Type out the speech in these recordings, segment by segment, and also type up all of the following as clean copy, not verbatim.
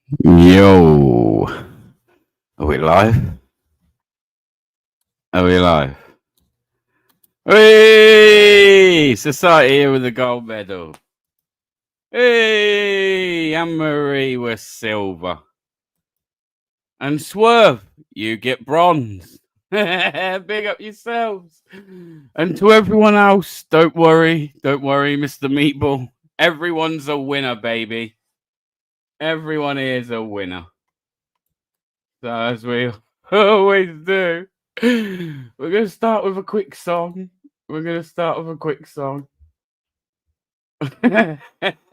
Yo, are we live? Are we live? Hey, Society here with the gold medal. Hey, Anne Marie with silver. And Swerve, you get bronze. Big up yourselves. And to everyone else, don't worry, Mr. Meatball. Everyone's a winner, baby. Everyone here is a winner. So, as we always do, we're going to start with a quick song. And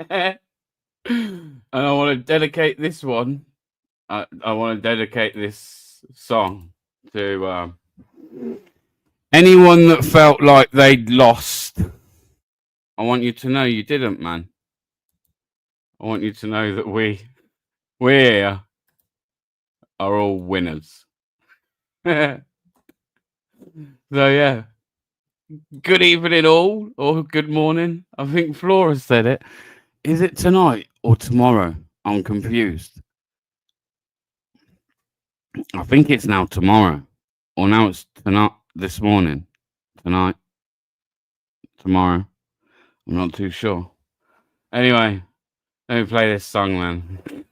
I want to dedicate this one. I want to dedicate this song to anyone that felt like they'd lost. I want you to know you didn't, man. I want you to know that we are all winners. So yeah, good evening all, or good morning. I think Flora said it. Is it tonight or tomorrow? I'm confused. I think it's now tomorrow, or now it's tonight. This morning, tonight, tomorrow. I'm not too sure. Anyway, let me play this song, man.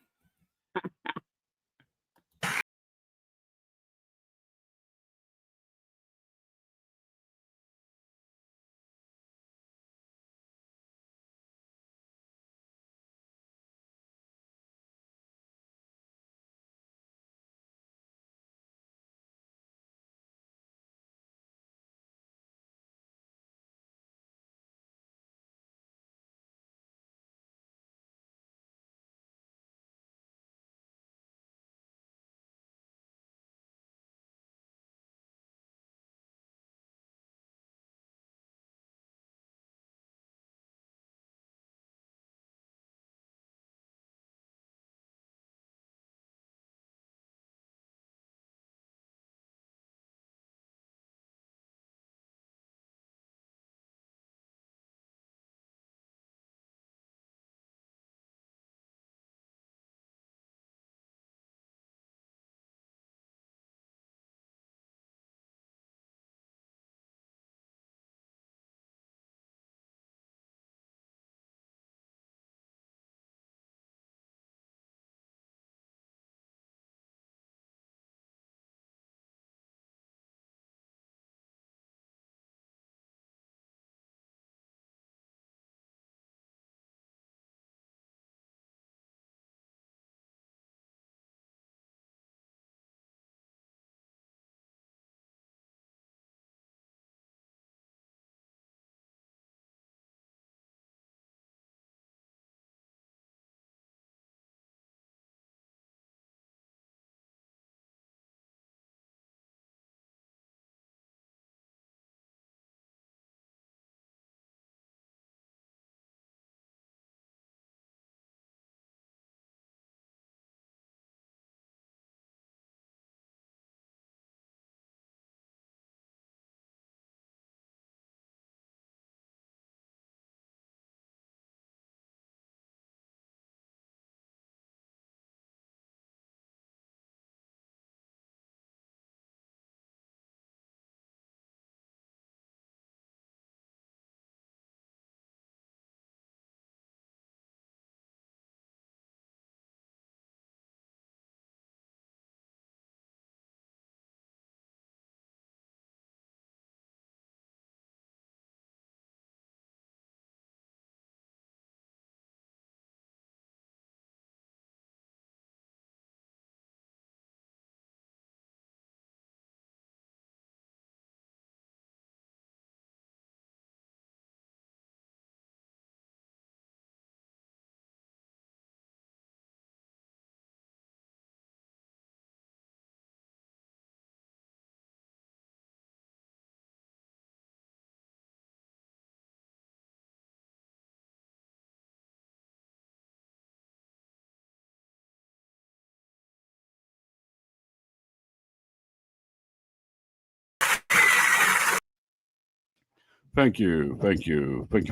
Thank you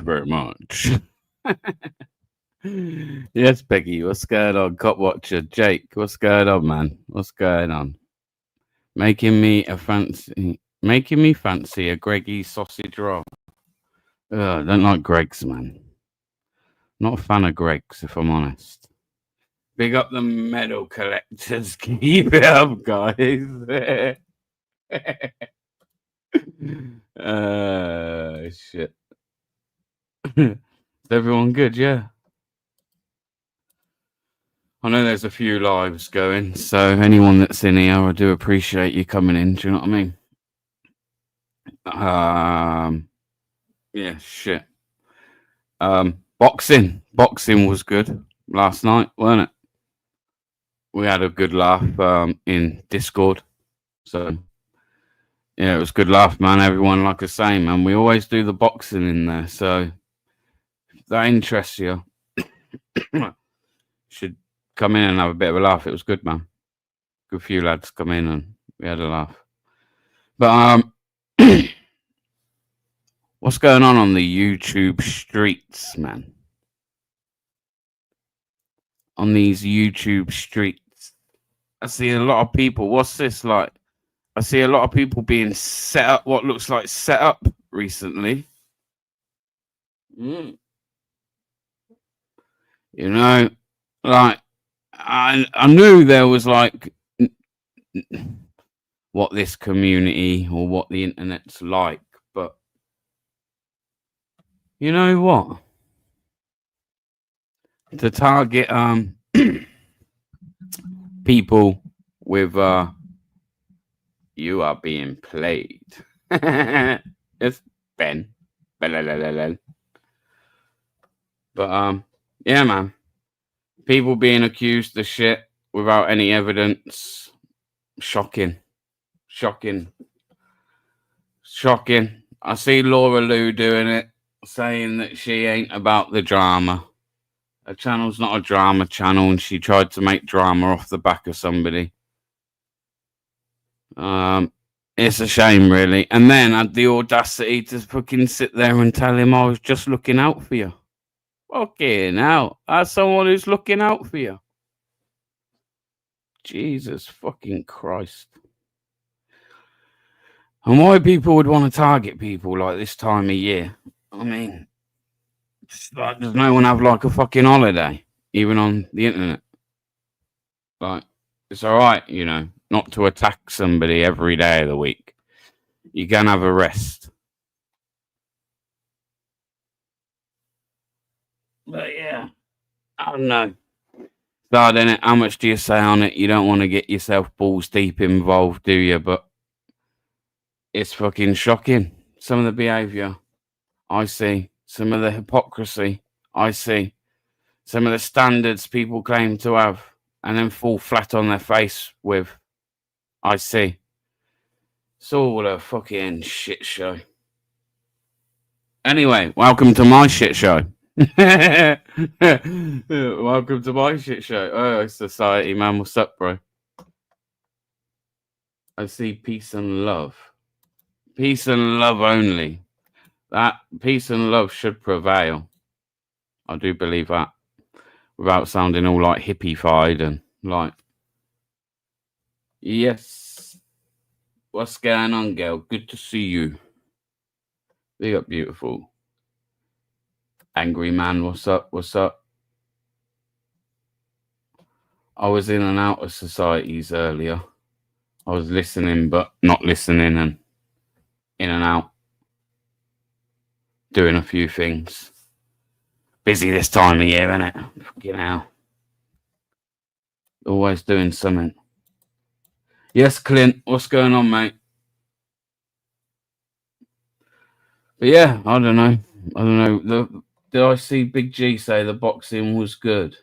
very much. Yes, Peggy. What's going on? Cop Watcher. Jake. What's going on, man? What's going on? Making me fancy a Greggy sausage roll. I don't like Greg's, man. Not a fan of Greg's, if I'm honest. Big up the medal collectors. Keep it up, guys. Shit. Is everyone good? Yeah. I know there's a few lives going, so anyone that's in here, I do appreciate you coming in. Do you know what I mean? Yeah, shit. Boxing was good last night, weren't it? We had a good laugh in Discord, so yeah, it was good laugh, man. Everyone, like I say, man, we always do the boxing in there, so if that interests you, should come in and have a bit of a laugh. It was good, man. Good few lads come in and we had a laugh. But what's going on the YouTube streets, man? On these YouTube streets, I see a lot of people. What's this like? I see a lot of people being set up. What looks like set up recently. You know, like I knew there was like what this community or what the internet's like, but you know what? To target people with you are being played. It's Ben. But yeah, man. People being accused of shit without any evidence. Shocking. I see Laura Lou doing it, saying that she ain't about the drama. Her channel's not a drama channel, and she tried to make drama off the back of somebody. It's a shame, really. And then had the audacity to fucking sit there and tell him I was just looking out for you. Fucking hell. As someone who's looking out for you. Jesus fucking Christ. And why people would want to target people like this time of year? I mean, like, does no one have like a fucking holiday, even on the internet? Like, it's all right, you know, not to attack somebody every day of the week. You can have a rest. But yeah, I don't know. Start in it. How much do you say on it? You don't want to get yourself balls deep involved, do you? But it's fucking shocking. Some of the behaviour I see, some of the hypocrisy I see, some of the standards people claim to have, and then fall flat on their face with. I see. It's all a fucking shit show. Anyway, welcome to my shit show. Welcome to my shit show. Oh, society, man. What's up, bro? I see peace and love. Peace and love only. That peace and love should prevail. I do believe that. Without sounding all like hippie-fied and like. Yes. What's going on, girl? Good to see you. Big up, beautiful. Angry man, what's up? What's up? I was in and out of societies earlier. I was listening, but not listening, and in and out. Doing a few things. Busy this time of year, innit? Fucking hell. Always doing something. Yes, Clint, what's going on, mate? But yeah, I don't know. Did I see Big G say the boxing was good?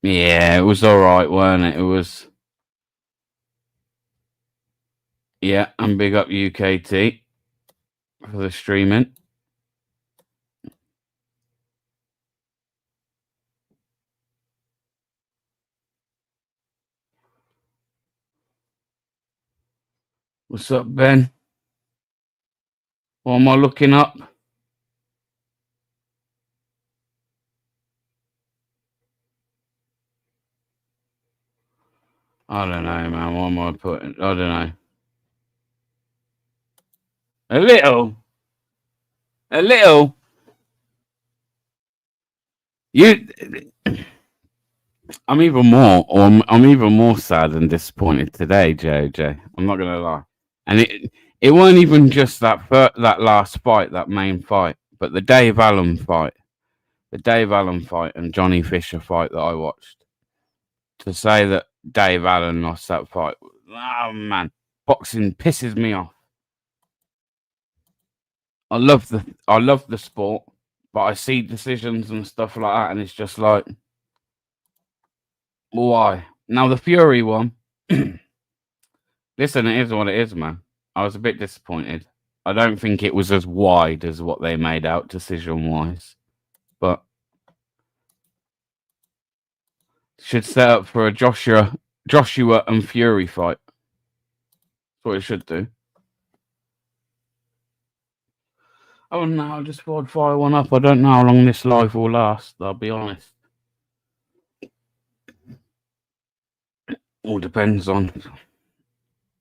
Yeah, it was alright, weren't it? It was. Yeah, and big up UKT for the streaming. What's up, Ben? What am I looking up? I don't know, man. What am I putting? I don't know. A little. A little. You. I'm even more sad and disappointed today, JJ. I'm not gonna lie. And it weren't even just that last fight, that main fight, but the Dave Allen fight, and Johnny Fisher fight that I watched. To say that Dave Allen lost that fight, oh man, boxing pisses me off. I love the sport, but I see decisions and stuff like that, and it's just like, why? Now the Fury one. Listen, it is what it is, man. I was a bit disappointed. I don't think it was as wide as what they made out decision wise, but should set up for a Joshua and Fury fight. That's what it should do. Oh no, I just thought I'd fire one up. I don't know how long this live will last, I'll be honest. All depends on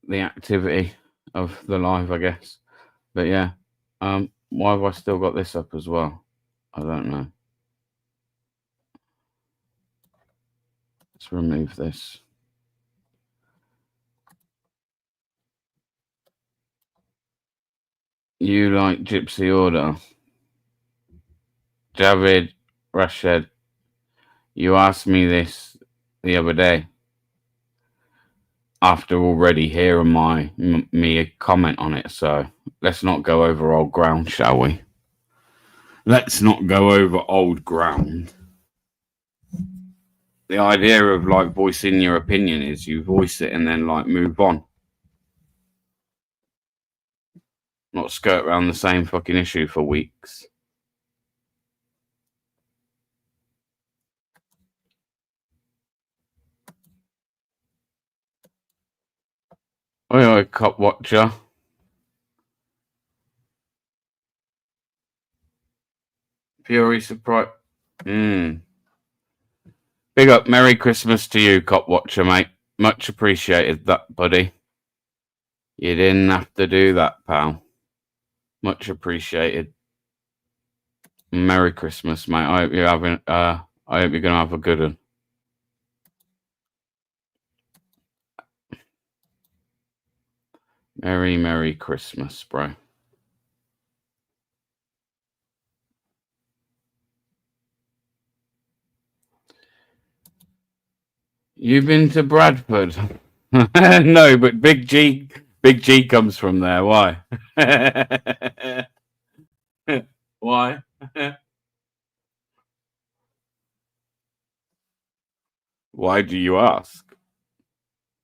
the activity of the live, I guess. But yeah, why have I still got this up as well? I don't know. Let's remove this. You like Gypsy Order? Javid Rashid, you asked me this the other day after already hearing me comment on it, so let's not go over old ground, shall we? Let's not go over old ground. The idea of like voicing your opinion is you voice it and then like move on. Not skirt around the same fucking issue for weeks. Oi, cop watcher. Fury surprise. Big up. Merry Christmas to you, cop watcher, mate. Much appreciated that, buddy. You didn't have to do that, pal. Much appreciated. Merry Christmas, mate. I hope you're having. I hope you're gonna have a good one. Merry Christmas, bro. You've been to Bradford? No, but Big G comes from there. Why? Why? Why do you ask?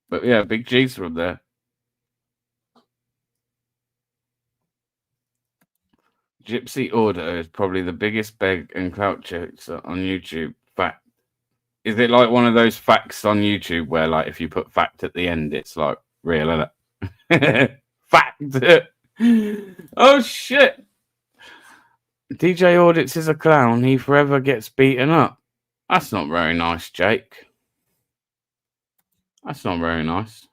But yeah, Big G's from there. Gypsy Order is probably the biggest beg and clout chaser on YouTube. Fact. Is it like one of those facts on YouTube where, like, if you put fact at the end, it's like real, isn't it? Fact. Oh shit! DJ Audits is a clown. He forever gets beaten up. That's not very nice, Jake. That's not very nice.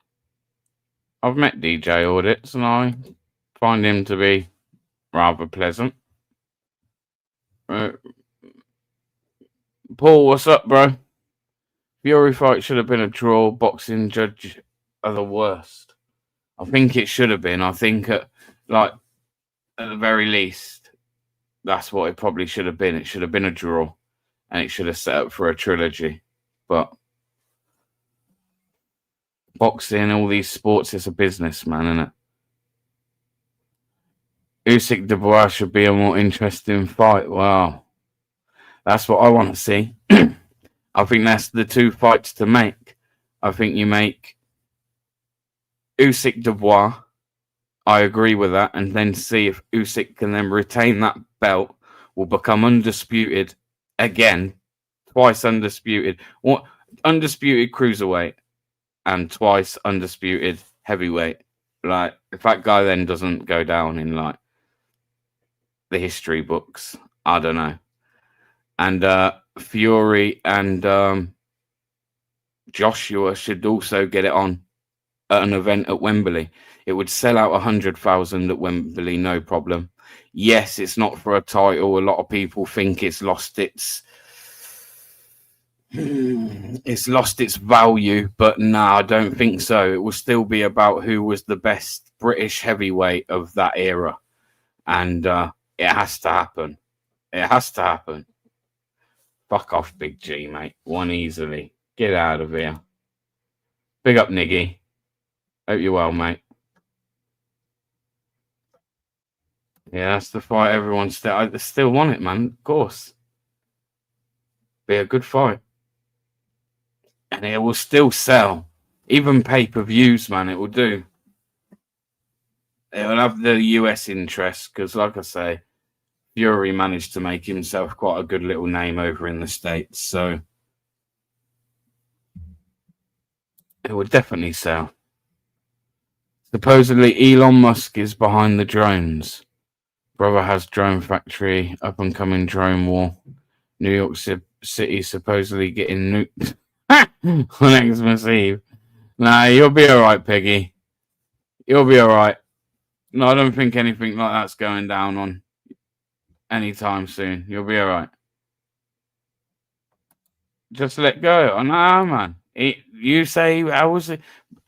I've met DJ Audits and I find him to be rather pleasant. Paul, what's up, bro? Fury fight should have been a draw. Boxing judge are the worst. I think it should have been. I think at the very least, that's what it probably should have been. It should have been a draw, and it should have set up for a trilogy. But boxing, all these sports, it's a business, man, isn't it? Usyk Dubois should be a more interesting fight. Wow, that's what I want to see. I think that's the two fights to make. I think you make Usyk Dubois. I agree with that, and then see if Usyk can then retain that belt, will become undisputed again, twice undisputed, what undisputed cruiserweight, and twice undisputed heavyweight. Like, if that guy then doesn't go down in like the history books, I don't know. And Fury and Joshua should also get it on at an event at Wembley. It would sell out 100,000 at Wembley, no problem. Yes, it's not for a title. A lot of people think it's lost its value, but no, I don't think so. It will still be about who was the best British heavyweight of that era, and it has to happen. It has to happen. Fuck off, Big G, mate. One easily. Get out of here. Big up, Niggy. Hope you're well, mate. Yeah, that's the fight everyone still want it, man. Of course. Be a good fight. And it will still sell. Even pay-per-views, man, it will do. It will have the US interest, because like I say, Fury managed to make himself quite a good little name over in the States, so it would definitely sell. Supposedly Elon Musk is behind the drones. Brother has drone factory, up and coming drone war. New York City supposedly getting nuked on Xmas Eve. Nah, you'll be alright, Peggy. You'll be alright. No, I don't think anything like that's going down on anytime soon. You'll be alright. Just let go. Oh, no, man. You say, how was it?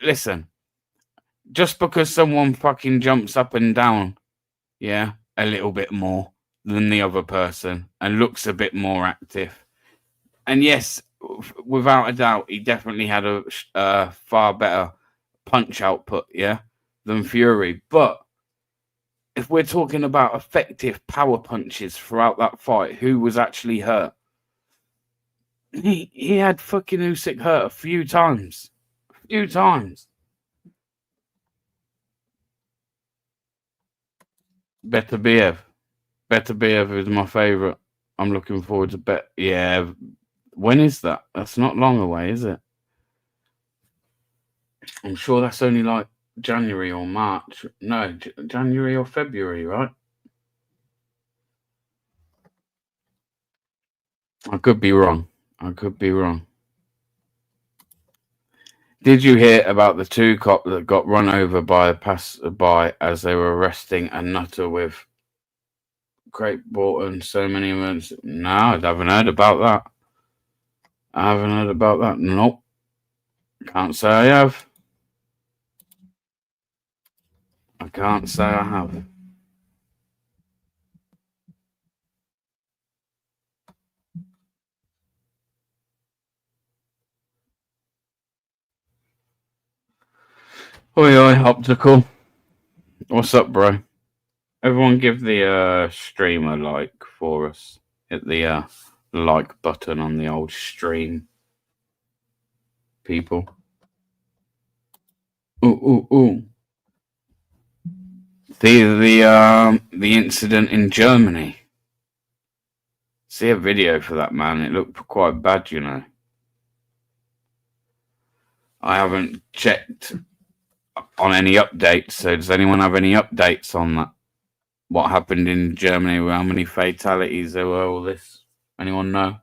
Listen, just because someone fucking jumps up and down, yeah, a little bit more than the other person and looks a bit more active. And yes, without a doubt, he definitely had a far better punch output, yeah, than Fury. But if we're talking about effective power punches throughout that fight, who was actually hurt? He had fucking Usyk hurt a few times. A few times. Beterbiev. Beterbiev is my favourite. I'm looking forward to Bet. Yeah. When is that? That's not long away, is it? I'm sure that's only like January or March. No, January or February, right? I could be wrong. Did you hear about the two cops that got run over by a passerby as they were arresting a nutter with Great Britain? So many events. No, I haven't heard about that. Nope. Can't say I have. I can't say I have. Oi, Optical. What's up, bro? Everyone give the stream a like for us. Hit the like button on the old stream, people. Ooh. The incident in Germany. See a video for that, man. It looked quite bad, you know. I haven't checked on any updates, so does anyone have any updates on that? What happened in Germany? How many fatalities there were? All this? Anyone know?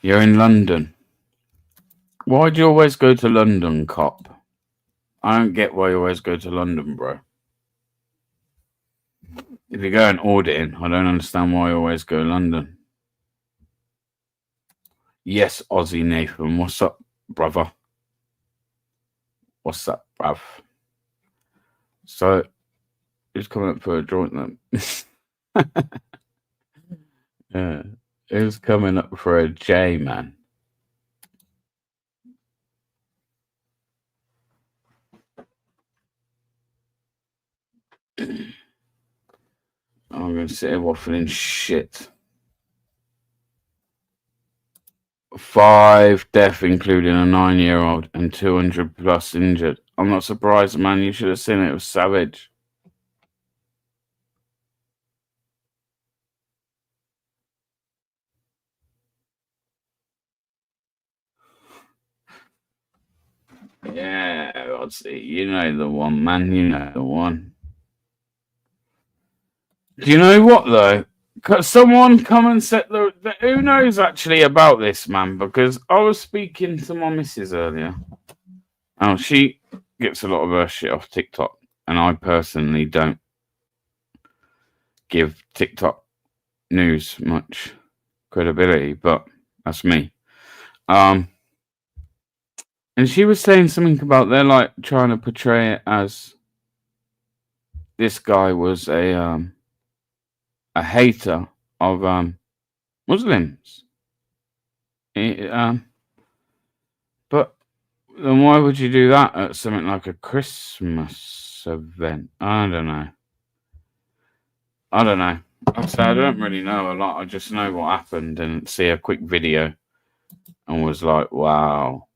You're in London. Why do you always go to London, cop? I don't get why you always go to London, bro. If you're going auditing, I don't understand why you always go to London. Yes, Aussie Nathan. What's up, brother? What's up, bruv? So, who's coming up for a joint then? Yeah. Who's coming up for a J, man? I'm going to sit here waffling shit. 5 deaths, including a 9-year-old, and 200 plus injured. I'm not surprised, man. You should have seen it. It was savage. Yeah, Odsy, you know the one, man. You know the one. Do you know what, though? someone come and set the. Who knows actually about this, man? Because I was speaking to my missus earlier. Oh, she gets a lot of her shit off TikTok, and I personally don't give TikTok news much credibility, but that's me. And she was saying something about they're like trying to portray it as this guy was a hater of Muslims. But then why would you do that at something like a Christmas event? I don't know. I don't really know a lot. I just know what happened and see a quick video and was like, wow.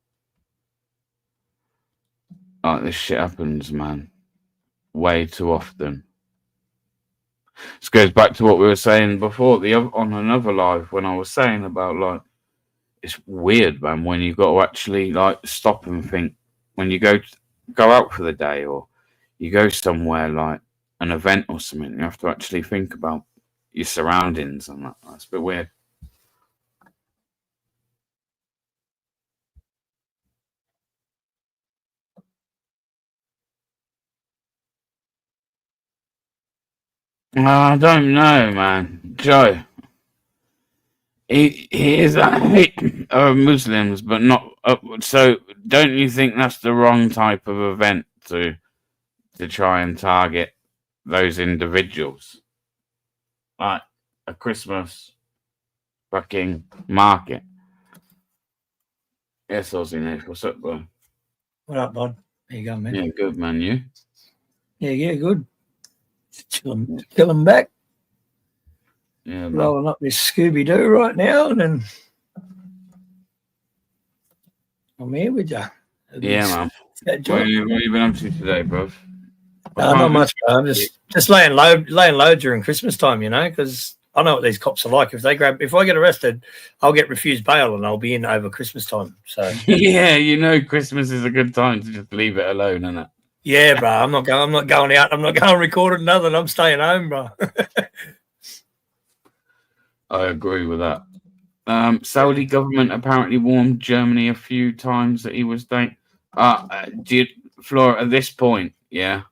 Like, this shit happens, man. Way too often. This goes back to what we were saying before on another live when I was saying about, like, it's weird, man, when you've got to actually, like, stop and think. When you go out for the day or you go somewhere like an event or something, you have to actually think about your surroundings and that. That's a bit weird. I don't know, man. Joe, he is a hate of Muslims, but not. So, don't you think that's the wrong type of event to try and target those individuals? Like a Christmas fucking market. Yes, Aussie, what's up, bro? What up, bud? How you going, man? Yeah, good, man. You? Yeah, good. Chilling back. Yeah, rolling up this Scooby Doo right now, and then I'm here with you. Yeah, man. What have you been up to today, bro? Not much, bro. I'm just laying low during Christmas time, you know, because I know what these cops are like. If I get arrested, I'll get refused bail and I'll be in over Christmas time. So yeah, you know, Christmas is a good time to just leave it alone, isn't it? Yeah, bro. I'm not going out. I'm not going recording nothing. I'm staying home, bro. I agree with that. Saudi government apparently warned Germany a few times that he was dating. Flora, at this point, yeah,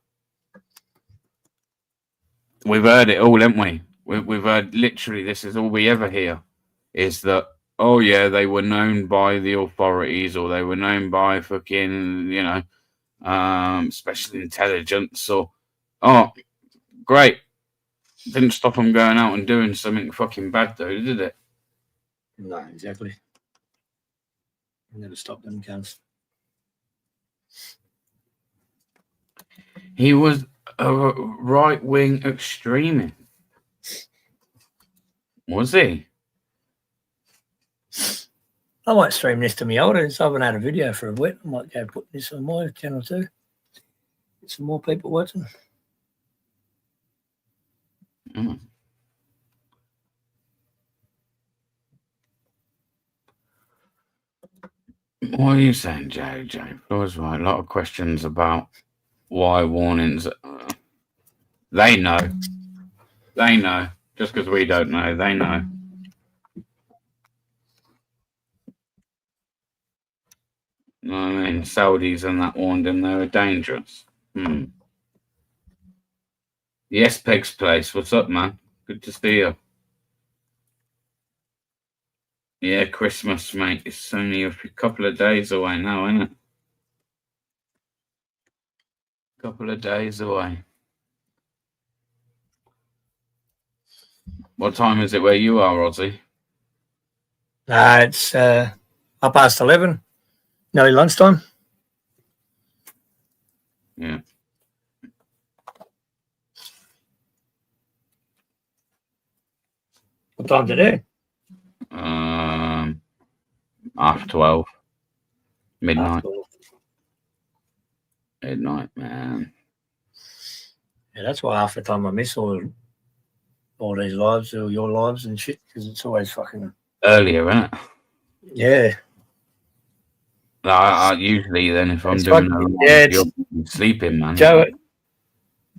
we've heard it all, haven't we? We've heard literally this is all we ever hear is that, oh yeah, they were known by the authorities or they were known by fucking, you know, special intelligence or, oh, great. Didn't stop them going out and doing something fucking bad though, did it? No, exactly. I'm going to stop them cunts. He was a right-wing extremist. Was he? I might stream this to me audience. I haven't had a video for a bit. I might go put this on my channel too. Get some more people watching. Mm. What are you saying, Joe? Floor's right. A lot of questions about why warnings. They know. They know. Just because we don't know, they know. You know what I mean? Saudis and that warned him they were dangerous. Yes, Peg's Place. What's up, man? Good to see you. Yeah, Christmas, mate. It's only a couple of days away now, isn't it? Couple of days away. What time is it where you are, Ozzy? It's up past 11. Nearly lunchtime. Yeah. What time's it there? Half 12. Midnight. Half 12. Midnight, man. Yeah, that's why half the time I miss all these lives, all your lives and shit, because it's always fucking earlier, isn't it? Yeah. I usually then if I'm doing you're sleeping, man. Joe,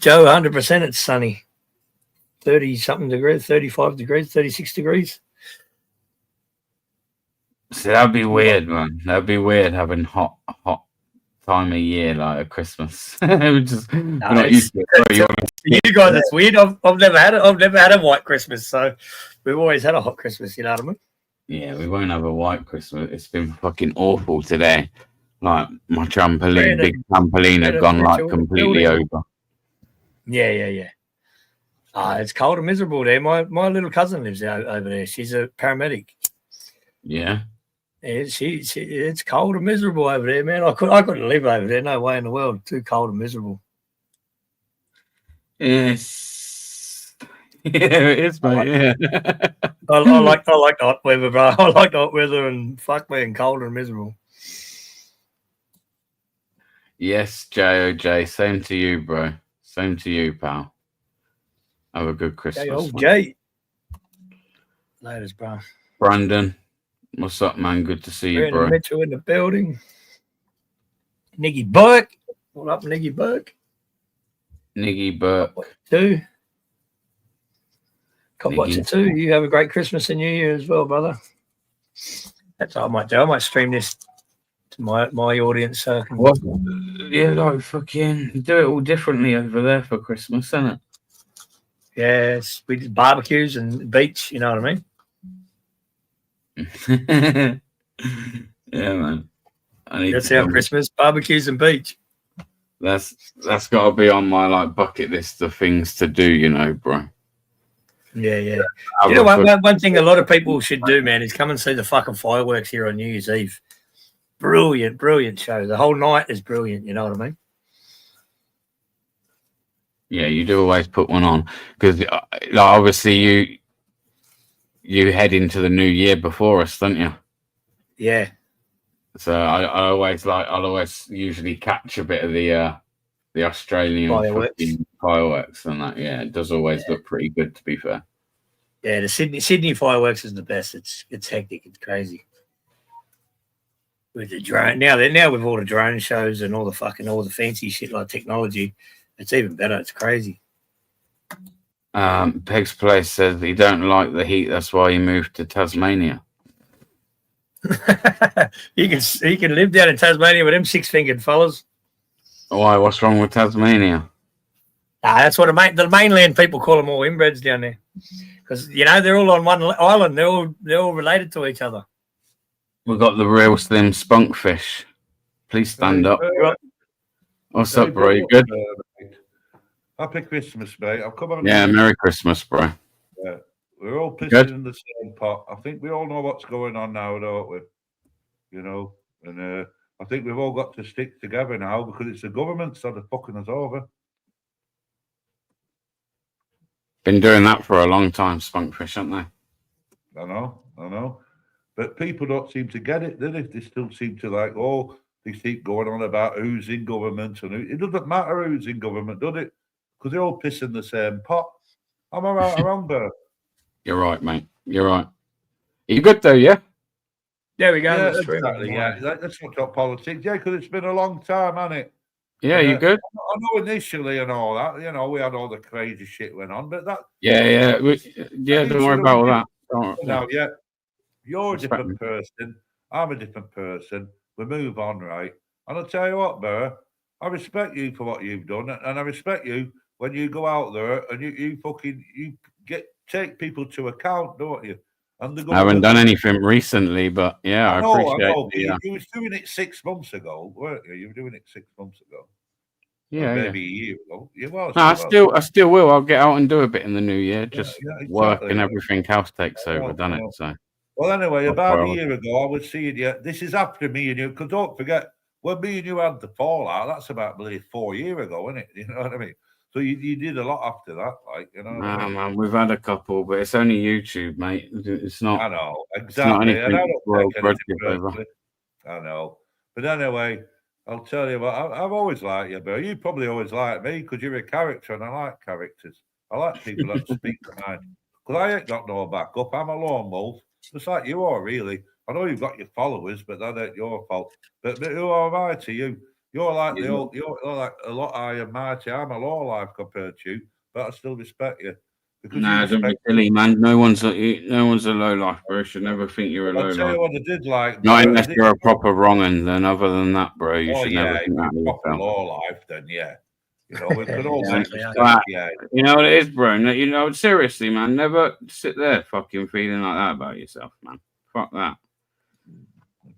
100% it's sunny. 30-something degrees, 35 degrees, 36 degrees. See, that'd be weird, man. That'd be weird having hot time of year like at Christmas. We're not used to it. You guys, it's weird. I've never had it. I've never had a white Christmas, so we've always had a hot Christmas. You know what I mean? Yeah, we won't have a white Christmas. It's been fucking awful today. Like my trampoline, big trampoline, had gone like completely over. Yeah. It's cold and miserable there. My little cousin lives over there. She's a paramedic. Yeah. It's cold and miserable over there, man. I couldn't live over there. No way in the world. Too cold and miserable. Yes. Yeah, it is, mate. Yeah. I like the hot weather, bro. I like the hot weather and fuck me and cold and miserable. Yes, JOJ. Same to you, bro. Same to you, pal. Have a good Christmas. Jay. Laters, bro. Brandon. What's up, man? Good to see you, bro. Mitchell in the building. Niggy Burke. What up, Niggy Burke? Niggy Burke. Too. Cop Watcher too. You have a great Christmas and New Year as well, brother. That's what I might do. I might stream this to my audience. So yeah, like fucking do it all differently over there for Christmas, isn't it? Yes, we did barbecues and beach. You know what I mean? Yeah, man. That's our Christmas, barbecues and beach. That's got to be on my like bucket list of things to do, you know, bro. Yeah. You know what? One thing a lot of people should do, man, is come and see the fucking fireworks here on New Year's Eve. Brilliant show. The whole night is brilliant. You know what I mean? Yeah, you do always put one on because like, obviously you head into the new year before us, don't you? Yeah. So I'll always usually catch a bit of the Australian fireworks and that. Yeah, it does always look pretty good, to be fair. Yeah, the Sydney fireworks is the best. It's hectic. It's crazy. With the drone now with all the drone shows and all the fancy shit like technology, it's even better. It's crazy. Peg's Place says he don't like the heat. That's why he moved to Tasmania. He can live down in Tasmania with them 6-fingered fellas. Why? What's wrong with Tasmania? That's what the mainland people call them all inbreds down there, because they're all on one island. They're all related to each other. We've got the real slim spunkfish. Please stand up. What's up, bro? You good? Happy Christmas, mate. I've come on. Yeah, Merry Christmas, bro. Yeah. We're all pissing in the same pot. I think we all know what's going on now, don't we? And I think we've all got to stick together now because it's the government that are fucking us over. Been doing that for a long time, spunkfish, haven't they? I know. But people don't seem to get it, do they? They still seem to they keep going on about who's in government and it doesn't matter who's in government, does it? Because they're all pissing the same pot. Am I right or wrong, Bert? You're right, mate. You're right. Are you good though? Yeah. There we go. Yeah, exactly. Yeah, let's not talk politics. Yeah, because it's been a long time, hasn't it? Yeah, you good? I know initially and all that. We had all the crazy shit went on, but that. Yeah. Don't worry about all that. Now, you're a different person. I'm a different person. We move on, right? And I'll tell you what, Burr, I respect you for what you've done, and I respect you when you go out there and you take people to account, don't you? And I haven't done anything recently, but yeah, I appreciate it. You was doing it 6 months ago, weren't you? You were doing it 6 months ago. Yeah, maybe a year ago. You was. No, I still will. I'll get out and do a bit in the new year. Just work and everything else takes over, doesn't it? So. Well, anyway, about a year ago, I was seeing you. This is after me and you, because don't forget, when me and you had the fallout, that's about 4 years ago, isn't it? You know what I mean? So you did a lot after that, man, we've had a couple, but it's only YouTube, mate. It's not. I know exactly. It's not anything I know, but anyway, I'll tell you what. I've always liked you, Bill. You probably always liked me because you're a character, and I like characters. I like people that speak their mind. Because I ain't got no backup. I'm a lone wolf, just like you are, really. I know you've got your followers, but that ain't your fault. But who am I to you? You're like you're like a lot higher and mighty. I'm a low life compared to you, but I still respect you. Because Nah, you don't be respect silly, man. No one's a low life, bro. You should never think you're a low I'll tell life. you what I did like. Not Bert, I unless did- you're a proper wrong un. Then other than that, bro, you oh should yeah, never if think that you're of proper yourself. law life, then yeah. You know, we could all Yeah, make exactly, yeah. mistakes. But Yeah. you know what it is, bro. No, you know, seriously, man. Never sit there fucking feeling like that about yourself, man. Fuck that.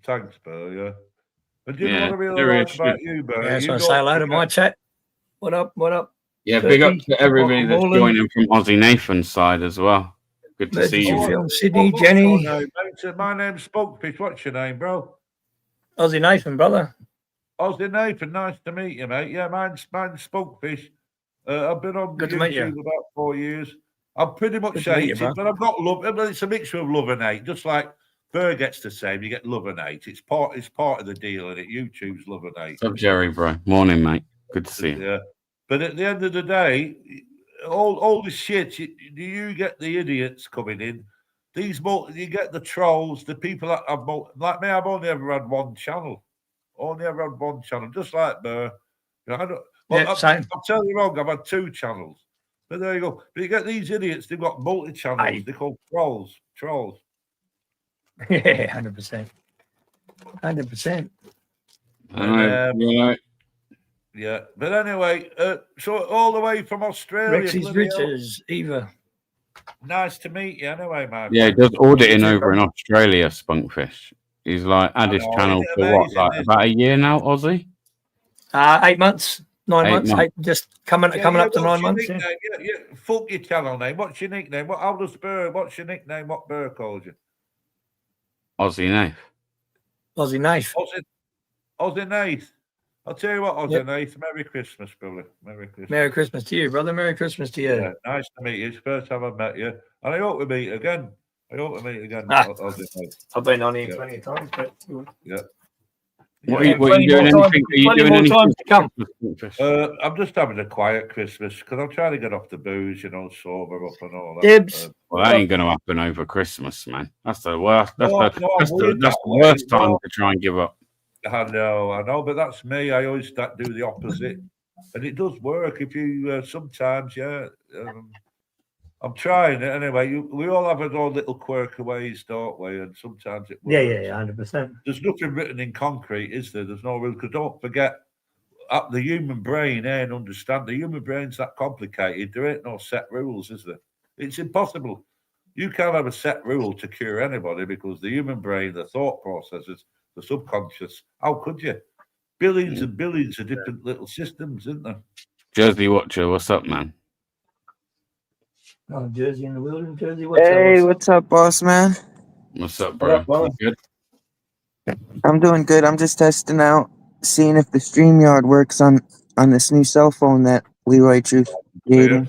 Thanks, Bert. Yeah. But you know Yeah, what I really serious like about shit. you, Bert? Yeah, I just You want to say don't hello to my forget. chat. What up? What up? Yeah, big up Turkey, to everybody Michael that's Morland, joining from Aussie Nathan's side as well. Good to see Emergency you, man. Film, Sydney, What's your Jenny, name, mate? My name's Spunkfish. What's your name, bro? Aussie Nathan, brother. Austin Nathan. Nice to meet you, mate. Yeah, mine's Spunkfish. I've been on Good to meet you. YouTube about 4 years. I'm pretty much Good to meet you, bro. hated, but I've got love. Well, it's a mixture of love and hate. Just like Burr gets the same, you get love and hate. It's part of the deal, and it YouTube's love and hate. What's up, Jerry, bro? Morning, mate. Good to see you. Yeah, but at the end of the day, all the shit. You get the idiots coming in. You get the trolls, the people that have like me. I've only ever had one channel. Only ever had one channel, just like Burr. You know, I don't. Well, Yeah, same. I'm telling you wrong. I've had 2 channels. But there you go. But you get these idiots. They've got multi channels. They're called trolls. Trolls. Yeah, 100%. 100%. Yeah. But anyway, so all the way from Australia. Rexy's bloody hell. Riches, Eva. Nice to meet you. Anyway, man. Yeah, he does auditing over in Australia, Spunkfish. He's like had his know, channel isn't it for what, amazing, like this? about a year now, Aussie? 8 months, 9 8 months, months. just coming up to What's 9 your months. Yeah. nickname? Yeah. Fuck your channel name. What's your nickname? How does Burr? What's your nickname? What Burr calls you? Aussie Nath. Aussie Nath. Aussie Nath. I'll tell you what, Aussie Yep. Nath. Merry Christmas, brother. Merry Christmas. Merry Christmas to you, brother. Merry Christmas to you. Yeah, nice to meet you. It's the first time I've met you. And I hope we meet again. Aussie Nath. I've been on here plenty of times, but Yeah. What are you doing? Anything? Are you doing anything? Times to come. I'm just having a quiet Christmas because I'm trying to get off the booze, sober up and all that. Dibs. Well, that ain't going to happen over Christmas, man. That's the worst. That's No, the worst time to try and give up. I know, but that's me. I always do the opposite, and it does work. If you sometimes, I'm trying it anyway. We all have our own little quirky ways, don't we? And sometimes it works. Yeah, 100%. There's nothing written in concrete, is there? There's no rule. Because don't forget, the human brain ain't understand. The human brain's that complicated. There ain't no set rules, is there? It's impossible. You can't have a set rule to cure anybody because the human brain, the thought processes, the subconscious. How could you? Billions and billions of different little systems, isn't there? Jersey Watcher, what's up, man? Oh, Jersey in the wilderness, Jersey. What's up, boss man? What's up, bro? What up, You good? I'm doing good. I'm just testing out, seeing if the StreamYard works on this new cell phone that Leroy Truth gave me.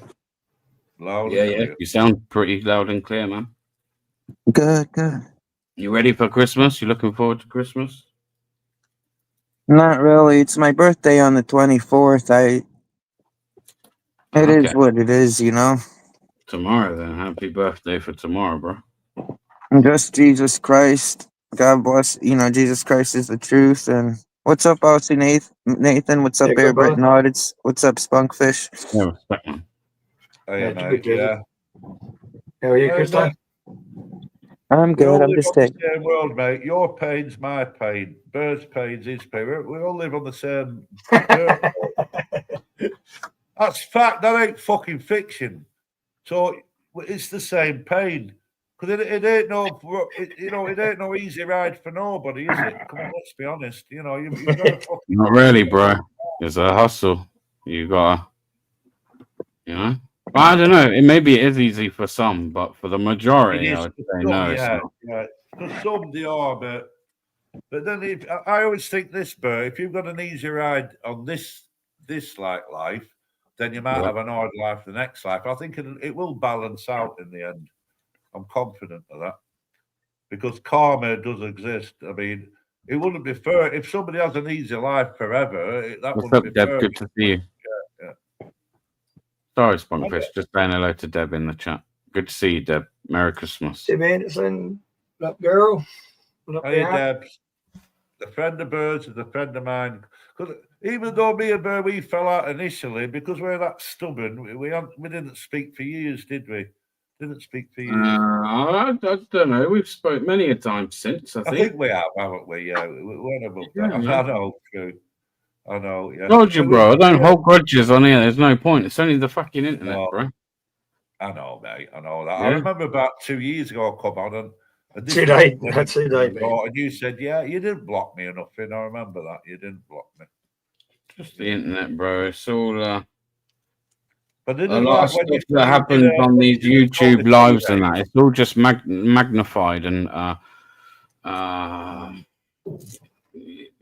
Loud Yeah, and yeah. clear. You sound pretty loud and clear, man. Good. You ready for Christmas? You looking forward to Christmas? Not really. It's my birthday on the 24th. It is what it is, Tomorrow, then. Happy birthday for tomorrow, bro. Just Jesus Christ. God bless. Jesus Christ is the truth. And what's up, Aussie Nathan? What's up, Air Britain Audits? What's up, Spunkfish? Yeah, respect, man. Hey, mate, yeah. How are you, Christo? I'm We all good. I'm live just on taking. the same world, mate. Your pain's my pain. Bird's pain's his pain. We all live on the same. That's fact. That ain't fucking fiction. So it's the same pain. Because it ain't it ain't no easy ride for nobody, is it? Come on, let's be honest. You've got to fucking. Not really, bro. It's a hustle. You gotta, Well, I don't know. Maybe it is easy for some, but for the majority, I would say no. Yeah. For some they are, but then I always think this, Bert, if you've got an easy ride on this like life, then you might have an hard life the next life. I think it will balance out in the end. I'm confident of that because karma does exist. I mean, it wouldn't be fair if somebody has an easy life forever. What's up, Deb? Good to see you. Yeah. Sorry, Spunkfish. Just saying hello to Deb in the chat. Good to see you, Deb. Merry Christmas. Tim Anderson. What up, girl? What up, Hey, Deb. A friend of Bird's is a friend of mine. Because even though me and Bear, we fell out initially because we're that stubborn. We didn't speak for years, did we? Didn't speak for years. I don't know. We've spoke many a time since. I think we have, haven't we? Yeah, we're above that. Yeah. I know, true. I know. Yeah. Told you, bro. I don't hold grudges on here. There's no point. It's only the fucking internet, No. bro. I know, mate. I know that. Yeah. I remember about 2 years ago I come on and this 2 days. was- That's 2 days, man. and you said, yeah, you didn't block me or nothing. I remember that. You didn't block me. Just the internet, bro. It's all But a lot of stuff that happens on these YouTube lives and that. It's all just magnified and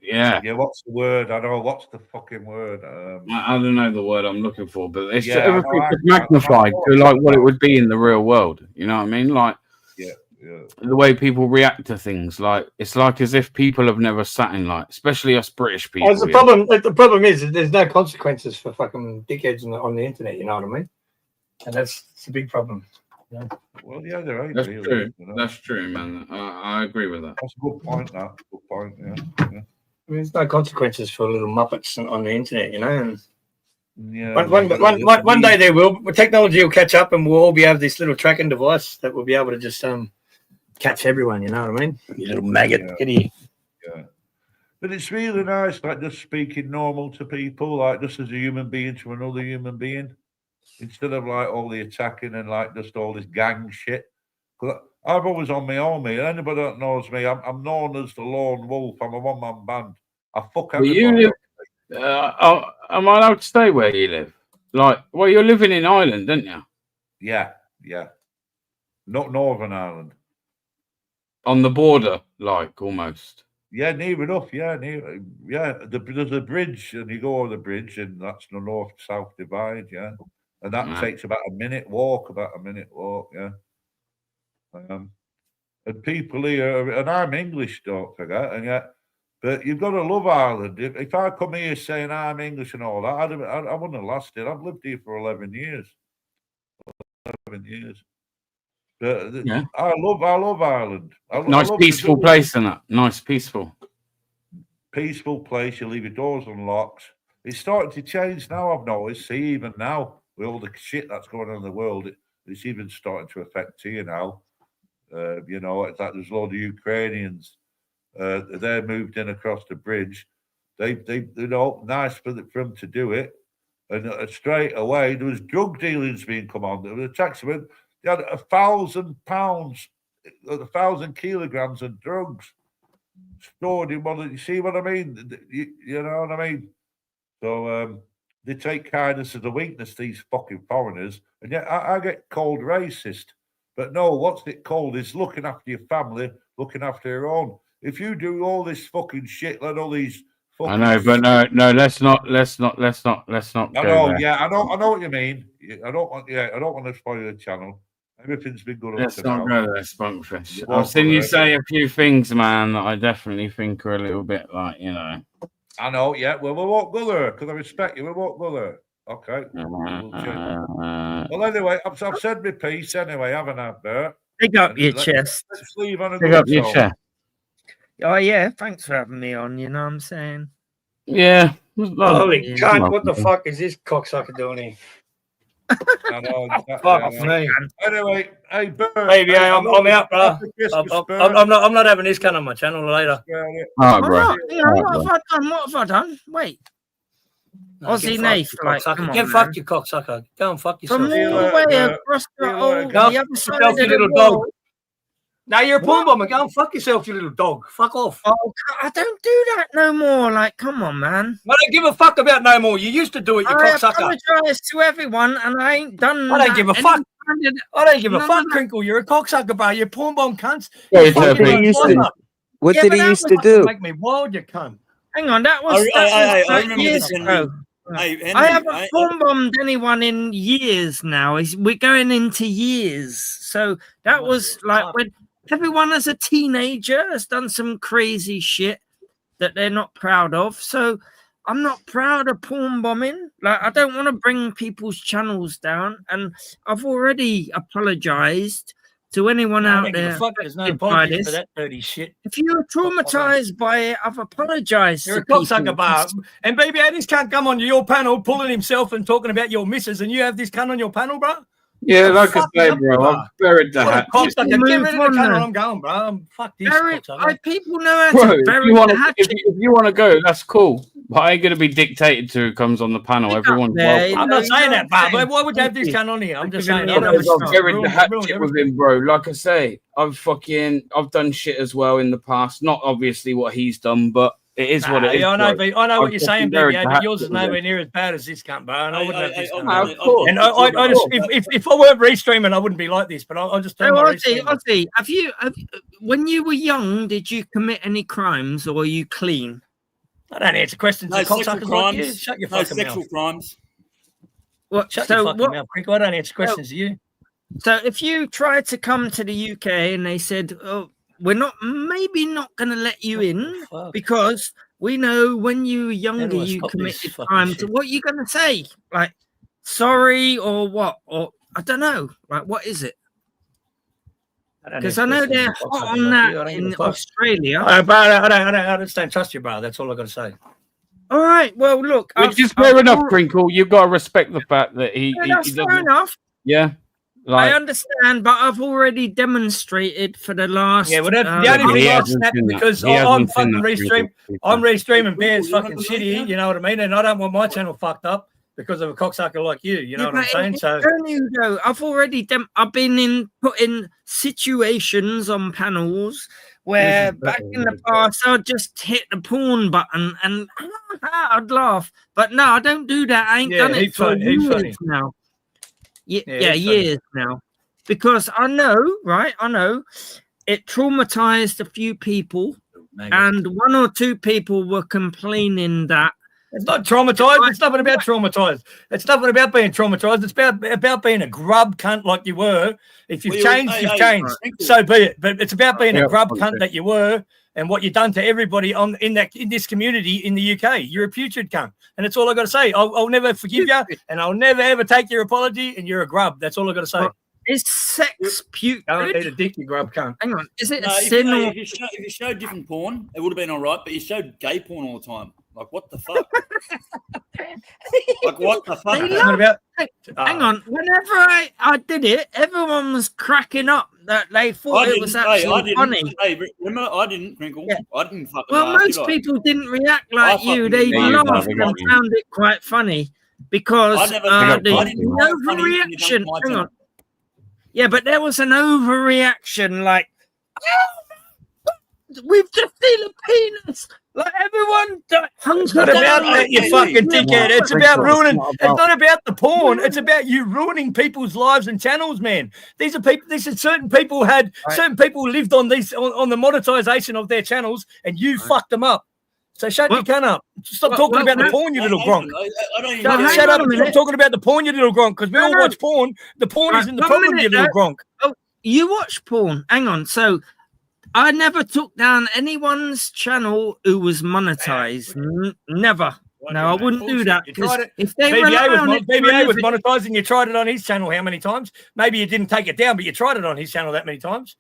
yeah. Yeah, what's the word? I know. What's the fucking word? I don't know the word I'm looking for, but it's Yeah, everything I know, is magnified to like what it would be in the real world. You know what I mean? Like yeah. the way people react to things, like it's like as if people have never sat in, like, especially us British people. Well, the problem is there's no consequences for fucking dickheads on the internet. You know what I mean? And that's a big problem. Yeah. Well, yeah, there ain't. That's really, true. you know. That's true, man. I agree with that. That's a good point. That good point. Yeah. I mean, there's no consequences for little muppets on the internet. You know. And Yeah. one day there will. Technology will catch up, and we'll all be able this little tracking device that will be able to just catch everyone. You know what I mean? You little maggot. Yeah. Get here. Yeah. But it's really nice, like just speaking normal to people, like just as a human being to another human being, instead of like all the attacking and like just all this gang shit. Because I've always on my own, me. Anybody that knows me, I'm known as the lone wolf. I'm a one-man band. I fuck Well, everybody. you live. Am I allowed to stay where you live? Like, well, you're living in Ireland, don't you? Yeah. Not Northern Ireland. On the border, like almost. Yeah, near enough. Yeah, there's a bridge, and you go over the bridge, and that's the north-south divide. Yeah, and that takes about a minute walk. Yeah. And people here, and I'm English, don't forget, and yet, but you've got to love Ireland. If I come here saying I'm English and all that, I wouldn't have lasted. I've lived here for 11 years. 11 years. But Yeah. I love Ireland. Nice peaceful place, and that. Nice peaceful place. You leave your doors unlocked. It's starting to change now. I've noticed. See, even now with all the shit that's going on in the world, it's even starting to affect here now. You know, it's like there's a lot of Ukrainians. They're moved in across the bridge. They you know, nice for them to do it. And straight away there was drug dealings being come on. There was a taxi. They had 1,000 pounds, 1,000 kilograms of drugs stored in one. You see what I mean? You know what I mean? So they take kindness as a weakness, these fucking foreigners. And yet I get called racist. But no, what's it called is looking after your family, looking after your own. If you do all this fucking shit, let all these fucking I know, but no, let's not I go know, there. yeah, I know what you mean. I don't want to spoil the channel. Everything's been good. Let's not go there, Spunkfish. You I've won't seen go you there. say a few things, man, that I definitely think are a little bit like, you know. I know, yeah. Well, we won't go there because I respect you. We won't go there. Okay. Well, anyway, I've said my piece anyway, haven't I, Bert? Pick up your chest. Let's leave on a Pick good up your tone. chest. Oh, yeah. Thanks for having me on. You know what I'm saying? Yeah. Holy Yeah. cunt! What the fuck is this cocksucker doing here? I know, exactly, Fuck I know. me. Anyway, hey, Bert. Baby, hey, I'm out, bro. Happy Christmas, Bert. I'm not having this cunt on my channel later. Yeah, All right, Why bro. not? You know, All right, what bro. have I done? What have I done? Wait. Aussie Nath, like, come on, Get man. fucked, you cocksucker. Go and fuck yourself. From See you all the later, way Bert. across See you the, later. old, Go the other fuck side yourself, of you the little world. dog. Now you're a porn bomber. Go and fuck yourself, you little dog. Fuck off. Oh, I don't do that no more. Like, come on, man. I don't give a fuck about no more. You used to do it, you I cocksucker. apologize to everyone, and I ain't done I don't that give a any fuck. kind of- I don't give a No, fuck, no. Crinkle. You're a cocksucker, bro. You're porn bomb cunts. Yeah, You it's fucking okay. little Used to- bugger. What Yeah, did but he that used was to do? Make me wild, you cunt. Hang on, that was, I 30 remember years this, ago. Hey, Henry, I haven't porn bombed anyone in years now. We're going into years. So that Oh, was you're like tough. when everyone as a teenager has done some crazy shit that they're not proud of. So I'm not proud of porn bombing. Like, I don't want to bring people's channels down. And I've already apologized to anyone I out don't give a there. fuck. There's no affected by apology for this. that dirty shit. If you're traumatized by it, I've apologized. You're a to people. cocksucker, bar. And BBA, this cunt come on your panel, pulling himself and talking about your missus, and you have this cunt on your panel, bro? Yeah, like I fuck say, up, bro, bro. I've buried the What a hatchet. cocksucker. Get Move rid of the on, cunt then. I'm going, bro. Fuck this cocksucker. People know how Bro, to if bury you the want hatchet. to go, that's cool. But I ain't gonna be dictated to who comes on the panel. Pick up Everyone's there, welcome. I'm No, not you saying know that, what I'm bar, but saying. why would you have this Thank cunt on here? I'm Thank just you saying. for I don't Because I've buried the ruined hatchet with everything. him, bro. Like I say, I've done shit as well in the past. Not obviously what he's done, but it is what it is. Yeah, I know, bro. I know what I've you're fucking saying, buried BBA, the but yours hatchet is with him. nowhere near as bad as this cunt, bro. And I wouldn't have this cunt. Of course. And I just, if I weren't restreaming, I wouldn't be like this. But I'll just turn So my Ozzy, restream off. Ozzy, when you were young, did you commit any crimes or are you clean? I don't answer questions. No to sexual cocksuckers like you. crimes. Shut your No fucking sexual mouth. crimes. What? Shut so your fucking what? mouth, Crinkle. I don't answer questions to you. So if you tried to come to the UK and they said, "Oh, we're not going to let you in Fuck. because we know when you were younger do I you stop this committed fucking crimes," shit? what are you going to say? Like, sorry or what? Or I don't know. Like, what is it? Because I know they're hot on that in Australia. I just don't trust you, bro. That's all I got to say. All right. Well, look. Which is fair enough, Crinkle. You've got to respect the fact that he That's doesn't. fair enough. Yeah. I understand, but I've already demonstrated for the last. Yeah, well, the only thing I snapped because I'm fucking restreaming. I'm restreaming Bear's fucking shitty. You know what I mean? And I don't want my channel fucked up because of a cocksucker like you. You know what I'm saying? So I've already I've been put in situations on panels where back in the past I'd just hit the porn button and I'd laugh. But no, I don't do that. I ain't done it for years now. Years now. Because I know, right? I know it traumatized a few people, and one or two people were complaining that it's not traumatized. It's nothing about traumatized. It's nothing about being traumatized. It's about being a grub cunt like you were. If you've changed, you've changed. So be it. But it's about being a grub cunt that you were, and what you've done to everybody in this community in the UK. You're a putrid cunt, and that's all I got to say. I'll never forgive you, and I'll never ever take your apology. And you're a grub. That's all I got to say. Is sex putrid? Don't need a dick, you grub cunt. Hang on, is it a sin? If you showed different porn, it would have been all right. But you showed gay porn all the time. Like, what the fuck? Like, what the fuck? Hang on. Whenever I did it, everyone was cracking up that they thought it was actually funny. Remember, I didn't, Crinkle. Yeah. I didn't fucking Well, most people didn't react like you. They laughed and found it quite funny because the overreaction. Hang on. Yeah, but there was an overreaction, like, we've just seen a penis. Like everyone it's not about that, you fucking dickhead. It's about ruining. It's not about the porn. It's about you ruining people's lives and channels, man. These are people. This is certain people certain people lived on these on the monetization of their channels, and you fucked them up. So shut your cunt up. Stop talking about the porn, you little gronk. Shut up and stop talking about the porn, you little gronk. Because we all watch porn. The porn isn't the problem, you little gronk. Oh, you watch porn. Hang on. So I never took down anyone's channel who was monetized. Never. No, I wouldn't do that. If they BBA was monetizing, you tried it on his channel how many times? Maybe you didn't take it down, but you tried it on his channel that many times.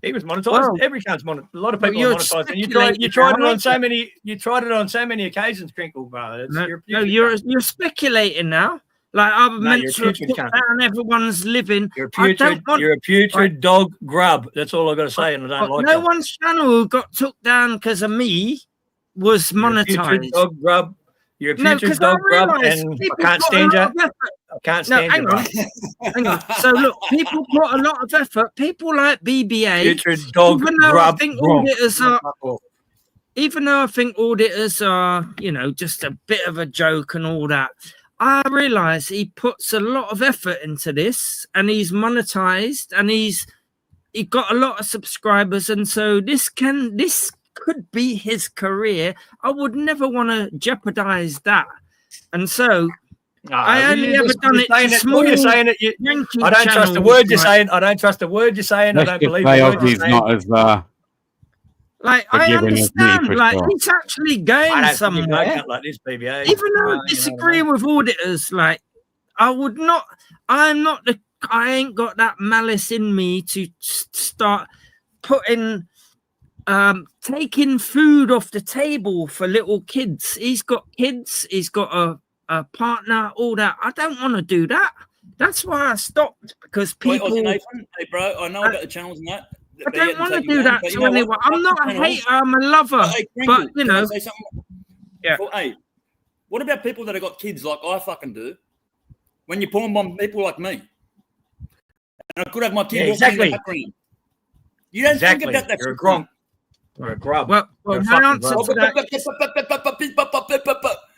He was monetized. Well, every channel's monetized. A lot of people are monetized. And you tried it on so many. You tried it on so many occasions, Crinkle, bro. You're speculating now. Like I'm meant to have put down everyone's living. You're a putrid dog grub. That's all I got to say, and I don't like. No one's channel got took down because of me was monetized. Dog grub. You're a putrid dog grub, and I can't stand you. I can't stand you. Hang on. So look, people put a lot of effort. People like BBA. Putrid dog grub. Even though I think auditors are, just a bit of a joke and all that. I realise he puts a lot of effort into this, and he's monetized, and he got a lot of subscribers, and so this could be his career. I would never want to jeopardize that, and so I only ever done it to small. You're saying it. I don't trust the word you're saying. I don't trust the word you're saying. I don't believe the word you're saying. Not as like I understand, like he's actually going somewhere. Like this, BBA. Even though I disagree with auditors, like I'm not the ain't got that malice in me to start putting taking food off the table for little kids. He's got kids, he's got a partner, all that. I don't want to do that. That's why I stopped, because people. Wait, Nathan, hey bro, I know about the channels and that. I don't want to do that to anyone. I'm not a hater, I'm a lover. Hey, but you know, say something? Yeah. Well, hey, what about people that have got kids like I fucking do? When you porn bomb people like me, and I could have my kid walking in the background. You don't think about that. You're a grump. Or a grub. Well my answer to that.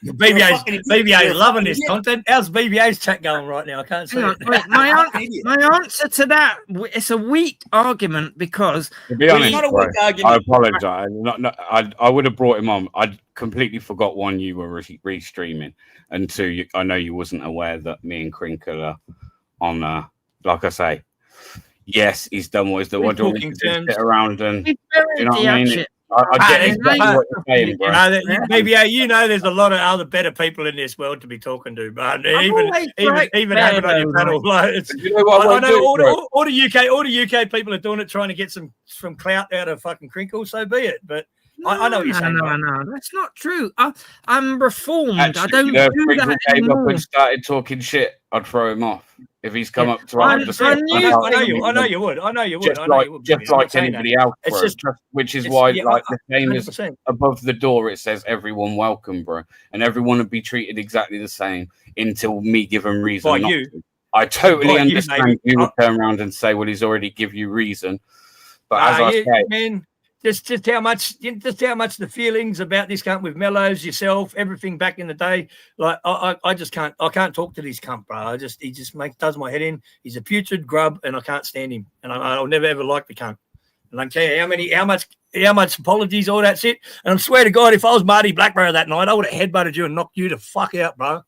BBA's loving this content. How's BBA's chat going right now? I can't see it. My answer to that, it's a weak argument, because To be honest, not a bro, weak argument. I apologize. I would have brought him on. I completely forgot, one, you were restreaming, and two, I know you wasn't aware that me and Crinkle are on. Like I say, yes, he's done what he's done. What do you want me to sit around and you know what I mean? I get exactly what you're saying, bro. BBA, you know, there's a lot of other better people in this world to be talking to, but even having on your panel, like, it's, you know what I know all the UK people are doing it, trying to get some clout out of fucking Crinkle. So be it. But I know what you're saying. No, that's not true. I'm reformed. Actually, I don't do that came anymore. up and started talking shit, I'd throw him off. If he's come up to I us, I know you would. Just like anybody else, it's bro. just, which is why, like, the same as 100%. above the door, it says everyone welcome, bro, and everyone would be treated exactly the same until me give him reason. Not to. I totally understand you would turn around and say, "Well, he's already give you reason," but as I say, man, just how much the feelings about this cunt with Mellows, yourself, everything back in the day. Like I just can't. I can't talk to this cunt, bro. He just does my head in. He's a putrid grub, and I can't stand him. And I'll never ever like the cunt. And I don't care how much apologies, all that shit. And I swear to God, if I was Marty Blackburrow that night, I would have headbutted you and knocked you the fuck out, bro.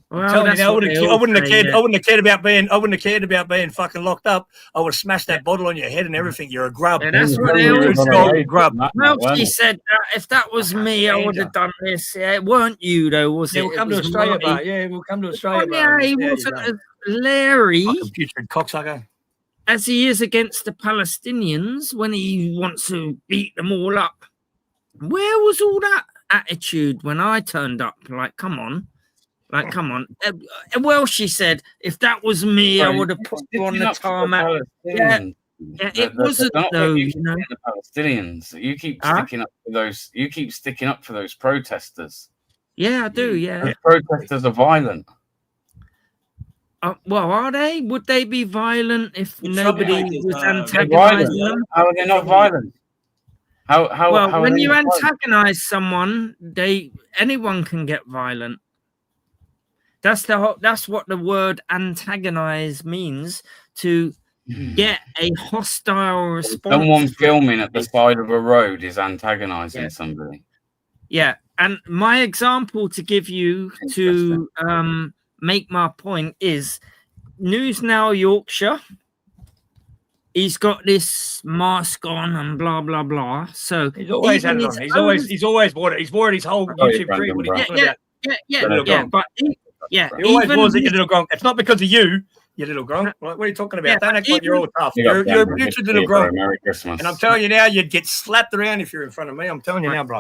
Well, I'm telling you now, I wouldn't have cared. I wouldn't have cared about being fucking locked up. I would have smashed that bottle on your head and everything. You're a grub. Yeah, that's what they always say. Grub. Melty said that if that was me, I would have done this. Yeah, it weren't you though, was it? We'll come to Australia, bro. Yeah, we'll come to Australia. Yeah, he wasn't as Larry putrid cocksucker as he is against the Palestinians when he wants to beat them all up. Where was all that attitude when I turned up? Like, come on. Well, she said, if that was me, I would have put you on the tarmac. Yeah, it wasn't though. You know, the Palestinians. You keep sticking up for those. You keep sticking up for those protesters. Yeah, I do. Yeah, those protesters are violent. Well, are they? Would they be violent if nobody was antagonizing them? How are they not violent? How when you antagonize someone, anyone can get violent. That's what the word antagonize means, to get a hostile response. Someone filming at the side of a road is antagonizing somebody. Yeah, and my example to give you to make my point is News Now Yorkshire. He's got this mask on and blah blah blah. So he's always had it on. He's always worn it. He's worn his whole YouTube career. Yeah. He always was it, you little gronk. It's not because of you little gronk. Like, what are you talking about? Don't act like you're all tough. You're a putrid little gronk. Merry Christmas. And I'm telling you now, you'd get slapped around if you're in front of me. I'm telling you now, bro.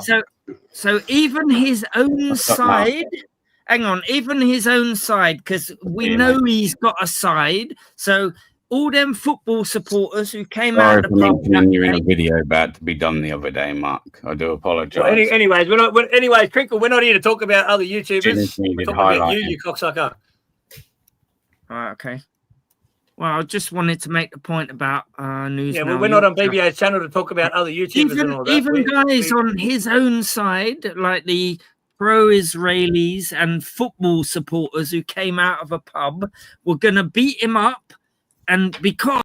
So even his own side. Hang on, even his own side, because we know he's got a side. So all them football supporters who came out of the mentioning you in a video about to be done the other day, Mark. I do apologize. Well, anyways, Crinkle, we're not here to talk about other YouTubers. We're talking about you cocksucker. All right, okay. Well, I just wanted to make the point about News. Yeah, well, we're not on BBA's channel to talk about other YouTubers and all that. Even guys on his own side, like the pro-Israelis and football supporters who came out of a pub, were going to beat him up, and because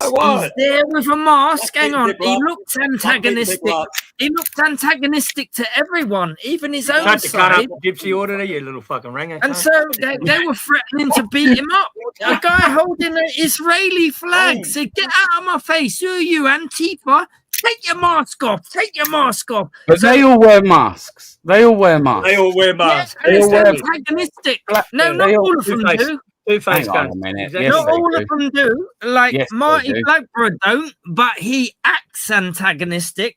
he's there with a mask, he looked antagonistic. He looked antagonistic to everyone, even his own side. Cut up the gypsy order, you little fucking ringer. And so they were threatening to beat him up. A guy holding an Israeli flag said, "Get out of my face! Who are you, Antifa? Take your mask off! Take your mask off!" But they all wear masks. They all wear masks. Yeah, and it's antagonistic. No, not all of them do. Two-faced Hang on a cunts. minute. Exactly. Yes, Not they all do. of them do. Like Yes, they Marty do. Blackburn don't, but he acts antagonistic.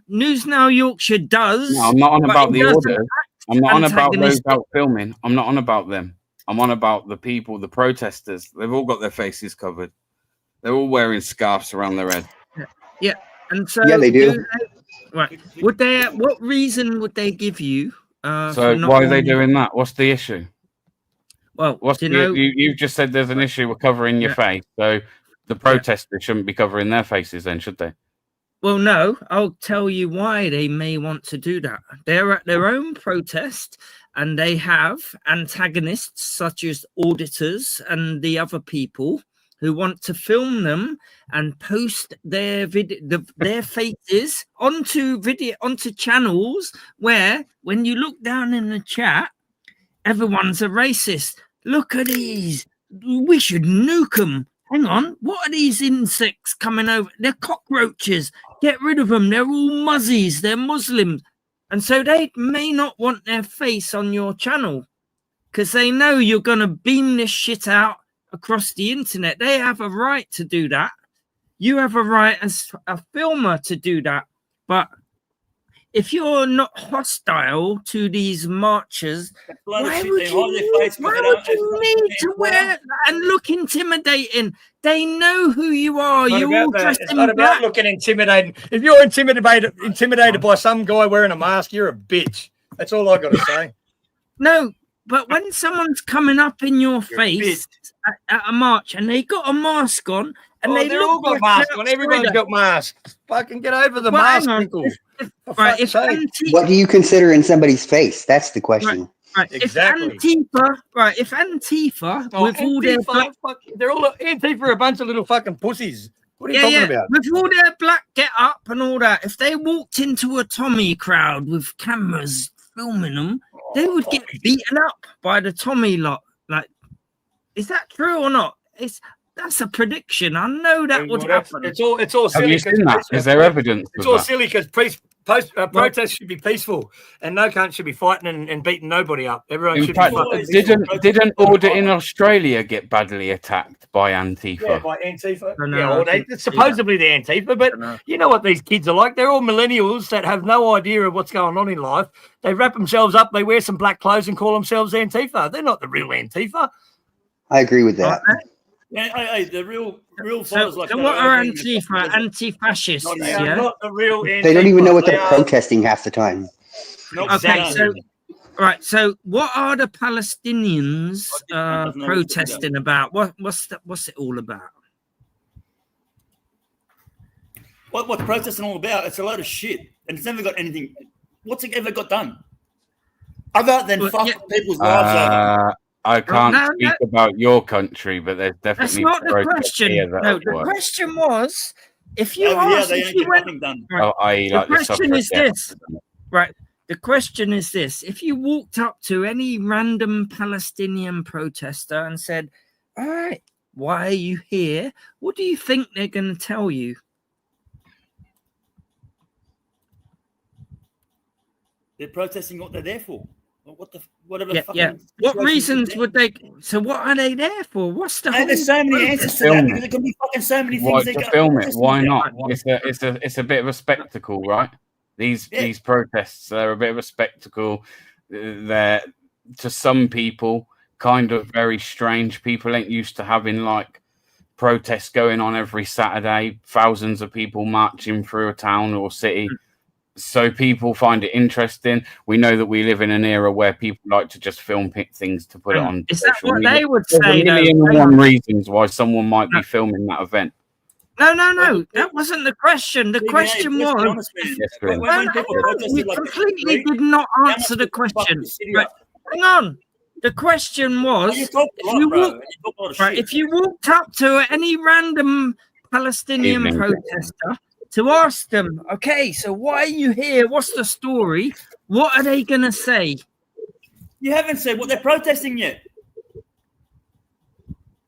News Now Yorkshire does. No, I'm not on but about he the doesn't orders. I'm not on about those antagonistic. out filming. I'm not on about them. I'm on about the people, the protesters. They've all got their faces covered. They're all wearing scarves around their head. Yeah, and so Yeah, they do. right? Would they? What reason would they give you? So for not why are they wanting- doing that? What's the issue? Well, What's do the, you know? you've just said there's an issue with covering your Yeah. face. So the protesters shouldn't be covering their faces then, should they? Well, no, I'll tell you why they may want to do that. They're at their own protest and they have antagonists such as auditors and the other people who want to film them and post their their faces onto channels where when you look down in the chat, everyone's a racist. Look at these. We should nuke them. Hang on. What are these insects coming over? They're cockroaches. Get rid of them. They're all muzzies. They're Muslims. And so they may not want their face on your channel because they know you're going to beam this shit out across the internet. They have a right to do that. You have a right as a filmer to do that. But if you're not hostile to these marchers, why would you need to wear and look intimidating? They know who you are. You're all dressed It's in not about black. looking intimidating. If you're intimidated by some guy wearing a mask, you're a bitch. That's all I got to say. No, but when someone's coming up in your face at a march and they got a mask on and they they're all look got like masks on. an Everyone's outsider. got masks. Fucking get over the Well, mask, hang on. Michael. Right, if What do you consider in somebody's face? That's the question. Right, Exactly. if Antifa with all their black, they're all Antifa are a bunch of little fucking pussies. What are you talking about? with all their black get up and all that, if they walked into a Tommy crowd with cameras filming them, they would get beaten up by the Tommy lot. Like, is that true or not? That's a prediction. I know that would happen. It's all Have silly. you seen that? Is there evidence It's of all that? silly because protests should be peaceful, and no cunt should be fighting and beating nobody up. Everyone In should fact, be fighting. didn't Audit in Australia get badly attacked by Antifa? Yeah, by Antifa. I know, Yeah, well, it's supposedly the Antifa, but you know what these kids are like. They're all millennials that have no idea of what's going on in life. They wrap themselves up, they wear some black clothes and call themselves Antifa. They're not the real Antifa. I agree with that. Yeah, the real So, fighters like so that what are are being- Antifa? Anti-fascists, They are yeah? not the real Antifa. They don't even know what They they're are- protesting half the time. Not Okay, exactly. Right, so what are the Palestinians doesn't know protesting about? What's it all about? What's protesting all about? It's a load of shit, and it's never got anything. What's it ever got done? Other than Well, fuck yeah. people's lives over. I can't no, speak about your country, but there's That's definitely not the protests question. here that No, have the worked. question was if you Oh, yeah, asked, they if ain't you get went, nothing done. Oh, i.e. The like the question is suffragettes. this. Right. The question is this: if you walked up to any random Palestinian protester and said, "All right, why are you here?" What do you think they're going to tell you? They're protesting what they're there for. Whatever. Yeah, fucking yeah. What situation reasons they're would they? So what are they there for? What's the And whole? there's so many protest? answers to that Film because it. there can be fucking so many Why things they to got. film it? Why about. not? It's a bit of a spectacle, right? These protests, they're a bit of a spectacle. They're, to some people, kind of very strange. People ain't used to having like protests going on every Saturday, thousands of people marching through a town or city. So people find it interesting. We know that we live in an era where people like to just film things to put it on. Is that social what media. they would There's say? a million though? and one reasons why someone might be filming that event. No. That wasn't the question. The question was. Yes, Glenn. You completely did not answer the question. Right, hang on. The question was, if you walked up to any random Palestinian Evening. protester to ask them, okay, so why are you here? What's the story? What are they going to say? You haven't said what they're protesting yet.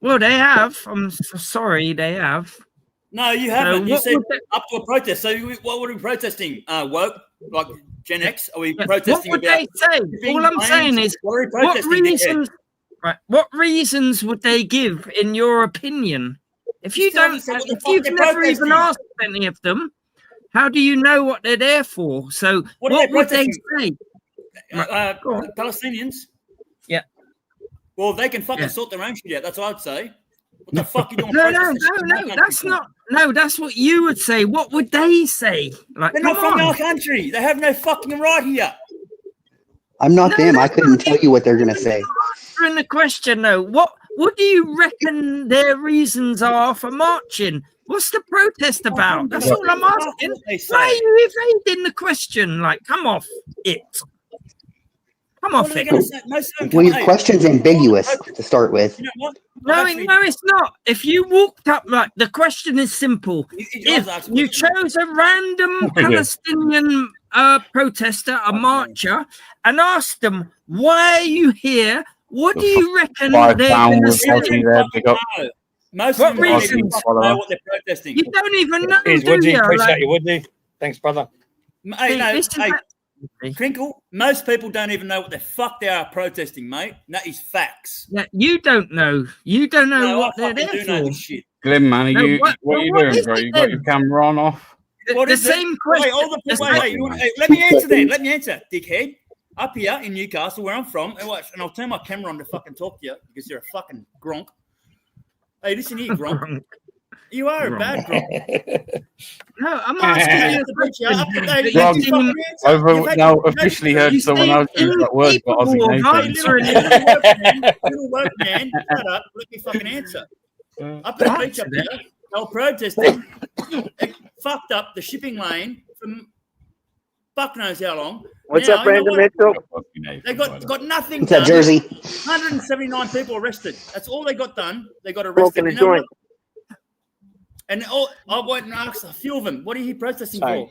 Well, they have. I'm so sorry, they have. No, you haven't. You what said would they- up to a protest. So what were we protesting? Woke, like Gen X? Are we What protesting would about? they say? being All I'm blamed? saying is, What are we what protesting? dickhead? reasons? Right. What reasons would they give, in your opinion? If you Still don't, haven't said what the if fuck you've they're never even protesting. asked any of them, how do you know what they're there for? So What are what they would they protesting? say? Go on. Palestinians. Yeah. Well, they can fucking Yeah. sort their own shit out. That's what I'd say. What the fuck are you doing? No, protesting? that's not. No, that's what you would say. What would they say? Like, They're come not from on. our country. They have no fucking right here. I'm not No, them. I that's couldn't not tell you what they're gonna say. Answering the question though, what do you reckon their reasons are for marching? What's the protest about? That's all I'm asking. Why are you evading the question? Like, come off it. Come off it. Well, your question's ambiguous to start with. You know what? No, it's not. If you walked up, like, the question is simple. If you chose a random Palestinian protester, a marcher, and asked them, why are you here? What do you reckon they're going to say? Most What of them don't even reasons? know what they're protesting. You don't even know, Cheers, do Woody. you? Appreciate Like, you, Woody. Thanks, brother. Hey, no, this is hey, that- Crinkle, most people don't even know what the fuck they are protesting, mate. That is facts. Yeah, you don't know. You don't know No, what I they're fucking there do know for. this shit. Glim, man, No, what are you what doing, is bro? it You got your then? camera on off? What The is same it? question. Wait, hold the the same- wait, let me answer then. Let me answer, dickhead. Up here in Newcastle, where I'm from, and watch, and I'll turn my camera on to fucking talk to you because you're a fucking gronk. Hey, listen here, gronk. You are a bad gronk. No, I'm asking you a question. I've now officially heard someone else use that word for Aussie Nathan. Little workman, shut up. Let me fucking answer. Up at the beach up there, they were protesting. They fucked up the shipping lane from fuck knows how long. What's Now, up, Brandon Mitchell? They got nothing What's up, done. Jersey? 179 people arrested. That's all they got done. They got Smoking arrested. a You know what? joint. And I went and asked a few of them, what are you protesting for?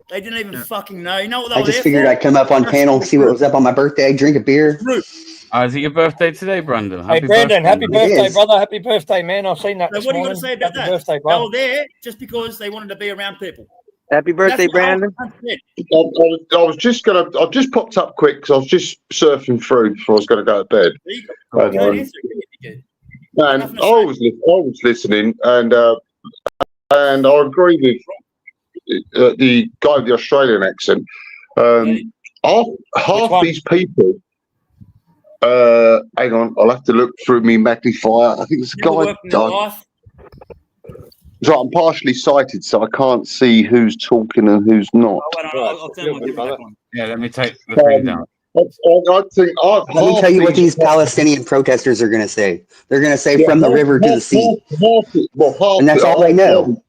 They didn't even fucking know. You know what they I were just there figured for? I'd come up on panel, see what was up on my birthday, drink a beer. Is it your birthday today, Brandon? Hey, Brandon, happy birthday, is. brother. Happy birthday, man. I've seen that So this what are you morning. going to say about Happy that? birthday, They bro. were there just because they wanted to be around people. Happy birthday, That's what I Brandon. said. I was just gonna. I just popped up quick because I was just surfing through before I was going to go to bed. There you go. And, Go and answer it, dickhead. and Nothing I to was listening, and I agree with the guy with the Australian accent. Half one? these people. Hang on, I'll have to look through me magnifier. I think it's a Never guy. worked in your life. So I'm partially sighted, so I can't see who's talking and who's not. Oh, wait, I'll turn my camera back on. Yeah, let me take the thing down. I think Let me tell you what these Palestinian protesters are going to say. They're going to say from the river to the sea. And that's all they know.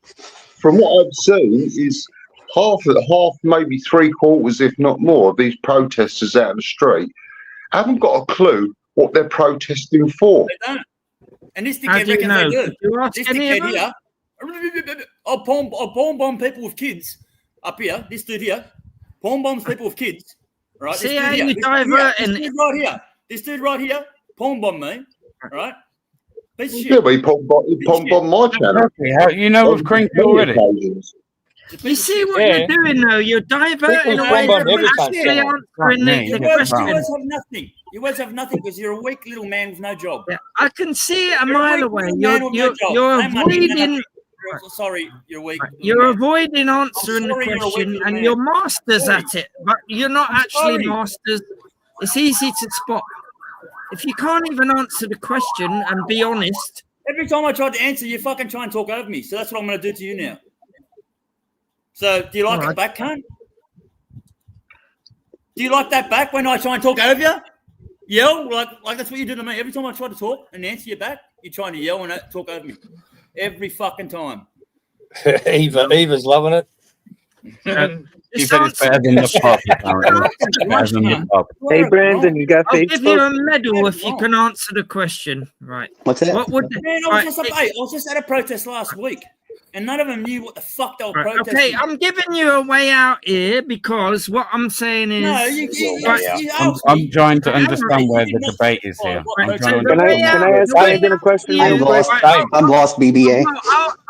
From what I've seen is half, maybe 3/4, if not more, of these protesters out in the street haven't got a clue what they're protesting for. They don't. And this How dickhead do you reckons know? they do. Did you ask This any of dickhead them? here, I'll bomb people with kids up here. This dude here, bombs people with kids. Right? See this how dude here, you this divert dude and- here, this dude right here. This dude right here, bomb me. Right? Piece of shit. Yeah, but he bombed my channel. Okay, how, you know with Crinkle already? Occasions. You see what Yeah. you're doing though? You're diverting People's away bomb from every time, actually so- answering Right, You the yeah, guys question. have nothing. You guys have nothing because you're a weak little man with no job. Yeah, I can see it a You're a mile weak away. little You're man with no job. you're No money, no avoiding. nothing. Sorry, you're weak. little You're man. avoiding answering the sorry you're a weak question, little and man. you're masters Sorry. at it, but you're not I'm actually sorry. masters. It's easy to spot. If you can't even answer the question and be honest, Every time I tried to answer, you fucking try and talk over me. So that's what I'm going to do to you now. So do you like Alright. it back, cunt? Do you like that back when I try and talk over you? Yell? Like that's what you do to me. Every time I try to talk and answer you back, you're trying to yell and talk over me. Every fucking time. Eva's loving it. He just said it's better than the pub, apparently. It's better than the pub. Hey, Brandon, you got I'll give you Facebook? a medal if you can answer the question. Right. What's that? What would Man, I right, was just at a protest last week, and none of them knew what the fuck they were right, protesting. okay, I'm giving you a way out here because what I'm saying is No, you asked I'm me. trying to understand where the debate is here. I'm trying to Can I understand. ask Brandon a question? I'm lost. I'm lost, BBA.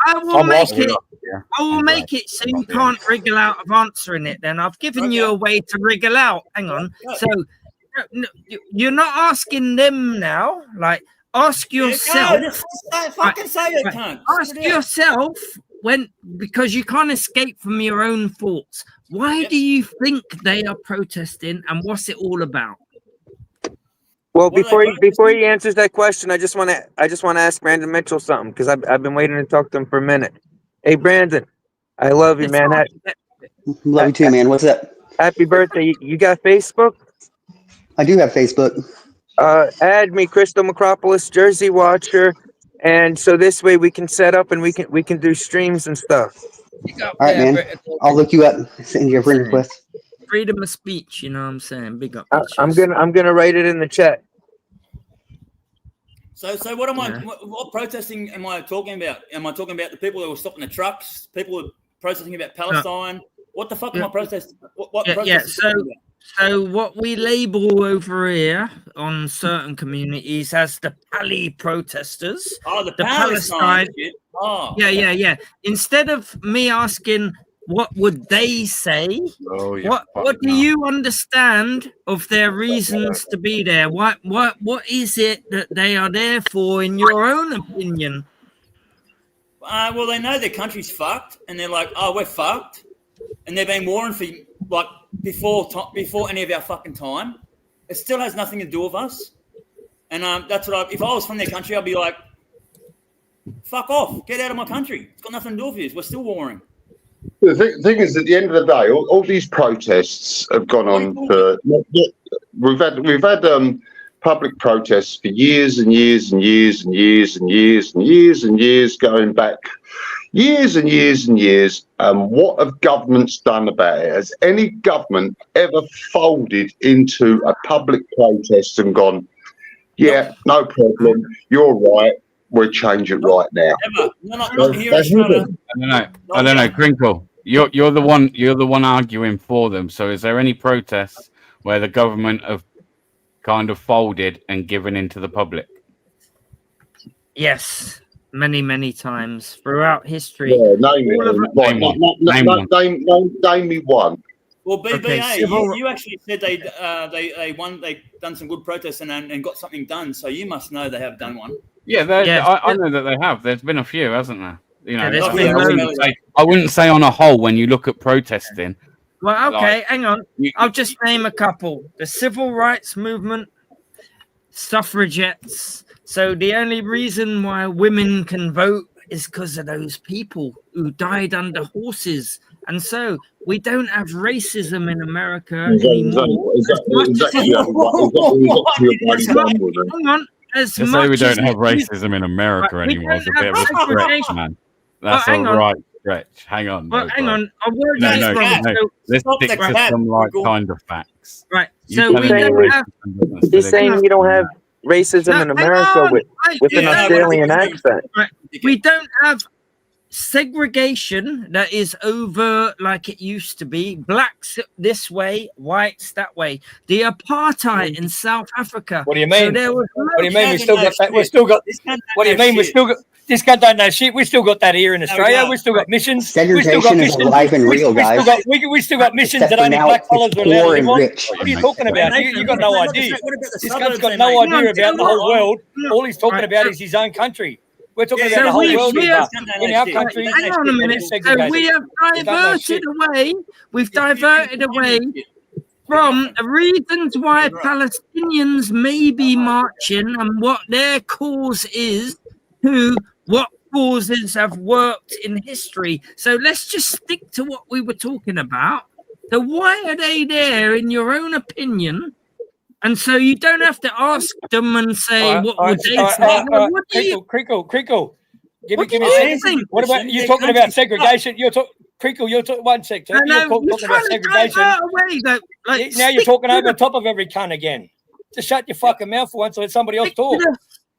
I will I'm make lost. it. I will make it so you can't wriggle out of answering it. Then I've given you a way to wriggle out. Hang on. So you're not asking them now. Like, ask yourself. No, just fucking say it, cunt. Ask yourself because you can't escape from your own thoughts. Why do you think they are protesting, and what's it all about? Well, before he answers that question, I just want to ask Brandon Mitchell something, because I've been waiting to talk to him for a minute. Hey, Brandon, I love you, man. Love you too, man. What's up? Happy birthday. You got Facebook? I do have Facebook. Add me, Crystal Macropolis, Jersey Watcher, and so this way we can set up and we can do streams and stuff. All right, man. I'll look you up. Send you a friend request. Freedom of speech, you know what I'm saying? Big up. I'm gonna write it in the chat. So what am I? What protesting am I talking about? Am I talking about the people that were stopping the trucks? People were protesting about Palestine. What the fuck am I protesting? What So what we label over here on certain communities as the Pali protesters. Oh, the Palestine. Oh. Yeah. Instead of me asking what would they say, what do you understand of their reasons to be there? What is it that they are there for, in your own opinion? Well, they know their country's fucked, and they're like, "Oh, we're fucked," and they've been warring for like before any of our fucking time. It still has nothing to do with us, and that's what if I was from their country, I'd be like, "Fuck off, get out of my country. It's got nothing to do with you. We're still warring." The thing is, at the end of the day, all these protests have gone on for. We've had public protests for years and years and years and years and years and years and years, going back years and years and years. What have governments done about it? Has any government ever folded into a public protest and gone, "Yeah, no problem, you're right, we'll change it right now"? Not here in Australia. I don't know. Crinkle, you're the one arguing for them. So is there any protests where the government have kind of folded and given into the public? Yes, many times throughout history. Yeah, name me one. Well, BBA, you actually said they done some good protests and got something done. So you must know they have done one. Yeah, I know that they have. There's been a few, hasn't there? You know, I wouldn't say on a whole when you look at protesting. Well, okay, hang on. I'll just name a couple. The civil rights movement, suffragettes. So the only reason why women can vote is because of those people who died under horses. And so we don't have racism in America anymore. Hang on. To say we don't have racism in America anymore is a bit of a stretch, man. That's a right stretch. Hang on. Well, hang on. I word No. wrong. Let's stick to some kind of facts. Right. So we don't have. He's saying we don't have racism in America with an Australian accent. Right. We don't have segregation that is over like it used to be. Blacks this way, whites that way. The apartheid in South Africa. What do you mean? So what do you mean? We still got that. We still got. What do you mean? We still got. This guy don't know shit. We still got that here in Australia. We still got missions. Segregation is alive and real, guys. We still got missions that only black fellas will allow them on. What are you talking about? You got no idea. This guy's got no idea about the whole world. All he's talking about is his own country. We're talking about the whole world in our country. Hang on a minute. So we have diverted away. We've diverted away from the reasons why Palestinians may be marching and what their cause is to what causes have worked in history. So let's just stick to what we were talking about. So why are they there in your own opinion? And so you don't have to ask them and say, what would they say? Crinkle. Give me a second. What about you talking about segregation? You're talking. Crinkle, you're talking 1 sec. You're talking about segregation. Now you're talking over the top of every cunt again. Just shut your fucking mouth for once and let somebody else talk.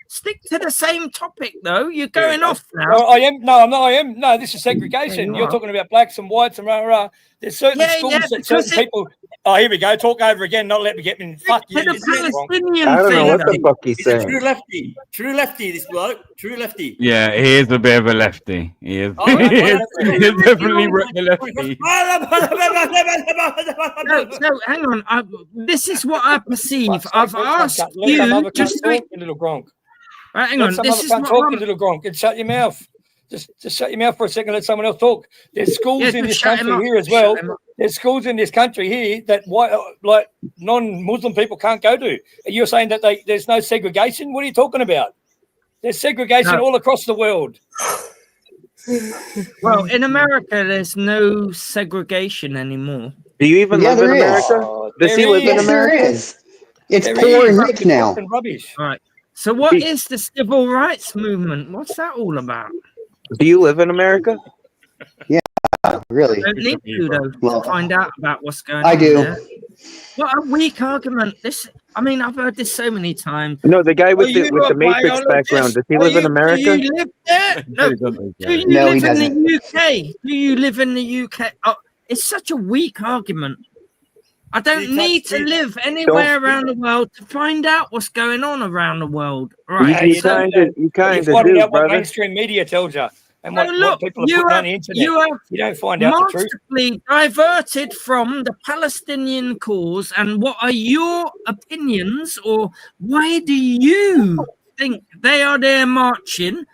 Stick to the same topic, though. You're going off now. No, I am. No, I'm not. I am. No, this is segregation. Yeah, You're talking about blacks and whites and rah rah. There's certain schools that certain people. Oh, here we go. Talk over again. Not let me get me. Fuck you. I don't know what the fuck he's saying. True lefty. True lefty, this bloke. True lefty. Yeah, he is a bit of a lefty. He is. Oh, He is definitely a lefty. No, hang on. This is what I perceive. I've asked Let you another just cunt to. talk, you little gronk. Right, hang Let on. some This other is cunt what talk, you I'm. little gronk, and shut your mouth. Just shut your mouth for a second. Let someone else talk. There's schools Yeah, in just this shut him country up. here as Shut well. him up. There's schools in this country here that white, like non-Muslim people can't go to. And you're saying that there's no segregation? What are you talking about? There's segregation No. all across the world. Well, in America, there's no segregation anymore. Do you even live in there is. America? Does he There live in Yes, there America? is. It's There poor is. and rich now. Fucking rubbish. All right. So, what is the civil rights movement? What's that all about? Do you live in America? Really. Don't need to though Well, to find out about what's going on. I do. There. What a weak argument! I mean, I've heard this so many times. No, the guy with Are you the a Matrix biologist? background. Does he Are live in you- America? Do you live there? No. Do you No, he live in doesn't. the UK? Do you live in the UK? Oh, it's such a weak argument. I don't need to live anywhere around the world to find out what's going on around the world. Right? You kind of You're do, finding out what brother. mainstream media tells you and No, what look, people are you putting on have, the internet. you You, have don't find out the truth. masterfully diverted from the Palestinian cause. And what are your opinions, or why do you think they are there marching?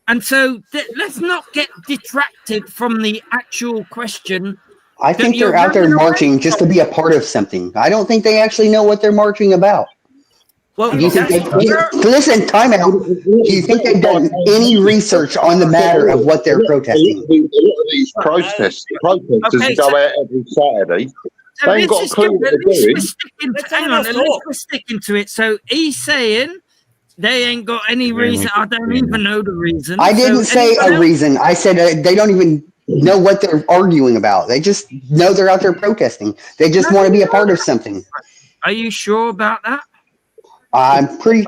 And so let's not get detracted from the actual question. I think you're they're out there running away marching just to be a part of something. I don't think they actually know what they're marching about. Well, Do you think that's listen, time out. Do you think they've done any research on the matter of what they're protesting? A lot of these protesters Okay, go so- out every Saturday. So They ain't got a clue what they're doing. hang on, at least we're sticking to it. So he's saying they ain't got any reason. I don't even know the reason. I didn't So say anyone a else? reason. I said they don't even know what they're arguing about. They just know they're out there protesting. They just want to be a part of something. Are you sure about that? I'm probably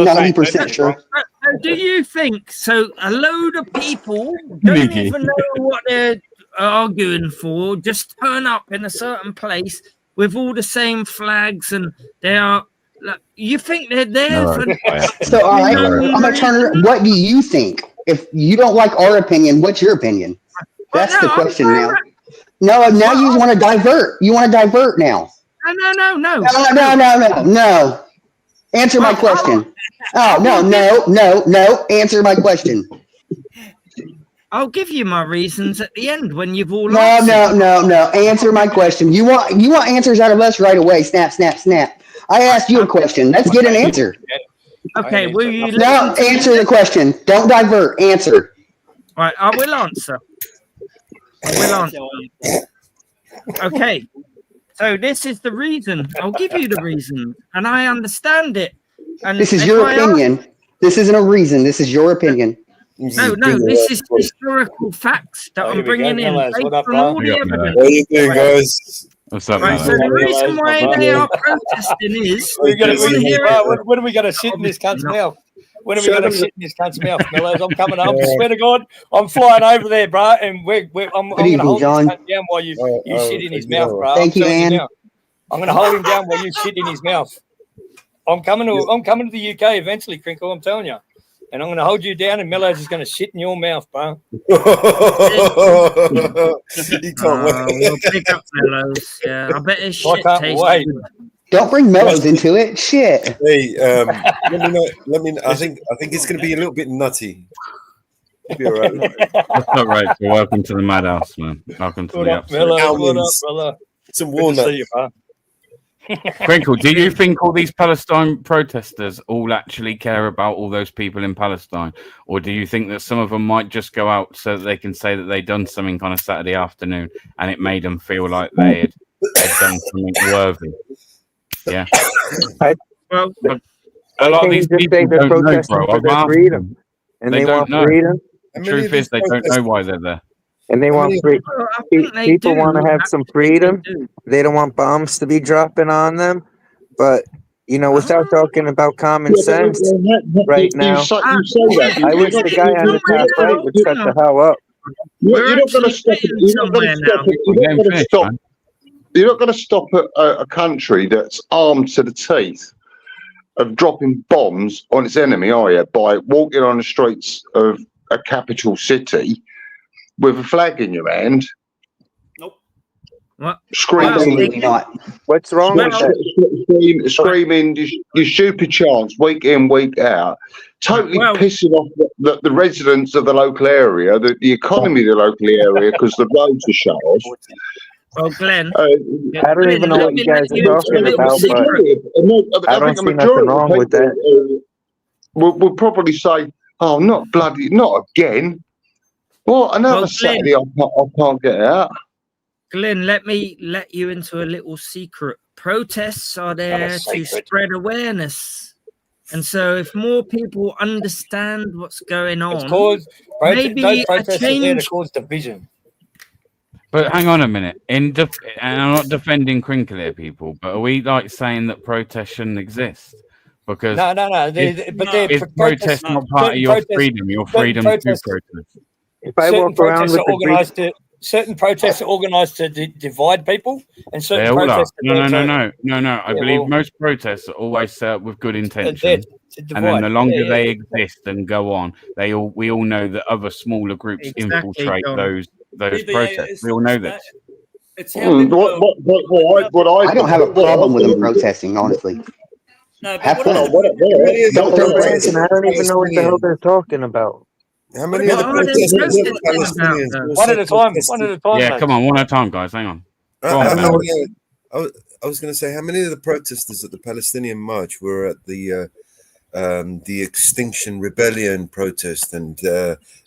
90% sure. So do you think so? A load of people don't Nikki. even know what they're arguing for. Just turn up in a certain place with all the same flags, and they are. Like, you think they're there for? So, all right, I'm gonna turn. What do you think? If you don't like our opinion, what's your opinion? That's the question now. No, now you want to divert. You want to divert now. No. Answer my question. Oh, no. Answer my question. I'll give you my reasons at the end when you've all. No. Answer my question. You want answers out of us right away. Snap. I asked you a question. Let's get an answer. Okay, will you? No, answer the question. Don't divert. Answer. Right, I will answer. Okay. So this is the reason. I'll give you the reason, and I understand it. And This is if your I opinion. This isn't a reason. This is your opinion. No, this is historical facts that I'm bringing in based on all the evidence. What are you doing, guys? What's up, Right, man? so the reason why they are protesting is When are we going to shit in this cunt's mouth? When are we going to shit in this cunt's mouth, Mellows? I'm coming up. I swear to God, I'm flying over there, bro, and I'm going to hold this cunt down while you shit in his mouth, bro. Thank you, man. I'm going to hold him down while you shit in his mouth. I'm coming to the UK eventually, Crinkle. I'm telling you. And I'm going to hold you down, and Mellows is going to shit in your mouth, bro. You can't wait. We'll pick up Mellows. Yeah, I bet his shit can't tastes wait. good. Don't bring Mellows into it. Shit. Hey, let me. I think it's going to be a little bit nutty. It'll be all right. That's not right. So welcome to the madhouse, man. Welcome to What the up, upside. Mellows? What up, Almonds. brother? Some Good to walnuts. see you, bro. Crinkle, do you think all these Palestine protesters all actually care about all those people in Palestine? Or do you think that some of them might just go out so that they can say that they'd done something on a Saturday afternoon and it made them feel like they had done something worthy? Yeah. Well, A lot of Can you these just people say they're don't know, protesting bro. for I've their asked freedom, them. and They they don't want know. freedom, Truth is, they don't know why they're there. and they want free. I think they People do. want to have some Actually, freedom. they do. They don't want bombs to be dropping on them, but You know, without talking about common sense right now, You say that. I wish the guy on the top right would shut the hell up. You're not going to stop it. You're not going to stop it. You're not going to stop. You're not going to stop a country that's armed to the teeth of dropping bombs on its enemy, are you? By walking on the streets of a capital city with a flag in your hand. Nope. What? Screaming. Absolutely not. What's wrong with that? Screaming your stupid chants week in, week out, totally pissing off the residents of the local area, the economy of the local area, because the roads are shut off. Well, Glenn, I don't even know what you guys are talking about, but I don't see nothing wrong with that. We'll probably say, "Oh, not again." What, another Saturday? I can't get out. Glenn, let me let you into a little secret. Protests are there to spread awareness. And so if more people understand what's going on, maybe a change... cause division. But hang on a minute. And I'm not defending Crinkle here, people, but are we like saying that protests shouldn't exist? Because no. Is protest not part of your freedom? Your freedom to protest. If I walk around with certain protests are organised to divide people, and certain protests. No. I believe most protests are always set up with good intentions, and then the longer they exist and go on, we all know that other smaller groups infiltrate those protests. We all know this. I don't have a problem with them protesting, honestly. No, I don't even know what the hell they're talking about. How many of the protesters are Palestinians? One at a time. Yeah, come on, one at a time, guys. Hang on. I was going to say, how many of the protesters at the Palestinian March were at the Extinction Rebellion protest and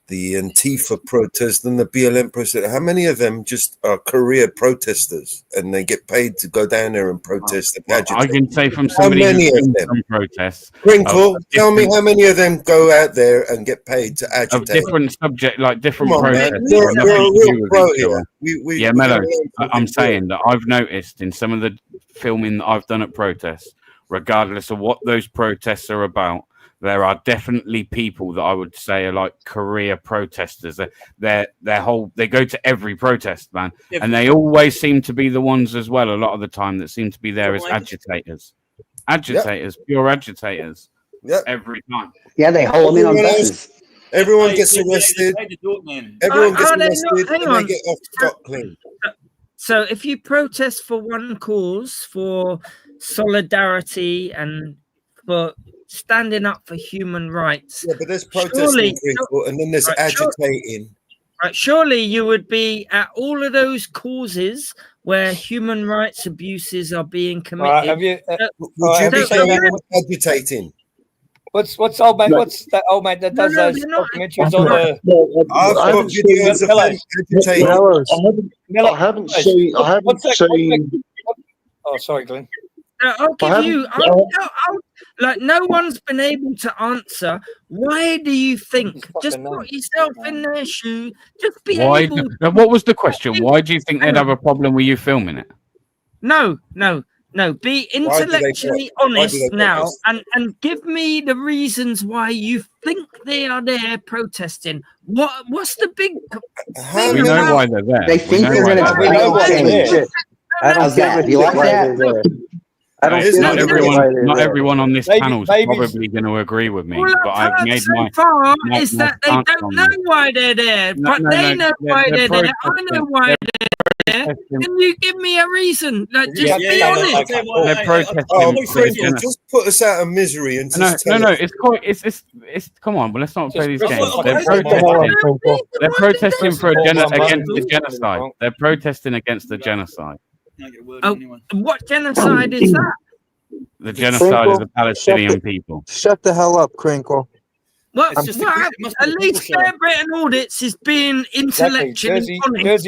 the Antifa protest and the BLM protest? How many of them just are career protesters and they get paid to go down there and protest and agitate? I can say from somebody who's been some protests. Crinkle, tell me how many of them go out there and get paid to agitate? Of different subject, like different protests. We're a real pro here. Yeah, Mello, I'm saying that I've noticed in some of the filming that I've done at protests, regardless of what those protests are about, there are definitely people that I would say are like career protesters. They go to every protest, man, and they always seem to be the ones as well. A lot of the time, that seem to be there as agitators, pure agitators. Yeah, every time. Yeah, they hold them in on buses. Everyone gets arrested. Everyone gets arrested, and they get off scot clean. So, if you protest for one cause, for solidarity and for standing up for human rights. Yeah, but there's protesting, and then there's agitating. Surely you would be at all of those causes where human rights abuses are being committed. Would you be agitating? What's old mate? What's that old mate that does those documentaries on the? I've got videos of agitating. I haven't seen. Oh, sorry, Glenn. I'll give you. Like no one's been able to answer. Why do you think? Just put yourself in their shoe. Just be able. What was the question? Why do you think they'd have a problem with you filming it? No. Be intellectually honest now, and give me the reasons why you think they are there protesting. What's the big? We know why they're there. They think they're going to change. I don't get it. You like that? Not everyone on this panel is probably going to agree with me, but I've made my. Is that they don't know why they're there, but they know why they're there. I know why they're there. Can you give me a reason? Like, just be honest. They're protesting. Just put us out of misery and no. It's quite. It's. Come on, but let's not play these games. They're protesting for against the genocide. They're protesting against the genocide. What genocide is that? The genocide of the Palestinian people. Shut the hell up, Crinkle. Well, at least Fair Britain Audits is being intellectually honest.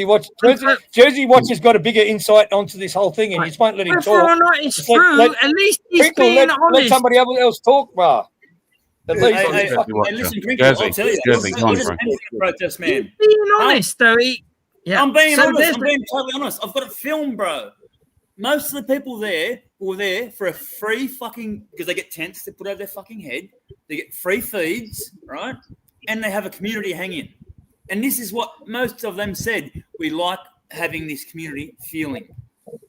Jersey Watch has got a bigger insight onto this whole thing, and you just won't let him talk. Whether or not it's true, at least he's being honest. Let somebody else talk, bro. Listen, Crinkle, I'll tell you. Protest, man. He's being honest, though. I'm being honest. I'm being totally honest. I've got it filmed, bro. Most of the people there who are there for a free fucking, because they get tents to put over their fucking head, they get free feeds, right? And they have a community hang in. And this is what most of them said. We like having this community feeling.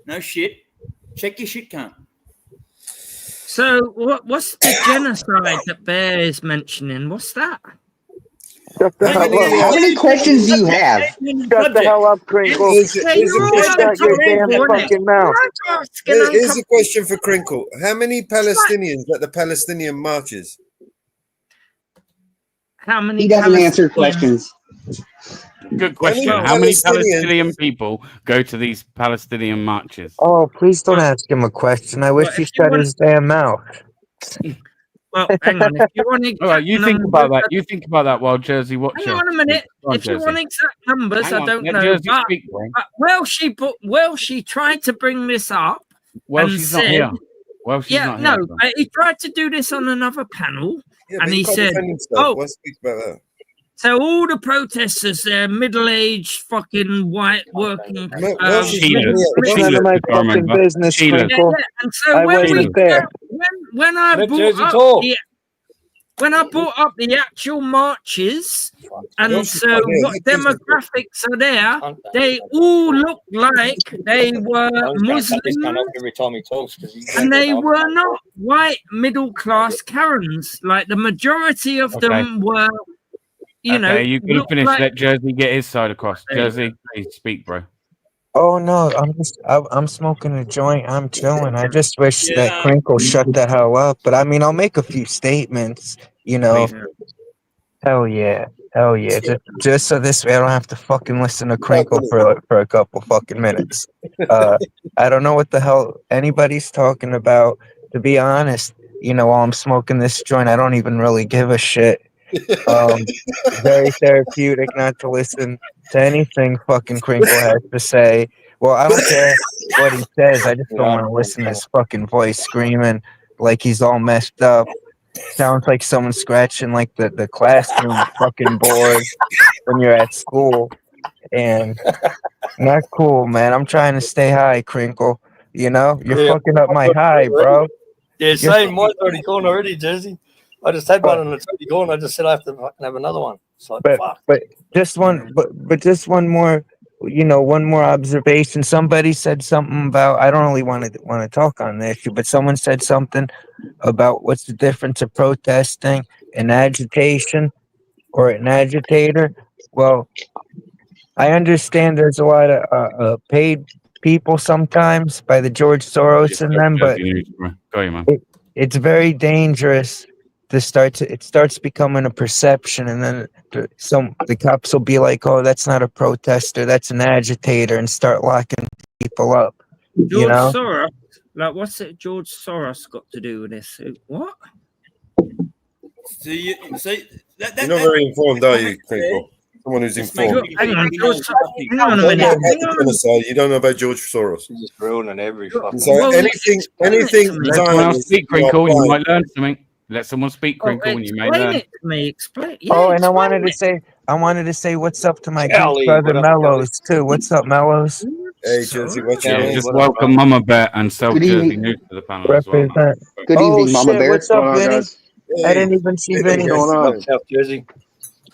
No shit. Check your shit, cunt. So what's the genocide that Bear is mentioning? What's that? Shut the hell up. How many questions do you have? Shut the hell up, Crinkle. Here's Yeah, you're all Shut on your damn Crinkle, innit? fucking mouth. You're asking, I'm Here's a question for Crinkle. How many Palestinians at the Palestinian marches? How many He doesn't answer Palestinians- questions. Good question. many How many Palestinians- Palestinian people go to these Palestinian marches? Oh, please don't ask him a question. I wish Well, he if you shut want- his damn mouth. Well, hang on. If you want exact All right, you think numbers, about that. You think about that while Jersey Hang watcher. on a minute. Go on, If you Jersey. want exact numbers, Hang I on, don't let know. Jersey But, speak, bro. she tried to bring this up. Well, and she's not said- here. Well, she's Yeah, not no, here. bro. but he tried to do this on another panel. Yeah, And but he can't said, defend himself. "Oh." Why speak about that? So all the protesters, they're middle-aged, fucking white working. Well, she's Sheila's. It's Sheila's, none of my if I fucking remember. business, Sheila's. Crinkle. And so I when we wasn't there. when I Let brought Jersey up talk. when I brought up the actual marches, and Well, so yeah, what let Jersey talk. demographics are there, they all look like they were Muslim, every time he talks because and they were not white middle-class Karens. Like the majority of them were, you know, Okay, you can looked finish. like- Let Jersey get his side across. Jersey, please speak, bro. Oh no, I'm smoking a joint. I'm chilling. I just wish that Yeah. Crinkle shut the hell up. But I mean, I'll make a few statements. You know, Please. hell yeah. Just so this way I don't have to fucking listen to Crinkle for a couple fucking minutes. I don't know what the hell anybody's talking about. To be honest, you know, while I'm smoking this joint, I don't even really give a shit. Very therapeutic not to listen to anything fucking Crinkle has to say. Well, I don't care what he says. I just don't want to listen to his fucking voice screaming like he's all messed up. Sounds like someone scratching like the classroom fucking board when you're at school. And not cool, man. I'm trying to stay high, Crinkle. You know, you're Yeah. fucking up my high, bro. Yeah, same. Mine's already gone already, Jersey. I just had one and it's already gone. I just said I have to fucking have another one. It's like, fuck. But just one, but just one more, you know, one more observation. Somebody said something about, I don't really want to talk on the issue, but someone said something about what's the difference of protesting and agitation or an agitator. Well, I understand there's a lot of paid people sometimes by the George Soros and them, but Go ahead, man. it's very dangerous to it starts becoming a perception, and then the cops will be like, oh, that's not a protester, that's an agitator, and start locking people up. George know? Soros, like what's it George Soros got to do with this? What? So you see that You're not very informed, are you, Crinkle? Someone who's informed. Hang on, You know George, something. hang on a You don't know minute. about the genocide. You don't know about George Soros. He's just ruining every fucking. So Well, anything explain it to me. Let someone else Zionist, speak, you are Crinkle. You fine. might learn something. Let someone speak, Oh, Crinkle, and you may explain learn. it to me. Explain. Yeah, Oh, and I explain wanted to say what's up to my Kelly, big brother what up, Mellows too. What's up, Mellows? Hey, Jersey, what's Yeah, your name? just What up, welcome Mama Bear and Self Good Jersey evening. News to the panel as well. man. Represent. Good Oh evening, Mama shit! Bear. What's up, What's going on, Vinny? guys? I didn't even see Vinny. What's going What on? up, South Jersey?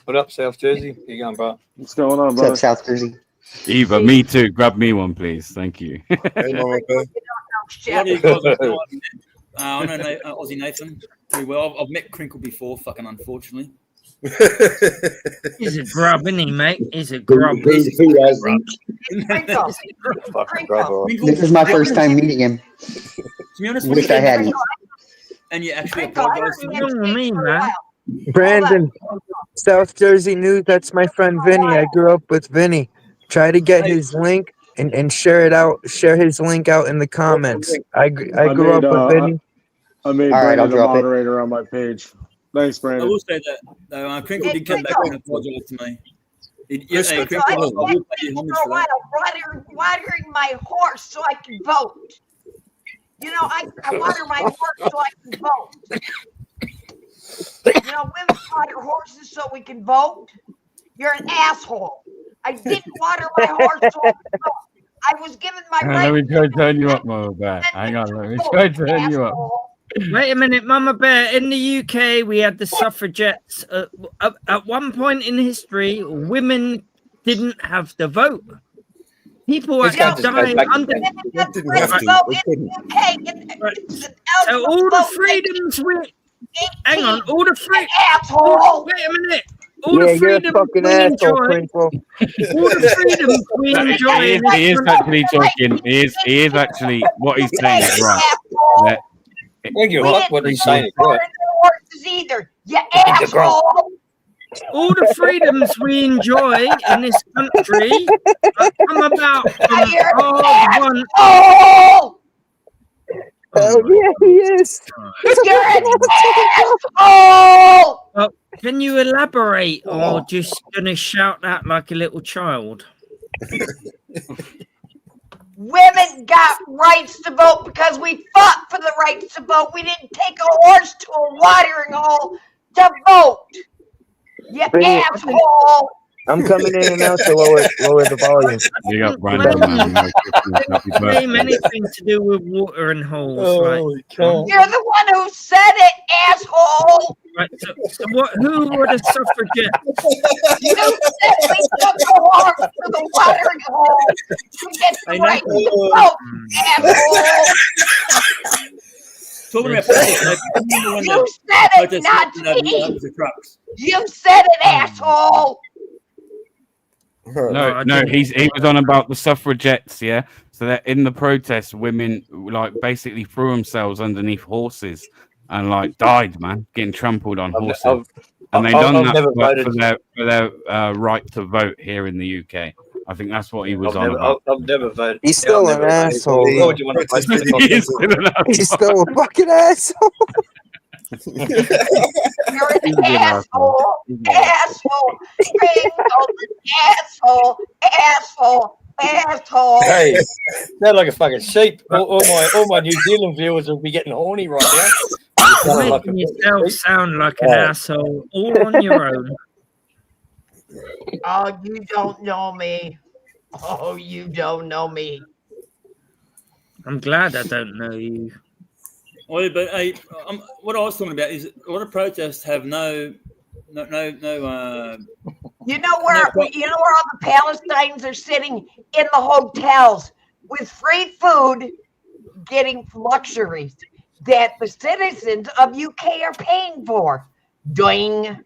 What up, South Jersey? How you going, bro? What's going on, What's brother? up, South Jersey? Eva, me too. Grab me one, please. Thank you. Hey, Mama Bear. A lot of you guys I know Aussie Nathan pretty well. I've met Crinkle before, fucking unfortunately. He's a grub, isn't he, mate? He's a grub. Who hasn't? Fucking brother. This is my first time meeting him. To be honest, Wish I hadn't. And you actually apologise to What's me. wrong with me, man? Brandon, South Jersey News. That's my friend Vinny. I grew up with Vinny. Try to get his link and share it out. Share his link out in the comments. I grew up with Vinny. I made All right, I'll Brandon a drop it. moderator on my page. Thanks, I Brandon. will say that though, Crinkle did come back and apologise to me. Yes, Crinkle, Crinkle, I will pay you homage for that. Watering my horse so I can vote. You know, I water my horse so I can vote. You know, women water horses so we can vote. You're an asshole. I didn't water my horse so I can vote. I was given my Let right. me try to turn you up, Mama Bear. Hang on, let me try to turn you up. Wait a minute, Mama Bear. In the UK, we had the suffragettes. At one point in history, women didn't have the vote. People This actually guy just goes died back to under. the- They didn't have to. They couldn't. So all the freedoms we. Hang on, all the free. Asshole. Wait a minute. All Yeah, the you're a freedoms fucking we asshole, enjoy. Crinkle. All the freedoms we enjoy. He is actually talking. He is actually what he's saying is right. That, Thank you. We What? didn't What he's take saying is part right. in the horses either. You asshole. All the freedoms we enjoy in this country come about from hard won. Oh, Oh, yeah, he is. you're an asshole. Well, can you elaborate, or just gonna shout that like a little child? Women got rights to vote because we fought for the rights to vote. We didn't take a horse to a watering hole to vote. You Bring it. asshole. I'm coming in and out to lower the volume. big up, Brandon, man. Merry Christmas, happy Claim birthday. anything to do with water and holes, Holy cow. You're the one who said it, asshole. right? So what? Who were the suffragettes? You said we took a horse to the watering hole to get the right to vote, asshole. Talking about politics, like, remember when You the said it, protests not happened over me. the trucks? You said it, asshole. No, he was on about the suffragettes, yeah. So that in the protests, women like basically threw themselves underneath horses and like died, man, getting trampled on horses. And they done I've never that voted. for their right to vote here in the UK. I think that's what he was on I've about. never voted. He's Yeah, I've still never an voted. asshole. Why would you want to vote for the He's fucking- still an He's still a fucking asshole. You're an asshole. Asshole. Asshole. Hey, sound like a fucking sheep. All my New Zealand viewers will be getting horny right now. You You're sound like making a yourself sheep. sound like an asshole all on your own. Oh, you don't know me. Oh, you don't know me. I'm glad I don't know you. Well, but what I was talking about is a lot of protests have no. You know where all the Palestinians are sitting in the hotels with free food, getting luxuries that the citizens of UK are paying for. Doing.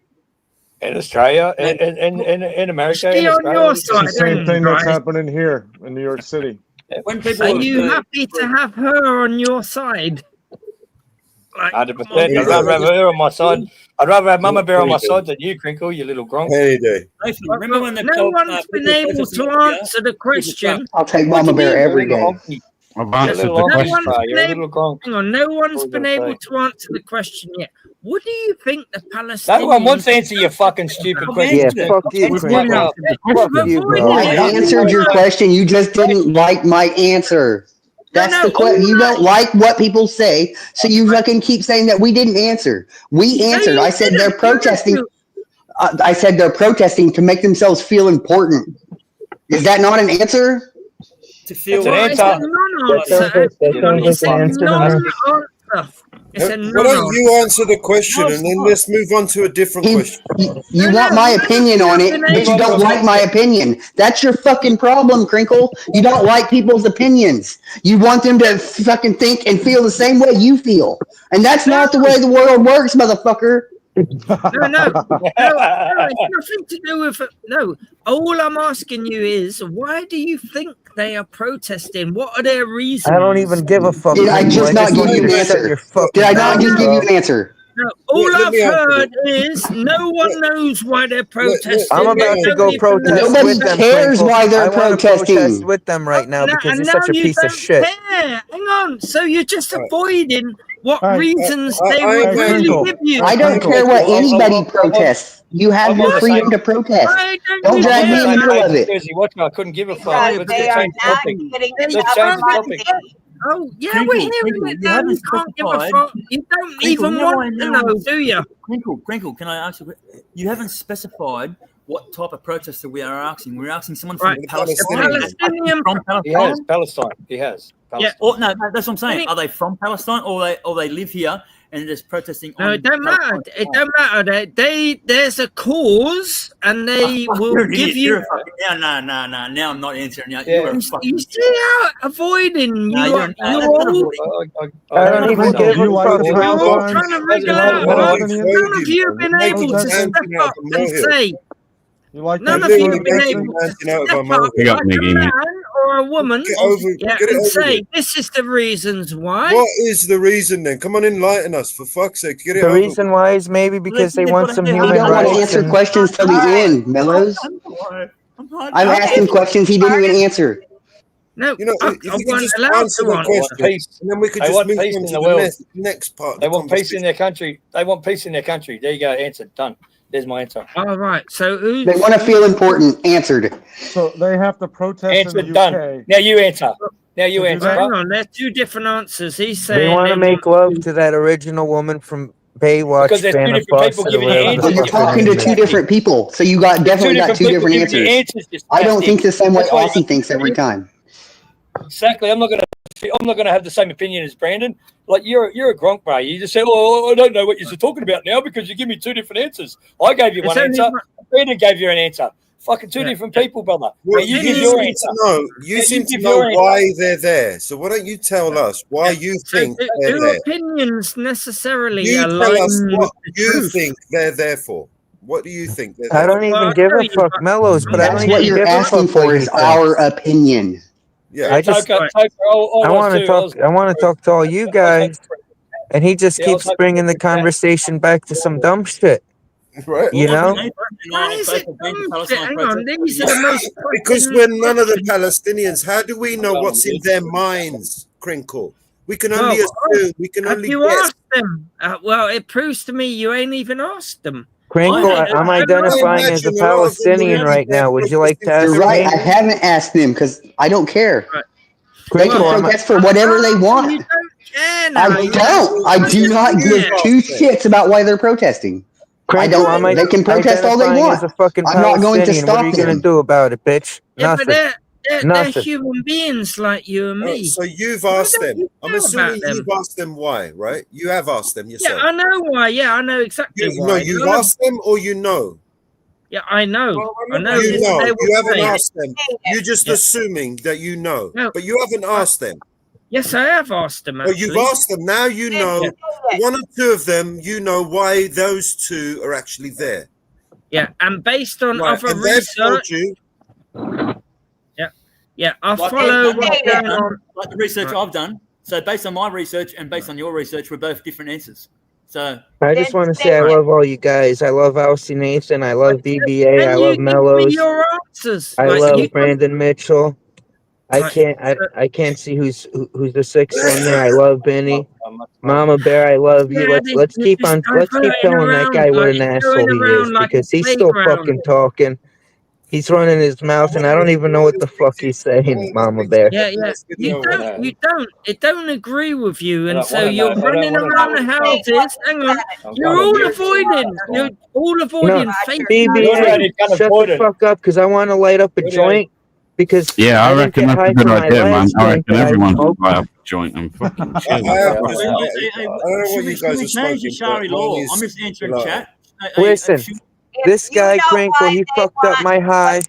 In Australia, in America, Stay in on Australia. your It's the side, same thing that's guys. happening here in New York City. When people Are you happy to have her on your side? Like, 100%. I'd rather have her on my side. I'd rather have Mama Bear on my side than you, Crinkle, you little gronk. Any day. Nathan, remember when the no one's been able to answer the question. I'll take Mama Bear every day. I've answered No the one's question. been able, hang on, no one's been able to answer the question yet. What do you think the Palestinians? No one wants to answer your fucking stupid question. Yeah, fuck you, We've Crinkle. answered the question. Fuck you, bro. I answered your question. You just didn't like my answer. That's the question. You don't like what people say, so you fucking keep saying that we didn't answer. We answered. I said they're protesting. I said they're protesting to make themselves feel important. Is that not an answer? To feel It's an answer. It's a non-answer. It's a Why don't you answer the question and then let's move on to a different question? You want my opinion on it, but you don't like my opinion. That's your fucking problem, Crinkle. You don't like people's opinions. You want them to fucking think and feel the same way you feel. And that's not the way the world works, motherfucker. No, it's nothing to do with it. No, all I'm asking you is, why do you think they are protesting? What are their reasons? I don't even give a fuck. Did I just not give you an answer? Did I not just give you an answer? No, all Let I've me answer heard is no one knows why they're protesting. I'm about They to don't go even protest know. Nobody with them. cares Crinkle. why they're I wanna protesting. protest with them right now because you're such a you piece of don't shit. care. Hang on. So you're just avoiding what All right. reasons I they would agree. really give you. I don't care what anybody protests. You have your freedom to protest. Why Don't you drag me in the care? middle of it. Jersey Watch, I couldn't give a fuck. Because Let's they just are change the not topic. getting Let's enough change the topic. money. Oh, yeah, Crinkle, we're hearing Crinkle, it you now. haven't You can't give a specified. fuck. You don't Crinkle, even you know want why to now- know, do you? Crinkle, can I ask you? You haven't specified what type of protester we are asking. We're asking someone Right. from The Palestine. Palestinian. From He Palestine? has Palestine. He has. Yeah. Or, no, that's what I'm saying. Any- Are they from Palestine, or they live here and just protesting? No, on it don't matter. Palestine? It don't matter. There's a cause, and they will You're an give idiot. you. You're a fucking, no. Now I'm not answering. Yeah. You're a fucking You see how avoiding No, you you're are. an- You're that's not all. avoiding. I don't even give You a like fuck, the You're all Malcolm. Palestinians? trying to wriggle You out. like Right? Palestinians? None of you have been You're able making to mountain step out up of a and molehill. say. You like None the of you You're have been making able to mountain out of step a up molehill. Big up, like a Miggy, mate. man or a woman, Get over, yeah, get it and over say, with. "This is the reasons why." What is the reason then? Come on, enlighten us, for fuck's sake. Get it The over reason with. why is maybe because they want some You human don't want to rights. answer And questions till the end, Mellows. I'm asking questions he didn't even answer. No, You know, I if you can wasn't just allowed answer to the answer. They want question, peace. and then we could They just want move peace on in to the the world. next part of They the want peace in conversation. their country. They want peace in their country. There you go. Answered. Done. There's my answer. All right. So who's They want to feel important. Answered. So they have to protest in Answered. the Done. UK. Now you answer. Now you To do answer. that? Hang Bro. on, there's two different answers. He's they saying want to make love to that original woman from Baywatch, Because there's two Vanna different people Fawcett, or giving you whatever the So answers. you're fuck her talking to name two is. different people. So you got definitely got two different people giving you answers. answers. You I don't think spastic. the same way That's why Aussie thinks every time. Exactly. I'm not gonna have the same opinion as Brandon. Like you're a gronk, bro. You just say, "Oh, I don't know what you're talking about now because you give me two different answers." I gave you It's one only answer. one- Brandon gave you an answer. Fucking two Yeah. different people, brother. Well, Now you you give your seem answer. to know. You Yeah, seem you to give know your answer. why they're there. So why don't you tell us why you So think they're do there? opinions necessarily You align tell us with what the you truth? think they're there for. What do you think they're I there don't for? even Well, I'll give tell a you, fuck, Mellows, but I That's don't what even you're give a asking fuck what for he is thinks. our opinion. Yeah. I just, Toker, Right. I want to talk. I want to talk to all you guys, and he just Yeah, I was keeps hoping bringing the for that. conversation back to some dumb shit. Right. You know? Why is it dumb shit? Hang on, these are the most Because fucking- we're none of the Palestinians. How do we know what's in their minds, Crinkle? We can only assume. We can Have only you guess. asked them? Well, it proves to me you ain't even asked them. Crinkle, I'm identifying as a Palestinian right now. Would you like to ask You're right. I me? haven't asked them because I don't care. They can Crinkle, I'm protest for whatever they You want. don't care now. I don't. I do not give two shits about why they're protesting. I Crinkle, don't. I'm They can protest all they identifying want. as a fucking I'm not going to Palestinian. What are you stop gonna them. do about it, bitch? Yeah, but Nothing. they're Nothing. human beings like you and me. So you've asked Why don't them. you I'm care assuming about them? you've asked them why, right? You have asked them Yeah, yourself. I know why. Yeah, I know exactly You why. know, you've None of- asked them, or you know. Yeah, I know. I know. You this know. they You will haven't say. asked them. You're just Yeah. assuming that you know, No. but you haven't asked them. Yes, I have asked them. Well, Actually. you've asked them. Now you know. One or two of them, you know why those two are actually there. Yeah, and based on Right, other and they've told research. you. Yeah, I Like follow the- what's going on. like the research I've done. So based on my research and based on your research, we're both different answers. So I just want to say I love all you guys. I love Alcy Nathan. I love BBA. I Can you love give me Mellows. your answers? I Like, love you- Brandon Mitchell. I can't see who's the sixth one there. I love Benny. Mama Bear, I love you. Yeah, Let's this keep is on going telling that around, guy what like, an it's asshole going he is around like because a he's still playground. fucking talking. He's running his mouth and I don't even know what the fuck he's saying, Mama Bear. Yeah. You don't. It don't agree with you, and don't so wanna you're know. I don't running wanna around know. the houses. Hang on. You're coming. all avoiding. You're all avoiding fake. BB, shut the fuck up because I want to light up a joint because Yeah, I didn't reckon get that's a high good from my idea, man. last I joint reckon that I everyone should smoked. buy up a joint and fucking chill. I have to say, I don't know should what we, you should guys we are change the smoking, Shari but law? mine is I'm just answering low. chat. Listen, this guy Crinkle, he fucked up my high.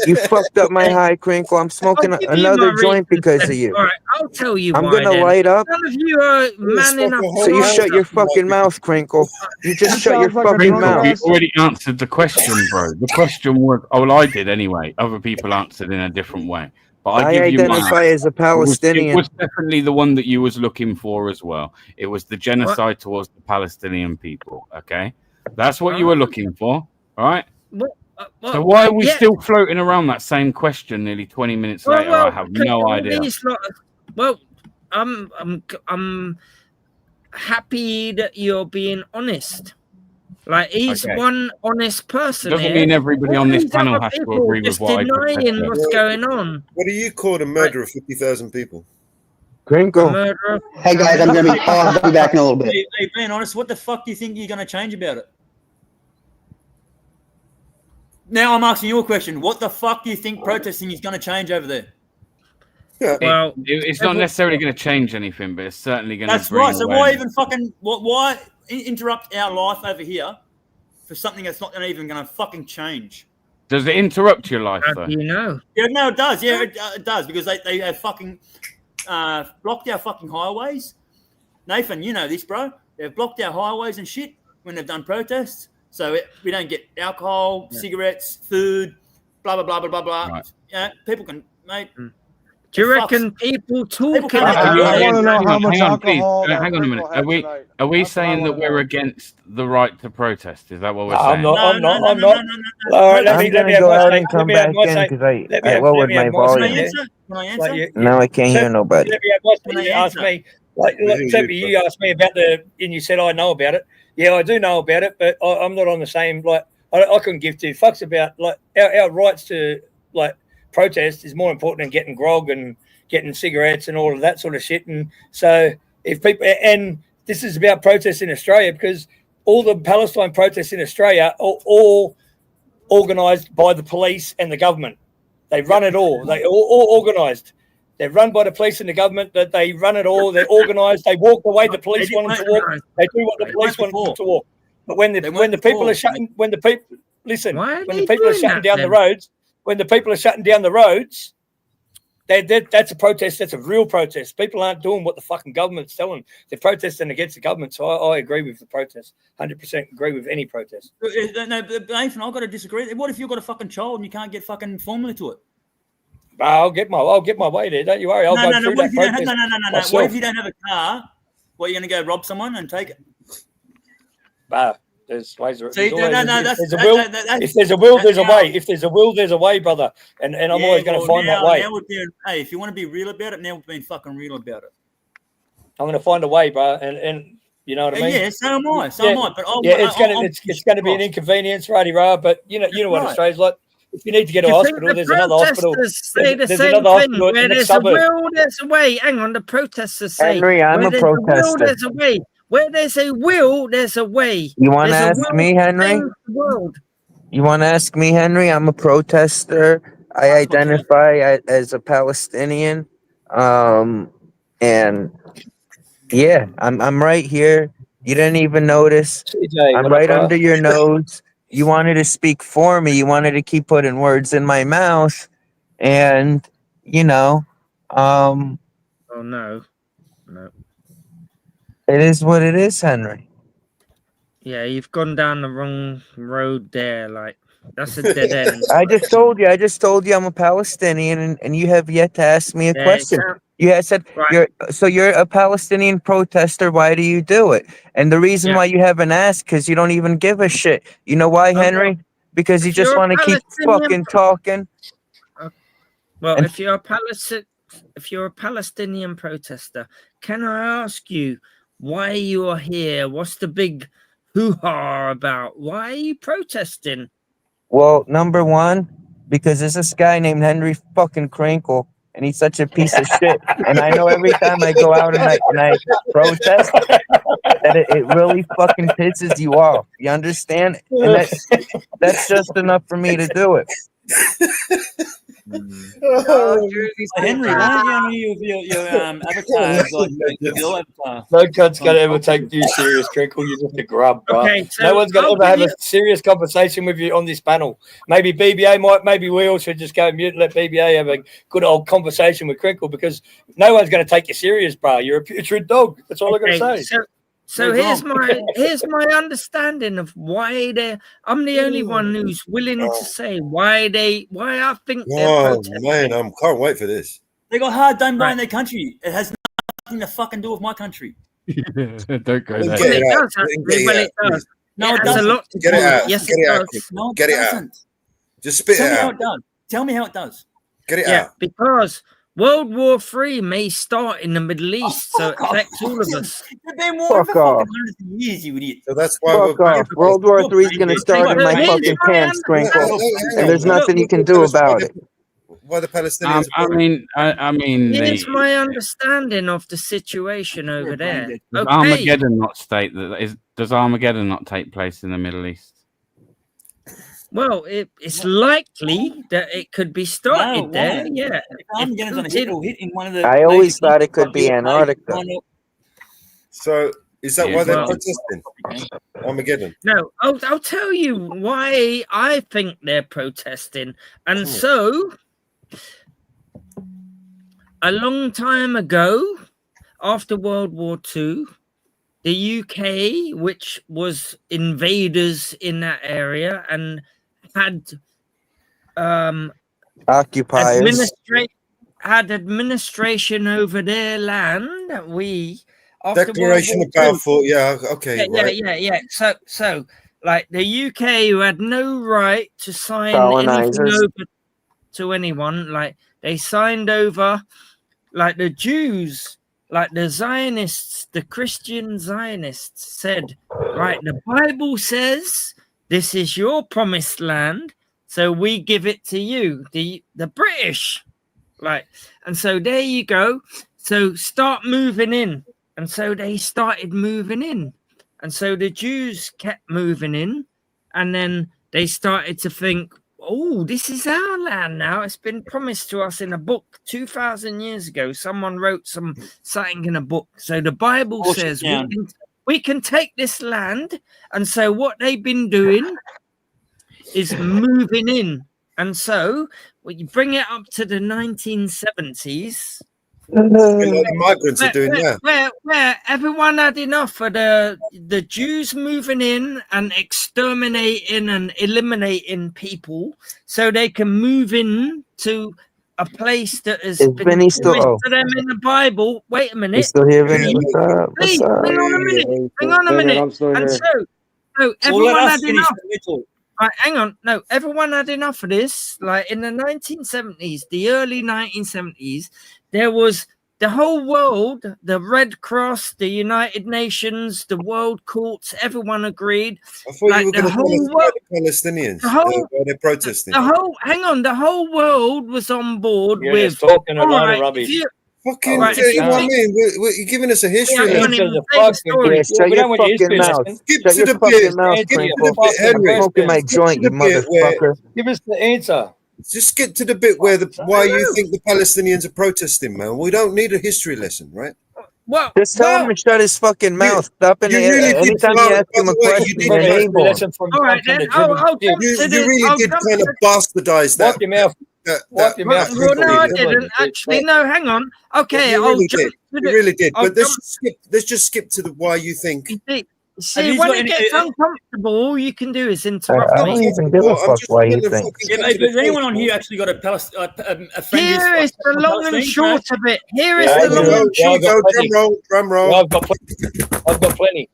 You fucked up my high, Crinkle. I'm smoking I'll give you another my joint reasons because then. of you. All right, I'll tell you I'm why. gonna then. light up. None of you are man enough. So you shut your fucking mouth, Crinkle. You just shut your fucking Crinkle, mouth. you already answered the question, bro. The question was, oh, well, I did anyway. Other people answered in a different way. But I I give you mine. identify as a Palestinian. It was definitely the one that you was looking for as well. It was the genocide towards the Palestinian people. Okay, that's what you were looking for, all right? So why are we still floating around that same question nearly 20 minutes later? I have no idea. Well, I'm happy that you're being honest. Like he's Okay. one honest person. Doesn't here. mean everybody All on this these panel other has to people agree with just what I just said denying there. what's going on. What do you call a murder of 50,000 people? Crinkle. Murderer. Hey guys, I'm gonna be. I'll be back in a little bit. Hey, being honest, what the fuck do you think you're going to change about it? Now I'm asking you a question. What the fuck do you think protesting is going to change over there? Well, It's not necessarily going to change anything, but it's certainly going to. That's right. So why even fucking why interrupt our life over here for something that's not even going to fucking change? Does it interrupt your life how though? do you know? Yeah, no, it does. Yeah, it does because they have fucking blocked our fucking highways. Nathan, you know this, bro. They've blocked our highways and shit when they've done protests. So we don't get alcohol, cigarettes, food, blah, blah, blah, blah, blah, blah. Right. Yeah, people can, mate. Do you reckon people talking can't- I want to know how much Hang on, please. alcohol. that Hang on a Crinkle minute. had Are we tonight. are we That's what I saying that wanna we're know. against the right to protest? Is that what we're No, saying? I'm not. I'm not. I'm not. no. All right, let I'm me gonna have go my out say. and come Let me have back my in say. because Let me I have lowered my my Can I volume. answer? Can I answer? Like you, Now I can't hear so, nobody. let me have my say. Can I You asked answer? me, like you asked me about and you said I know about it. Yeah, I do know about it, but I'm not on the same, like, I couldn't give two fucks about, like, our rights to, like, protest is more important than getting grog and getting cigarettes and all of that sort of shit. And so if people, and this is about protests in Australia, because all the Palestine protests in Australia are all organised by the police and the government. They run it all. They all organised. They're run by the police and the government. That they run it all. They're organised. They walk the way the police want them to walk. They do what the police want them to walk. But when the people are shutting, when the people listen, Why are when they the people are doing shutting that down the then? roads, when the people are shutting down the roads, that's a protest. That's a real protest. People aren't doing what the fucking government's telling them. They're protesting against the government. So I agree with the protest. 100% agree with any protest. No, but Nathan, I've got to disagree. What if you've got a fucking child and you can't get fucking formula to it? I'll get my way there. Don't you worry. I'll go through What that if you don't protest. have, no. What myself. if you don't have a car? What, you're going to go rob someone and take it? There's ways. See, If there's a will, there's a way. If there's a will, there's a way, brother. And I'm always going to find that way. Now hey, if you want to be real about it, now we're being fucking real about it. I'm going to find a way, bro. And you know what I mean? Yeah, so am I. So am I. But it's going to be an inconvenience, righty rah. But you know what Australia's like. If you need to get to a hospital, there's another hospital. Say the There's same another thing. hospital in Where the there's next a suburb. will, there's a way. Hang on, the protesters say. Henry, I'm where a there's a will, protester. there's a way. Where there's a will, there's a way. You want to There's a ask will me, to Henry? change the world. You want to ask me, Henry? I'm a protester. I identify as a Palestinian. And yeah, I'm right here. You didn't even notice. CJ, I'm what right up, bro? under your nose. You wanted to speak for me. You wanted to keep putting words in my mouth. And, Oh, no. it is what it is, Henry. Yeah, you've gone down the wrong road there. Like, that's a dead end. I just told you I'm a Palestinian, and you have yet to ask me a question. You had said right. you're a Palestinian protester. Why do you do it? And the reason why you haven't asked, because you don't even give a shit. You know why, Henry? Because you just want to keep fucking talking. Well, if you're a Palestinian protester, can I ask you why you are here? What's the big hoo-ha about? Why are you protesting? Well, number one, because there's this guy named Henry fucking Crinkle, and he's such a piece of shit. And I know every time I go out and I protest, that it really fucking pisses you off. You understand? And that's just enough for me to do it. Henry, why don't you use your avatar as like your avatar? No cunt's going to ever take you serious, Crinkle. You're just a grub, bro. Okay, so no one's going to ever have a serious conversation with you on this panel. Maybe BBA might. Maybe we all should just go mute and let BBA have a good old conversation with Crinkle, because no one's going to take you serious, bro. You're a putrid dog. That's all I'm going to say. So here's my understanding of why I'm the only one who's willing to say why I think they're protesting. Man, I can't wait for this. They got hard done by in their country. It has nothing to fucking do with my country. Don't go there. It does, actually. Well, it does. No, it has doesn't. a lot to Get do it with out. Yes, Get it it out. does. No, Get it out. doesn't. Just spit Tell it me how out. it does. Tell me how it does. Get it Yeah, out. because World War III may start in the Middle East, so it affects all of us. They've been war for Fuck off. fucking hundreds of years, you idiot. So that's why Fuck off. World War III is going to start in my fucking pants, Crinkle. And there's nothing you can do about it. why the Palestinians? I mean, here's my understanding of the situation over there. Does Okay. Armageddon not state that? Does Armageddon not take place in the Middle East? Well, it's likely that it could be started there. why? Yeah. If Armageddon's on a hit, it'll hit in one of the. I always thought it could be Antarctica. So is that Yeah, why they're well- protesting Armageddon? No, I'll tell you why I think they're protesting. And so, a long time ago, after World War II, the UK, which was invaders in that area and had Occupiers. had administration over their land. After Declaration World of War II, Balfour. Yeah. Okay. yeah. So, like the UK, who had no right to sign anything Colonizers. over to anyone, like they signed over, like the Jews, like the Zionists, the Christian Zionists said, right, the Bible says this is your promised land, so we give it to you, the British, like, and so there you go. So start moving in. And so they started moving in. And so the Jews kept moving in. And then they started to think, oh, this is our land now. It's been promised to us in a book 2,000 years ago. Someone wrote something in a book. So the Bible says we can take this land. And so what they've been doing is moving in. And so when you bring it up to the 1970s, The migrants are doing that. where everyone had enough of the Jews moving in and exterminating and eliminating people, so they can move in to a place that has been Vinny still? promised to them in the Bible. Wait a minute. You still here, Vinny? What's up? Please, What's up? hang on a minute. Hang on a minute. I'm still And here. so everyone had enough. Little. Right, hang on. No, everyone had enough of this. Like in the 1970s, the early 1970s, there was the whole world, the Red Cross, the United Nations, the world courts, everyone agreed. I thought Like you were the going to tell us whole about world, the Palestinians. the whole- why they're protesting. the whole world was on board You're with. just talking a all lot of right, rubbish. if you- Fucking, Right, you know what I if mean? You're giving us a history Yeah, lesson. I mean, Answer the say the fucking story. Yeah, shut we your don't want your fucking history mouth. lesson. Skip Shut to your the fucking bit. mouth, Skip to Twinkle. the bit, Henry. Smoking my Skip joint, to you the bit where- motherfucker. Give us the answer. Just get to the bit where why you think the Palestinians are protesting, man. We don't need a history lesson, right? Well, Just tell him to shut his fucking mouth. Stop in you the really did anytime well, you ask by him the a way, you question, did your well. name on. all right then. I'll jump You to this. really I'll did jump kind to of bastardize that. Wipe your mouth. Wipe your mouth. Well, no, I Twinkle, didn't actually. No, hang on. Okay, You I'll really jump did. to You the. really did. I'll But let's just skip to the why you think. See, you when got it any- gets uncomfortable, all you can do is interrupt I me. don't even give a I'm fuck just why you gonna think. fucking Yeah, get mate, to the has anyone point. on here actually got a friend Here is the long and short of it. Here is Yeah, the There long you and go. Here short. you go. Drum roll. I've got plenty.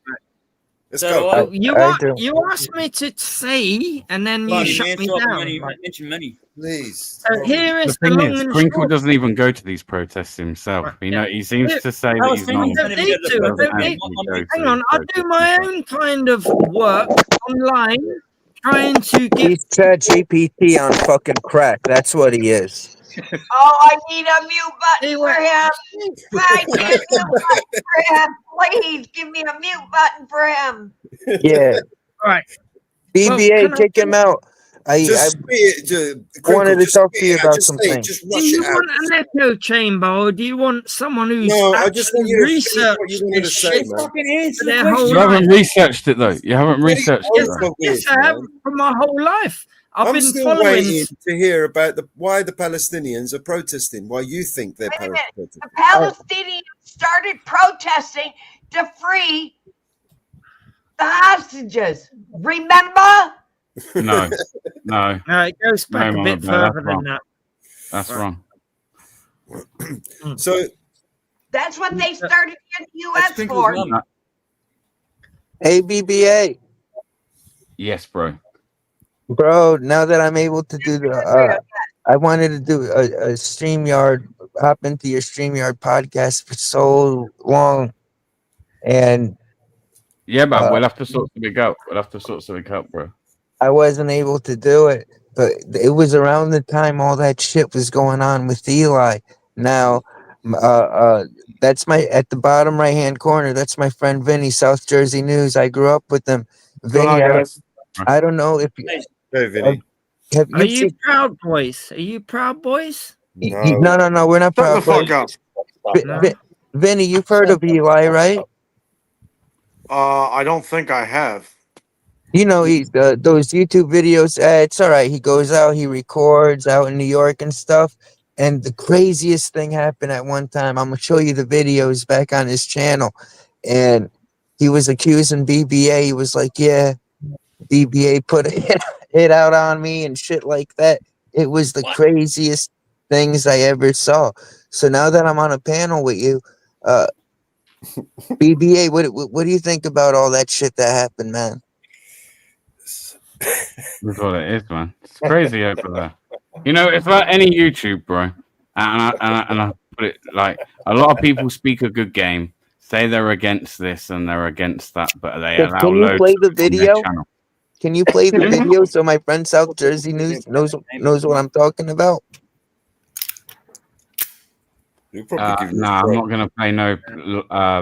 Let's So, go. Oh, you I do. asked me to say, and then you Right, shut man, me stop, down. money, Like, mention money. Please. so here The is the thing long is, and Crinkle short. doesn't even go to these protests himself. Right, You know, he seems Yeah. to say that he's not. Palestinians I don't need to. I don't need. Hang on, I do my own kind of work online, trying to give. He's ChatGPT on fucking crack. That's what he is. Oh, I need a mute button for him. I need a mute button for him. Please give me a mute button for him. Yeah. Right. BBA, kick him out. I wanted to talk to you about something. Do you want an echo chamber, or do you want someone who's No, I just want actually you to finish researched what you wanted to this say, shit man. Fucking answer their the whole You question. haven't life? researched it though. You haven't researched it. though. Yes, I have for my whole life. I've I'm been still following. waiting to hear about why the Palestinians are protesting. Why you think they're Wait a minute. protesting? The Palestinians started protesting to free the hostages. Remember? No, no. No, it goes back No, a bit no, further that's than wrong. that. That's Right. wrong. So That's what they started in the U.S. Crinkle's for. mum. ABBA. Yes, bro. Bro, now that I'm able to do I wanted to do a StreamYard, hop into your StreamYard podcast for so long. And Yeah, but we'll have to sort something out. We'll have to sort something out, bro. I wasn't able to do it. but it was around the time all that shit was going on with Eli. Now, that's my at the bottom right hand corner. That's my friend Vinny, South Jersey News. I grew up with him. Vinny, I don't know if you, Hey, Vinny. have Are you you seen. Proud Boys? Are you Proud Boys? No, we're not Shut the proud. fuck up. Vinny, you've heard of Eli, right? I don't think I have. You know, those YouTube videos. It's all right. He goes out, he records out in New York and stuff. And the craziest thing happened at one time. I'm gonna show you the videos back on his channel, and he was accusing BBA. He was like, "Yeah, BBA put a hit out on me and shit like that." It was the craziest things I ever saw. So now that I'm on a panel with you, BBA, what do you think about all that shit that happened, man? That's what it is, man. It's crazy over there. You know, it's like any YouTube, bro. And I put it like a lot of people speak a good game, say they're against this and they're against that, but they allow Can you loads play the on their video? channel. Can you play the video so my friend South Jersey News knows what I'm talking about? Nah, I'm not gonna play no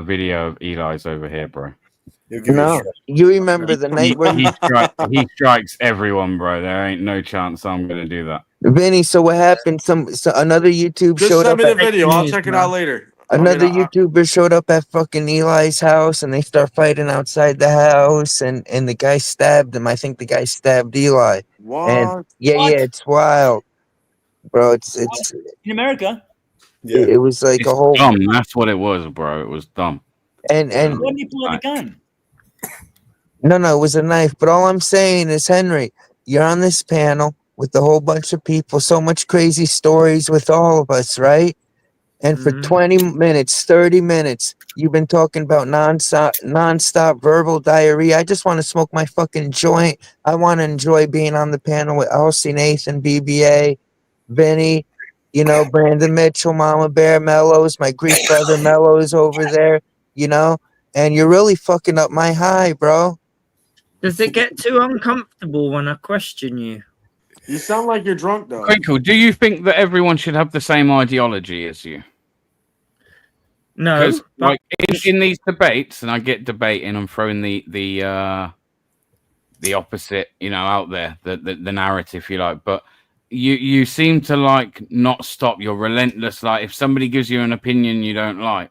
video of Eli's over here, bro. No, you remember the night where he strikes everyone, bro. There ain't no chance I'm gonna do that. Vinny, so what happened? Another YouTube Just showed send up me the at video. I'll check it out later. another YouTuber showed up at fucking Eli's house and they start fighting outside the house and the guy stabbed him. I think the guy stabbed Eli. What? And yeah, it's wild, bro. It's In America? it was like It's a whole dumb. That's what it was, bro. It was dumb. and Why didn't you pull out a gun? No, it was a knife. But all I'm saying is, Henry, you're on this panel with a whole bunch of people, so much crazy stories with all of us, right? And for 20 minutes, 30 minutes, you've been talking about nonstop verbal diarrhea. I just want to smoke my fucking joint. I want to enjoy being on the panel with Elsie, Nathan, BBA, Vinny, you know, Brandon Mitchell, Mama Bear, Mellows, my Greek brother Mellows over there, you know? And you're really fucking up my high, bro. Does it get too uncomfortable when I question you? You sound like you're drunk, though. Crinkle, do you think that everyone should have the same ideology as you? No, like in these debates, and I get debating, I'm throwing the opposite, you know, out there, the narrative, if you like. But you seem to like not stop. You're relentless. Like if somebody gives you an opinion you don't like,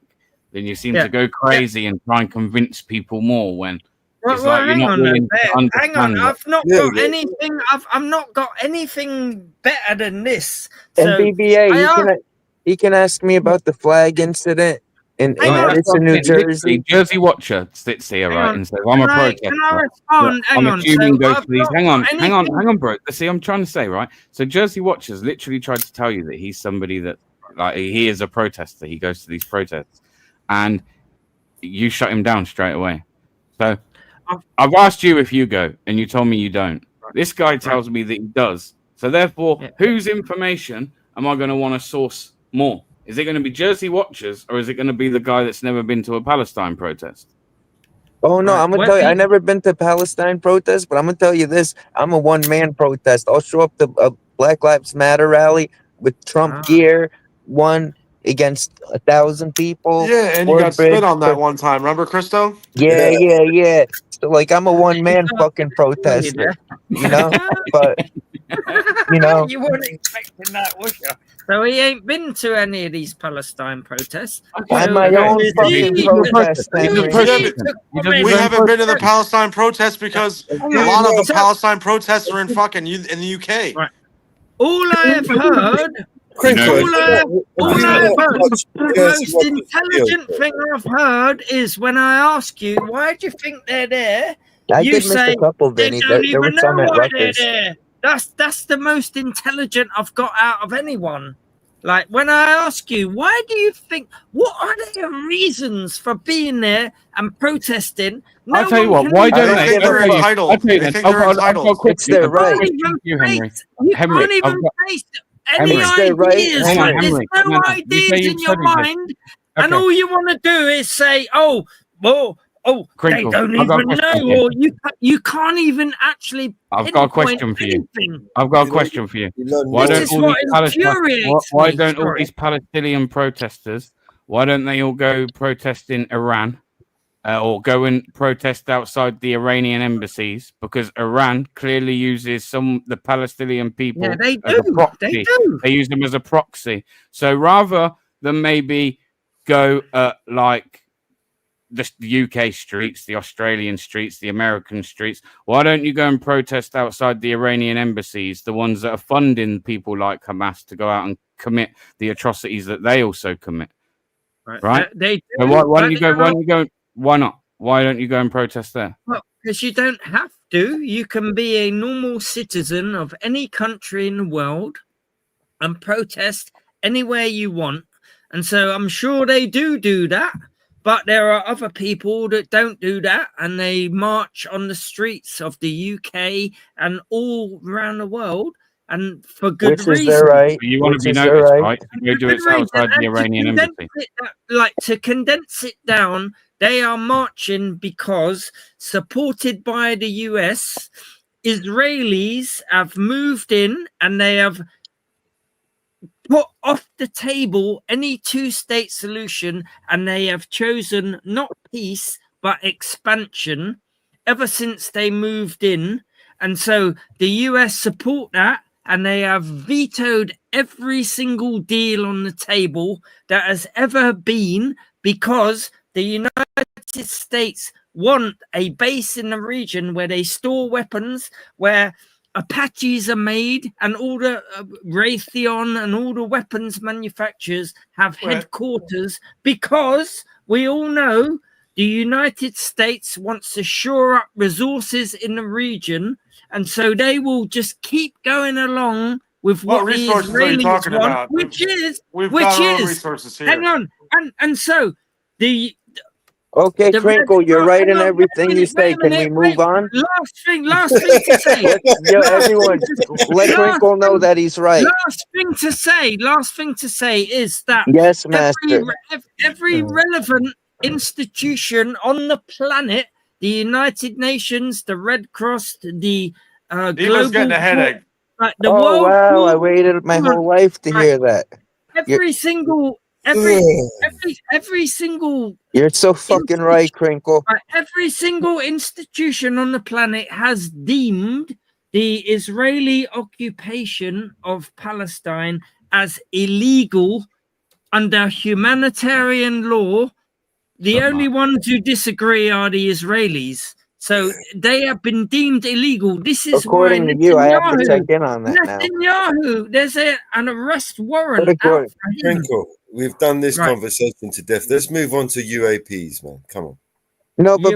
then you seem to go crazy and try and convince people more. When it's like you're not willing to understand it. I've not got anything. I've not got anything better than this. And So BBA, he can ask me about the flag incident in Edison, New Jersey. Jersey Watcher sits here, right, and says, "I'm a protester." Can I respond? Hang on. Hang on, bro. See, I'm trying to say, right. So Jersey Watchers literally tried to tell you that he's somebody that, like, he is a protester. He goes to these protests, and you shut him down straight away. So I've asked you if you go, and you told me you don't. This guy tells me that he does. So therefore, whose information am I going to want to source more? Is it going to be Jersey Watchers, or is it going to be the guy that's never been to a Palestine protest? Oh, no, I'm going to tell you, I've never been to Palestine protest, but I'm going to tell you this. I'm a one-man protest. I'll show up to a Black Lives Matter rally with Trump gear, one against 1,000 people. Yeah, and you got spit on that one time. Remember, Christo? Yeah. So, like, I'm a one-man fucking protester, you know? But, you know. You weren't expecting that, was you? So he ain't been to any of these Palestine protests. I'm my own fucking protest. We haven't been to the Palestine protests because a lot of the Palestine protests are in fucking in the UK. Right. All I have heard, the most intelligent thing I've heard is when I ask you, why do you think they're there? You say they don't even know why they're there. That's the most intelligent I've got out of anyone. Like when I ask you, why do you think? What are their reasons for being there and protesting? I'll tell you what. Why don't they? They're entitled. They think they're entitled. It's their right. You can't even face any ideas. There's no ideas in your mind, and all you want to do is say, "Oh, well, Oh, Crinkle, they don't I've got a even question know, for or you can't even actually I've got a pinpoint question for you. anything. I've got a question for you. Why This don't is all what these Palestine, infuriates why me. don't all Sorry. these Palestinian protesters, why don't they all go protest in Iran, or go and protest outside the Iranian embassies? Because Iran clearly uses the Palestinian people Yeah, they as a do. proxy. They do. They use them as a proxy. So rather than maybe go like the UK streets, the Australian streets, the American streets, why don't you go and protest outside the Iranian embassies, the ones that are funding people like Hamas to go out and commit the atrocities that they also commit? Right? They do. So why don't you but go? Why don't you go? Why not? Why don't you go and protest there? Well, because you don't have to. You can be a normal citizen of any country in the world and protest anywhere you want. And so I'm sure they do that. But there are other people that don't do that, and they march on the streets of the UK and all around the world, and for good Which is reason. their right. You want to be Which is their noticed, right. right? You go do it outside the Iranian embassy. To condense it down, they are marching because, supported by the US, Israelis have moved in and they have put off the table any two-state solution, and they have chosen not peace but expansion ever since they moved in. And so the US support that, and they have vetoed every single deal on the table that has ever been, because the United States want a base in the region where they store weapons, where Apaches are made, and all the Raytheon and all the weapons manufacturers have headquarters, because we all know the United States wants to shore up resources in the region, and so they will just keep going along with What what the resources are you Israelis talking want, about? which We've got our own is resources here. hang on, and so the Okay, the Crinkle, you're right in everything you say. Can we move wait. on? Last thing to say. Yo, everyone, let Crinkle know that he's right. Last thing to say is that Yes, Master. every relevant institution on the planet, the United Nations, the Red Cross, the Eva's getting a headache. The Oh, World wow, I Food- waited my whole life to hear that. every single You're so fucking right, Crinkle. every single institution on the planet has deemed the Israeli occupation of Palestine as illegal under humanitarian law. The only ones who disagree are the Israelis. So they have been deemed illegal. This is According why to you, I have to check in on that now. Netanyahu, there's an arrest warrant out for him. Crinkle, we've done this Right. conversation to death. Let's move on to UAPs, man. Come on. No, but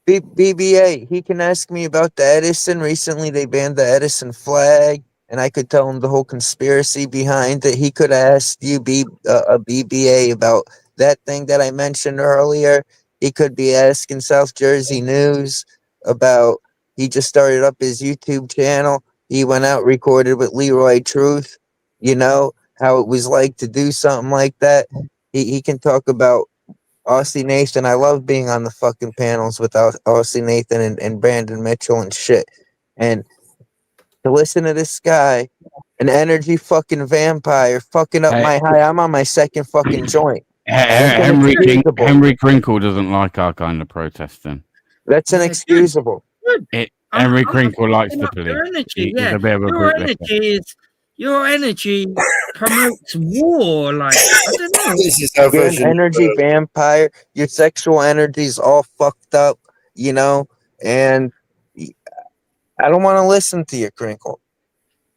BBA, he can ask me about the Edison. Recently, they banned the Edison flag, and I could tell him the whole conspiracy behind it. He could ask you, BBA, about that thing that I mentioned earlier. He could be asking South Jersey News about, he just started up his YouTube channel. He went out, recorded with Leroy Truth, you know, how it was like to do something like that. He can talk about Aussie Nathan. I love being on the fucking panels with Aussie Nathan and Brandon Mitchell and shit. And to listen to this guy, an energy fucking vampire, fucking up my high. I'm on my second fucking joint. Henry Crinkle doesn't like our kind of protesting. That's inexcusable. Henry Crinkle likes the police. Your energy, He's a bit of a your energy promotes war. Like, I don't know. You're an energy vampire. Your sexual energy's all fucked up, you know, and I don't want to listen to you, Crinkle.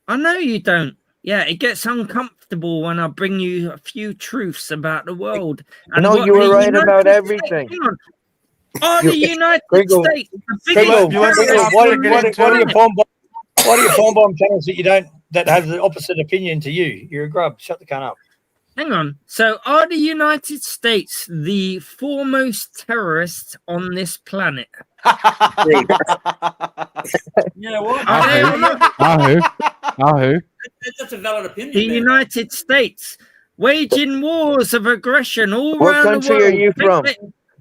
I know you don't. Yeah, it gets uncomfortable when I bring you a few truths about the world. And No, you were right about everything. Are the United States the biggest What are your bomb channels that have the opposite opinion to you? You're a grub. Shut the cunt up. Hang on. So, are the United States the foremost terrorists on this planet? Yeah, what? That's a valid opinion. The United States waging wars of aggression all What around country the world. are you from?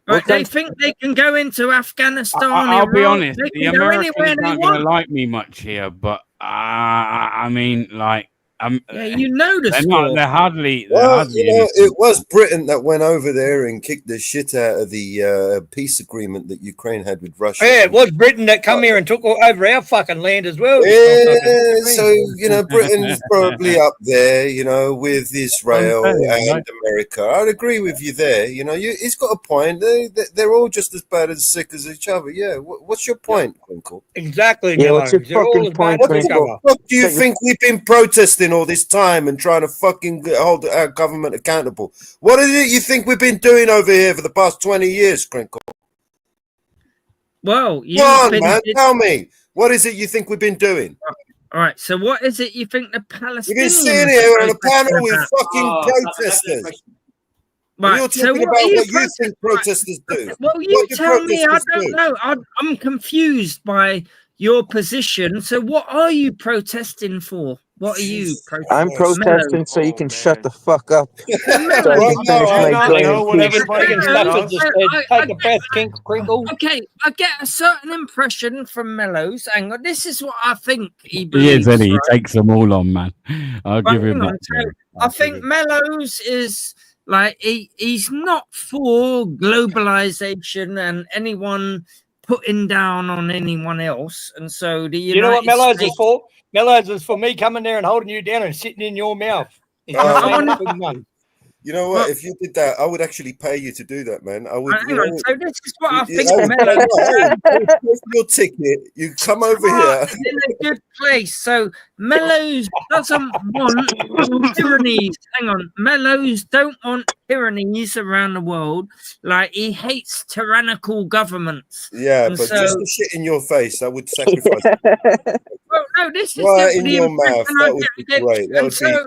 Right, they think they can go into Afghanistan. I'll be Iraq, honest, they the can go Americans anywhere they aren't going to want. like me much here, but I mean, like, Yeah, you know the they're score. not. They're hardly. Well, you know, anything. it was Britain that went over there and kicked the shit out of the peace agreement that Ukraine had with Russia. Yeah, it was Britain that come here and took over our fucking land as well. Yeah, so you know, Britain's probably up there, you know, with Israel and America. I'd agree with you there. You know, he's got a point. They're all just as bad and sick as each other. Yeah, what's your point, Crinkle? Exactly. Yeah, what's your They're all fucking as bad point, as each Crinkle? other. What do you think we've been protesting all this time and trying to fucking hold our government accountable? What is it you think we've been doing over here for the past 20 years, Crinkle? Well, Come on, man, tell me. What is it you think we've been doing? All right, so what is it you think the Palestinians... We've been sitting here on a panel with fucking protesters. Right, You're so talking what about are you what you think protesters do. Well, you What do tell me. I protesters don't do? know. I'm confused by your position. So what are you protesting for? What are you protesting? I'm protesting so you can shut the fuck up. So I Right can now, finish I my don't day know in what peace. everybody Take a breath, Crinkle. Okay, I get a certain impression from Mellows, and this is what I think he He believes. is, Eddie. He right? takes them all on, man. I'll But give him hang on, that. so Jerry. I think Mellows is like he's not for globalization and anyone putting down on anyone else. And so the You know what United Mellows States, is for? Mellows is for me coming there and holding you down and sitting in your mouth. It's Oh, just I saying wanna- that big one. You know what? If you did that, I would actually pay you to do that, man. I would. hang You know, on, so this is what I think I would Mellows pay your ticket. You come over here. heart is in a good place. So Mellows doesn't want tyrannies. Hang on, Mellows don't want tyrannies around the world. Like he hates tyrannical governments. Yeah, And but so, just the shit in your face, I would sacrifice. well, no, this is Right the in your impression mouth. I That would be get. great. That And would so be.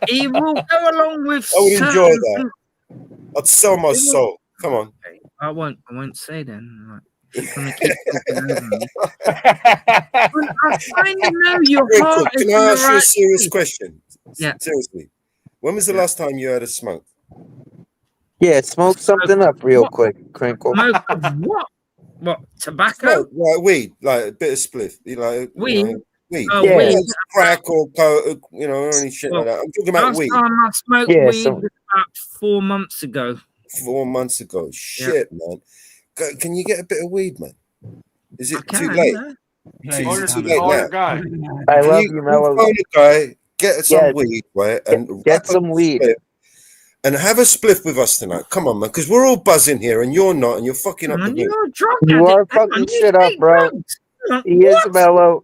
he will go along with. I would enjoy certain that. things. I'd sell my He will- soul. Come on. I won't say then. Like, you're gonna keep talking over me. I kind of know your Crinkle, heart is can in I the ask you a right serious place. question? Yeah. Seriously. When was the last time you had a smoke? Yeah, smoke something up real quick, Crinkle. Smoke of what? What, tobacco? Smoke, like weed, like a bit of spliff. You like Weed? You know, weed. Oh, Yeah. weed. Not crack or coke, you know, or any shit Well, like that. I'm talking about last weed. time I smoked Yeah, weed so- was about 4 months ago. 4 months ago. Shit, man. Can you get a bit of weed, man? Is it too can, late? yeah. Is it too Call late your now? guy. I Can love you you, Mellow. phone a guy, get some Yeah. weed, right? And Get wrap up some a weed. spliff and have a spliff with us tonight. Come on, man, because we're all buzzing here and you're not, and you're fucking up the Man, mood. you're a drug You are addict. Hang on, fucking you shit up, take bro. drugs. He is Mellow.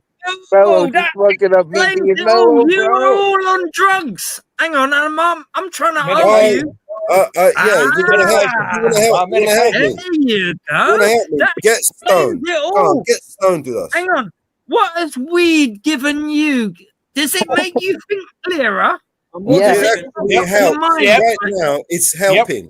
Mellow, just that fucking up me explains being it Mellow, all. You are bro. all on drugs. Hang on, I'm trying to All right. argue. Yeah, you want to help? You want to help? You want to help There me? you You go. want to help me? That Get explains stoned. it Come on, all. get stoned with us. Hang on. What has weed given you? Does it make you think clearer? Or Yeah. does It it actually help your helps. mind? Right now, it's helping.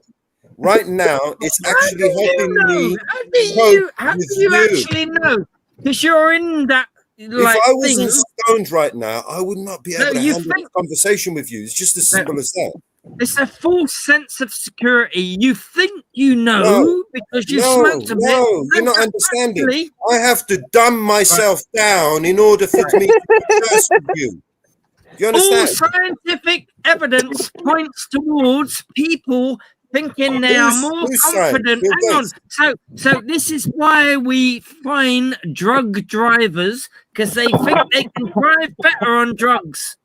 Right now, it's actually helping me How do with you you. actually know? Because you're in that like If I wasn't thing. stoned right now, I would not be No, able to you handle think- a conversation with you. It's just as simple as that. It's a false sense of security. You think you know No, because you no, smoked a bit. no, you're not but understanding. actually- I have to dumb myself down in order for me to converse with you. You All understand? scientific evidence points towards people thinking they are more Who's science? confident. Bill Hang on. Gates. So this is why we fine drug drivers, because they think they can drive better on drugs.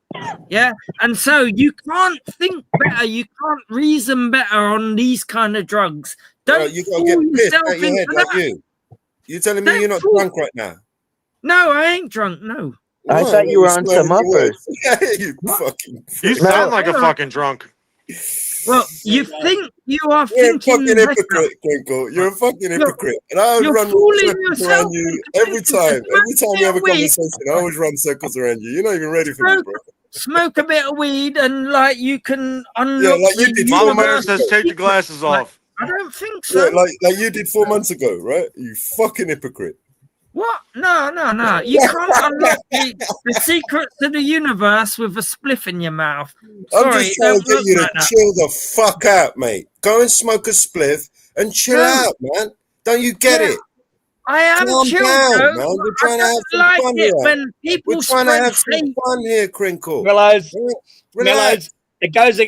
Yeah. And so you can't think better, you can't reason better on these kind of drugs. Don't Well, you gotta fool get pissed yourself out your head into like that. you. You're telling me Don't you're not fool- drunk right now? No, I ain't drunk. No. I No, thought you were on slurring some your words. uppers. You fucking. You No. sound like a Hang on. fucking drunk. Well, you think you are You're a thinking fucking better. hypocrite, Crinkle. You're a fucking hypocrite. And I would you're run fooling circles yourself around you into every thinking time. that Every time we have a weed- conversation, I always run circles around you. You're not even ready for me, bro. Smoke a bit of weed and like you can unlock like you the did Mama Bear universe. says take the glasses off. I don't think so. Yeah, like you did 4 months ago, right? You fucking hypocrite. What? No. You can't unlock the secrets of the universe with a spliff in your mouth. I'm Sorry, just trying don't to get look you to like that. chill the fuck out, mate. Go and smoke a spliff and chill out, man. Don't you get it? I am Calm chilled, down, though. man. We're I trying to have don't some like fun it here. when We're people trying to spread have some hate. fun here, Crinkle. Mellows, Relax. it goes out,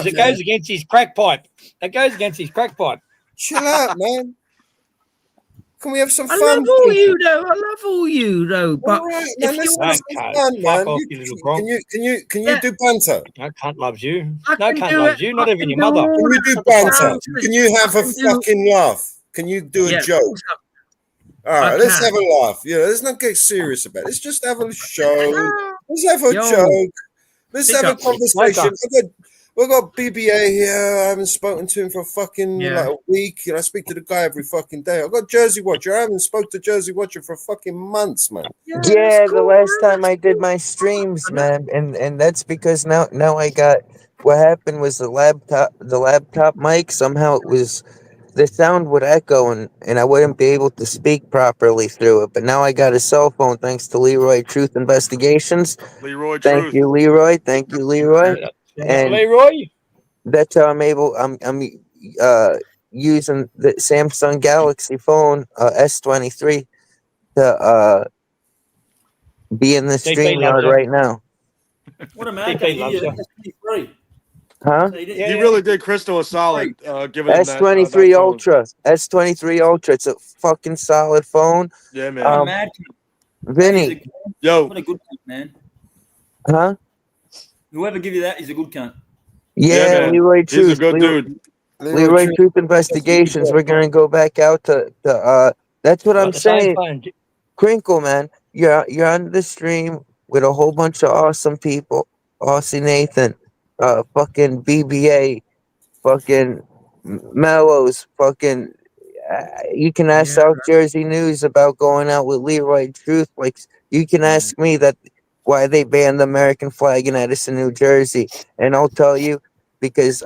it goes against his crack pipe. It goes against his crack pipe. Chill out, man. Can we have some I fun? love all you, though. I love all you, though. But All right, man. if Let's you have want some fun, man. Off, you little gronk. Can you do banter? No cunt loves you. I No can cunt do loves it, you. Not I even can your do mother. all Can you do that banter? sounds- Can you have I a can do- fucking laugh? Can you do a Yeah, joke? All right, I let's can. have a laugh. You know, let's not get serious about it. Let's just have a show. Let's have a Yo, joke. Let's pick have a up. conversation. We've got BBA here. I haven't spoken to him for fucking Yeah. like a week. You know, I speak to the guy every fucking day. I've got Jersey Watcher. I haven't spoke to Jersey Watcher for fucking months, man. Yeah, the last time I did my streams, man, and that's because now I got what happened was the laptop mic somehow the sound would echo and I wouldn't be able to speak properly through it. But now I got a cell phone thanks to Leroy Truth Investigations. Leroy Thank Truth. you, Leroy. Thank you, Leroy. And Leroy. that's how I'm using the Samsung Galaxy phone S23 to be in the DP StreamYard loves right now. What a man! DP loves you. Huh? He really did Crystal a solid, giving him that S23 phone. Ultra. S23 Ultra. It's a fucking solid phone. Yeah, man. What a mad Vinny. Yo. What a good cunt, man. Huh? Whoever give you that is a good cunt. Yeah, man. Leroy He's Truth. a good dude. Leroy Truth Investigations. We're gonna go back out to that's what I'm saying. Crinkle, man. You're on the stream with a whole bunch of awesome people. Aussie Nathan, fucking BBA, fucking Mellows, fucking you can ask South Jersey News about going out with Leroy Truth. Like you can ask me that why they banned the American flag in Edison, New Jersey, and I'll tell you because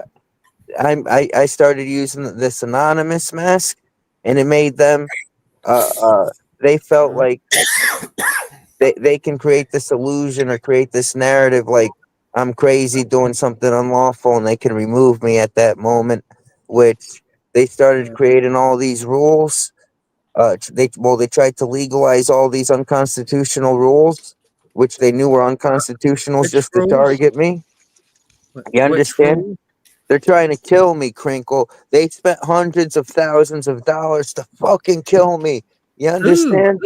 I started using this anonymous mask, and it made them they felt like they can create this illusion or create this narrative like I'm crazy doing something unlawful, and they can remove me at that moment, which they started creating all these rules. They tried to legalize all these unconstitutional rules, which they knew were unconstitutional just to target me. You understand? They're trying to kill me, Crinkle. They spent hundreds of thousands of dollars to fucking kill me. You understand?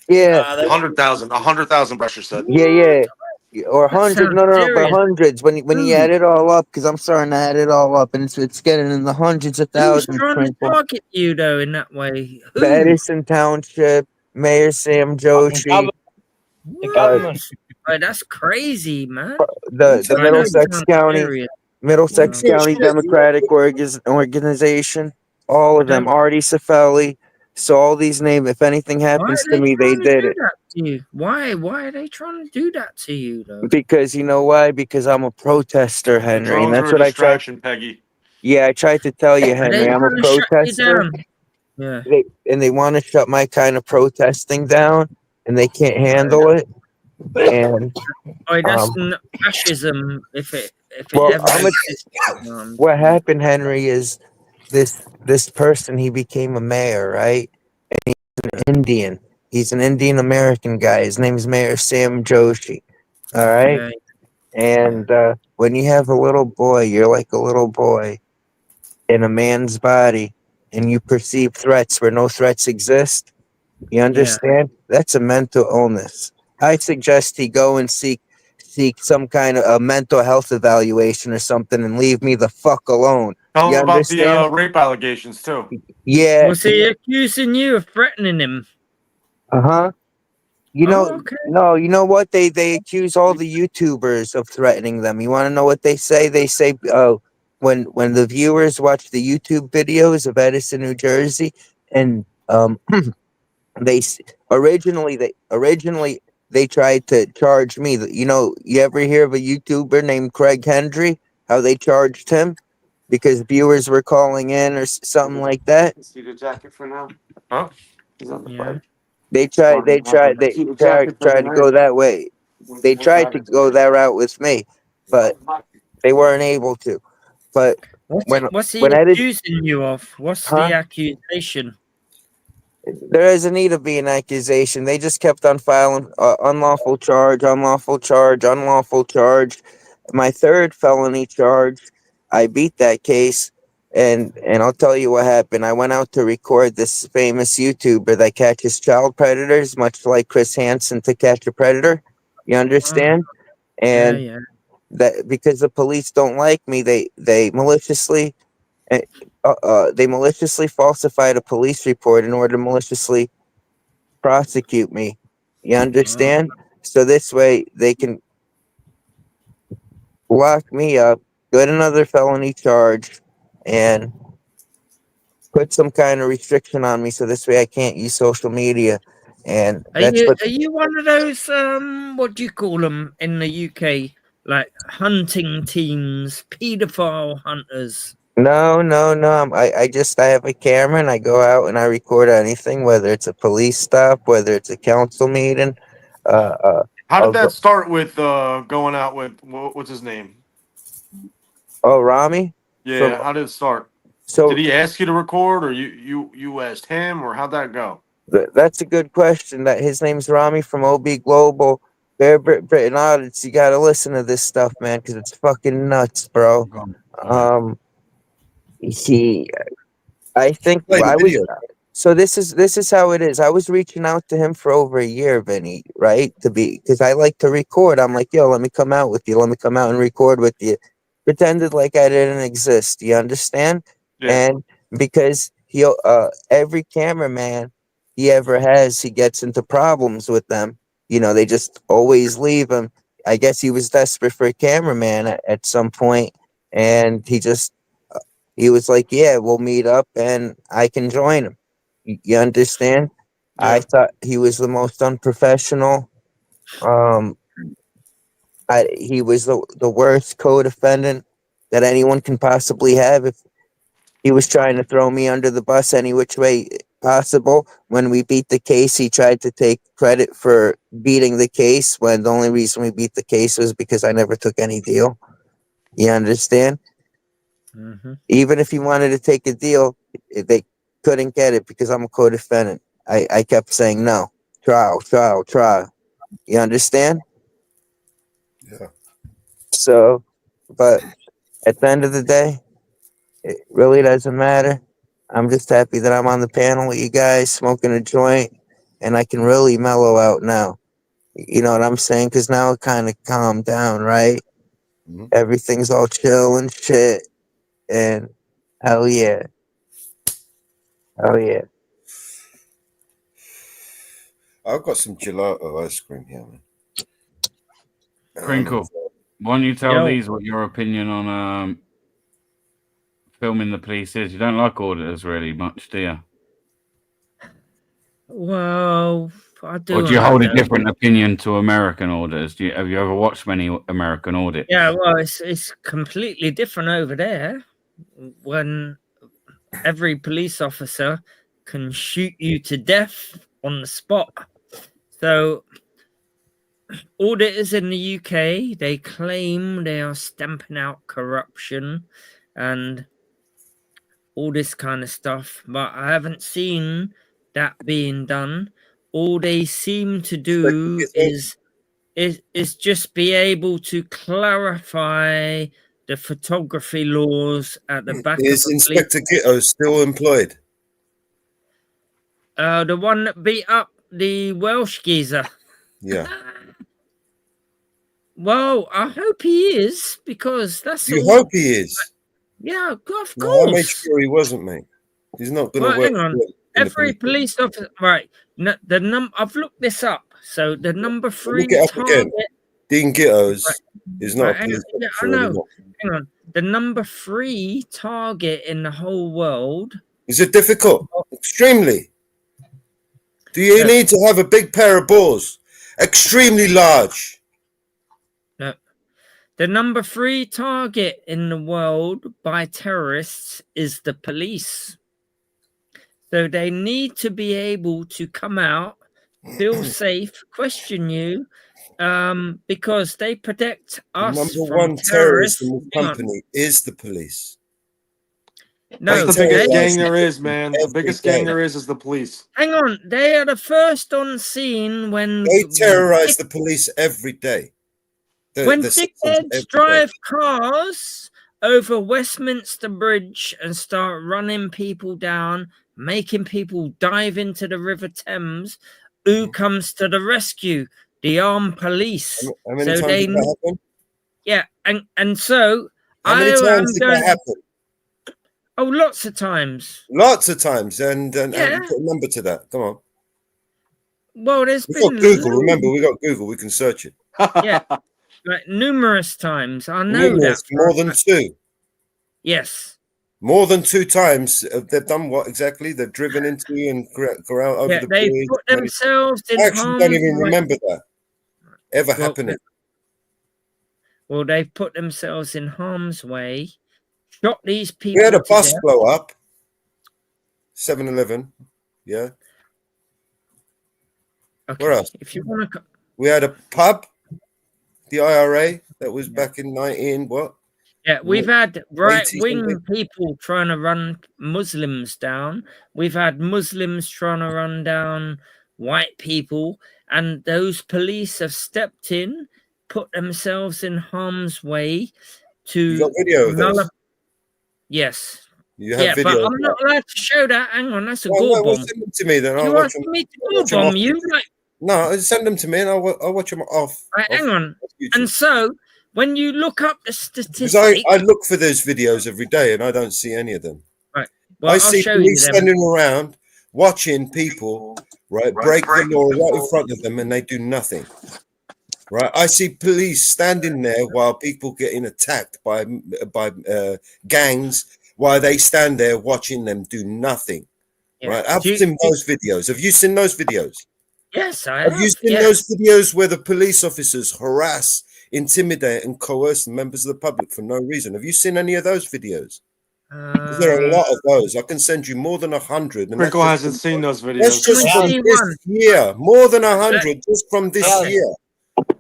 Yeah. 100,000. 100,000, Brusher said. Yeah. Or hundred, sounds but serious. hundreds. When you add it all up, because I'm starting to add it all up, and it's getting in the hundreds of Who's thousands. trying to Crinkle. target you, though, in that way? Who? The Edison Township, Mayor Sam Joshi, The government. Oh, that's crazy, man. the I know it Middlesex sounds County, serious. Middlesex County Democratic Organization, all of them, Artie Cifelli. So all these names, if anything Why happens are to me, they trying to did do it. that to you? Why are they trying to do that to you, though? Because you know why? Because I'm a protester, Henry, and Drones that's are a what I tried. distraction, Peggy. Yeah, I tried to tell you, Are they Henry. I'm a trying to shut you protester. down? Yeah. They want to shut my kind of protesting down, and they can't handle it. And Oh, that's fascism. If it well, ever existed. what happened, Henry, is this person, he became a mayor, right? And he's an Indian. He's an Indian American guy. His name is Mayor Sam Joshi. All right. Yeah. And when you have a little boy, you're like a little boy in a man's body, and you perceive threats where no threats exist. You understand? That's a mental illness. I suggest he go and seek some kind of a mental health evaluation or something and leave me the fuck alone. Tell You him about the understand? rape allegations, too. Yeah. Was he accusing you of threatening him? Uh-huh. You know, okay. no, you know what? They accuse all the YouTubers of threatening them. You want to know what they say? They say, when the viewers watch the YouTube videos of Edison, New Jersey, and they originally they tried to charge me. You know, you ever hear of a YouTuber named Craig Hendry? How they charged him because viewers were calling in or something like that. See the jacket for now? Huh? Yeah. They tried to go that way. They tried to go that route with me, but they weren't able to. But What's he when I did, accusing you of? What's huh? the accusation? There isn't need to be an accusation. They just kept on filing unlawful charge, unlawful charge, unlawful charge. My third felony charge, I beat that case, and I'll tell you what happened. I went out to record this famous YouTuber that catches child predators, much like Chris Hansen to catch a predator. You understand? Yeah, And yeah. that because the police don't like me, they maliciously they maliciously falsified a police report in order to maliciously prosecute me. You understand? So this way they can lock me up, get another felony charge, and put some kind of restriction on me. So this way I can't use social media. And that's what. Are you one of those what do you call them in the UK? Like hunting teams, paedophile hunters. No, no, no. I have a camera and I go out and I record anything, whether it's a police stop, whether it's a council meeting. How I'll did go. that start with going out with what's his name? Oh, Rami. Yeah, how did it start? So did he ask you to record, or you asked him, or how'd that go? That's a good question. That his name's Rami from OB Global. Bear Britain Audits. You gotta listen to this stuff, man, because it's fucking nuts, bro. He, I think Play the I was. video. So this is how it is. I was reaching out to him for over a year, Vinny, right? Because I like to record. I'm like, yo, let me come out with you. Let me come out and record with you. Pretended like I didn't exist. You understand? Yeah. And because every cameraman he ever has, he gets into problems with them. You know, they just always leave him. I guess he was desperate for a cameraman at some point, and he was like, yeah, we'll meet up and I can join him. You understand? I thought he was the most unprofessional. He was the worst co-defendant that anyone can possibly have. If he was trying to throw me under the bus any which way possible. When we beat the case, he tried to take credit for beating the case when the only reason we beat the case was because I never took any deal. You understand? Even if he wanted to take a deal, they couldn't get it because I'm a co-defendant. I kept saying no. Trial, trial, trial. You understand? Yeah. So, but at the end of the day, it really doesn't matter. I'm just happy that I'm on the panel with you guys, smoking a joint, and I can really mellow out now. You know what I'm saying? Because now it kind of calmed down, right? Mm-hmm. Everything's all chill and shit. And hell yeah. Hell yeah. I've got some gelato ice cream here, man. Crinkle, why don't you tell these what your opinion on filming the police is? You don't like auditors really much, do you? Well, I do. Or do you hold a different opinion to American auditors? Have you ever watched many American audits? Yeah, well, it's completely different over there. When every police officer can shoot you to death on the spot. So auditors in the UK, they claim they are stamping out corruption and all this kind of stuff, but I haven't seen that being done. All they seem to do is just be able to clarify the photography laws at the back Is of a Inspector police. Gitto still employed? The one that beat up the Welsh geezer. Yeah. Well, I hope he is, because that's You all. hope he is. Yeah, of course. No, I made sure he wasn't, mate. He's not going to Well, work. hang on. Every police officer, right? I've looked this up. So the number 3 Look it up target. again. Dean Gittos is not a police Yeah, officer I know. anymore. Hang on. The number 3 target in the whole world. Is it difficult? Extremely. Do you need to have a big pair of balls? Extremely large. No. The number 3 target in the world by terrorists is the police. So they need to be able to come out, feel safe, question you, because they protect us Number from one terrorist terrorists. in this company is the police. No, That's the biggest they- gang there is, man. The biggest gang day. there is the police. Hang on, they are the first on scene when They terrorize the police every day. when The citizens every dickheads day. drive cars over Westminster Bridge and start running people down, making people dive into the River Thames, who comes to the rescue? The armed police. How many times did that happen? Yeah, and so How many times did that happen? Oh, lots of times. Lots of times, and Yeah. put a number to that. Come on. Well, there's We've been got Google. Remember, we got Google. We can search it. yeah, like numerous times. I know Numerous, that. more than two. Yes. More than two times. They've done what exactly? They've driven into and go out over Yeah, the they bridge. put themselves in I actually don't even harm's way. remember that ever happening. Well, they've put themselves in harm's way, shot these people. We had a to bus death. blow up. 7-Eleven. Yeah. Okay. Where else? If you want to, We had a pub. The IRA. That was back in 19 what? yeah, we've had 80 right-wing something. people trying to run Muslims down. We've had Muslims trying to run down white people, and those police have stepped in, put themselves in harm's way to You got video of those? Yes. You have Yeah, video. but of I'm that? not allowed to show that. Hang on, that's a Well, gore no, well, bomb. send them to me then. I'll You watch asking them. me to I'll gore watch them bomb off. you? Like, No, send them to me and I'll watch them off. right, hang on. YouTube. And so, when you look up the Because statistics, I look for those videos every day and I don't see any of them. right? Well, I I'll see show you police them. standing around watching people, right, break the law right in front of them and they do nothing. Right, I see police standing there while people getting attacked by gangs, while they stand there watching them do nothing. Yeah. Right, I've Do you- seen those videos. Have you seen those videos? Yes, I Have you seen yeah. those videos where the police officers harass, intimidate, and coerce members of the public for no reason? Have you seen any of those videos? 'Cause there are a lot of those. I can send you more than 100. And Crinkle hasn't seen those videos. That's just from this year. More than 100 just from this year.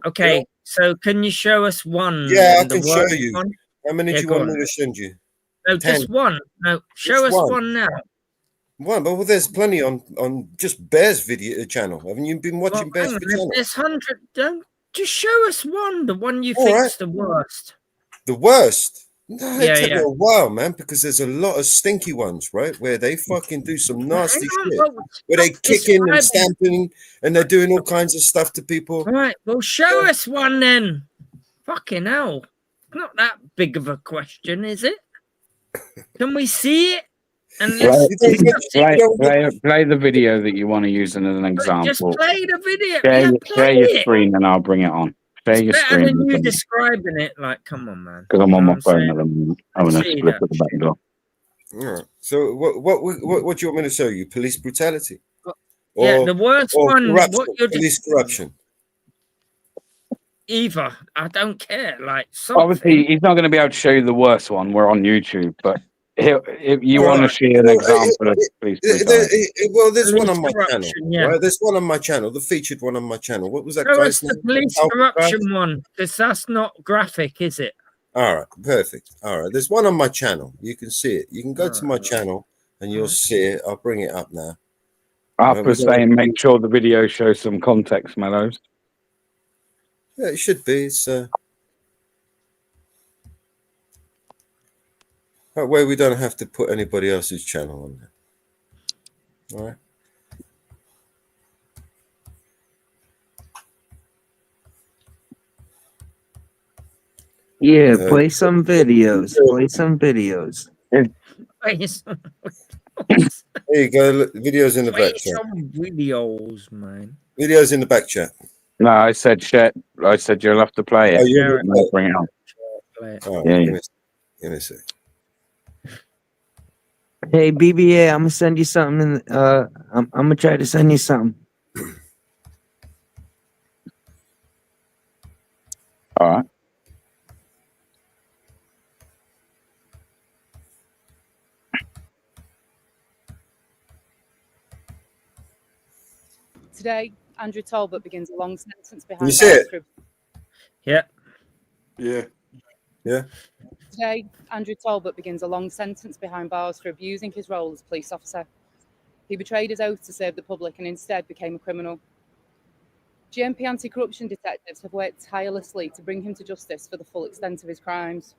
Okay, so can you show us one? Yeah, I the can show worst you. one? How many Yeah, do you go want on. me to send you? No, 10. just one. No, show Just us one. one now. One, but well, there's plenty on just Bear's video channel. Haven't you been watching Well, hang Bear's on, channel? there's 100. Don't just show us one. The one you All think's right. the worst. The worst? No, Yeah, it took yeah. me a while, man, because there's a lot of stinky ones, right? Where they fucking do some nasty Hang on, shit. well, Where they kicking and describing. stamping and they're doing all kinds of stuff to people. All right, well, show us one then. Fucking hell. Not that big of a question, is it? Can we see it? And let's Play the video that you want to use as an just example. play the video. Share, Yeah, your- play share your it. screen and I'll bring it on. Share your Better screen than you describing it. Like, come on, man. because I'm You on know my what phone I'm at the moment. I'm gonna See split that at the back door. All right. So what do you want me to show you? Police brutality? Yeah, the worst or one, corruption, what you're police corruption. Either. I don't care. Like, something. Obviously, he's not going to be able to show you the worst one. We're on YouTube, but if you All want to right. see an example of police brutality. Well, there's one Police on my corruption, channel. yeah. Right? There's one on my channel, the featured one on my channel. What was that Show guy's us the name? police Alpha corruption Guy? one, because that's not graphic, is it? All right, perfect. All right, there's one on my channel. You can see it. You can go to my channel and you'll see it. I'll bring it up now. After saying, make sure the video shows some context, Mellows. Yeah, it should be. It's that way we don't have to put anybody else's channel on there. All right. Yeah, play some videos. Play some videos. There you go. Look, videos in the Play back chat. some videos, man. Videos in the back chat. No, I said shit. I said you'll have to play it. Oh, you're and I'll bring it on. All right, Yeah, yeah. Give me a sec. Hey BBA, I'm gonna send you something. I'm gonna try to send you something. All right. Today, Andrew Talbot begins a long sentence behind You see it? bars for Yeah. Yeah. Yeah. Today, Andrew Talbot begins a long sentence behind bars for abusing his role as police officer. He betrayed his oath to serve the public and instead became a criminal. GMP anti-corruption detectives have worked tirelessly to bring him to justice for the full extent of his crimes.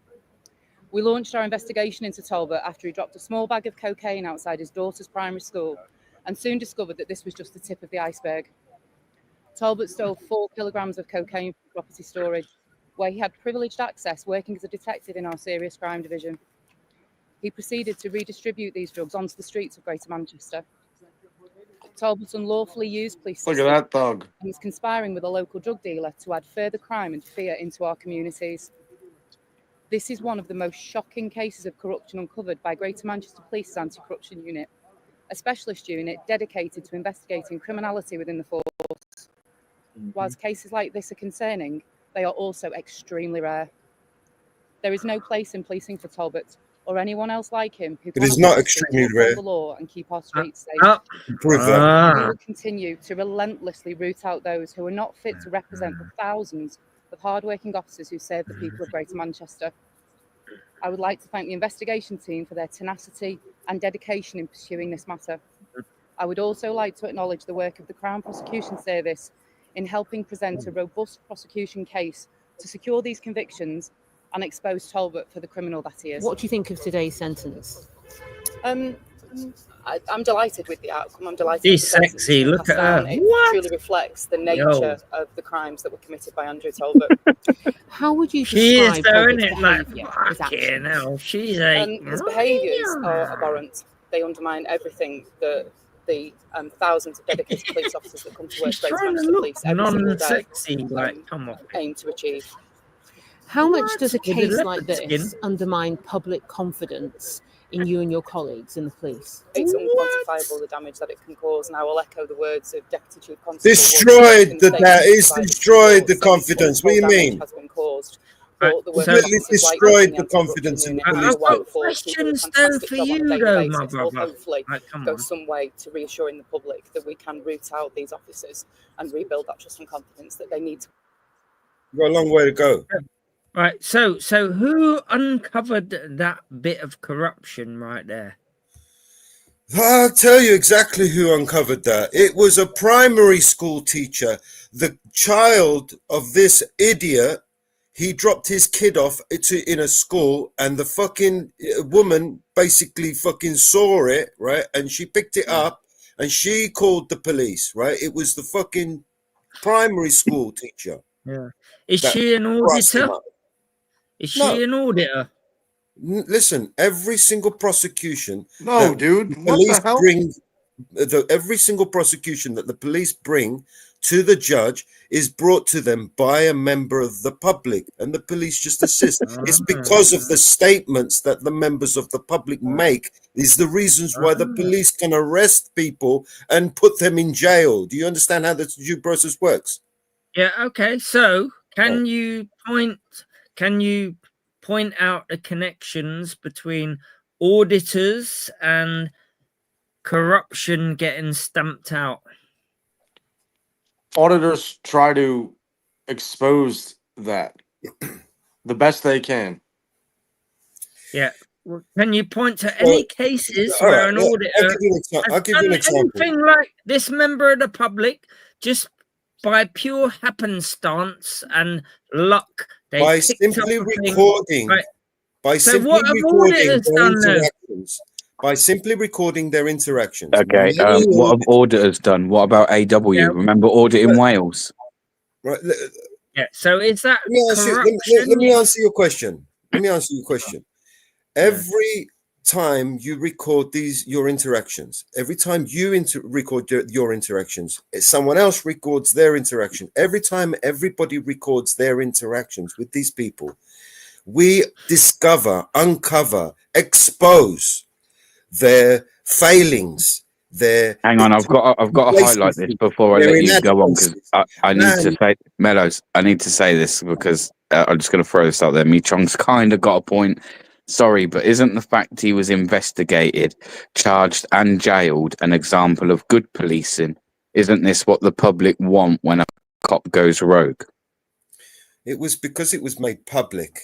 We launched our investigation into Talbot after he dropped a small bag of cocaine outside his daughter's primary school and soon discovered that this was just the tip of the iceberg. Talbot stole 4 kilograms of cocaine from property storage, where he had privileged access working as a detective in our serious crime division. He proceeded to redistribute these drugs onto the streets of Greater Manchester. Talbot unlawfully used police Look at that thug. and was conspiring with a local drug dealer to add further crime and fear into our communities. This is one of the most shocking cases of corruption uncovered by Greater Manchester Police's Anti-Corruption Unit, a specialist unit dedicated to investigating criminality within the force. Whilst cases like this are concerning, they are also extremely rare. There is no place in policing for Talbot or anyone else like him who It is cannot not be extremely trusted to uphold rare. the law and keep our streets safe. Prove We that. will continue to relentlessly root out those who are not fit to represent the thousands of hard-working officers who serve the people of Greater Manchester. I would like to thank the investigation team for their tenacity and dedication in pursuing this matter. I would also like to acknowledge the work of the Crown Prosecution Service in helping present a robust prosecution case to secure these convictions and expose Talbot for the criminal that he is. What do you think of today's sentence? I'm delighted with the outcome. I'm delighted. She's with the sentence sexy. that Look passed at her. down. It What? truly reflects the nature Yo. of the crimes that were committed by Andrew Talbot. How would you She is describe though, Talbot's isn't it? Like, behaviour, his fucking actions? hell. She's a... His behaviours are abhorrent. They undermine everything that the thousands of dedicated police officers that come to work She's for Greater trying to Manchester look Police every single day non-sexy. Like, come on. aim to achieve. How much does a With the case leopard like this skin. undermine public confidence in you and your colleagues in the police? It's unquantifiable the damage that it can cause, and I will echo the words of Deputy Chief Constable. Destroyed it's destroyed the confidence. What do you mean? Has been caused. Completely destroyed the confidence in the police. I've got questions though for you though, my brother. Hopefully Like, come go on. some way to reassuring the public that we can root out these officers and rebuild that trust and confidence that they need to. You've got a long way to go. Right, so who uncovered that bit of corruption right there? I'll tell you exactly who uncovered that. It was a primary school teacher. The child of this idiot, he dropped his kid off in a school, and the fucking woman basically fucking saw it, right? And she picked it up and she called the police, right? It was the fucking primary school teacher. Yeah. Is that she an thrust him auditor? up. Is she No. an auditor? Listen, every single prosecution. No, that dude. the What the police hell? bring every single prosecution that the police bring to the judge is brought to them by a member of the public, and the police just assist. It's because of the statements that the members of the public make is the reasons why the police can arrest people and put them in jail. Do you understand how the due process works? Yeah, okay. So can you point out the connections between auditors and corruption getting stamped out? Auditors try to expose that the best they can. Yeah. Well, can you point to any cases all where right, an I'll auditor give you an example. I'll has give you an done example. anything like this member of the public just by pure happenstance and luck? They By picked simply up a thing, recording, right? by So simply what have recording auditors their done then? interactions, by simply recording their interactions. Okay, Many what have auditors done? What about AW? Yeah. Remember auditing Wales? Right. Yeah. So is that Let me answer, corruption? let me answer your question. Let me answer your question. Every time you record your interactions, every time you record your interactions, someone else records their interaction. Every time everybody records their interactions with these people, we discover, uncover, expose their failings. Hang on, I've got to highlight this before I let you go on, because I need to say, Mellows, I need to say this because I'm just going to throw this out there. Chong's kind of got a point. Sorry, but isn't the fact he was investigated, charged and jailed an example of good policing? Isn't this what the public want when a cop goes rogue? It was because it was made public.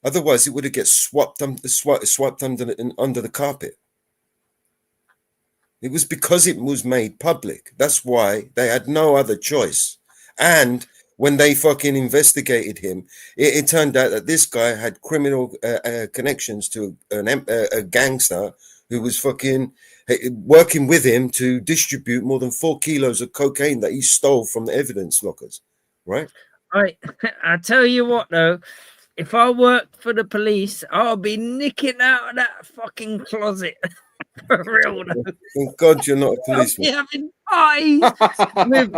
Otherwise, it would have get swept under the carpet. It was because it was made public. That's why they had no other choice. And when they fucking investigated him, it turned out that this guy had criminal connections to a gangster who was fucking working with him to distribute more than 4 kilos of cocaine that he stole from the evidence lockers, right? Right. I tell you what, though, if I worked for the police, I'll be nicking out of that fucking closet. For real, though. Thank God you're not a policeman. I'll be having pies with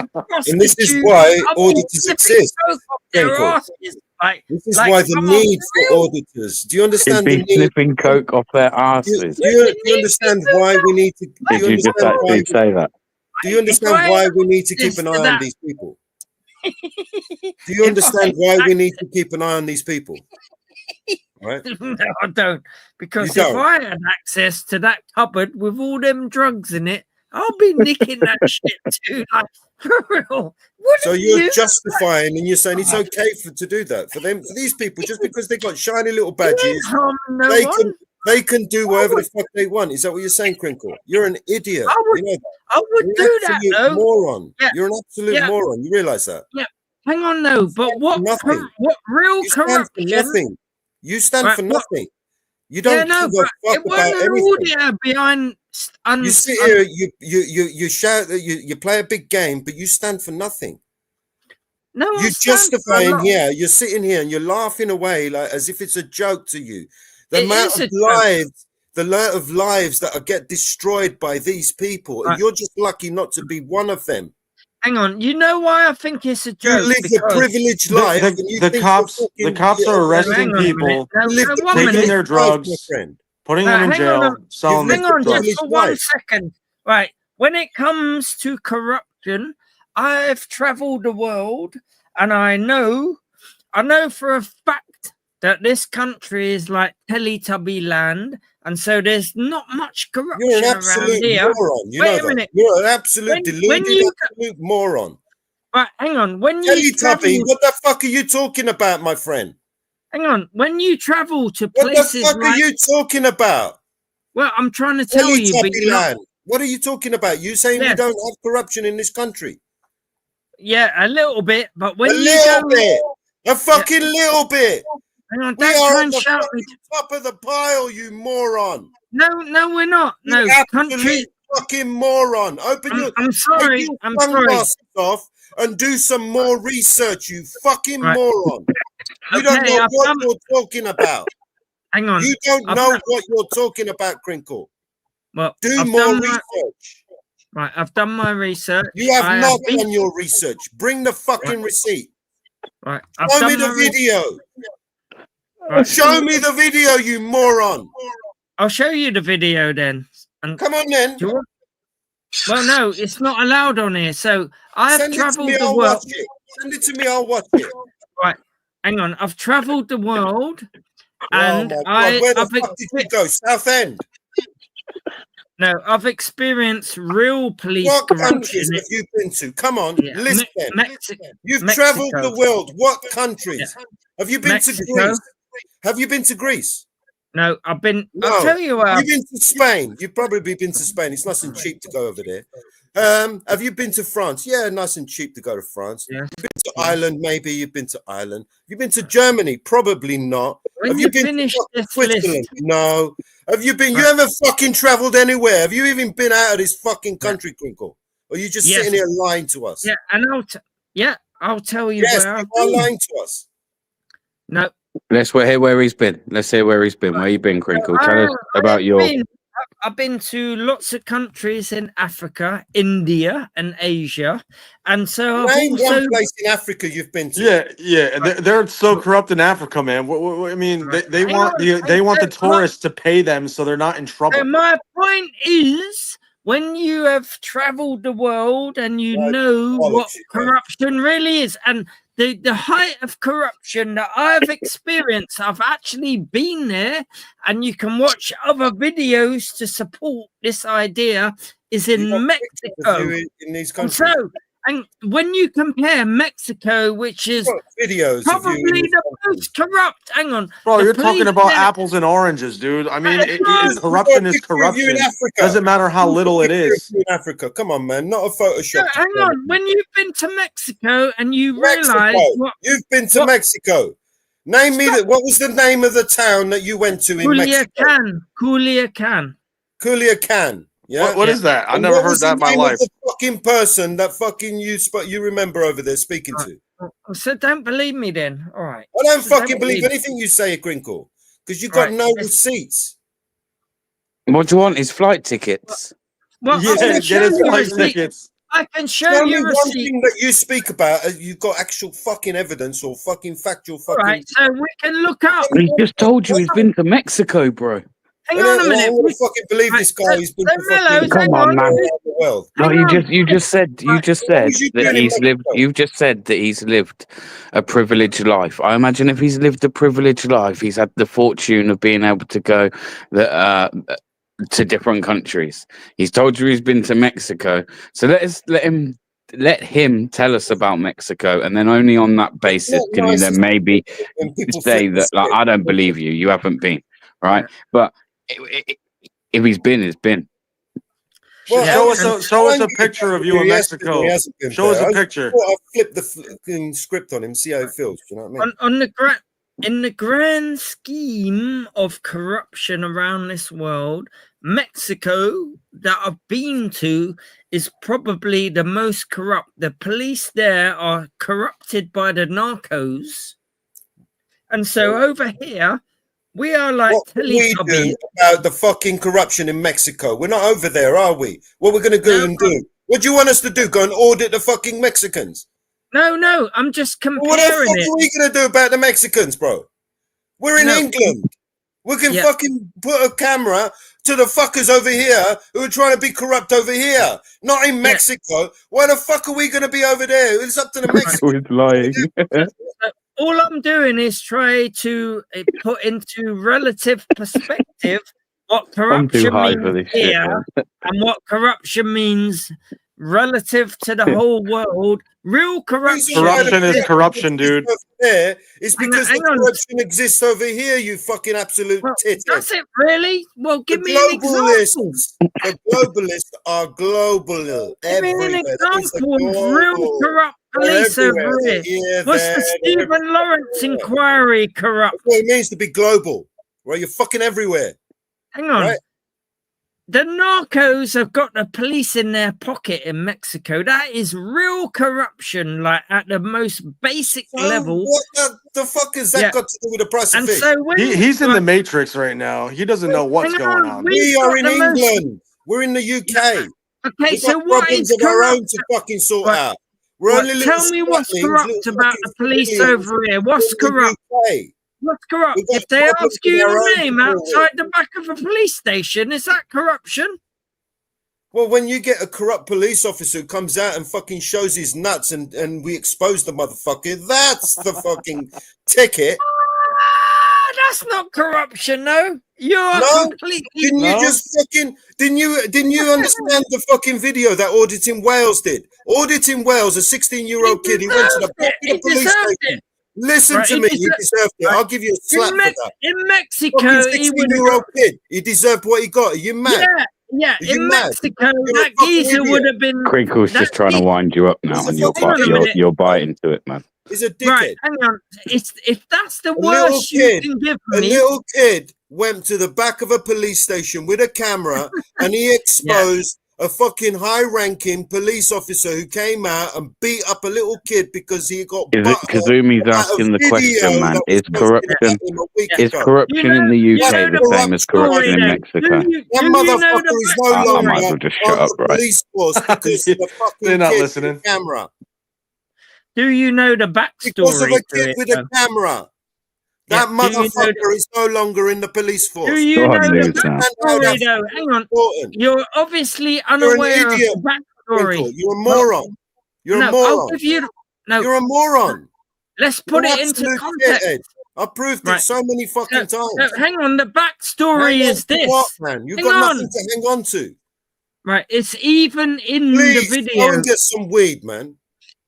And this is prostitutes. why I'll be auditors flipping exist. coke off their Franco. asses. This is like, why the come on, need for for real? auditors. Do you He'd understand the be need? sniffing coke off their asses. Do you understand why we need to? Do Did you you just understand why? actually say that? Do you understand why we need to keep an eye on these people? Do you understand why we need to keep an eye on these people? Right? No, I don't. Because You if don't? I had access to that cupboard with all them drugs in it, I'll be nicking that shit too. Like, for real. So you're justifying and you're saying it's okay to do that for them, for these people, just because they got shiny little badges, no they can do whatever the fuck they want. Is that what you're saying, Crinkle? You're an idiot. I would, you know that. I would You're do an that, absolute though. moron. Yeah. You're an absolute Yeah. moron. You realise that? Yeah. Hang on, though. But what real You stand corruption? for nothing. You stand Right, for what- nothing. You don't yeah, no, give a but fuck it wasn't about an anything. audio behind. You sit here, you shout that you play a big game, but you stand for nothing. No, You're justifying here. You're sitting here and you're laughing away like as if it's a joke to you. The It amount is of a joke. lives that get destroyed by these people, and Right. you're just lucky not to be one of them. Hang on. You know why I think it's a joke? You live a privileged life. and you The think cops you're the cops are arresting hang on a minute. people, No, live no, the one taking minute. their drugs, friend. putting them in hang on jail, selling Hang on, drugs. just for 1 second. Right. When it comes to corruption, I've traveled the world, and I know for a fact that this country is like Teletubby land, and so there's not much corruption You're an around absolute here. moron. You Wait know a that. minute. You're an absolute When deluded, you- absolute moron. Right, hang on. When you Teletubby, travel, what the fuck are you talking about, my friend? hang on. When you travel to What the places fuck are like, you talking about? well, I'm trying to tell you, but Teletubby you're not- land. What are you talking about? You saying we Yeah. don't have corruption in this country? yeah, a little bit, but when A you little go, bit. A fucking little bit. hang on, We don't are try at and the shout fucking me. top of the pile, you moron. No, we're not. You No, absolute country. fucking moron. Open your I'm sorry. take your I'm sorry. sunglasses off and do some more research, you fucking Right. moron. You don't Okay, know I've what done- you're talking about. Hang on. You don't I've know done- what you're talking about, Crinkle. Well, Do I've more done my- research. Right, I've done my research. You have I not been- done your research. Bring the fucking receipt. Right, I've Show me done the my re- video. Right. Show me the video, you moron. I'll show you the video then. And Come on then. do you want- Well, no, it's not allowed on here. So I've Send it to travelled me, the I'll world. watch it. Send it to me, I'll watch it. Right, hang on. I've travelled the world, Oh and my God, where the fuck did you go? Southend. I've experienced real police What corruption. countries have you been to? Come on, Yeah, list Me- them. Mexico. You've Mexico. travelled the world. What countries? Have you been Mexico. to Greece? Have you been to Greece? No, I've been. No. I'll tell you Have you been to Spain? You've probably been to Spain. It's nice and cheap to go over there. Have you been to France? Yeah, nice and cheap to go to France. Yeah. You've been to Ireland? Maybe you've been to Ireland. You've been to Germany? Probably not. When Have you you been finish to this Switzerland? list, No. Have you been? You Right. ever fucking travelled anywhere? Have you even been out of this fucking country, Crinkle? Or are you just Yes. sitting here lying to us? yeah, and I'll tell you Yes, where you I've are been. lying to us. No, Let's hear where he's been. Let's hear where he's been. Where you been, Crinkle? Tell us about your. I've been to lots of countries in Africa, India, and Asia, and so I've Name also. one place in Africa you've been to. Yeah. They're so corrupt in Africa, man. I mean, they Hang want on, they want the hang on. tourists to pay them so they're not in trouble. So my point is, when you have travelled the world and you know what corruption really is, and the height of corruption that I've experienced, I've actually been there, and you can watch other videos to support this idea, is in Mexico. In these And countries. so, and when you compare Mexico, which is videos of you in probably these the most corrupt. Hang on, Bro, the you're talking police about there- apples and oranges, dude. I mean, Hang on. corruption is You corruption. in Africa. Doesn't matter how little it is. In Africa, come on, man, not a Photoshop. No, hang on. When you've been to Mexico and you Mexico. realise what You've been to Mexico. Name me that. What was the name of the town that you went to in Mexico? Culiacan. Culiacan. Yeah. What is that? I And never what heard was that in the my name life. of the fucking person that fucking you remember over there speaking to? So don't believe me then. All right. I don't So fucking believe me. anything you say, Grinkle, because you got Right, no it's- receipts. What do you want? His flight tickets. Well, Yeah, I can get show his you flight receipt. tickets. I can show Tell me you one receipt. thing that you speak about. You've got actual fucking evidence or fucking factual All fucking. right, so we can look up. He just told you he's been to Mexico, bro. Hang on a I minute. don't want to fucking believe this guy. He's been to fucking Come on, man. the world. No, you just said What was you that doing in he's lived. Mexico? You've just said that he's lived a privileged life. I imagine if he's lived a privileged life, he's had the fortune of being able to go to different countries. He's told you he's been to Mexico, so let him tell us about Mexico, and then only on that basis not can you nice then is maybe when people say flip the that like, script. I don't believe you. You haven't been, right? But if he's been, he's been. Show us a picture of you in Mexico. Show us a picture. I'll flip the fucking script on him, see how it feels. Do you know what I mean? In the grand scheme of corruption around this world, Mexico that I've been to is probably the most corrupt. The police there are corrupted by the narcos, and so over here we are like What can we do Teletubbies. about the fucking corruption in Mexico? We're not over there, are we? What we're going to go and do? What do you want us to do? Go and audit the fucking Mexicans? No, I'm just comparing What the fuck it. are we going to do about the Mexicans, bro? We're in England. We can fucking put a camera to the fuckers over here who are trying to be corrupt over here, not in Mexico. Why the fuck are we going to be over there? It's up to the Mexicans. lying. All I'm doing is try to put into relative perspective what I'm too corruption high for means this shit, here man. and what corruption means relative to the whole world. Real corruption. Corruption is corruption, dude. There is Hang on, because hang the on. corruption exists over here, you fucking absolute tit. Does it really? Well, give me an example. The globalists are global Give me an everywhere. That means example they're of real global. corrupt They're police over everywhere. here. They're here, Was there, the they're Stephen Lawrence inquiry corrupt? That's what it means to be global. Right? You're fucking everywhere. Hang on. Right? The narcos have got the police in their pocket in Mexico. That is real corruption, like at the most basic level. What the fuck has that got to do with the price of And fish? so when He's in the Matrix right now. He doesn't know what's going on. We are in England. We're in the UK. Okay, We've so got what problems is of our own corrupt? to fucking sort Right. out. We're Right, only tell me what's corrupt about the police over here. What's corrupt? What's corrupt? We've got If they problems ask you in our your own name to deal outside the back of a police station, is that corruption? Well, when you get a corrupt police officer who comes out and fucking shows his nuts and we expose the motherfucker, that's the fucking ticket. That's not corruption, no. You're No, completely. didn't you just fucking didn't you understand the fucking video that Audit in Wales did? Audit in Wales, a 16-year-old kid, he went to the back of the police station. Listen Right, to he me, he deserved- deserved it. I'll give you a slap for that. In Mexico, Fucking he would 16-year-old kid, he deserved what he got. Are you mad? Yeah, Are you in mad? Mexico, You're a that fucking geezer idiot. would have been. Crinkle's just trying to wind you up now, He's a and you're fucking idiot. you're biting to it, man. He's a dickhead. Right, hang on. If that's the A little worst you kid, can give a me, little kid went to the back of a police station with a camera and he exposed a fucking high-ranking police officer who came out and beat up a little kid because he got Is it Kazumi's asking the question, man? Is corruption in the UK the same as corruption in Mexico? That motherfucker is no I longer might as well just shut on up, the right? police force because of the fucking They're not kid listening. with the camera. do you know the Because of backstory a to kid it? with a camera. That Yeah, do you know motherfucker is no longer in the police force. Do you Go on, know the news now. backstory, though? Hang on. You're obviously You're an unaware of idiot, the backstory. Winkle. You're a moron. You're no, a moron. I'll give you. No, You're a moron. let's put You're it an into absolute context. shithead. I proved Right. it so many fucking times. No, hang on. The backstory Hang on is to this. What, man? You've Hang got on. nothing to hang on to. Right, it's even in Please the go video. and get some weed, man.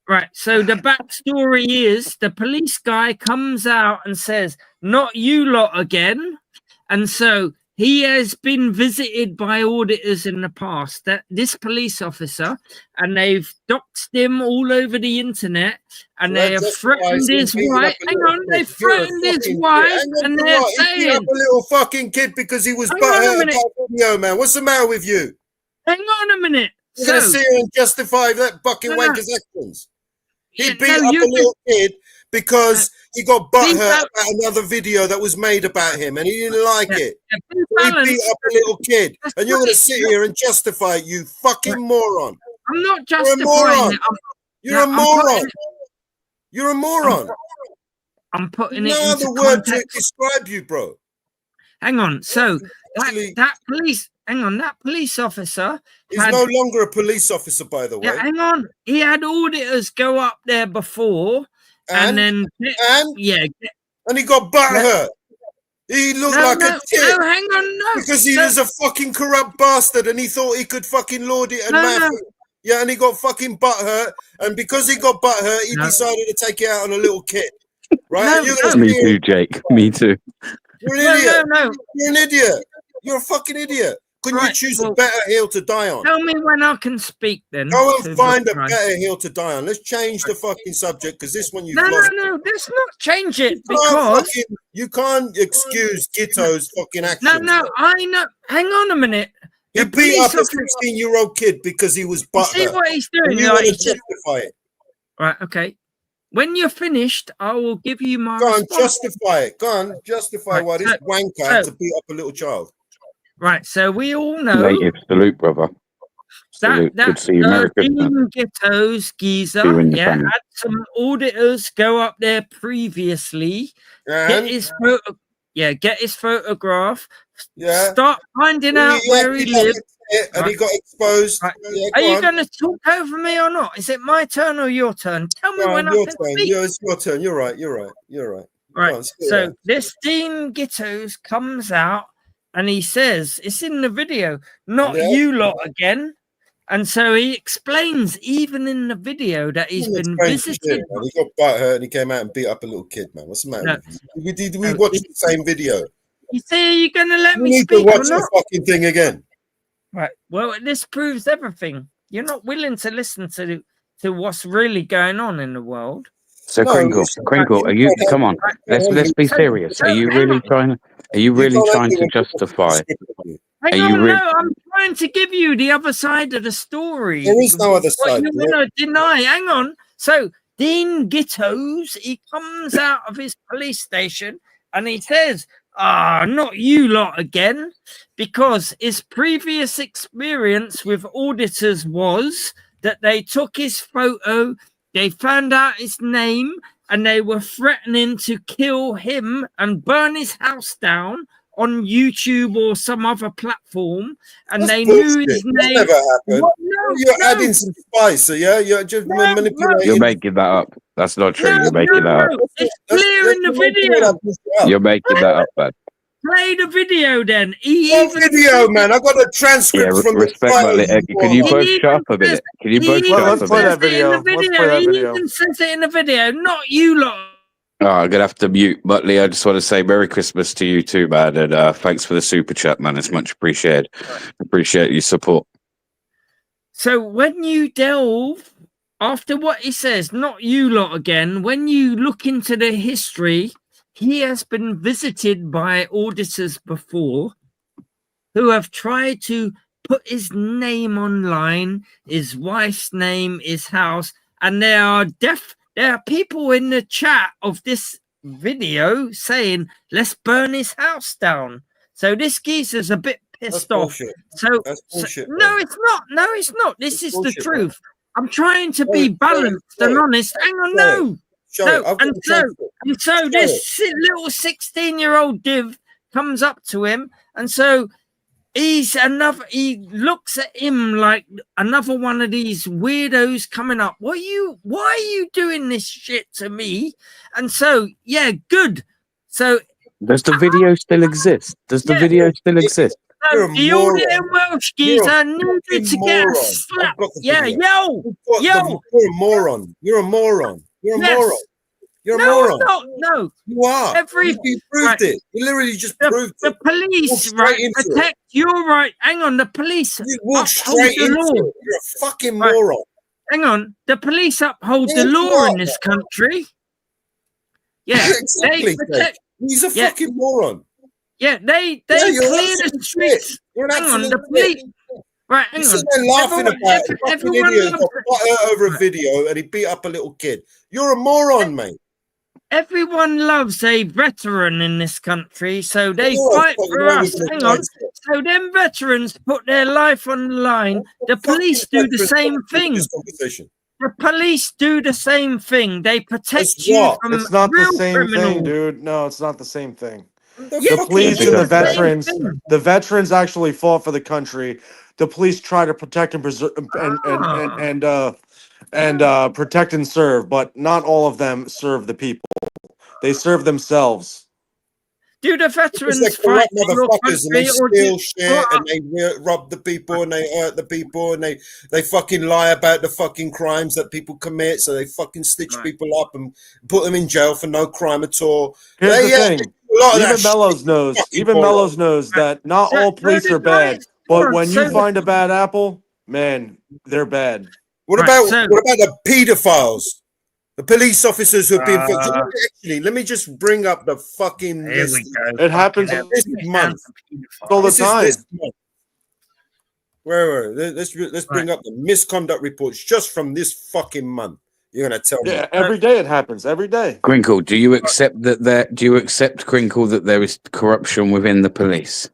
Right. So the backstory is the police guy comes out and says, "Not you lot again," and so he has been visited by auditors in the past. That this police officer, and they've doxed him all over the internet, and So they that have justifies threatened him his beating wife. up a Hang little on, kid. they You're a threatened his fucking wife, Hang on and to they're what? He beat saying, up a little fucking kid because he was "Hang on a butthurt minute, about video, man. What's the matter with you? hang on a minute." You're going to So, sit here and justify that fucking no, no, wanker's actions. He yeah, beat no, up you a little kid because he got beef butthurt out. about another video that was made about him and he didn't like Yeah, it. yeah, be So he beat balanced. up a little kid. That's And you're going to right. sit here and justify it, you fucking moron. I'm not You're a justifying moron. it. You're a I'm moron. putting, You're a moron. I'm putting There's it no into other word to context. describe you, bro. Hang on. So Actually, that police officer he's had, no longer a police officer, by the yeah, way. hang on. He had auditors go up there before, and then yeah, and he got butthurt. He looked like a tit hang on, no, because he was a fucking corrupt bastard and he thought he could fucking lord it and math it. Yeah, and he got fucking butthurt, and because he got butthurt, he decided to take it out on a little kid. Right? And you're gonna Me too, Jake. Me too. You're an idiot. You're an idiot. You're a fucking idiot. Couldn't you choose a better hill to die on? Tell me when I can speak then. Go and find a better hill to die on. Let's change the fucking subject because this one you've lost. No, let's not change it because you can't excuse Gitto's fucking actions. No, I know. Hang on a minute. He beat up a 16-year-old kid because he was butthurt. See what he's doing? And you want to justify it. Right, okay. When you're finished, I will give you my Go on, response. justify it. Go on, justify why this wanker had to beat up a little child. Right, so we all know Native salute, brother. Salute. Good to see you, Merry Christmas. Dean Ghetto's geezer, See you in your had family. some auditors go up there previously, get his photograph, start finding out where he lived. And he got exposed. Right. Yeah, Are you on. going to talk over me or not? Is it my turn or your turn? Tell me Go when on, I your can turn. speak. It's your turn. You're right. Go Right. on, spit it So out. this Dean Gittos comes out and he says, it's in the video, not you lot again. And so he explains, even in the video, that he's been visited. Shit, man. He got butthurt and he came out and beat up a little kid, man. What's the matter with you? Did we watch the same video? You say, are you going to let We me need speak to watch or not? the fucking thing again. Right. Well, this proves everything. You're not willing to listen to what's really going on in the world. So Crinkle, are you? Come on, let's be serious. Are you really trying? Are you really trying to justify? Hang on, no, I'm trying to give you the other side of the story. There is no other What side. you want to deny? Hang on. So Dean Gittos, he comes out of his police station and he says, not you lot again, because his previous experience with auditors was that they took his photo, they found out his name, and they were threatening to kill him and burn his house down on YouTube or some other platform, and That's they bullshit. knew his That name. never happened. What? No, You're adding some spice, yeah? You're just manipulating. You're making that up. That's not true. You're making that up. It's clear in the video. You're making that up, man. Play the video then. Video, man. I got a transcript Yeah, from respect, the can you both shut up a minute? Can you both shut up a minute? He even says it in the video, not you lot. Oh, I'm gonna have to mute. Muttley, I just want to say Merry Christmas to you too, man, and thanks for the super chat, man. It's much appreciated. Appreciate your support. So when you delve after what he says, not you lot again, when you look into the history, he has been visited by auditors before who have tried to put his name online, his wife's name, his house, and there are people in the chat of this video saying, let's burn his house down. So this geezer's a bit pissed off. So, no, it's not. No, it's not. This is the truth. I'm trying to be balanced and honest. Hang on, no. And so this little 16-year-old div comes up to him, and so he looks at him like another one of these weirdos coming up. Why are you doing this shit to me? And so, yeah, good. So does the video still exist? Does the video still exist? You're a The audit in moron. Welsh You're a geezer needed fucking to get a moron. slap. I've got the Yeah, video. yo. You're a moron. You're a moron. You're a Yes. moron. You're a No, moron. I'm not. No. You are. Every You proved right. it. You literally just proved The it. police, Walk straight right? into Protect. You're right. Hang on. The police You walk uphold straight the into law. it. You're a fucking Right. moron. Hang on. The police uphold Yeah, the you law are. in this country. Yeah, Exactly. they protect. He's a Yeah. fucking moron. Yeah, they Yeah, clear you're the absolute streets. shit. You're an Hang on, absolute the police. Right, hang You on. sit there laughing Everyone- about every- fucking everyone idiot who loves- got butt over a video and he beat up a little kid. You're a moron, mate. Everyone loves a veteran in this country, so they You're fight fucking for always us. gonna Hang fight on. So them veterans put their life on the line. The police do the same thing. this conversation. The police do the same thing. They protect It's you what? from It's not the real same thing, criminals. dude. No, it's not the same thing. The Yes, The fuck police is and it? the veterans, the veterans actually fought for the country. The police try to protect and preserve and protect and serve, but not all of them serve the people. They serve themselves. Do the Because veterans they're fight corrupt for your motherfuckers and they country or steal do shit and they rob the people and they hurt the people and they fucking lie about the fucking crimes that people commit, so they fucking stitch people up and put them in jail for no crime at all. Here's the thing. a lot of that Even shit. Mellows knows. Fucking Even moron. Mellows knows that not all police are bad, but when you find a bad apple, man, they're bad. What about the pedophiles? The police officers who've been actually, let me just bring up the fucking list. It happens This month. all the This is time. this month. Where let's bring up the misconduct reports just from this fucking month. You're gonna tell me? Yeah, every day it happens. Every day. Crinkle, do you accept that do you accept, Crinkle, that there is corruption within the police?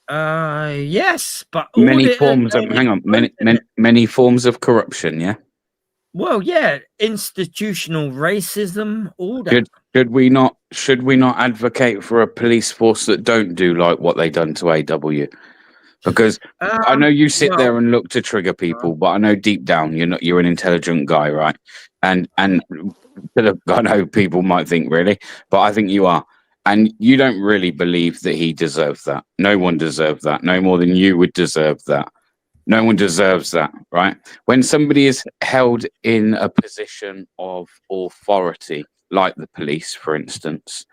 Yes, but Many forms of many forms of corruption, yeah? Well, yeah, institutional racism, all that. Should we not advocate for a police force that don't do like what they done to AW? Because I know you sit there and look to trigger people, but I know deep down you're an intelligent guy, right? And I know people might think really, but I think you are. And you don't really believe that he deserved that. No one deserved that. No more than you would deserve that. No one deserves that, right? When somebody is held in a position of authority, like the police, for instance,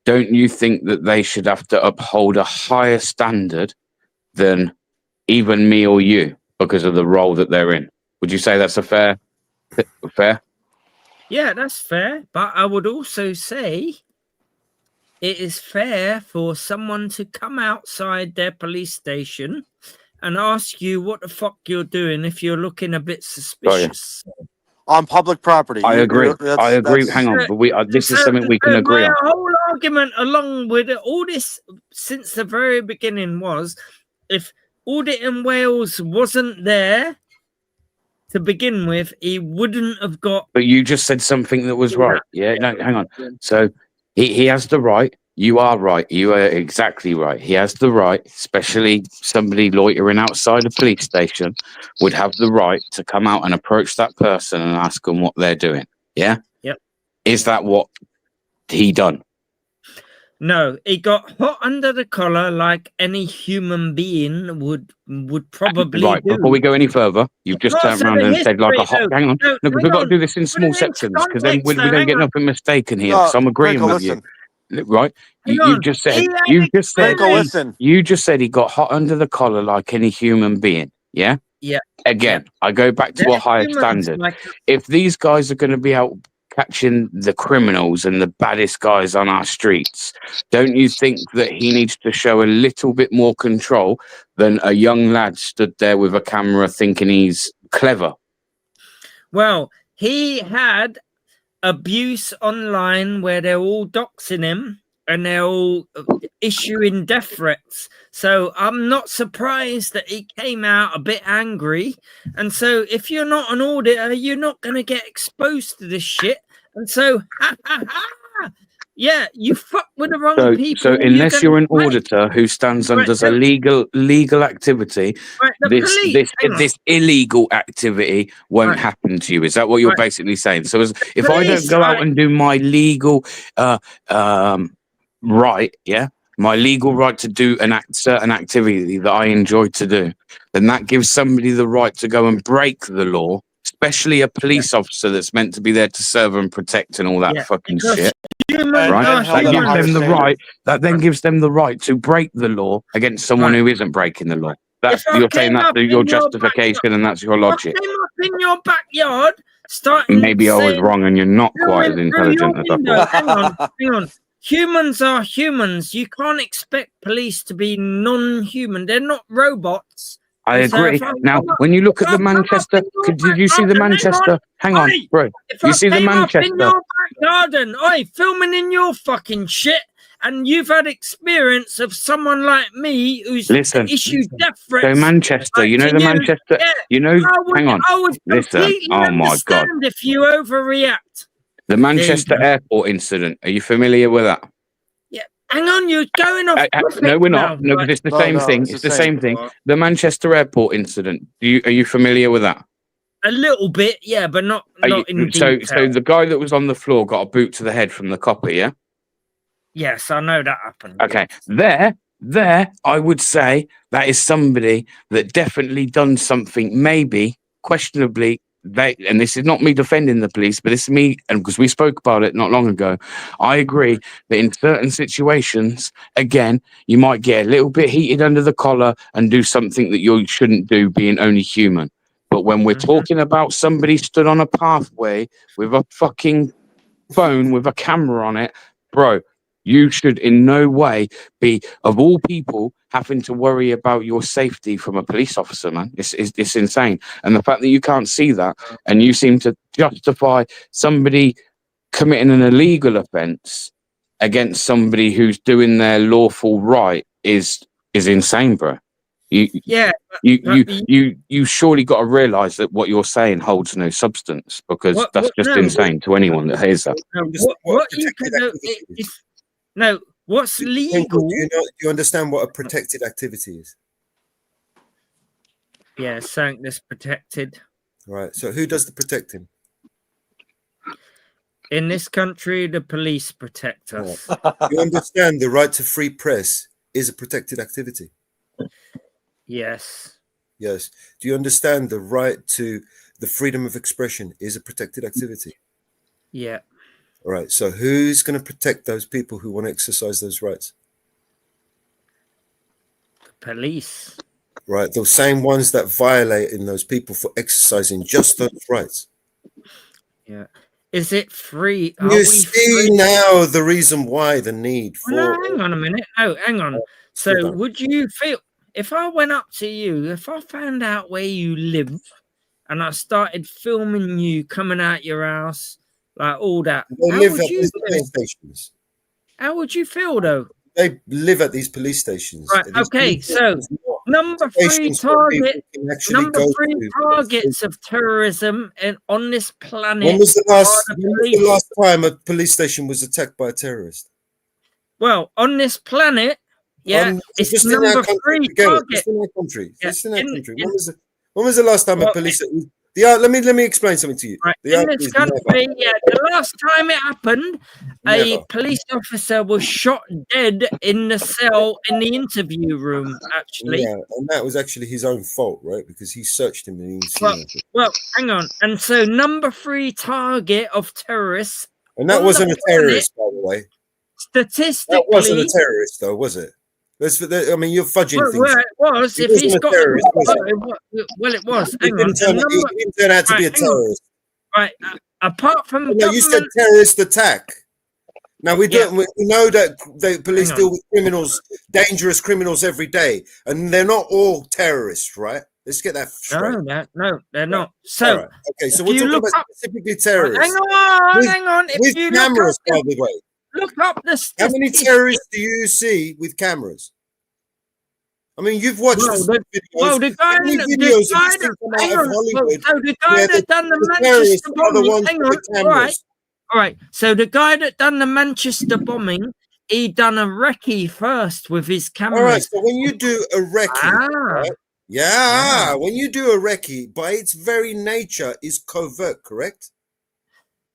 don't you think that they should have to uphold a higher standard than even me or you because of the role that they're in? Would you say that's a fair? Yeah, that's fair. But I would also say it is fair for someone to come outside their police station and ask you what the fuck you're doing if you're looking a bit suspicious. On public property. I agree. I agree. Hang on, but this is something we can agree on. My whole argument along with all this since the very beginning was if Audit in Wales wasn't there to begin with, he wouldn't have got... But you just said something that was right. Yeah, no, hang on. So he has the right. You are right. You are exactly right. He has the right, especially somebody loitering outside a police station would have the right to come out and approach that person and ask them what they're doing. Yeah? Yep. Is that what he done? No, he got hot under the collar like any human being would probably Right, do. before we go any further, you've just turned around and said like a hot... Hang on. No, because we've got to do this in small sections because then we don't get nothing mistaken here. Because I'm agreeing with you. Right? You just said he got hot under the collar like any human being. Yeah? Yeah. Again, I go back to a higher standard. If these guys are going to be out catching the criminals and the baddest guys on our streets, don't you think that he needs to show a little bit more control than a young lad stood there with a camera thinking he's clever? Well, he had abuse online where they're all doxing him and they're all issuing death threats. So I'm not surprised that he came out a bit angry. And so if you're not an auditor, you're not going to get exposed to this shit. And so, yeah, you fuck with the wrong people. So unless you're an auditor who stands under a legal activity, this illegal activity won't happen to you. Is that what you're basically saying? So if I don't go out and do my legal right, yeah, my legal right to do certain activity that I enjoy to do, then that gives somebody the right to go and break the law, especially a police officer that's meant to be there to serve and protect and all that fucking shit. Right? That gives them the right. That then gives them the right to break the law against someone who isn't breaking the law. That's you're saying that's your justification and that's your logic. I came up in your backyard, starting Maybe I was saying, wrong and you're not quite as through your intelligent as I window. thought. Hang on. Humans are humans. You can't expect police to be non-human. They're not robots. I agree. Now, when you look at the Manchester, did you see the Manchester? Hang on, bro. You see the Manchester? In your back garden, filming in your fucking shit, and you've had experience of someone like me who's issued death threats. So Manchester, you know the Manchester. You know. Hang on. I would Listen. Oh my God. if you overreact. The Manchester airport incident. Are you familiar with that? Yeah. Hang on, you're going off. No, we're not. No, because it's the same thing. It's the same thing. The Manchester airport incident. Are you familiar with that? A little bit, yeah, but not in detail. So the guy that was on the floor got a boot to the head from the copper, yeah? Yes, I know that happened. Okay. There, I would say that is somebody that definitely done something, maybe questionably. And this is not me defending the police, but this is me, and because we spoke about it not long ago, I agree that in certain situations, again, you might get a little bit heated under the collar and do something that you shouldn't do, being only human. But when we're talking about somebody stood on a pathway with a fucking phone with a camera on it, bro, you should in no way be, of all people, having to worry about your safety from a police officer, man. It's insane. And the fact that you can't see that and you seem to justify somebody committing an illegal offence against somebody who's doing their lawful right is insane, bro. You surely got to realise that what you're saying holds no substance, because that's just insane to anyone that hears that. What you can do is... No, what's legal? Do you understand what a protected activity is? Yeah, something that's protected. Right. So who does the protecting? In this country, the police protect us. You understand the right to free press is a protected activity? Yes. Yes. Do you understand the right to the freedom of expression is a protected activity? Yeah. All right. So who's going to protect those people who want to exercise those rights? The police. Right. Those same ones that violate in those people for exercising just those rights. Yeah. Is it free? You see now the reason why, the need for... No, hang on a minute. No, hang on. So would you feel, if I went up to you, if I found out where you live and I started filming you coming out your house, like all that. They live at these police stations. How would you feel, though? They live at these police stations. Right. Okay. So number 3 target. Number 3 targets of terrorism on this planet. When was the last time a police station was attacked by a terrorist? Well, on this planet, yeah, it's just number 3 target. Just in our country. Just in our country. When was the last time a police? Let me explain something to you. Right. In this country, the last time it happened, a police officer was shot dead in the cell in the interview room, actually. Yeah, and that was actually his own fault, right? Because he searched him and well, hang on. And so number 3 target of terrorists. And that wasn't a terrorist, by the way. Statistically. That wasn't a terrorist, though, was it? I mean, you're fudging things. Well, it was. If he's got terrorist, well, it was. He didn't turn out to be a terrorist. Right. Apart from you said terrorist attack. Now we know that the police deal with criminals, dangerous criminals every day, and they're not all terrorists, right? Let's get that straight. No, they're not. So right. Okay, so we're talking about specifically terrorists. Hang on. With cameras, by the way. Look up the statistics. How many terrorists do you see with cameras? I mean, you've watched videos. Well, the guy that done the Manchester bombing. Hang on, all right. So the guy that done the Manchester bombing, he done a recce first with his camera. All right. So when you do a recce, right? When you do a recce, by its very nature, is covert, correct?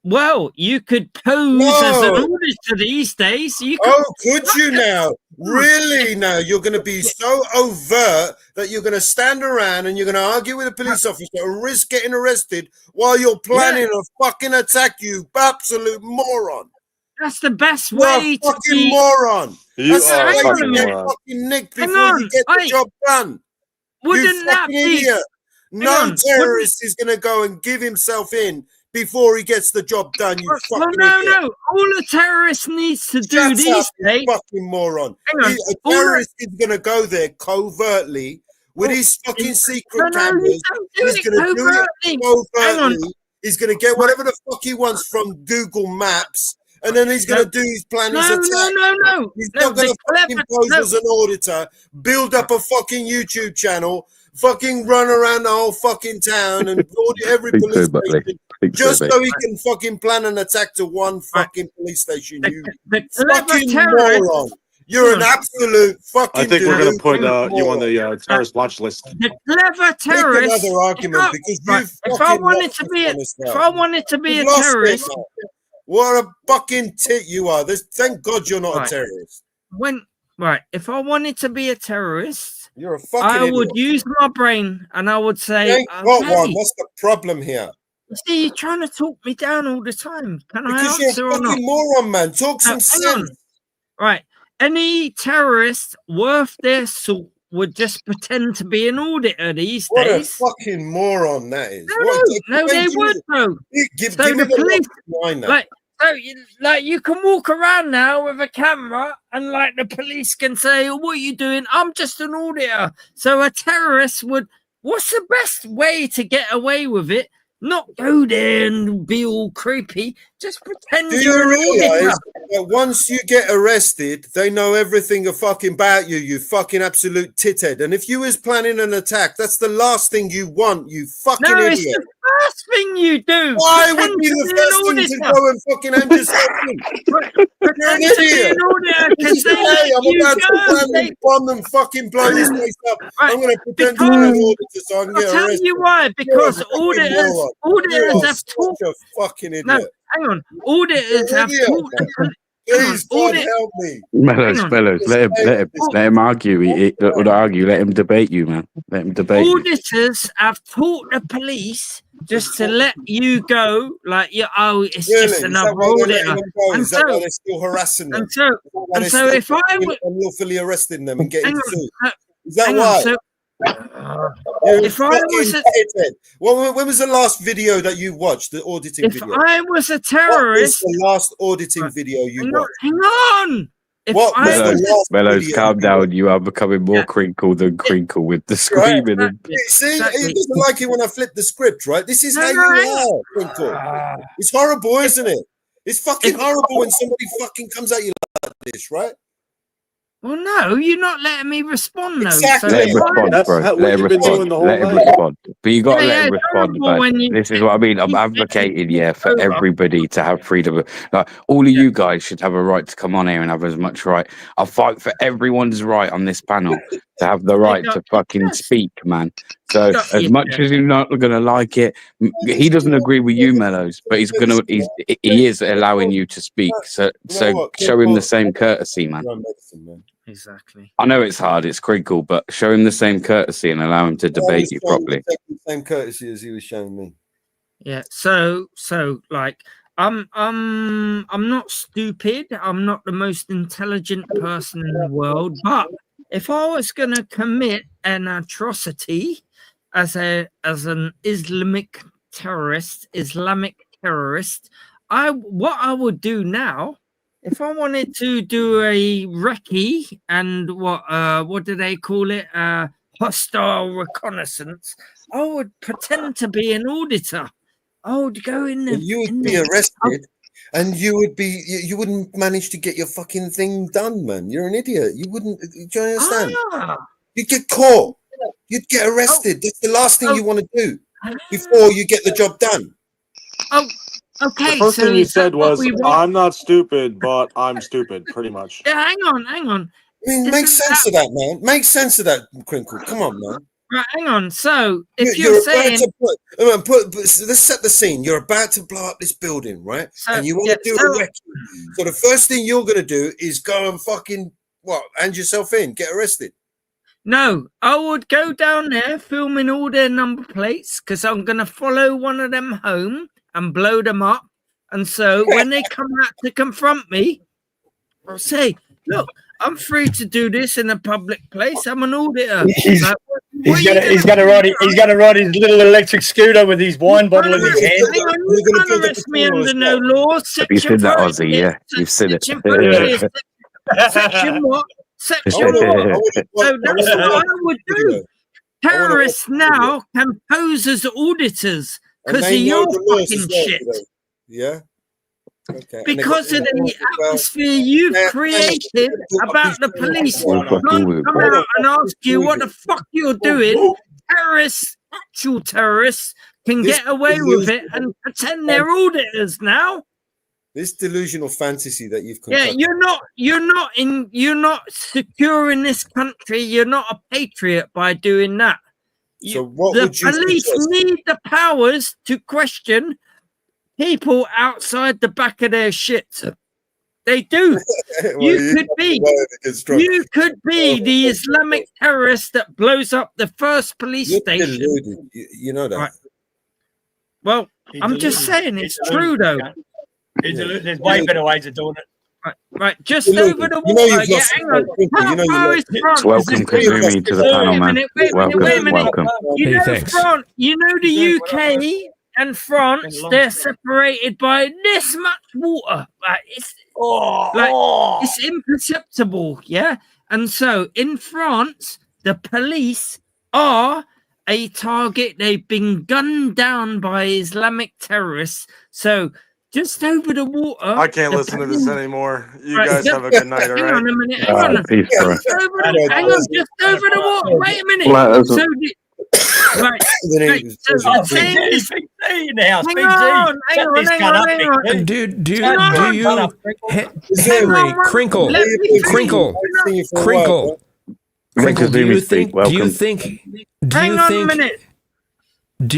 Well, you could pose as an auditor these days. You could, could you now? Really now? You're going to be so overt that you're going to stand around and you're going to argue with a police officer and risk getting arrested while you're planning a fucking attack, you absolute moron. That's the best You're way a fucking to be. moron. You That's are the a way fucking to get moron. fucking nicked before you get the job done. Wouldn't that fucking be? idiot. No terrorist is going to go and give himself in before he gets the job done, you fucking idiot. No. All a terrorist needs to do these days. Fucking moron. A terrorist is going to go there covertly with his fucking secret cameras. He's going to do it covertly. He's going to get whatever the fuck he wants from Google Maps. And then he's going to do his plan, his attack. No. He's not going to fucking pose as an auditor, build up a fucking YouTube channel, fucking run around the whole fucking town and audit every police station just so he can fucking plan an attack to one fucking police station. You fucking moron. You're an absolute fucking I think we're going to put you on the terrorist watch list. The clever terrorist. Make another argument because if I wanted to be a terrorist. What a fucking tit you are. Thank God you're not a terrorist. If I wanted to be a terrorist, you're a fucking I idiot. would use my brain and I would say, Thank God, one. What's the problem here? You see, you're trying to talk me down all the time. Can I answer because you're a or not? fucking moron, man. Talk some sense. Right. Any terrorist worth their salt would just pretend to be an auditor these days. What a fucking moron that is. No, they would, though. Give me the police, you can walk around now with a camera and like the police can say, what are you doing? I'm just an auditor. So a terrorist would, what's the best way to get away with it? Not go there and be all creepy. Just pretend you're an auditor. That once you get arrested, they know everything about you, you fucking absolute tithead. And if you was planning an attack, that's the last thing you want, you fucking idiot. It's the first thing you do. Why would be the first thing to go and fucking end yourself in? You're an idiot. I'm about to plan and bomb and fucking blow this place up. I'm going to pretend to be an auditor so I can get arrested. I'll tell you why. Because auditors have taught. You're a fucking idiot. No, hang on. Auditors have taught. Please, God help me. Fellows, let him argue. He would argue. Let him debate you, man. Let him debate you. Auditors have taught the police just to let you go, like, it's just another auditor. And is that why they're still harassing them? And so if I were unlawfully arresting them and getting sued, is that why? If I was when was the last video that you watched? The auditing video. If I was a terrorist, what is the last auditing video you watched? Hang on. Bellows, calm down. You are becoming more crinkle than crinkle with the screaming. Right. See, he doesn't like it when I flip the script, right? This is how you are, crinkle. It's horrible, isn't it? It's fucking horrible when somebody fucking comes at you like this, right? Well, no, you're not letting me respond, though. Exactly. Let him respond, bro. Let him respond. Let him respond. But you got to let him respond, man. This is what I mean. I'm advocating, for everybody to have freedom. Like, all of you guys should have a right to come on here and have as much right. I'll fight for everyone's right on this panel to have the right to fucking speak, man. So as much as you're not going to like it, he doesn't agree with you, Mellows, but he is allowing you to speak. So show him the same courtesy, man. Exactly. I know it's hard, it's crinkle, but show him the same courtesy and allow him to debate you properly. The same courtesy as he was showing me. Yeah. So like, I'm not stupid. I'm not the most intelligent person in the world, but if I was going to commit an atrocity as an Islamic terrorist, what I would do now, if I wanted to do a recce and what do they call it? Hostile reconnaissance, I would pretend to be an auditor. I would go in there. You would be arrested. And you wouldn't manage to get your fucking thing done, man. You're an idiot. You wouldn't. Do you understand? You'd get caught. You'd get arrested. That's the last thing you want to do before you get the job done. Okay. The first thing you said was, "I'm not stupid, but I'm stupid." Pretty much. Yeah, hang on. I mean, make sense of that, man. Make sense of that, Crinkle. Come on, man. Right, hang on. So if You're you're about saying, to let's set the scene. You're about to blow up this building, right? So, And you want yeah, to do so- a rescue. So the first thing you're going to do is go and fucking hand yourself in, get arrested. no, I would go down there filming all their number plates because I'm going to follow one of them home and blow them up. And so when they come out to confront me, I'll say, look, I'm free to do this in a public place. I'm an auditor. He's Like, he's gonna ride his little electric scooter with his wine bottle in his hand. hang on, you can't arrest me under no law. Have you Section seen that, 36, Ozzy? Yeah, you've seen it. Section 36, section what? Section what? So that's what I would do. Terrorists now can pose as auditors because of your fucking shit. Yeah. Okay. Because of the atmosphere you've created about the police can't come out and ask you what the fuck you're doing. Terrorists, actual terrorists, can get away with it and pretend they're auditors now. This delusional fantasy that you've Yeah, concocted. you're not secure in this country. You're not a patriot by doing that. So what The would you police suggest? need the powers to question people outside the back of their shit. They do. You could be the Islamic terrorist that blows up the first police station. You know that. Right. Well, I'm just saying it's true though. There's way better ways of doing it. Right, just over the water. Yeah, hang on. How far is France? Welcome, Kazumi, to the panel, man. Welcome. You know, you know the UK and France, they're separated by this much water. Like it's imperceptible, yeah. And so in France, the police are a target. They've been gunned down by Islamic terrorists. So just over the water. I can't listen to this anymore. You guys have a good night, all right? Hang on a minute. Hang on. Peace, bro. Hang on, just over the water. Wait a minute. So right. So the thing is, in the house. hang on, hang on. Do you, Henry, Crinkle, do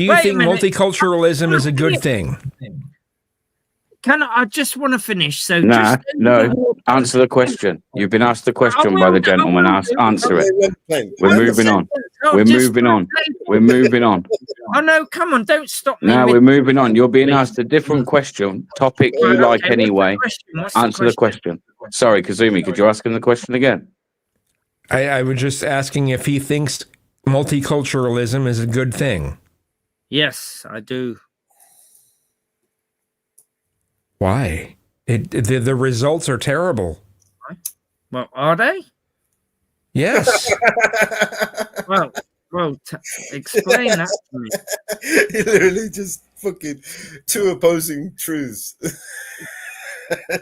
you think multiculturalism is a good thing? I just want to finish. So no. Answer the question. You've been asked the question by the gentleman. Answer it. We're moving on. We're moving on. We're moving on. Oh no! Come on! Don't stop me. No, we're moving on. You're being asked a different question. Topic you like anyway. Answer the question. Sorry, Kazumi. Could you ask him the question again? I was just asking if he thinks multiculturalism is a good thing. Yes, I do. Why? The results are terrible. Well, are they? Yes. well, explain that to me. He literally just fucking two opposing truths.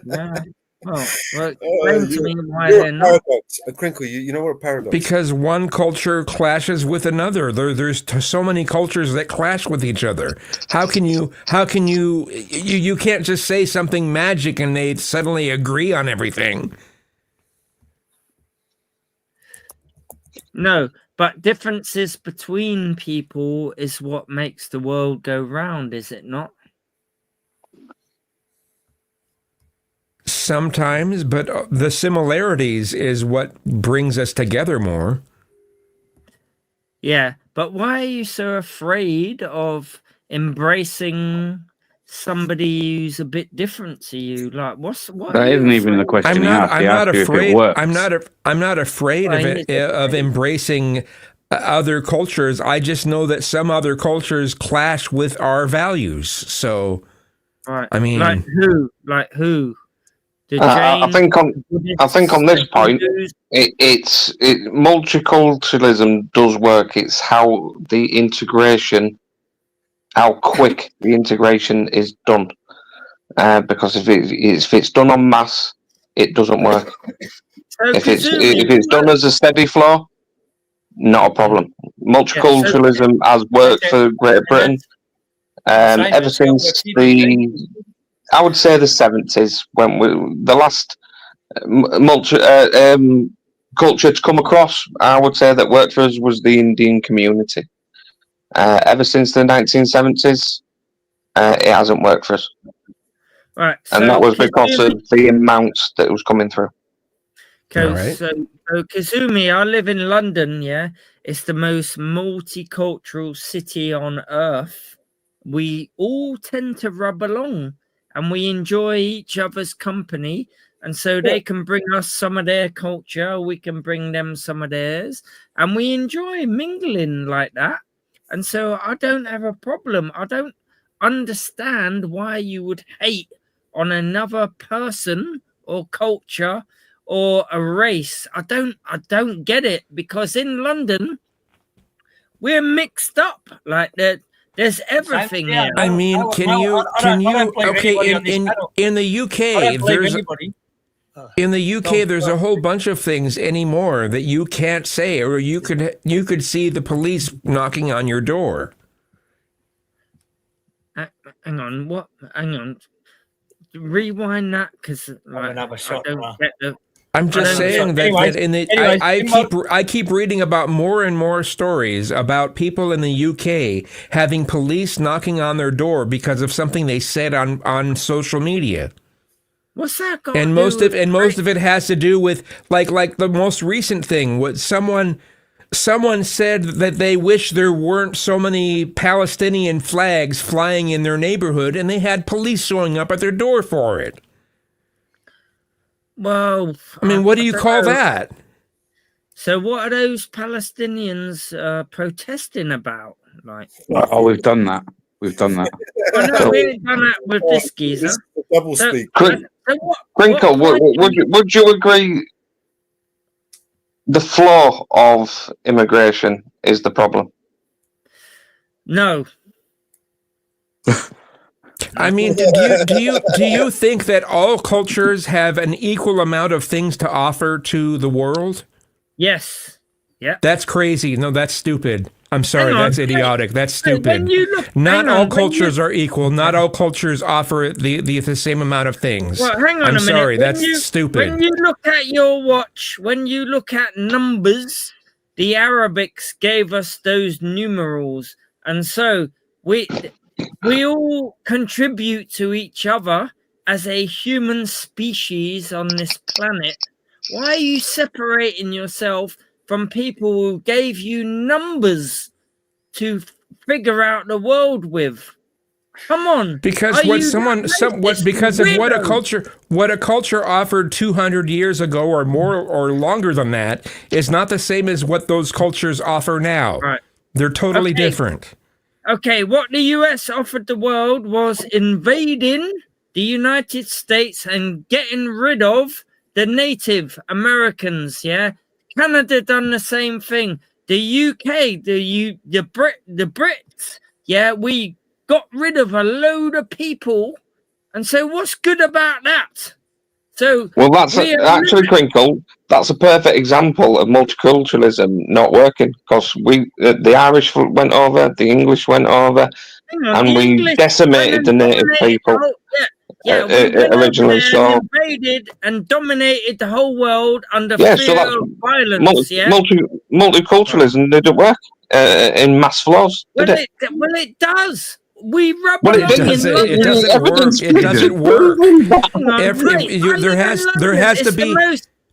Yeah. Well, explain to me why they're not. Crinkle, you know what a paradox? Because one culture clashes with another. There's so many cultures that clash with each other. How can you can't just say something magic and they suddenly agree on everything. No, but differences between people is what makes the world go round, is it not? Sometimes, but the similarities is what brings us together more. Yeah, but why are you so afraid of embracing somebody who's a bit different to you? Like, what? That isn't even the question. I'm not afraid. I'm not afraid of embracing other cultures. I just know that some other cultures clash with our values. So, right. I mean, like who? I think on this point, it's multiculturalism does work. It's how quick the integration is done. Because if it's done en masse, it doesn't work. If it's done as a steady flow, not a problem. Multiculturalism has worked for Great Britain ever since I would say the 70s, when the last culture to come across, I would say, that worked for us was the Indian community. Ever since the 1970s, it hasn't worked for us. Right, And that was because of the amounts that was coming through. So Kazumi, I live in London, yeah? It's the most multicultural city on earth. We all tend to rub along and we enjoy each other's company. And so they can bring us some of their culture, we can bring them some of theirs, and we enjoy mingling like that. And so I don't have a problem. I don't understand why you would hate on another person or culture or a race. I don't get it, because in London we're mixed up like that. There's everything here. I mean, can you okay, in the UK there's in the UK there's a whole bunch of things anymore that you can't say, or you could see the police knocking on your door. Hang on, what? Hang on. Rewind that, because like, I don't get the. I'm just saying that in the I keep reading about more and more stories about people in the UK having police knocking on their door because of something they said on social media. What's that got? And most of it has to do with like the most recent thing. What someone said that they wish there weren't so many Palestinian flags flying in their neighborhood, and they had police showing up at their door for it. Well, I mean, what do you call that? So what are those Palestinians protesting about? Like, oh, we've done that. We've done that. Oh, no, we ain't done that with this geezer. Double speak. Crinkle, would you agree the flow of immigration is the problem? No. I mean, do you think that all cultures have an equal amount of things to offer to the world? Yes. Yeah. That's crazy. No, that's stupid. I'm sorry, that's idiotic. That's stupid. Look, not all cultures are equal. Not all cultures offer the same amount of things. Well, hang on I'm a minute. sorry, that's stupid. When you look at your watch, when you look at numbers, the Arabics gave us those numerals, and so we all contribute to each other as a human species on this planet. Why are you separating yourself from people who gave you numbers to figure out the world with? Come on. Because because of what a culture offered 200 years ago or more or longer than that is not the same as what those cultures offer now. Right. They're totally different. Okay, what the US offered the world was invading the United States and getting rid of the Native Americans, yeah? Canada done the same thing. The UK, the Brits, yeah, we got rid of a load of people. And so what's good about that? So well, that's actually, Crinkle, that's a perfect example of multiculturalism not working, because the Irish went over, the English went over, and we decimated the native people. Originally, so invaded and dominated the whole world under fear of violence. Multiculturalism didn't work in mass flows, did it? Well, it does. We rub it doesn't work. It doesn't work.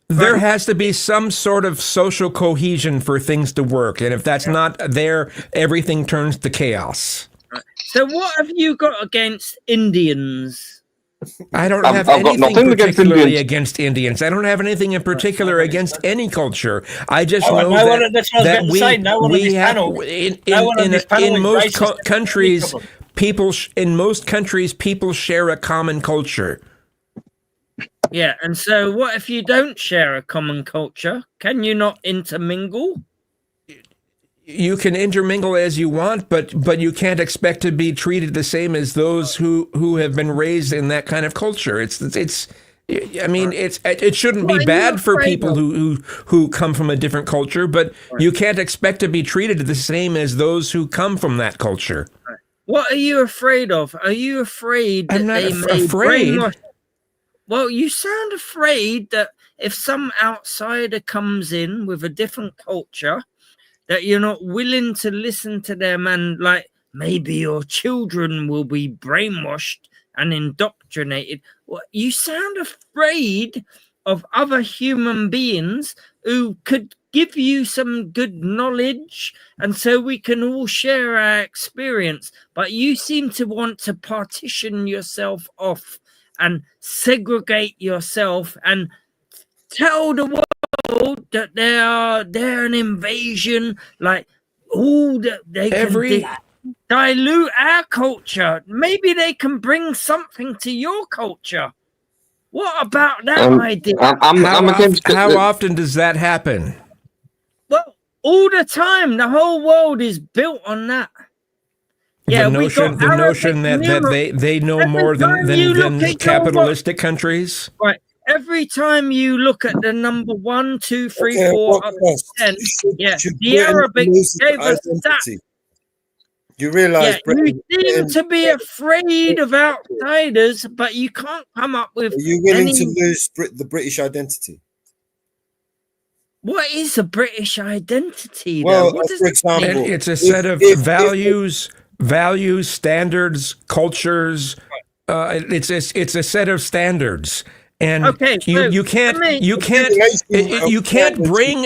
There has to be some sort of social cohesion for things to work, and if that's not there, everything turns to chaos. So, what have you got against Indians? I don't have anything particularly against Indians. I don't have anything in particular against any culture. I just know that we have in most countries, people share a common culture. Yeah, and so what if you don't share a common culture? Can you not intermingle? You can intermingle as you want, but you can't expect to be treated the same as those who have been raised in that kind of culture. It shouldn't be bad for people who come from a different culture, but you can't expect to be treated the same as those who come from that culture. What are you afraid of? Are you afraid that I'm not they may afraid. brainwash? Well, you sound afraid that if some outsider comes in with a different culture, that you're not willing to listen to them, and like maybe your children will be brainwashed and indoctrinated. Well, you sound afraid of other human beings who could give you some good knowledge, and so we can all share our experience. But you seem to want to partition yourself off and segregate yourself and tell the world that they're an invasion, like all that they can dilute our culture. Maybe they can bring something to your culture. What about that idea? How often does that happen? Well, all the time. The whole world is built on that. Yeah, the notion that they know more than capitalistic countries. Right. Every time you look at the number 1, 2, 3, 4, up to 10, the Arabic gave us that. You realise you seem to be afraid of outsiders, but you can't come up with. Are you willing to lose the British identity? What is a British identity? Well, what for example, it's a set of values, standards, cultures. It's a set of standards. And you can't bring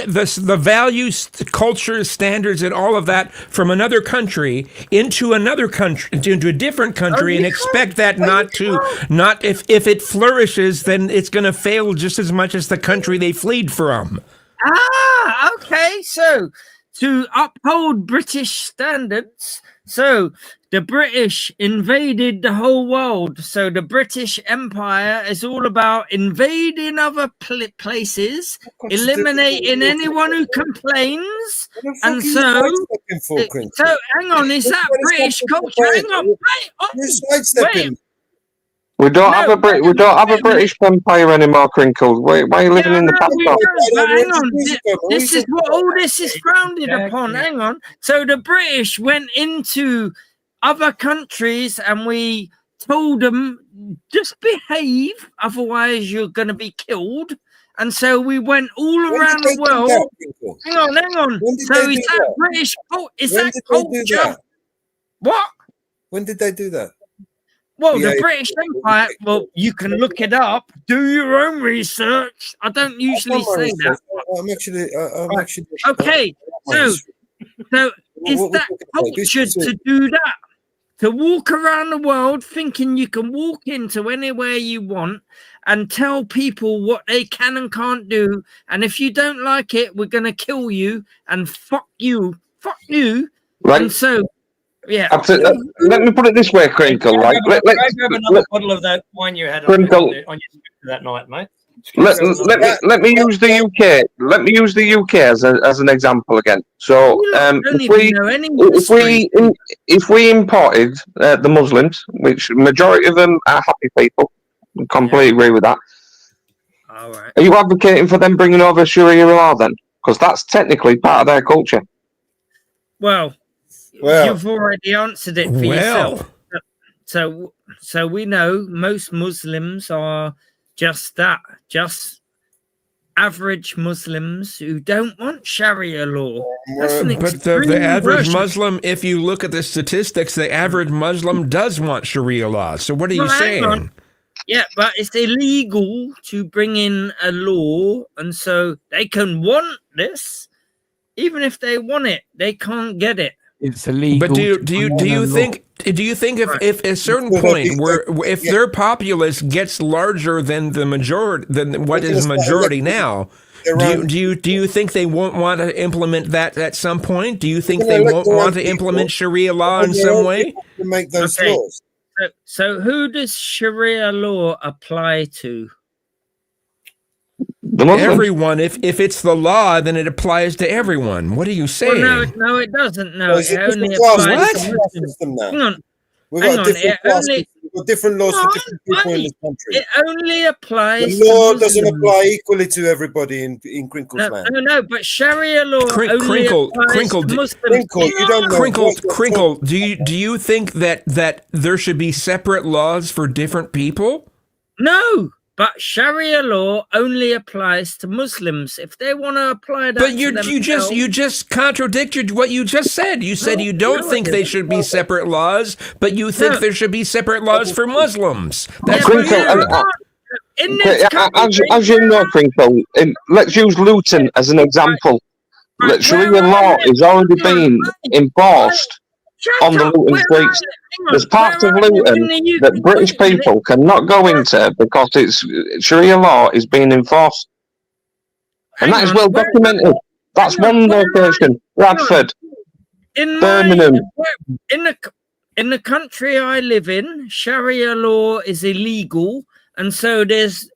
the values, cultures, standards, and all of that from another country into another country, into a different country, and expect that not if it flourishes, then it's going to fail just as much as the country they fled from. Okay. So to uphold British standards, so the British invaded the whole world. So the British Empire is all about invading other places, eliminating anyone who complains. And so hang on, is that British culture? Hang on, wait. We don't have a British Empire anymore, Crinkles. Why are you living in the past? Hang on, this is what all this is grounded upon. Hang on. So the British went into other countries and we told them just behave, otherwise you're going to be killed. And so we went all around the world. Hang on. So is that British? Is that culture? What? When did they do that? Well, the British Empire, well, you can look it up. Do your own research. I don't usually say that. I'm actually. Okay, so is that culture to do that? To walk around the world thinking you can walk into anywhere you want and tell people what they can and can't do. And if you don't like it, we're going to kill you and fuck you. Right. And so, yeah. Let me put it this way, Crinkle. Right? Grab another bottle of that wine you had on your that night, mate. Let me use the UK. Let me use the UK as an example again. So if we imported the Muslims, which majority of them are happy people, I completely agree with that. All right. Are you advocating for them bringing over Sharia law then? Because that's technically part of their culture. Well, you've already answered it for yourself. So we know most Muslims are just that, just average Muslims who don't want Sharia law. But the average Muslim, if you look at the statistics, the average Muslim does want Sharia law. So what are you saying? Yeah, but it's illegal to bring in a law, and so they can want this. Even if they want it, they can't get it. It's illegal. But do you think if at a certain point where if their populace gets larger than the majority than what is majority now, do you think they won't want to implement that at some point? Do you think they won't want to implement Sharia law in some way? To make those laws. So who does Sharia law apply to? Everyone. If it's the law, then it applies to everyone. What are you saying? Well, no, it doesn't. No, it only applies to Muslims. Hang on. We've got different laws for different people in this country. It only applies. The law doesn't apply equally to everybody in Crinkle's land. No, but Sharia law only applies to Muslims. Crinkle. Do you think that there should be separate laws for different people? No, But Sharia law only applies to Muslims. If they want to apply that, But to you just contradicted what you just said. You said you don't think they should be separate laws, but you think there should be separate laws for Muslims. That's weird. As you know, Crinkle, let's use Luton as an example. Sharia law is already being enforced on the Luton streets. There's parts of Luton that British people cannot go into because Sharia law is being enforced. And that is well documented. That's one location. Bradford, Birmingham. In the country I live in, Sharia law is illegal, and so it's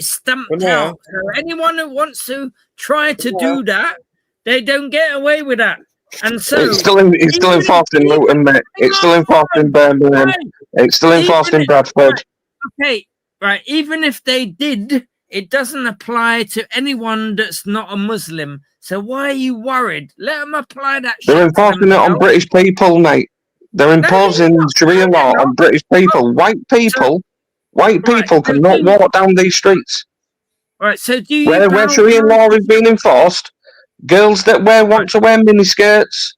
stamped out. So anyone who wants to try to do that, they don't get away with that. And so it's still enforced in Luton, mate. It's still enforced in Birmingham. It's still enforced in Bradford. Okay, right. Even if they did, it doesn't apply to anyone that's not a Muslim. So why are you worried? Let them apply that. They're enforcing it on British people, mate. They're imposing Sharia law on British people. White people cannot walk down these streets. Right. So do you where Sharia law is being enforced? Girls that want to wear miniskirts,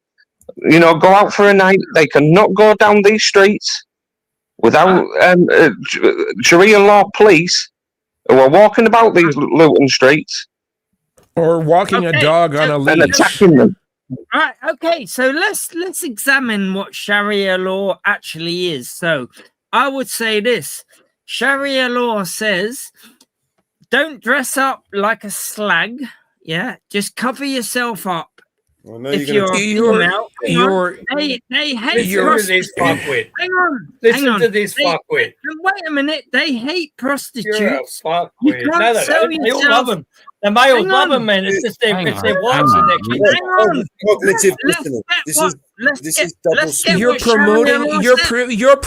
go out for a night, they cannot go down these streets without Sharia law police who are walking about these Luton streets. Or walking a dog on a leash. And attacking them. Right, okay, so let's examine what Sharia law actually is. So I would say this. Sharia law says, don't dress up like a slag. Yeah, just cover yourself up. Well, no, if you're they hate prostitution. Hang on. Listen to this fuckwit. Wait a minute. They hate prostitutes. You're a fuckwit. You can't sell they yourself. all love them. The males love them, man. It's just their wives and their kids. Hang on. Cognitive dissonance. This is double. You're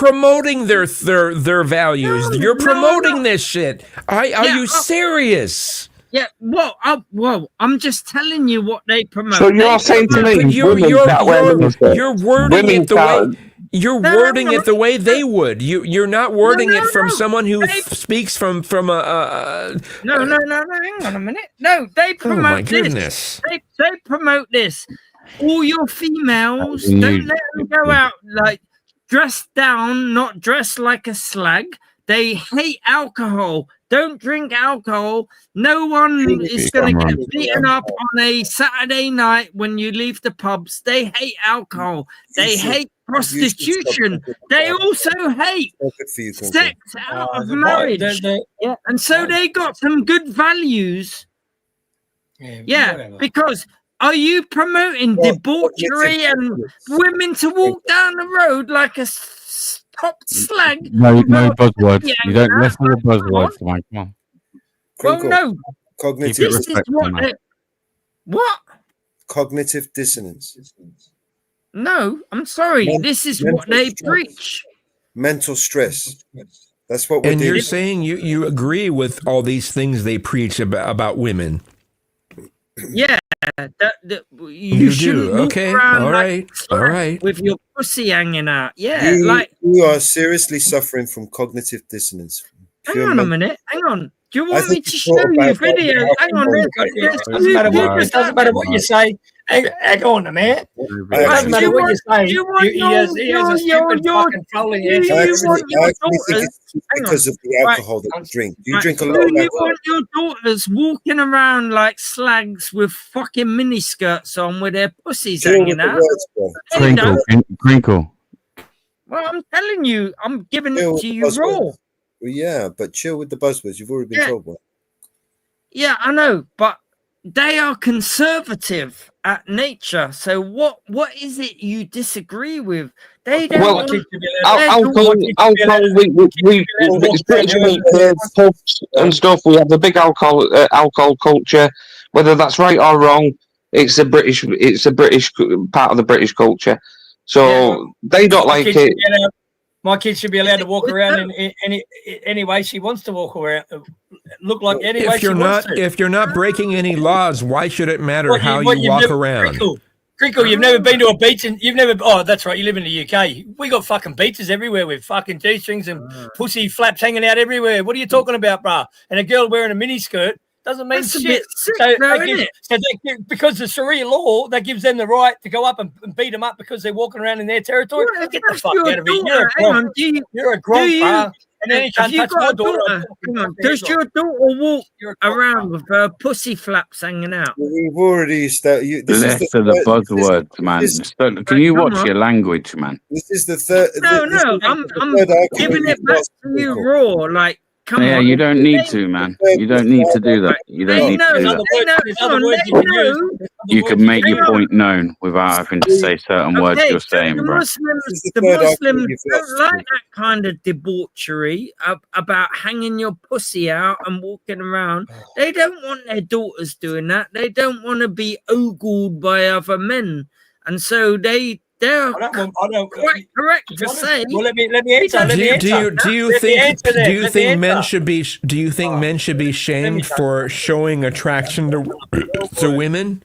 promoting their values. You're promoting this shit. Are you serious? Yeah, I'm just telling you what they promote. So you're saying to me, you're wording it the way they would. You're not wording it from someone who speaks from a. No. Hang on a minute. No, they promote my goodness. this. They promote this. All your females, don't let them go out like dressed down, not dressed like a slag. They hate alcohol. Don't drink alcohol. No one is going to get beaten up on a Saturday night when you leave the pubs. They hate alcohol. They hate prostitution. They also hate sex out of marriage. And so they got some good values. Yeah, because are you promoting debauchery and women to walk down the road like a top slag? No buzzwords. You don't listen to the buzzwords, Mike. Come on. Well, no. Cognitive. This is what? Cognitive dissonance. No, I'm sorry. This is what they preach. Mental stress. That's what we're And doing. you're saying you agree with all these things they preach about women. Yeah, you do. Okay, all right. With your pussy hanging out. Yeah, you are seriously suffering from cognitive dissonance. Hang on a minute. Hang on. Do you want me to show you video? Hang on. Doesn't matter what you say. Hang on a minute. It doesn't matter what you say. He has a stupid fucking trolling answer. I actually think it's because of the alcohol that you drink. You drink a lot of alcohol. You want your daughters walking around like slags with fucking miniskirts on with their pussies hanging out? Crinkle. Well, I'm telling you, I'm giving it to you raw. Well, yeah, but chill with the buzzwords. You've already been told one. Yeah, I know, but they are conservative at nature. So what is it you disagree with? They don't. Well, alcohol. Pubs and stuff. We have a big alcohol culture. Whether that's right or wrong, it's a British part of the British culture. So they don't like it. My kid should be allowed to walk around in any way she wants to walk around. Look like any way she wants to. If you're not breaking any laws, why should it matter how you walk around? Crinkle, you've never been to a beach and you've never. Oh, that's right. You live in the UK. We got fucking beaches everywhere with fucking G-strings and pussy flaps hanging out everywhere. What are you talking about, bruh? And a girl wearing a mini skirt doesn't mean That's a shit. bit sick, though, isn't it? Because the Sharia law that gives them the right to go up and beat them up because they're walking around in their territory. Well, Get the that's fuck your out of here. daughter. Hang on, You're a grump, bruh. And then you have can't you touch got my a daughter. daughter? Hang on, does your daughter walk around with her pussy flaps hanging out? We've already started. This Less is of the buzzwords, man. Can you watch your language, man? This is the third. No, I'm giving it back to you raw. Like, come Yeah, on. you don't need to, man. You don't need to do that. You don't need to do that. You can make your point known without having to say certain words you're saying, bro. The Muslims don't like that kind of debauchery about hanging your pussy out and walking around. They don't want their daughters doing that. They don't want to be ogled by other men, and so they're quite correct to say. Well, let me answer. Do you think men should be shamed for showing attraction to women?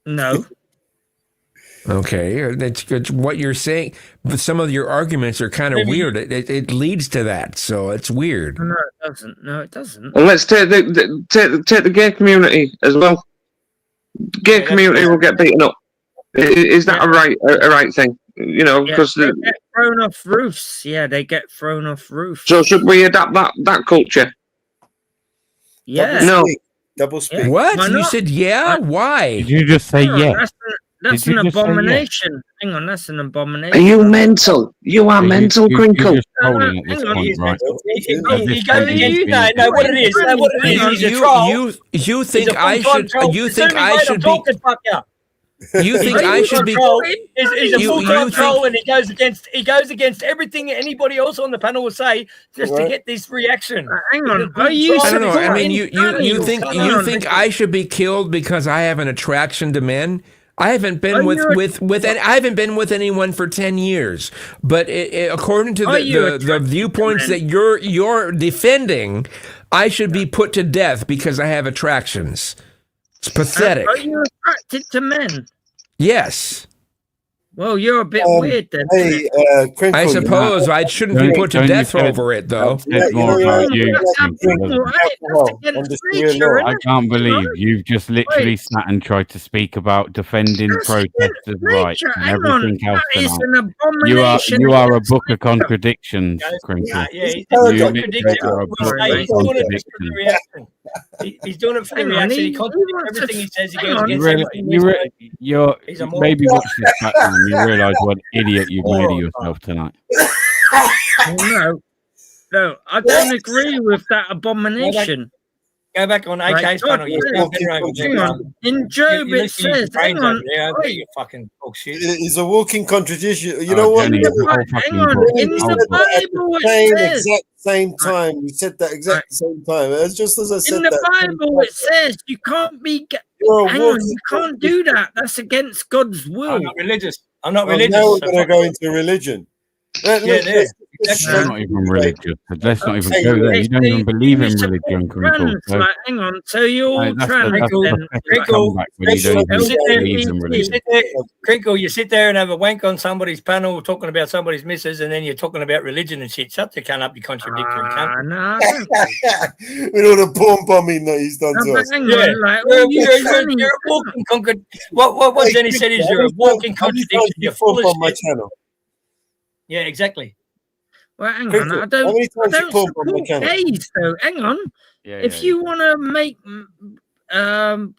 No. Okay, that's what you're saying. But some of your arguments are kind of weird. It leads to that, so it's weird. No, it doesn't. No, it doesn't. And let's take the gay community as well. Gay community will get beaten up. Is that a right thing? You know, because they get thrown off roofs. Yeah, they get thrown off roofs. So should we adapt that culture? Yeah. No. Double speak. What? Why You not? said yeah? Why? Did you just say Hang on, yes? That's Did an you just say yes? abomination. Hang on, that's an abomination. Are you mental? You are mental, Crinkle. You're just trolling at this point, right? He goes against no. What it is? What it is? He's a troll. You think I should? You think I should be? You think I should be? He's a full-time troll, and he goes against everything anybody else on the panel will say just to get this reaction. Hang on, are you? I don't know. I mean, you think I should be killed because I have an attraction to men? I haven't been I haven't been with anyone for 10 years. But according to the viewpoints that you're defending, I should be put to death because I have attractions. It's pathetic. Are you attracted to men? Yes. Well, you're a bit weird then. Hey, Crinkle, I suppose I shouldn't be put to death over it, though. I can't believe you've just literally sat and tried to speak about defending protesters' rights and everything else tonight. You are a book of contradictions, Crinkle. He's doing it for the reaction. He's doing it for the reaction. He contradicts everything he says. He goes against everything. Maybe watch this back and you realise what an idiot you've made of yourself tonight. No, I don't agree with that abomination. Go back on AK's panel. In Job it says, hang on, you fucking bullshit. It's a walking contradiction. You know what? Hang on, in the Bible it says. Exact same time. You said that exact same time. It's just as I said. In the Bible it says you can't be. Hang on, you can't do that. That's against God's will. I'm not religious. I'm not religious. Now we're going to go into religion. That's not even religious. Let's not even go there. You don't even believe in religion, Crinkle. So, hang on, so you're all trans. Crinkle, you sit there and have a wank on somebody's panel talking about somebody's missus, and then you're talking about religion and shit. Shut the can up, you contradictory cunt. No. With all the porn bombing that he's done to us. You're a walking contradiction. What Jenny said is you're a walking contradiction. You're full of my channel. Yeah, exactly. Well, hang on. I don't support gays, though. Hang on. If you want to make something...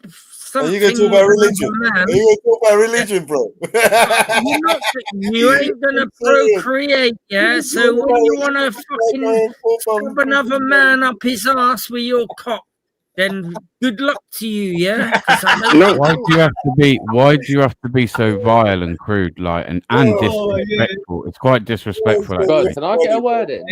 Are you going to talk about religion? Are you going to talk about religion, bro? You ain't going to procreate, yeah? So when you want to fucking stab another man up his ass with your cock, then good luck to you, yeah? Why do you have to be so vile and crude, like and disrespectful? It's quite disrespectful. God, can I get a word in?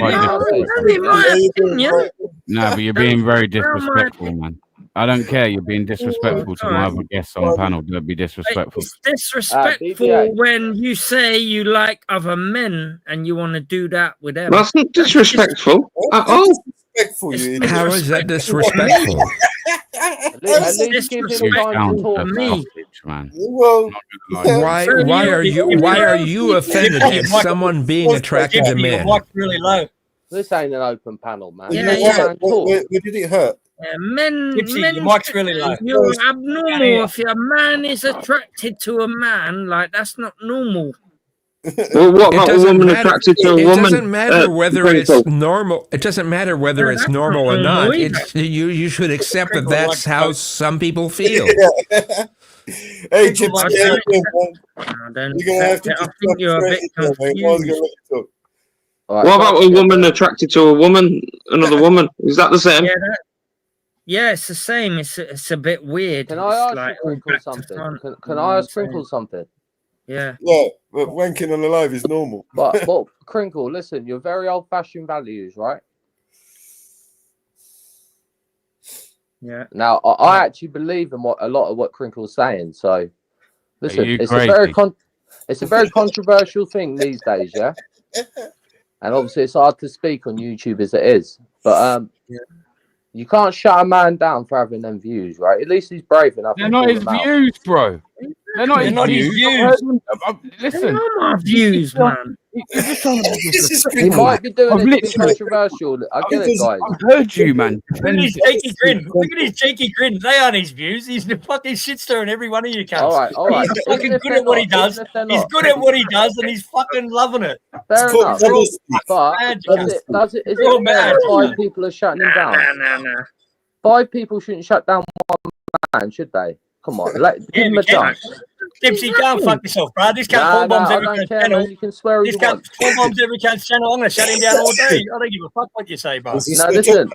No, but you're being very disrespectful, man. I don't care. You're being disrespectful to my other guests on the panel. Don't be disrespectful. It's disrespectful when you say you like other men and you want to do that with them. That's not disrespectful at all. How is that disrespectful? At least give him time to talk. Me, man. Well, Why are you offended at someone being attracted to men? Really low. This ain't an open panel, man. Where did it hurt? Men, Gypsy, your mic's really low. You're abnormal if a man is attracted to a man. Like, that's not normal. Well, what about a woman attracted to a woman? It doesn't matter whether it's normal. It doesn't matter whether it's normal or not. It's you should accept that that's how some people feel. Hey, Gypsy, you're gonna have to. I think you're a bit confused. What about a woman attracted to a woman, another woman? Is that the same? Yeah, it's the same. It's a bit weird. Can I ask Crinkle something? Can I ask Crinkle something? Yeah. Yeah, but wanking on alive is normal. But Crinkle, listen, you're very old-fashioned values, right? Yeah. Now, I actually believe in a lot of what Crinkle's saying. So, listen, it's a very controversial thing these days, yeah. And obviously, it's hard to speak on YouTube as it is. But you can't shut a man down for having them views, right? At least he's brave enough. They're not his views, bro. They're not his views. Listen, they're not my views, man. He might be doing it to be controversial. I get it, guys. I've heard you, man. Look at his cheeky grin. Look at his cheeky grin. They aren't his views. He's the fucking shit stirring every one of you cunts. All right. He's fucking good at what he does. He's good at what he does, and he's fucking loving it. Fair enough. But is it fair 5 people are shutting him down? No. 5 people shouldn't shut down one man, should they? Come on, give him a chance. Gypsy, you can't fuck yourself, bro. This can't four bombs every cunt's channel. You can swear this can't 4 bombs every cunt's channel. I'm going to shut him down all day. I don't give a fuck what you say, bro. No, listen.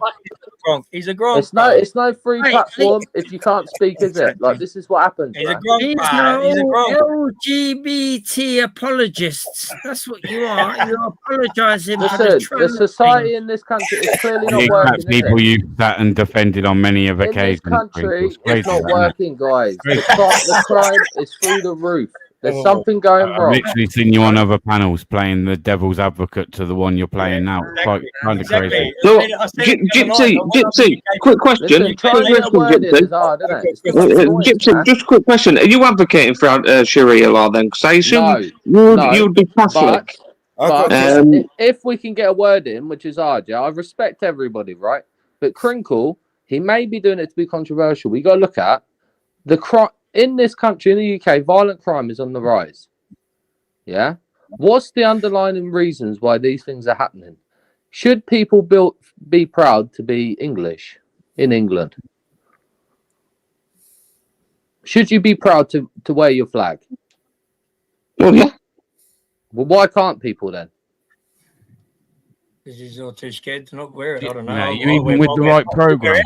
He's a gronk. It's no free platform if you can't speak, is it? Like, this is what happens. He's a gronk. He's a gronk. LGBT apologists. That's what you are. You're apologising for the society in this country is clearly not working. People you sat and defended on many of occasions. In this country, it's not working, guys. The crime is through the roof. There's something going wrong. I've literally seen you on other panels playing the devil's advocate to the one you're playing now. Quite kind of crazy. So, Gypsy, quick question. Gypsy, just a quick question. Are you advocating for Sharia law then? Because I assume you'd be Catholic. But if we can get a word in, which is hard, I respect everybody, right? But Crinkle, he may be doing it to be controversial. We got to look at the crime. In this country, in the UK, violent crime is on the rise. Yeah? What's the underlying reasons why these things are happening? Should people be proud to be English in England? Should you be proud to wear your flag? Well, yeah. Well, why can't people then? Because he's all too scared to not wear it. I don't know. No, you even with the right program.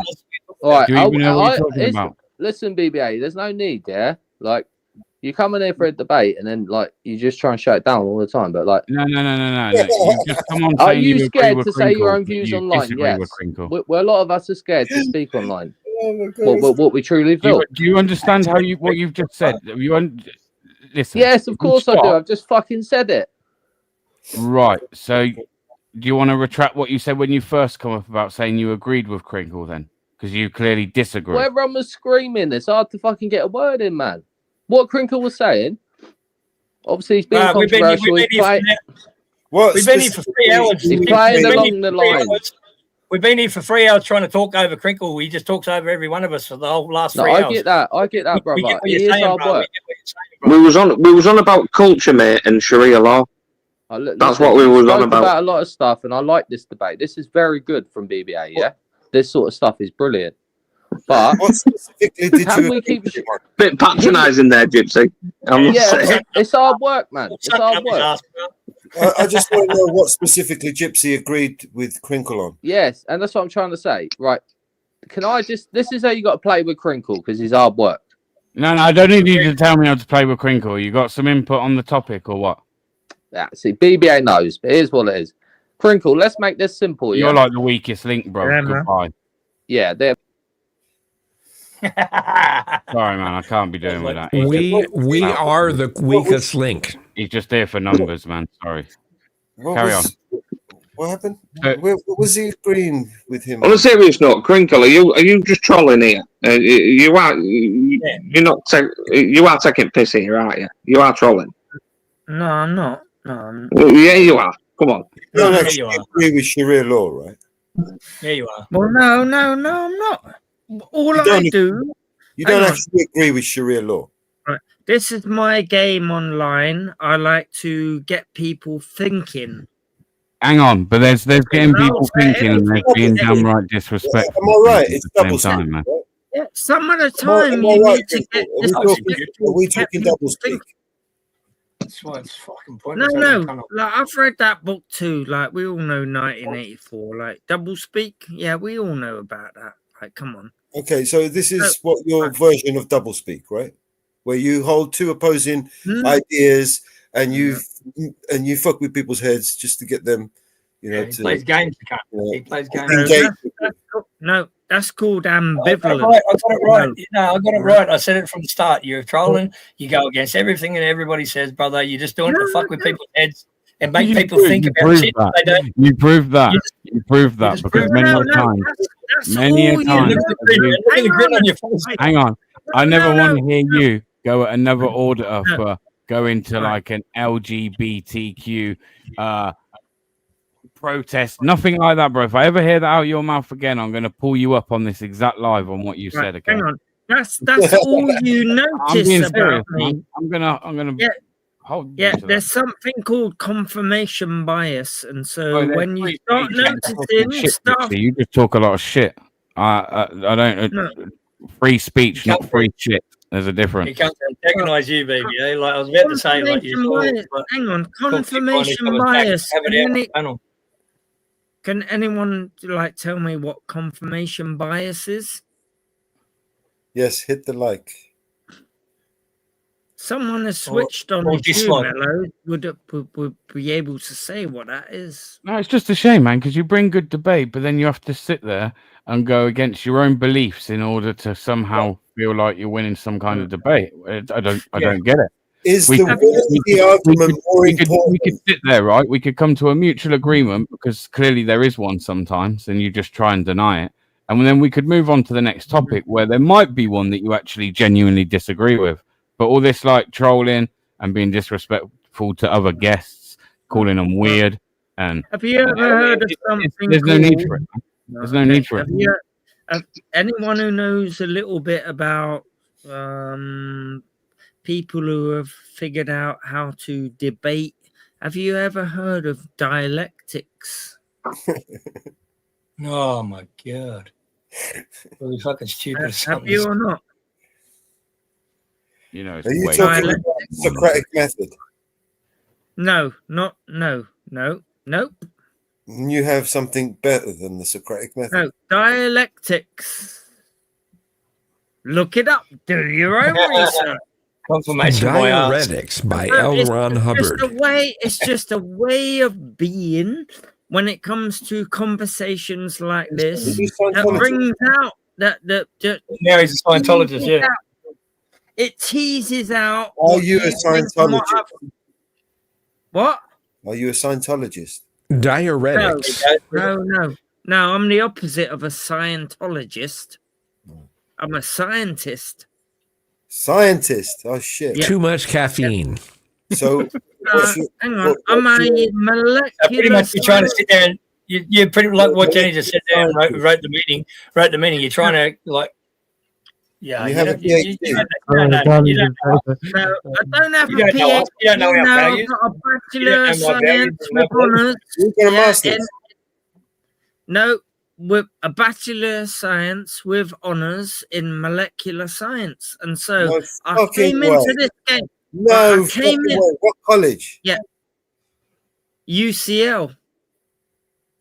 All right. Do you even know what you're talking about? Listen, BBA, there's no need, yeah? Like, you come in here for a debate and then, like, you just try and shut it down all the time, but, like... No. You just come on. Are you scared to say your own views online? Yes. Well, a lot of us are scared to speak online. What we truly feel. Do you understand what you've just said? Listen. Yes, of course I do. I've just fucking said it. Right. So, do you want to retract what you said when you first come up about saying you agreed with Crinkle then? Because you clearly disagree. Well, everyone was screaming. It's hard to fucking get a word in, man. What Crinkle was saying, obviously he's been controversial. We've been here for 3 hours. He's playing along the line. We've been here for 3 hours trying to talk over Crinkle. He just talks over every one of us for the whole last 3 hours. I get that, brother. It is hard work. We was on about culture, mate, and Sharia law. That's what we was on about. A lot of stuff, and I like this debate. This is very good from BBA, yeah? This sort of stuff is brilliant. But can we keep bit patronising there, Gypsy? It's hard work, man. It's hard work. I just want to know what specifically Gypsy agreed with Crinkle on. Yes, and that's what I'm trying to say. Right? Can I just? This is how you got to play with Crinkle because he's hard work. No, I don't need you to tell me how to play with Crinkle. You got some input on the topic or what? Yeah. See, BBA knows, but here's what it is. Crinkle, let's make this simple. You're like the weakest link, bro. Yeah, goodbye. Yeah, they're. Sorry, man. I can't be doing with that. We are the weakest link. He's just there for numbers, man. Sorry. Carry on. What happened? So- Where was he agreeing with him? On a serious note, Crinkle, are you just trolling here? You are. You're not. You are taking piss here, aren't you? You are trolling. No, I'm not. No, I'm Yeah, you are. Come on. You don't Yeah, actually you are. agree with Sharia law, right? Yeah, you are. Well, no, I'm not. All You I don't- do. You don't Hang on. actually agree with Sharia law. Right. This is my game online. I like to get people thinking. Hang on, but there's getting No, people fair thinking and there's enough. being downright disrespectful. Am I right? at It's the same double time, speak, man. right? Yeah, some of the Am I time you right, need to get Crinkle? Are we talking disrespectful. double speak? That's why it's fucking No, pointless. no. Like I've read that book too. Like we all know 1984. Like double speak. Yeah, we all know about that. Like, come on. Okay, so this is what your version of double speak, right? Where you hold two opposing ideas and you fuck with people's heads just to get them, you know, He to plays games. He plays games. engage. No, that's called I got ambivalent. it right. No, I got it right. I said it from the start. You're trolling. You go against everything that everybody says, brother. You're just doing it to fuck with people's heads and make people think about shit they don't. You proved that. You proved that because many a time, many a time. Look at the grin on your face. Hang on, I never want to hear you go at another order for going to like an LGBTQ protest. Nothing like that, bro. If I ever hear that out of your mouth again, I'm going to pull you up on this exact live on what you said. Okay. Hang on. That's all you I'm being notice serious, about me. man. I'm gonna hold. Yeah, you to there's something called confirmation bias, and so Oh, there's when you free start speech and noticing shit, stuff, Dixie. You just talk a lot of shit. I don't. Free speech, not free shit. There's a He difference. can't antagonise you, baby. Eh? Like I was about to say, like you confirmation bias. Hang on, confirmation bias. Can anyone like tell me what confirmation bias is? Yes, hit the like. Someone has Or- switched on or the tube, dislike. Mello. Would be able to say what that is. No, it's just a shame, man, because you bring good debate, but then you have to sit there and go against your own beliefs in order to somehow feel like you're winning some kind of debate. I don't get it. Is We the could- winning we the could- argument more we could important? sit there, right? We could come to a mutual agreement because clearly there is one sometimes, and you just try and deny it. And then we could move on to the next topic where there might be one that you actually genuinely disagree with. But all this like trolling and being disrespectful to other guests, calling them weird, and Have you ever heard of something? there's no need called- for it. Man. There's no need for it. Have anyone who knows a little bit about people who have figured out how to debate? Have you ever heard of dialectics? Oh my god! Really fucking stupid. Have you or not? You know, it's Are you way talking Dialectic. about the Socratic method? No. You have something better than the Socratic method. No, dialectics. Look it up. Do your own research. Confirmation Diuretics by L. It's Ron just Hubbard. It's just a way of being when it comes to conversations like this that brings out that Now he's a Scientologist, yeah. It teases out. Are what you a think and what Scientologist? What? Are you a Scientologist? Diuretics. No. I'm the opposite of a Scientologist. I'm a scientist. Scientist. Oh shit. Too much caffeine. So Hang on. I'm a molecular. Pretty much, you're trying to sit there and you're pretty like what Jenny just said there and wrote the meeting. You're trying to like. Yeah, You have a PhD. No, I don't have a You don't know us. PhD. You don't know our I've values. got a You Bachelor don't of know my values Science and my with honours. You've got a master's. No, with a Bachelor of Science with honours in molecular science. And so No I fucking came way. into this game. No I came fucking in. way. What college? Yeah. UCL.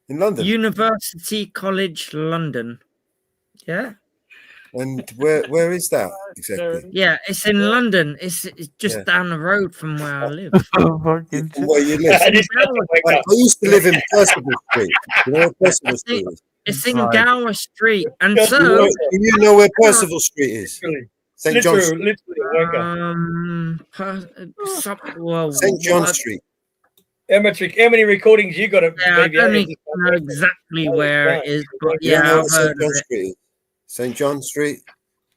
In London. University College London. Yeah. And where is that exactly? Yeah, it's in London. It's just Yeah. down the road from where I live. Where you live? I used to live in Percival Street. You know where Percival Street is? It's in Gower Street. And Do so you know where Percival Street is? St. John Street. St. John St. John Street. How many recordings you got of Yeah, I don't BBA? know exactly where it is, but You don't yeah, know I've what St. heard of John it. Street is? St. John Street,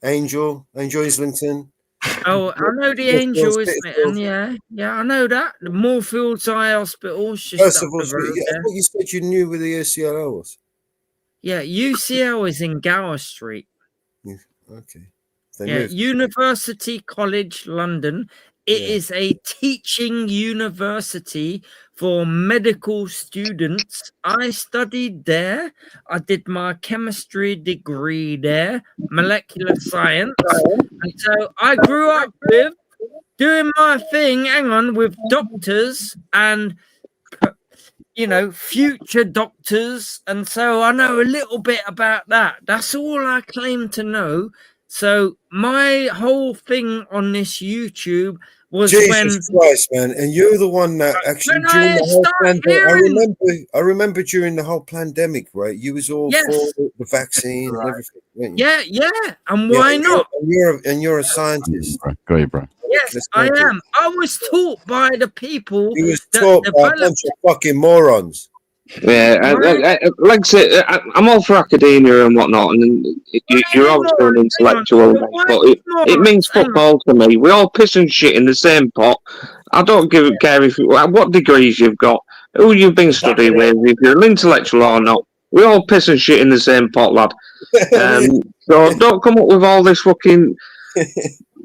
Angel Islington. Oh, I know the Spitalfields, Angel is, Spitalfields. yeah, I know that. The Moorfields Eye Hospital's just up Percival the Street. road Yeah, I there. thought you said you knew where the UCLO was. Yeah, UCL is in Gower Street. Yeah, okay. They Yeah, moved. University College London. It is a teaching university for medical students. I studied there. I did my chemistry degree there, molecular science. And so I grew up with doing my thing, with doctors and future doctors, and so I know a little bit about that. That's all I claim to know. So my whole thing on this YouTube was Jesus Christ, man! And you're the one that actually when during I the whole start pandemic. hearing, I remember during the whole pandemic, right? You was all Yes. for the vaccine and everything, weren't you? yeah, and why not? And you're a scientist. Go ahead, bro. Yes, I am. I was taught by the people You was that taught by a developed. bunch of fucking morons. Yeah, like I say, I'm all for academia and whatnot, and you're obviously an intellectual, mate, but it means football to me. We all piss and shit in the same pot. I don't care if what degrees you've got, who you've been studying with, if you're an intellectual or not. We all piss and shit in the same pot, lad. So don't come up with all this fucking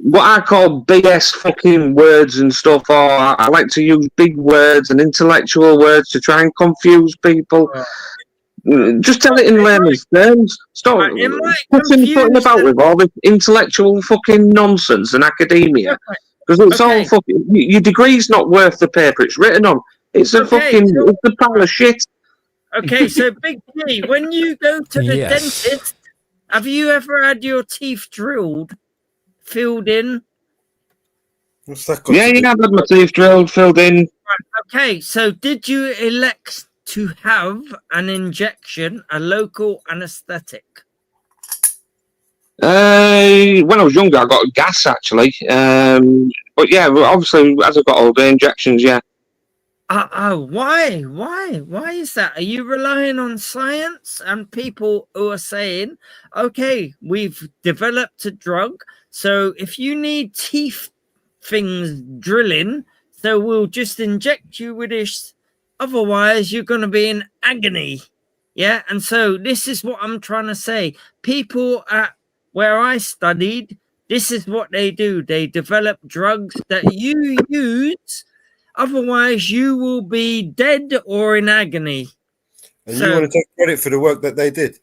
what I call BS fucking words and stuff, or I like to use big words and intellectual words to try and confuse people. Just tell it in layman's terms. Stop putting about with all this intellectual fucking nonsense and academia. Because it's all fucking... Your degree's not worth the paper it's written on. It's a it's a pile of shit. Okay, so Big G, when you go to the dentist, have you ever had your teeth filled in? What's that Yeah, I've had my teeth drilled, filled in. Right, okay, so did you elect to have an injection, a local anesthetic? When I was younger, I got gas, actually. But yeah, obviously, as I got older, injections, yeah. Why? Why is that? Are you relying on science and people who are saying, okay, we've developed a drug, so if you need teeth things drilling, so we'll just inject you with this, otherwise you're going to be in agony. Yeah, and so this is what I'm trying to say. People at where I studied, this is what they do. They develop drugs that you use, otherwise you will be dead or in agony. And you want to take credit for the work that they did?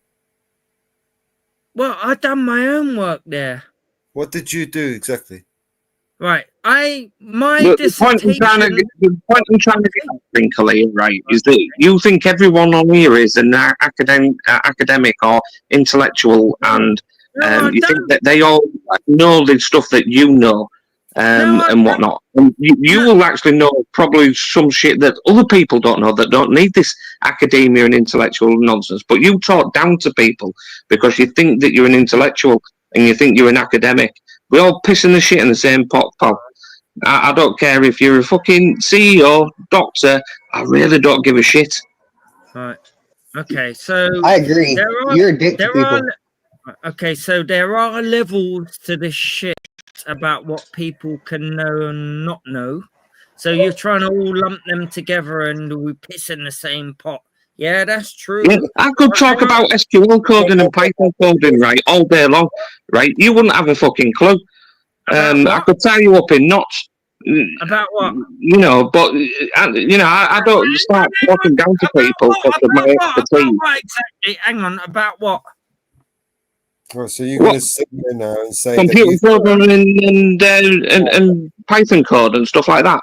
Well, I done my own work there. What did you do exactly? Right. The point I'm trying to get at, Crinkly, right, is that you think everyone on here is an academic or intellectual, and you think that they all know the stuff that you know and whatnot. And you will actually know probably some shit that other people don't know, that don't need this academia and intellectual nonsense. But you talk down to people because you think that you're an intellectual and you think you're an academic. We all pissing the shit in the same pot, pal. I don't care if you're a fucking CEO, doctor. I really don't give a shit. Right. Okay. So I agree. You're a dick to people. Okay. So there are levels to this shit about what people can know and not know. So you're trying to all lump them together and we piss in the same pot. Yeah, that's true. Yeah, I could talk about SQL coding and Python coding, right, all day long, right? You wouldn't have a fucking clue. I could tie you up in knots. About what? You know, but I don't start talking down to people because of my expertise. What exactly? Hang on, about what? Right, so you're going to sit there now and say computer programming and Python code and stuff like that.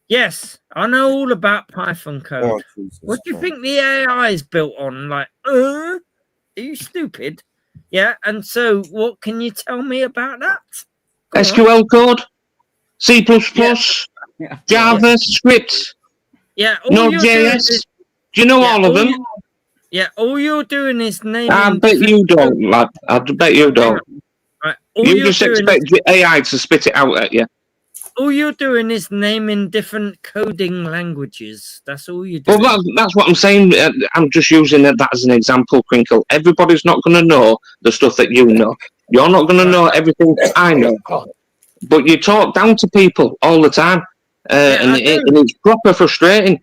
Yes, I know all about Python code. What do you think the AI is built on? Like, are you stupid? Yeah, and so what can you tell me about that? SQL code, C++, JavaScript, Node.js. Do you know all of them? Yeah, all you're doing is naming. I bet you don't, lad. I bet you don't. Right, you just expect AI to spit it out at you. all you're doing is naming different coding languages. That's all you're Well, doing. that's what I'm saying. I'm just using that as an example, Crinkle. Everybody's not going to know the stuff that you know. You're not going to know everything I know. But you talk down to people all the time, and it's proper frustrating.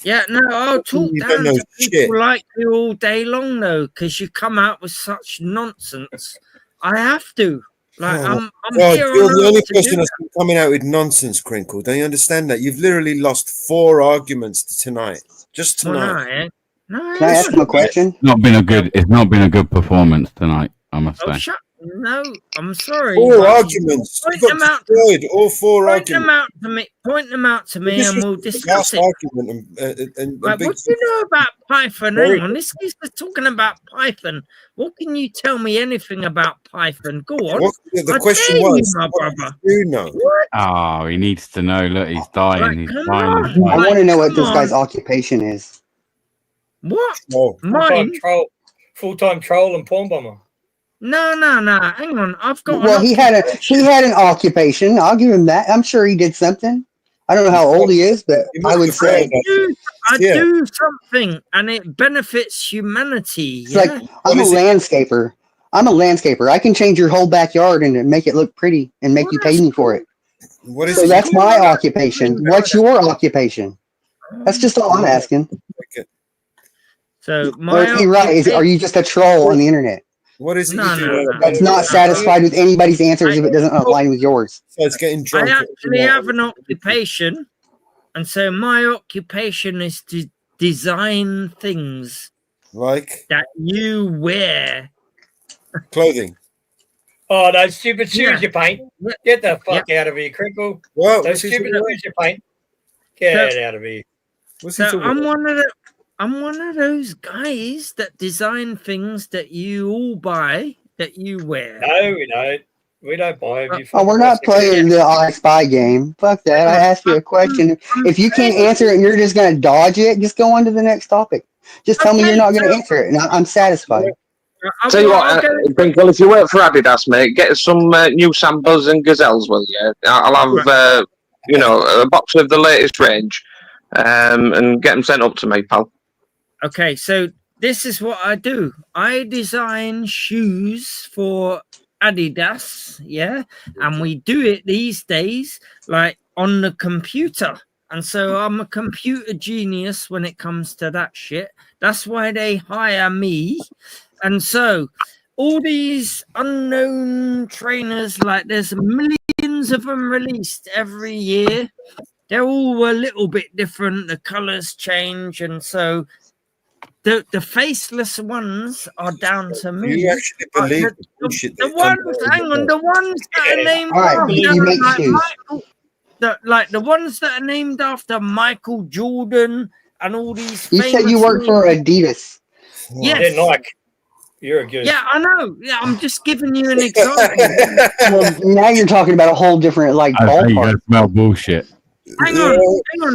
Yeah, no, I'll talk down to people like you all day long, though, because you come out with such nonsense. I have to. Like, I'm God, here you're on the Earth only to person do that's been coming out with nonsense, Crinkle. Don't you understand that? You've literally lost 4 arguments tonight. Just Well, tonight. no, Can I ask him a question? It's not been a good performance tonight, I must Oh, say. no, I'm sorry. 4 but arguments. You Point got them out. destroyed. All 4 Point them arguments. out to me. Point them out to me, This and was we'll the discuss last it. argument and Right, big what do you know about Python? Very Hang on, this is talking about Python. What can you tell me anything about Python? Go on. The I question dare you, was, my what brother. do you know? What? Oh, he needs to know. Look, he's dying. Right, He's come dying. on. He's dying. I want to know what this come guy's on. occupation is. What? Full-time troll. Full-time troll and porn bomber. No. Hang on. I've got Well, he had an occupation. I'll give him that. I'm sure he did something. I don't know how old he is, but I would say I do something, and it benefits humanity. it's like I'm a landscaper. I'm a landscaper. I can change your whole backyard and make it look pretty and make you pay me for it. What is So that's my occupation. What's your occupation? That's just all I'm asking. So Or is he right? Are you just a troll on the internet? What is it No, you do? That's not satisfied with anybody's answers if it doesn't align with yours. So it's getting drunk. I actually have an occupation, and so my occupation is to design things like that you wear. Clothing. Oh, those stupid shoes you paint. Get the fuck Yeah. out of here, Crinkle. Well, those stupid shoes you paint. Get out of here. So I'm one of those guys that design things that you all buy that you wear. No, we don't. We don't buy them. Oh, we're not playing the I Spy game. Fuck that. I asked you a question. If you can't answer it and you're just going to dodge it, just go on to the next topic. Just tell me you're not going to answer it, and I'm satisfied. Tell you what, Crinkle, if you work for Adidas, mate, get us some new Sambas and Gazelles, will you? I'll have, a box of the latest range, and get them sent up to me, pal. Okay, so this is what I do. I design shoes for Adidas, yeah, and we do it these days like on the computer. And so I'm a computer genius when it comes to that shit. That's why they hire me. And so all these unknown trainers, like there's millions of them released every year. They're all a little bit different. The colors change, and so the faceless ones are down to me. You actually believe the ones, hang on, the ones that are named the ones that are named after Michael Jordan and all these. You said you work for Adidas. Yes. They're Nike. You're a good. Yeah, I know. Yeah, I'm just giving you an example. Well, now you're talking about a whole different I think you ballpark. guys smell bullshit. Hang on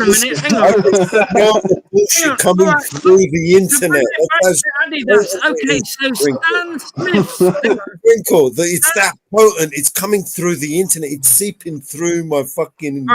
a minute. Hang on. Bullshit coming through the internet. Adidas. Okay, so Stan Smith. Crinkle, it's that potent. It's coming through the internet. It's seeping through my fucking.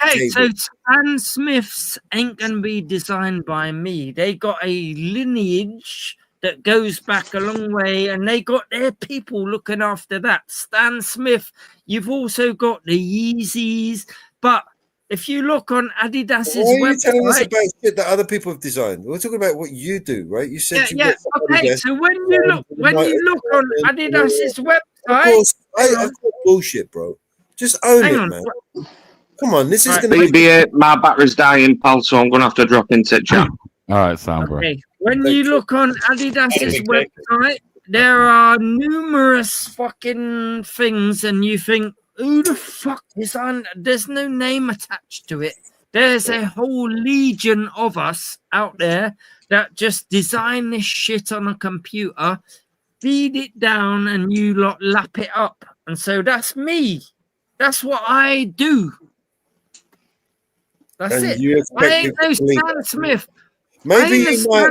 Okay, so Stan Smiths ain't gonna be designed by me. They got a lineage that goes back a long way, and they got their people looking after that. Stan Smith, you've also got the Yeezys, but if you look on Adidas's Why are you website, telling us about shit that other people have designed? We're talking about what you do, right? You said you work for okay. Adidas. So when you look on Adidas's website, of course, I call bullshit, bro. Just own it, man. Come on, this is going to BB-8, my battery's dying, pal, so I'm going to have to drop into chat. All right, Sam, bro. Okay. When you look on Adidas's website, there are numerous fucking things, and you think, who the fuck is on? There's no name attached to it. There's a whole legion of us out there that just design this shit on a computer, feed it down, and you lot lap it up. And so that's me. That's what I do. That's And it. you I expect ain't me no to believe Stan that. Smith. Maybe you might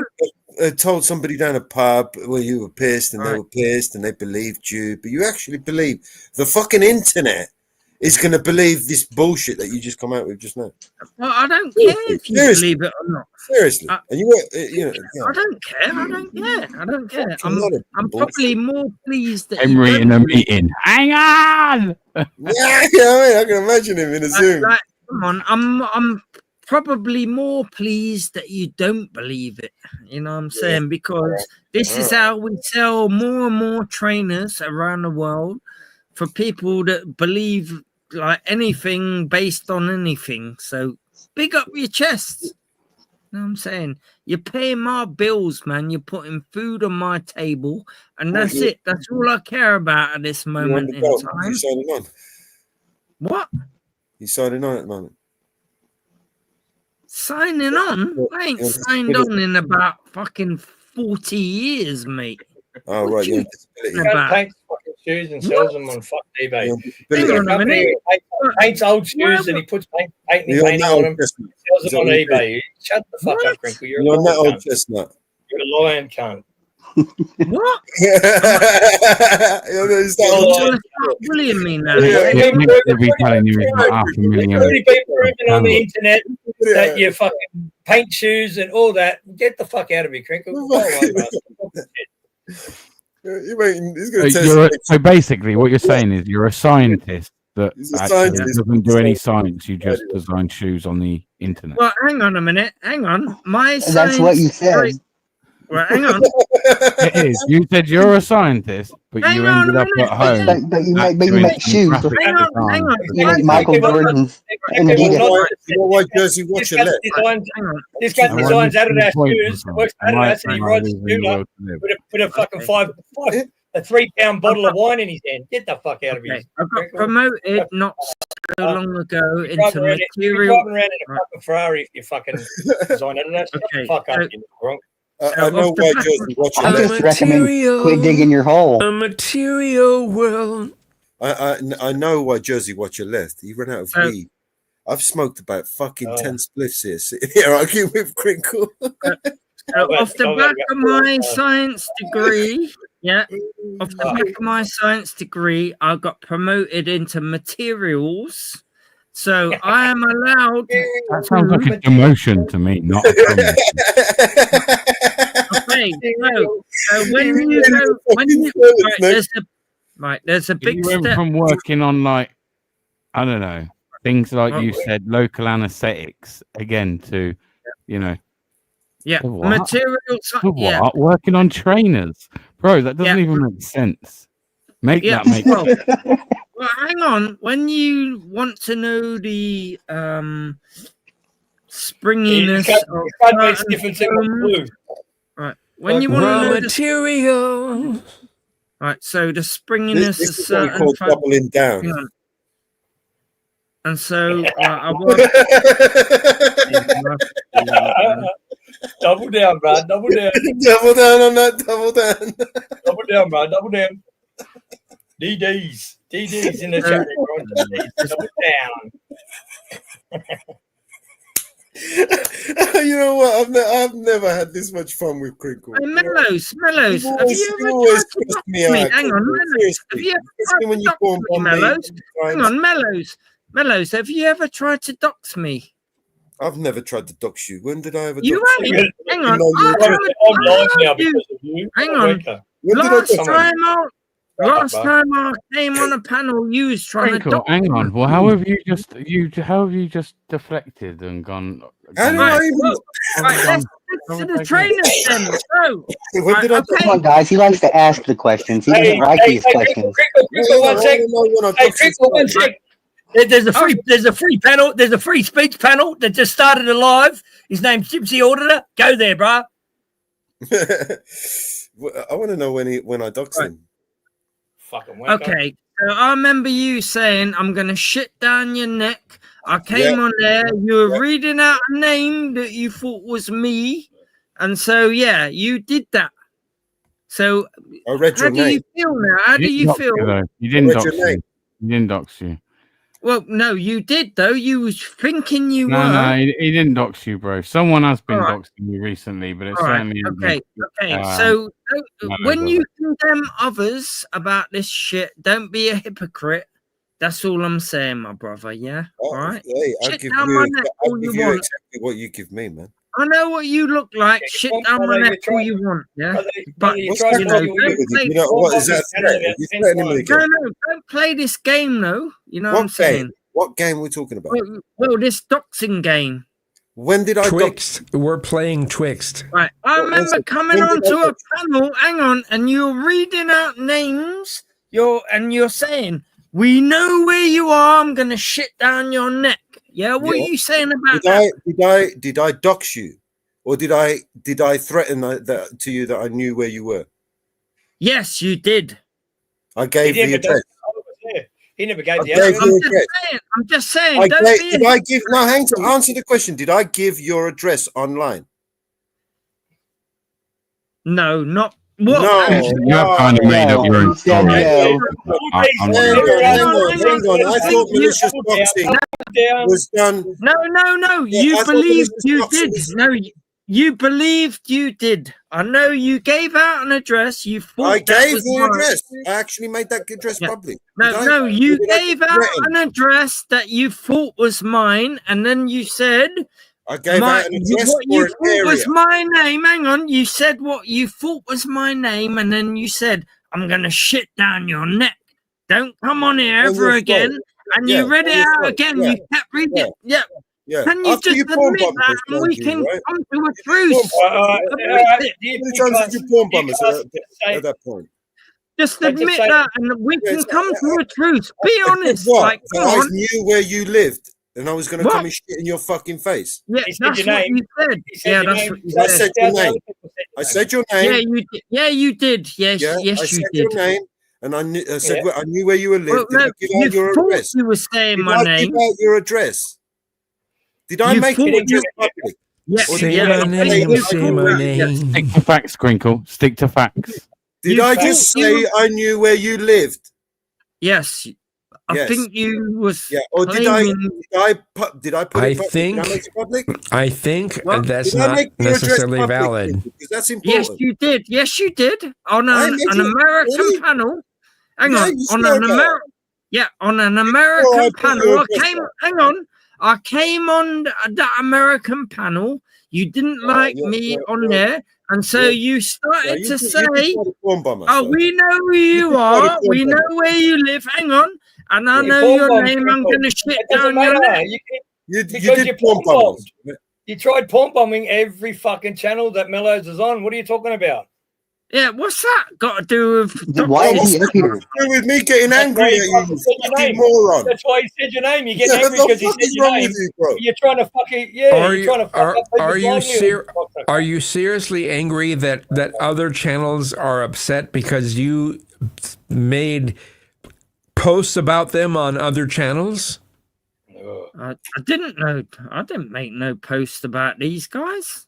have told somebody down a pub where you were pissed and they Right. were pissed and they believed you, but you actually believe the fucking internet is going to believe this bullshit that you just come out with just now. Well, I don't care if you Seriously. believe it or not. Seriously, and I don't care. I don't care. I don't care. I'm probably more pleased that Henry you in don't a meeting. Hang on. I can imagine him in a Zoom. Like, come on, I'm probably more pleased that you don't believe it. You know what I'm saying? Because this is how we sell more and more trainers around the world for people that believe like anything based on anything. So big up your chest. You know what I'm saying? You're paying my bills, man. You're putting food on my table, and that's it. That's all I care about at this moment in time. You signing on? What? You signing on at the moment? Signing on? I ain't signed on in about fucking 40 years, mate. Oh, right. You Can't paint fucking shoes and sells them on fucking eBay. Hang on a minute. Paints old shoes and he puts painting on them. Sells them on eBay. Shut the fuck up, Crinkle. You're on that a old cunt. chestnut. You're a lion cunt. What? Bullying me now. They'll be telling you he's got 500,000. Already been proven on the internet that you fucking paint shoes and all that. Get the fuck out of me, Crinkle. Go away, bro. So basically, what you're saying is you're a scientist that actually doesn't do any science. You just design shoes on the internet. Well, hang on a minute. Hang on. That's what you said. Well, hang on. It is. You said you're a scientist, but you ended up at home. But you make shoes. Hang on. You make Michael Jordans and You know Adidas. why Jersey Watcher left? This guy designs Adidas shoes, works for Adidas, and he rides a scooter with a fucking a 3 pound bottle of wine in his hand. Get the fuck out of here. I got promoted not so long ago into material. You're driving around in a fucking Ferrari if you fucking design Adidas. Shut the fuck up, you wrong. I know why Jersey Watcher I left. just recommend quit digging your hole. A material world. I know why Jersey Watcher left. He ran out of weed. I've smoked about fucking 10 spliffs here. Sitting here arguing with Crinkle. Off the back of my science degree, off the back of my science degree, I got promoted into materials. So I am allowed. That sounds like a demotion to me, not a promotion. Okay, so when you there's a big You went step from working on I don't know, things like you said, local anesthetics again to, materials. Working on trainers, bro. That doesn't even make sense. That make sense. Well, hang on. When you want to know the springiness right? When you want to know material, right? So the springiness This is is what we call doubling down. And so I Double down, bro. Double down. Double down on that. Double down. Double down, bro. Double down. DDs in the chat. Double down. You know what? I've never had this much fun with Crinkle. Hey, Mellows. Have you ever always tried to stressed dox me me? out, Hang on, Crinkle. Mellows. Have you ever tried to dox me, Mellows? Hang on, Mellows. Have you ever tried to dox me? I've never tried to dox you. When did I ever? You dox ain't. Hang on. Hang on. Last time I came on a panel, you was trying to Crinkle, dox hang me. on. Well, how have you just deflected and gone? How do I even? Let's get to the trainers then. So, When did I? Come on, guys. He likes to ask the questions. He doesn't write these questions. Crinkle, 1 sec. Hey, Crinkle, 1 sec. There's a free panel. There's a free speech panel that just started alive. His name's Gypsy Auditor. Go there, bro. I want to know when I dox him. Fucking okay. So I remember you saying, "I'm gonna shit down your neck." I came on there. You were reading out a name that you thought was me, and so you did that. So I read your how do you feel now? How do you feel? You didn't dox you. He didn't dox you. Well, no, you did though. You was thinking you were. No, he didn't dox you, bro. Someone has been doxing you recently, but it's certainly okay. So when you condemn others about this shit, don't be a hypocrite. That's all I'm saying, my brother. Yeah. All right. Hey, I'll Shit give down you, my neck I'll all give you you want. exactly what you give me, man. I know what you look like. Shit down my neck all you want. Yeah. But What's that got to do with it? You know, what is that threat? Are you threatening me again? No, don't play this game, though. You know what I'm What saying? game? What game are we talking about? Well, this doxing game. When did I Twixt? We're playing Twixt. Right. I remember coming onto a panel. Hang on, and you're reading out names. You're saying, "We know where you are. I'm gonna shit down your neck." Yeah. What are you saying about that? Did I dox you, or did I threaten that to you that I knew where you were? Yes, you did. I gave the address. He never gave the address. I'm just saying. Did I give? No, hang on. Answer the question. Did I give your address online? No, not what? No, You have kind of made up your own story. Hang on. I thought malicious boxing was done. No. You believed you did. No, you believed you did. I know you gave out an address. You thought I gave was the mine. address. I actually made that address public. No, you gave out an address that you thought was mine, and then you said, I gave out an address what for you an thought area. was my name. Hang on, you said what you thought was my name, and then you said, "I'm gonna shit down your neck. Don't come on here ever again." And you read it out again. You kept reading it. Yeah. Yeah. Can you After just you porn admit bombed that, us, and we don't can you, right? come to a truce? How many times did you porn bomb us at that point? Just admit that, and we can come to a truce. Be honest. What? Like, So come I on. knew where you lived, and I was going to What? come and shit in your fucking face. Yeah, that's what you said. Yeah, that's what you I said. said your name. I said your name. Yeah, you did. Yeah, you did. Yes, Yeah, yes, I you said did. your name, and I knew. I said I knew where you were lived. Well, Did I give you out your thought address? you were saying Did my I name. give out your address? Did I You make thought your address you- public? Yeah, Or Say did my I name. say Say my name. Stick to facts, Crinkle. Stick to facts. Did You I thought just you say were- I knew where you lived? Yes, I Yes. think you was. Yeah. Or did claiming... I put it I public? think- Did I make it public? I think What? that's Did I not make your address necessarily public? valid. Because that's Yes, important. you did. Yes, you did. On I an made you- American really? panel. Hang Yeah, on. you On swear an about American. Yeah, on an I American put your panel. I address came. down. Hang on. I came on that American panel. You didn't like me on there, and so you started to say, "Oh, we know who you are. We know where you live. Hang on, and I know your name. I'm going to shit down your neck." You Because did you porn porn bombs. You tried porn bombing every fucking channel that Mellows is on. What are you talking about? Yeah, what's that got to do with? Why is he up here? What's wrong with me getting That's angry why at he you, fucking you said your fucking name. moron? That's why he said your name. You get Yeah, angry what the because he fuck said is your wrong name. with you, bro? You're trying to fucking you're trying to fuck up people's livelihood. Are you seriously angry that other channels are upset because you made posts about them on other channels? I didn't know. I didn't make no post about these guys.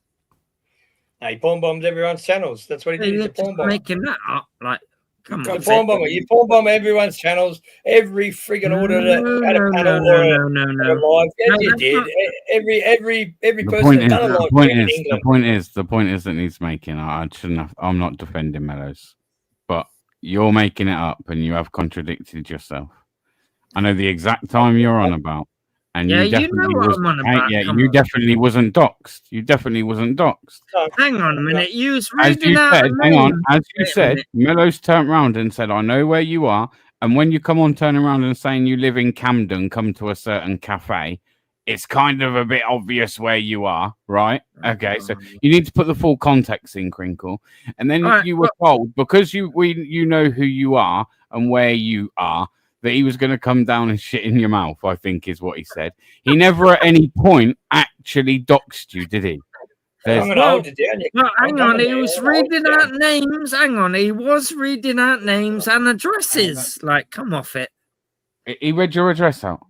No, he porn bombs everyone's channels. That's what he did. He's a porn bomber. Making that up, like, come on. You porn bomber. You porn bomb everyone's channels. Every friggin' order that had a panel or a live. Yes, you did. Every The person point that is, done a the live point in is, the England. point is that he's making. I shouldn't have. I'm not defending Mellows, but you're making it up, and you have contradicted yourself. I know the exact time you're on about, and Yeah, you you know definitely what was. I'm on about, Yeah, come you on. definitely wasn't doxxed. You definitely wasn't doxxed. Hang on a minute. You was As reading you out said, a hang on. name. As you Wait a said, minute. Mellows turned around and said, "I know where you are." And when you come on, turn around and saying you live in Camden, come to a certain cafe, it's kind of a bit obvious where you are, right? Okay, so you need to put the full context in, Crinkle, and then All right, you were told because you know who you are and where you are that he was going to come down and shit in your mouth. I think is what he said. He never at any point actually doxed you, did he? I'm going to hold it down. Well, hang I'm on. He coming was down. reading out names. Hang on. He was reading out names and addresses. Like, come off it. He read your address out.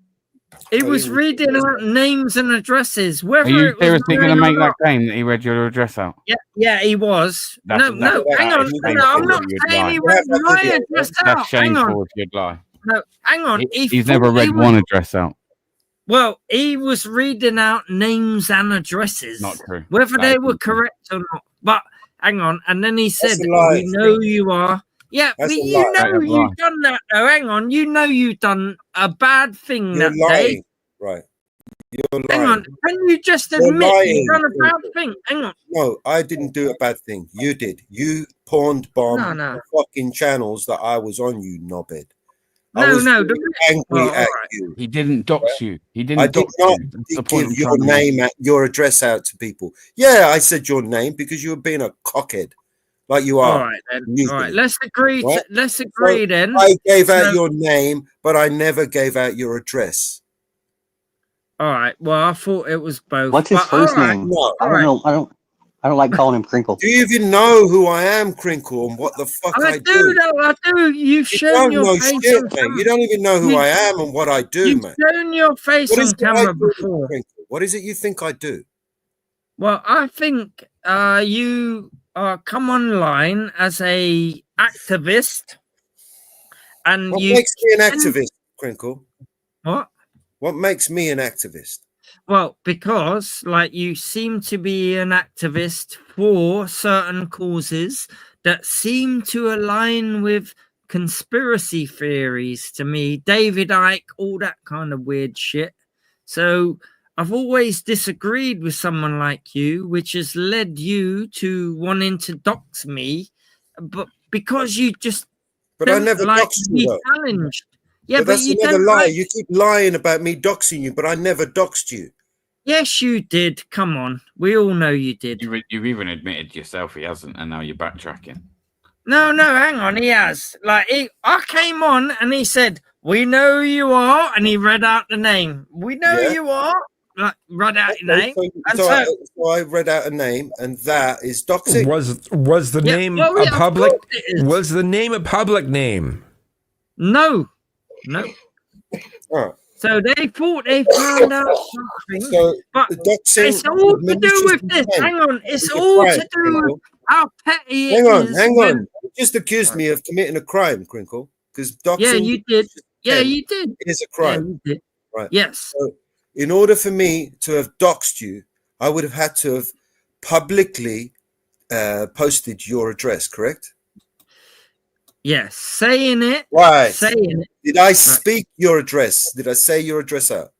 He was reading out names and addresses. Are Whether you it was seriously going to mine or make that not. claim that he read your address out? Yeah, he was. That's- No, that's- hang that on. is No, I'm shameful not if you'd saying lie. he read my address out. That's Hang on. shameful if you'd lie. No, hang on. He's never read one address out. Well, he was reading out names and addresses. Not true. Whether That they is were not true. correct or not. But hang on. And then he said, a lie. "We know who you are. Yeah, That's but a you lie. know you've done that though. Hang on, you know you've done a bad thing You're that lying, day. right? You're Hang lying. on, can you just You're admit you've lying. done a bad thing? Hang on. No, I didn't do a bad thing. You did. You pawned bomb No. the fucking channels that I was on, you knobhead. I No, was no. really angry at you. He didn't dox you. He didn't I did dox not you. That's the point give I'm your trying to make. name, your address out to people. Yeah, I said your name because you were being a cockhead, like you All are. right then. usually, All right, let's agree. right? Let's So agree then. I gave out So- your name, but I never gave out your address. All right. Well, I thought it was both. What's his but first all right, name? No. I all don't right. know. I don't like calling him Crinkle. Do you even know who I am, Crinkle, and what the fuck I do? I do. You've You shown don't your know face shit, on mate. camera. You don't even know who I am and what I do, You've mate. shown your face What is on it I camera do, before. Crinkle? What is it you think I do? Well, I think you come online as a activist, and What you makes me an activist, Crinkle? What? What makes me an activist? Well, because like you seem to be an activist for certain causes that seem to align with conspiracy theories to me, David Icke, all that kind of weird shit. So I've always disagreed with someone like you, which has led you to wanting to dox me, but because you just But I don't never like doxed to you, be though. challenged. Yeah, but but that's you another don't lie. like. You keep lying about me doxing you, but I never doxed you. Yes, you did. Come on, we all know you did. You've even admitted yourself he hasn't, and now you're backtracking. No, hang on. He has. I came on and he said, "We know who you are," and he read out the name. We know who Yeah. you are. Like, read out your name. And So I read out a name, and that is doxing. Was the name well, a yeah, of public? course it is. Was the name a public name? No. Oh. So they thought they found out something, So but doxing, it's all to do malicious with this. intent Hang on, it's is a all crime, to do Crinkle. with how petty it Hang on, is hang when- on. You just accused me of committing a crime, Crinkle, because doxing. Yeah, you did. Yeah, intent you did. is a Yeah, crime. you did. Right. Yes. So in order for me to have doxed you, I would have had to have publicly posted your address, correct? Yes, saying it. Right. Saying it. Did I speak your address? Did I say your address out?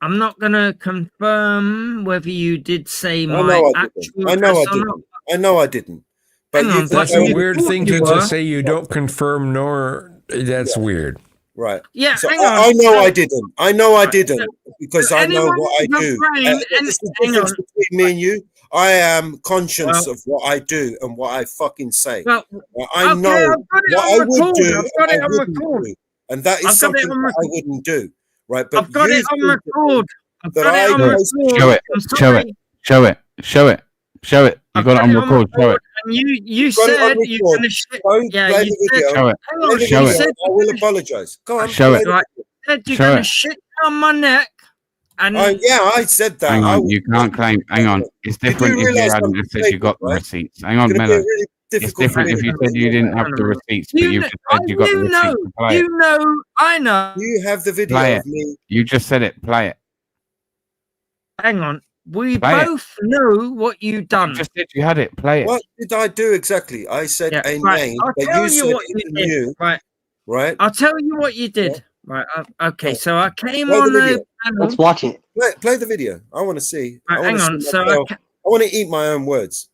I'm not gonna confirm whether you did say I my know I actual didn't. I know I address or not. didn't. I know I didn't. But Hang you on, can That's go a and- weird thing you to were. say. You don't confirm, nor that's weird. Right. Yeah, So hang I on. know So- I didn't. I know I didn't because I know anyone what I with a do. brain, It's the hang difference on. between me and you. I am conscious Well- of what I do and what I fucking say. Well, I okay, know I've got it what on I would record. do I've got and it I on wouldn't record. do. And that is I've got it something on that I record. wouldn't do. Right. But I've got it you on think record. I've that got it I on post- record. Show it. I'm Show sorry. it. Show it. Show it. Show it. You I've got it on record. Show it. And you got it on said you're record. gonna shit. Go Yeah, play you the said. video. Show it. Hang Play on, the Show you video. it. said I will apologize. Go on. Show play it. the right. Said you're Show gonna it. shit down my neck. And yeah, I said that. Hang I on. would- You can't claim. Hang on. It's You do different if you realise hadn't I'm just said you got the right? receipts. Hang on, It's gonna be a Mello. really It's difficult different for if me you to said you didn't have the receipts, but you've just said you got the receipts to play it. you know, I know. You have the video Play of it. me. You just said it. Play it. Hang on. We Play it. both know what you done. You just said you had it. Play it. What did I do exactly? I said Yeah, a right. name, I'll but tell you you said what you it did. you, Right. right? I'll tell you what you did. Right. Okay. So I came Play the on video. the panel. Let's watch it. Play the video. I want to see. Right, I want hang to on. see So myself. I want to eat my own words.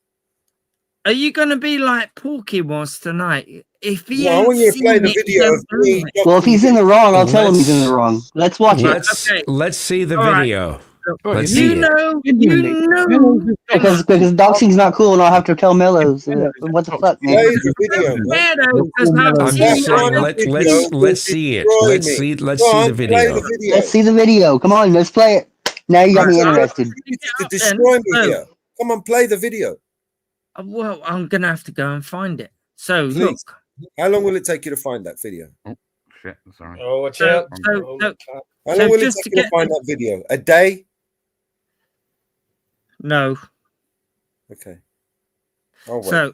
are you going to be like Porky was tonight? If he No, I ain't want you to seen play the it, he video of don't me. know it. Well, if he's in the wrong, I'll tell him he's in the wrong. Let's watch it. Let's see the All right. video. Let's You see it. know, you know. Because doxing's not cool, and I'll have to tell Mellows. What the fuck, man? Play the video, man. Yeah, though, because I've I'm seen just it. saying. on Let's video let's see it. destroy Let's me. see. Let's Go see on, the play video. the video. Let's see the video. Come on, let's play it. Now you got me Right, interested. To destroy me here. Come on, play the video. Well, I'm going to have to go and find it. So, Please. look. How long will it take you to find that video? Shit. Sorry. Oh, watch So, out. so, so, How so long will it just take to you to get find that video? A day? no. Okay. I'll wait. So,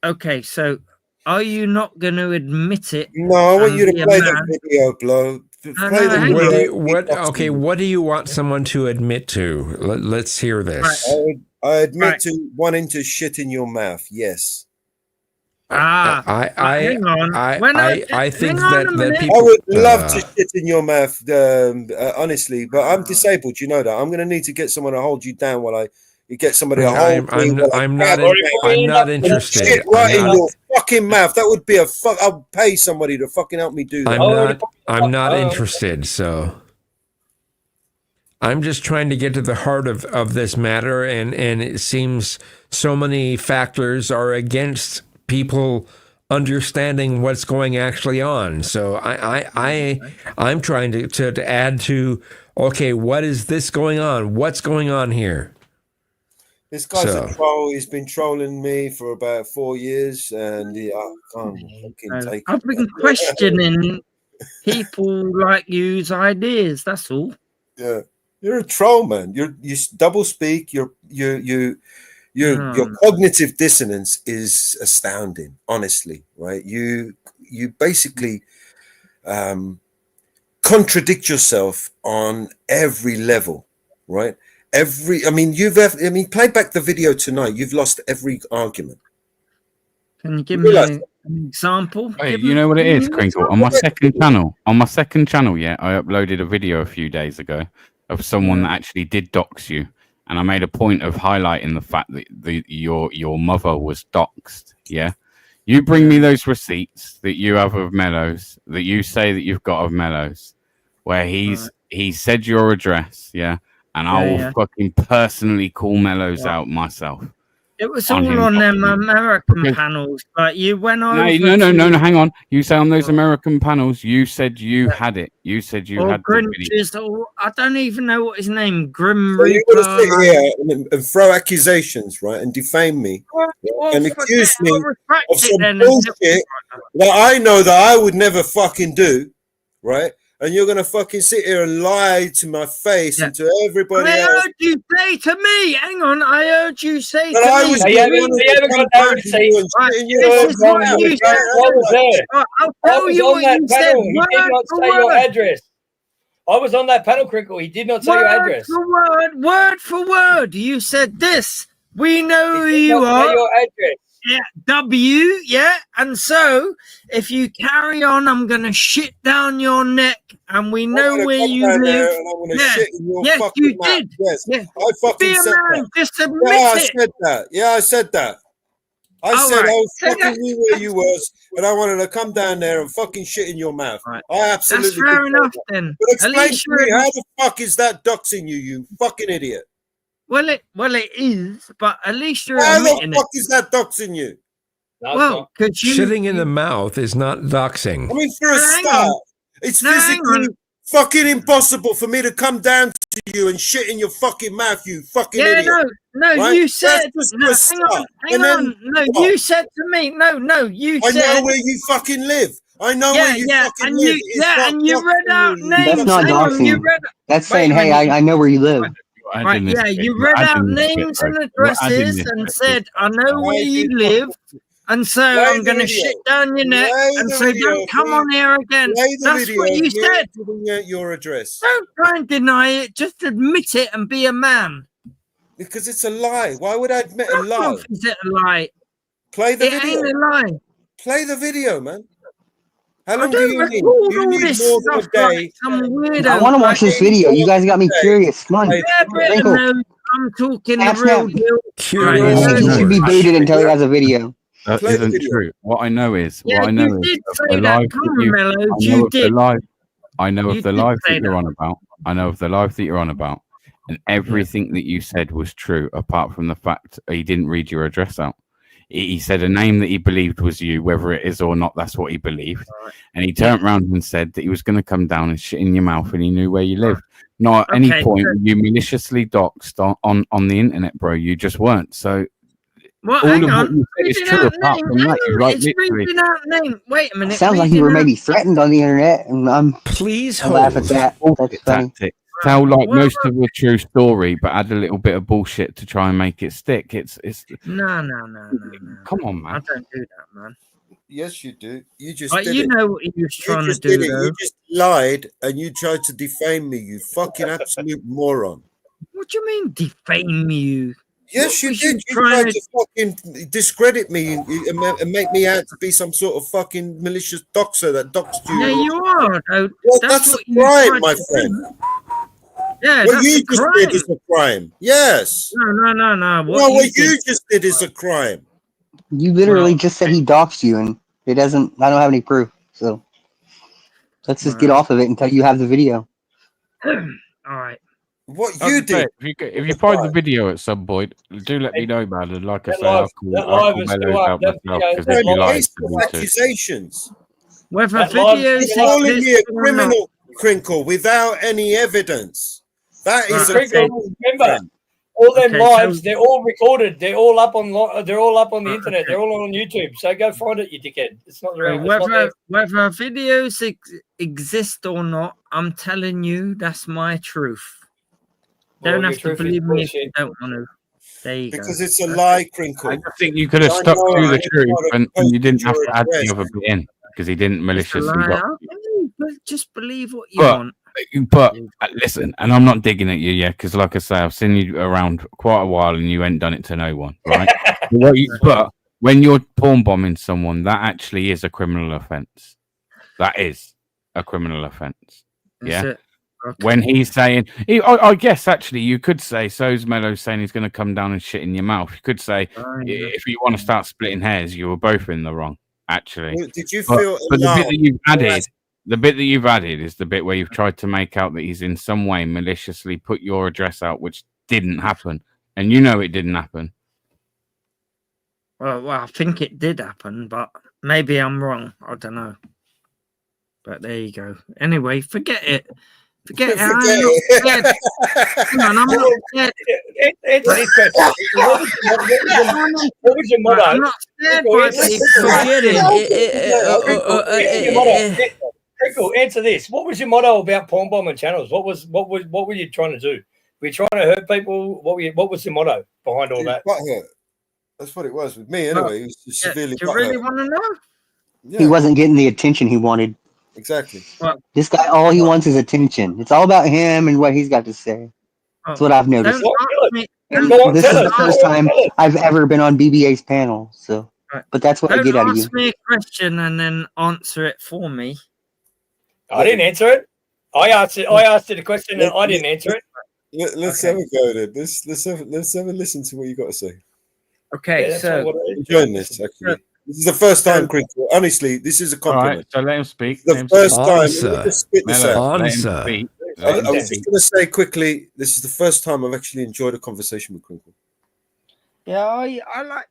okay. So, are you not going to admit it? No, I want and you to be a play man? the video, Blow. Play no, the hang video. on. What do you want someone to admit to? Let's hear this. I admit Right. to wanting to shit in your mouth. Yes. Hang on. I think hang on a that minute. people. I would love to shit in your mouth, honestly, but I'm disabled. You know that. I'm going to need to get someone to hold you down while you get somebody to hold me. I'm not interested. Shit right in I'm your fucking mouth. That would be a fuck. I'll pay somebody to fucking help me do that. I'm not interested. So I'm just trying to get to the heart of this matter, and it seems so many factors are against people understanding what's going actually on. So I'm trying to add to, okay, what is this going on? What's going on here? This guy's a troll. He's been trolling me for about 4 years, and I can't fucking take I've been questioning people like you's ideas. That's all. Yeah, you're a troll, man. You double speak. Your cognitive dissonance is astounding. Honestly, right? You basically contradict yourself on every level, right? Play back the video tonight. You've lost every argument. Can you give me an example? Hey, you know what it is, Crinkle? On my second channel, yeah, I uploaded a video a few days ago of someone that actually did dox you, and I made a point of highlighting the fact that your mother was doxed. Yeah, you bring me those receipts that you have of Mellows, that you say that you've got of Mellows, where he said your address, yeah, and I will fucking personally call Mellows out myself. It was all on them American panels, but you went over. No. Hang on. You say on those American panels, you said you had it. You said you had the video. I don't even know what his name. Grim So Reaper. you're going to sit here and throw accusations, right, and defame me, and accuse me of some bullshit that I know that I would never fucking do, right? And you're gonna fucking sit here and lie to my face and to everybody else. I heard you say to me. Hang on, I heard you say But to I me. was the one that come back to you and shit in your This is what you said. I was there. I'll I tell was you on what that you panel. said. He did not say your address. I was on that panel, Crinkle. He did not say your address. Word for word. You said this. We know who you not say are. your address. Yeah, W, yeah. And so, if you carry on, I'm going to shit down your neck, and we know where you live. Shit in your yes, fucking you mouth. did. Yes, Yeah. I fucking Be a said man. that. Just admit I it. said that. Yeah, I said that. I All said right. I So fucking knew where you was, and I wanted to come down there and fucking shit in your mouth. I absolutely. That's fair did enough that. then. But At explain least to me you're- how the fuck is that doxing you, you fucking idiot? Well, it is, but at least you're How admitting the fuck is that doxing you? Well, because you shitting in the mouth is not doxing. I mean, for a hang start, on. it's No, hang physically fucking impossible for me to come down to you and shit in your fucking mouth, you fucking Yeah, idiot. no, Right? you said. That's just No, for a hang start. on, hang And then on. No, what? you said to me. No, you I said. know where you fucking live. I know where you fucking and live. you, It's not and you read out doxing you, names. That's not Hang on, you doxing. read. That's Wait saying, a hey, minute. I know where you live. Right, yeah, you read out names and addresses and said, I know where you live, and so I'm going to shit down your neck, and so don't come on here again. That's what you said. Your address. Don't try and deny it. Just admit it and be a man. Because it's a lie. Why would I admit a lie? Is it a lie? Play the It video. ain't a lie. Play the video, man. How long I do don't you need? record You all need this more than a stuff day. like some weirdo. I want to watch this video. You guys got me curious. Come on. Yeah, Britain Crinkle. knows I'm talking Snap, the real snap. deal. He should be booted until he has a video. That Play the isn't video. true. What I know is, Yeah, what I know you is did of say the that. live Come that on, you, Mellows, I know you of the did. live. I know You of the did live say that you're that. on about. I know of the live that you're on about, and everything that you said was true, apart from the fact he didn't read your address out. He said a name that he believed was you, whether it is or not. That's what he believed, and he turned around and said that he was going to come down and shit in your mouth, and he knew where you lived. Not at any Okay, point good. were you maliciously doxed on the internet, bro. You just weren't. So Well, all hang of what on. you said is Reading true. out Apart name. from Hang that, you on. like It's literally. reading out name. Wait a minute. Sounds like you were reading maybe threatened on the internet, and Please I laugh at hold. that. That's funny. Tactic. Tell like most of the true story, but add a little bit of bullshit to try and make it stick. It's No. come on, I man. don't do that, man. Yes, you do. You just But did you it. know what he was You trying to just do, did it. though. You just lied and you tried to defame me, you fucking absolute moron. What do you mean defame you? Yes, you did. You tried to fucking discredit me and make me out to be some sort of fucking malicious doxer that doxed you. Yeah, you are. Though. Well, that's that's what a you crime, tried my to friend. do. Yeah, What that's you a just crime. did is a crime. Yes. No. What you just did is a crime. You literally just said he doxed you, and it doesn't. I don't have any proof, so let's just get off of it until you have the video. All right. What you did? If you find the video at some point, do let me know, man. And like I say, I'll call Mellows out myself because they'd be like accusations. Whether You're videos calling me a exist or not. criminal, Crinkle, without any evidence. That is a Crinkle, remember, all them lives, they're all recorded. They're all up on. They're all up on the internet. They're all on YouTube. So go find it, you dickhead. It's not there. Whether videos exist or not, I'm telling you, that's my truth. Well, Don't your have to truth is believe me if bullshit. you don't want to. There you Because go. it's a lie, Crinkle. I just think you could have I stuck know to the I truth, gotta and you didn't have your to add the address. other bit in because he didn't It's a maliciously lie. dox you. Okay, but just believe what you But want. listen, and I'm not digging at you, yeah, because like I say, I've seen you around quite a while, and you ain't done it to no one, right? But when you're porn bombing someone, that actually is a criminal offence. That is a criminal offence. Yeah. it? Okay. When he's saying, I guess actually you could say, so's Mellow saying he's going to come down and shit in your mouth. You could say, if you want to start splitting hairs, you were both in the wrong, actually. Well, did you But feel the bit alarmed? that you've added, the bit that you've added is the bit where you've tried to make out that he's in some way maliciously put your address out, which didn't happen, and you know it didn't happen. Well, I think it did happen, but maybe I'm wrong. I don't know. But there you go. Anyway, forget it. Forget it. I'm not scared. Hang on, I'm not scared. Answer this question. What was your motto? I'm not scared by people. Forget it. Crinkle, answer this. What was your motto about porn bombing channels? What were you trying to do? Were you trying to hurt people? What was your motto behind all that? Butthurt. That's what it was with me, anyway. He was just severely Do you really want to know? He wasn't getting the attention he wanted. Exactly. This guy, all he wants is attention. It's all about him and what he's got to say. That's what I've noticed. This is the first time I've ever been on BBA's panel, so. But that's what I get out of you. Ask me a question and then answer it for me. I didn't answer it. I asked you the question and I didn't answer it. Let's have a go then. Let's have a listen to what you got to say. Okay, Yeah, so I'm enjoying this actually. This is the first time, Crinkle. Honestly, this is a compliment. Right, so let him speak. The first time. Answer. Let me just spit this out. Let him speak. I was just going to say quickly, this is the first time I've actually enjoyed a conversation with Crinkle. yeah, I like.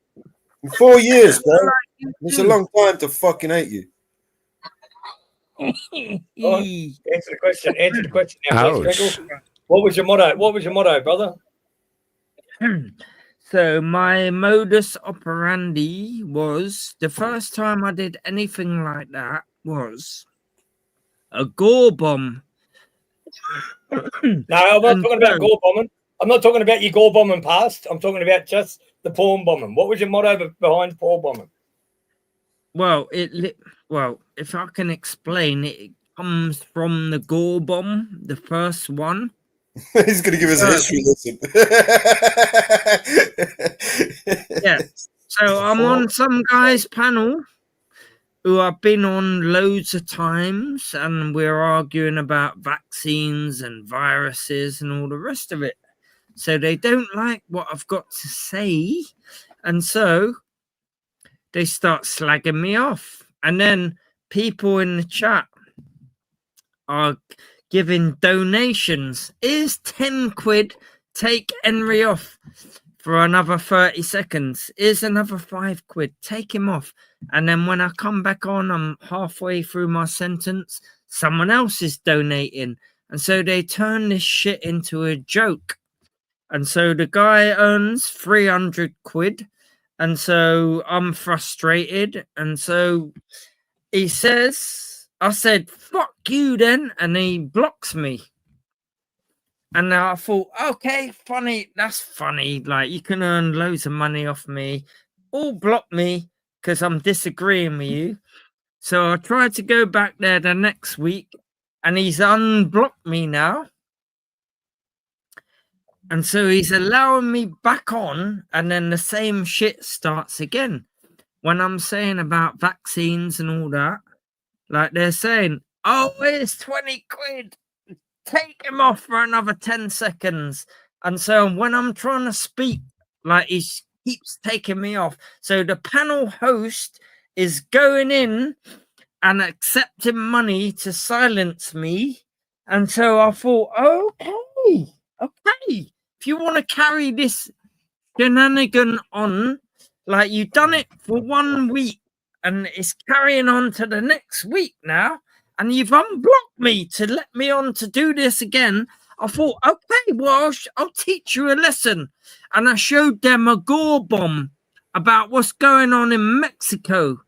In 4 years, bro. I like you It's too. a long time to fucking hate you. Go on, answer the question. Answer the question now, please, Ouch. Crinkle. What was your motto? What was your motto, brother? So my modus operandi was the first time I did anything like that was a gore bomb. No, I'm not talking about gore bombing. I'm not talking about your gore bombing past. I'm talking about just the porn bombing. What was your motto behind porn bombing? Well, if I can explain, it comes from the gore bomb, the first one. He's going to give us a history lesson. Yeah. So I'm on some guy's panel who I've been on loads of times, and we're arguing about vaccines and viruses and all the rest of it. So they don't like what I've got to say, and so they start slagging me off. And then people in the chat are giving donations. Here's 10 quid. Take Henry off for another 30 seconds. Here's another 5 quid. Take him off. And then when I come back on, I'm halfway through my sentence. Someone else is donating. And so they turn this shit into a joke. And so the guy earns 300 quid. And so I'm frustrated. And so he says, I said, fuck you then. And he blocks me. And I thought, okay, funny. That's funny. Like, you can earn loads of money off me. All block me because I'm disagreeing with you. So I tried to go back there the next week and he's unblocked me now. And so he's allowing me back on, and then the same shit starts again. When I'm saying about vaccines and all that, like they're saying, oh, it's 20 quid. Take him off for another 10 seconds. And so when I'm trying to speak, like he keeps taking me off. So the panel host is going in and accepting money to silence me. And so I thought, okay. If you want to carry this shenanigan on, like you've done it for 1 week and it's carrying on to the next week now, and you've unblocked me to let me on to do this again. I thought, okay, well, I'll teach you a lesson. And I showed them a gore bomb about what's going on in Mexico.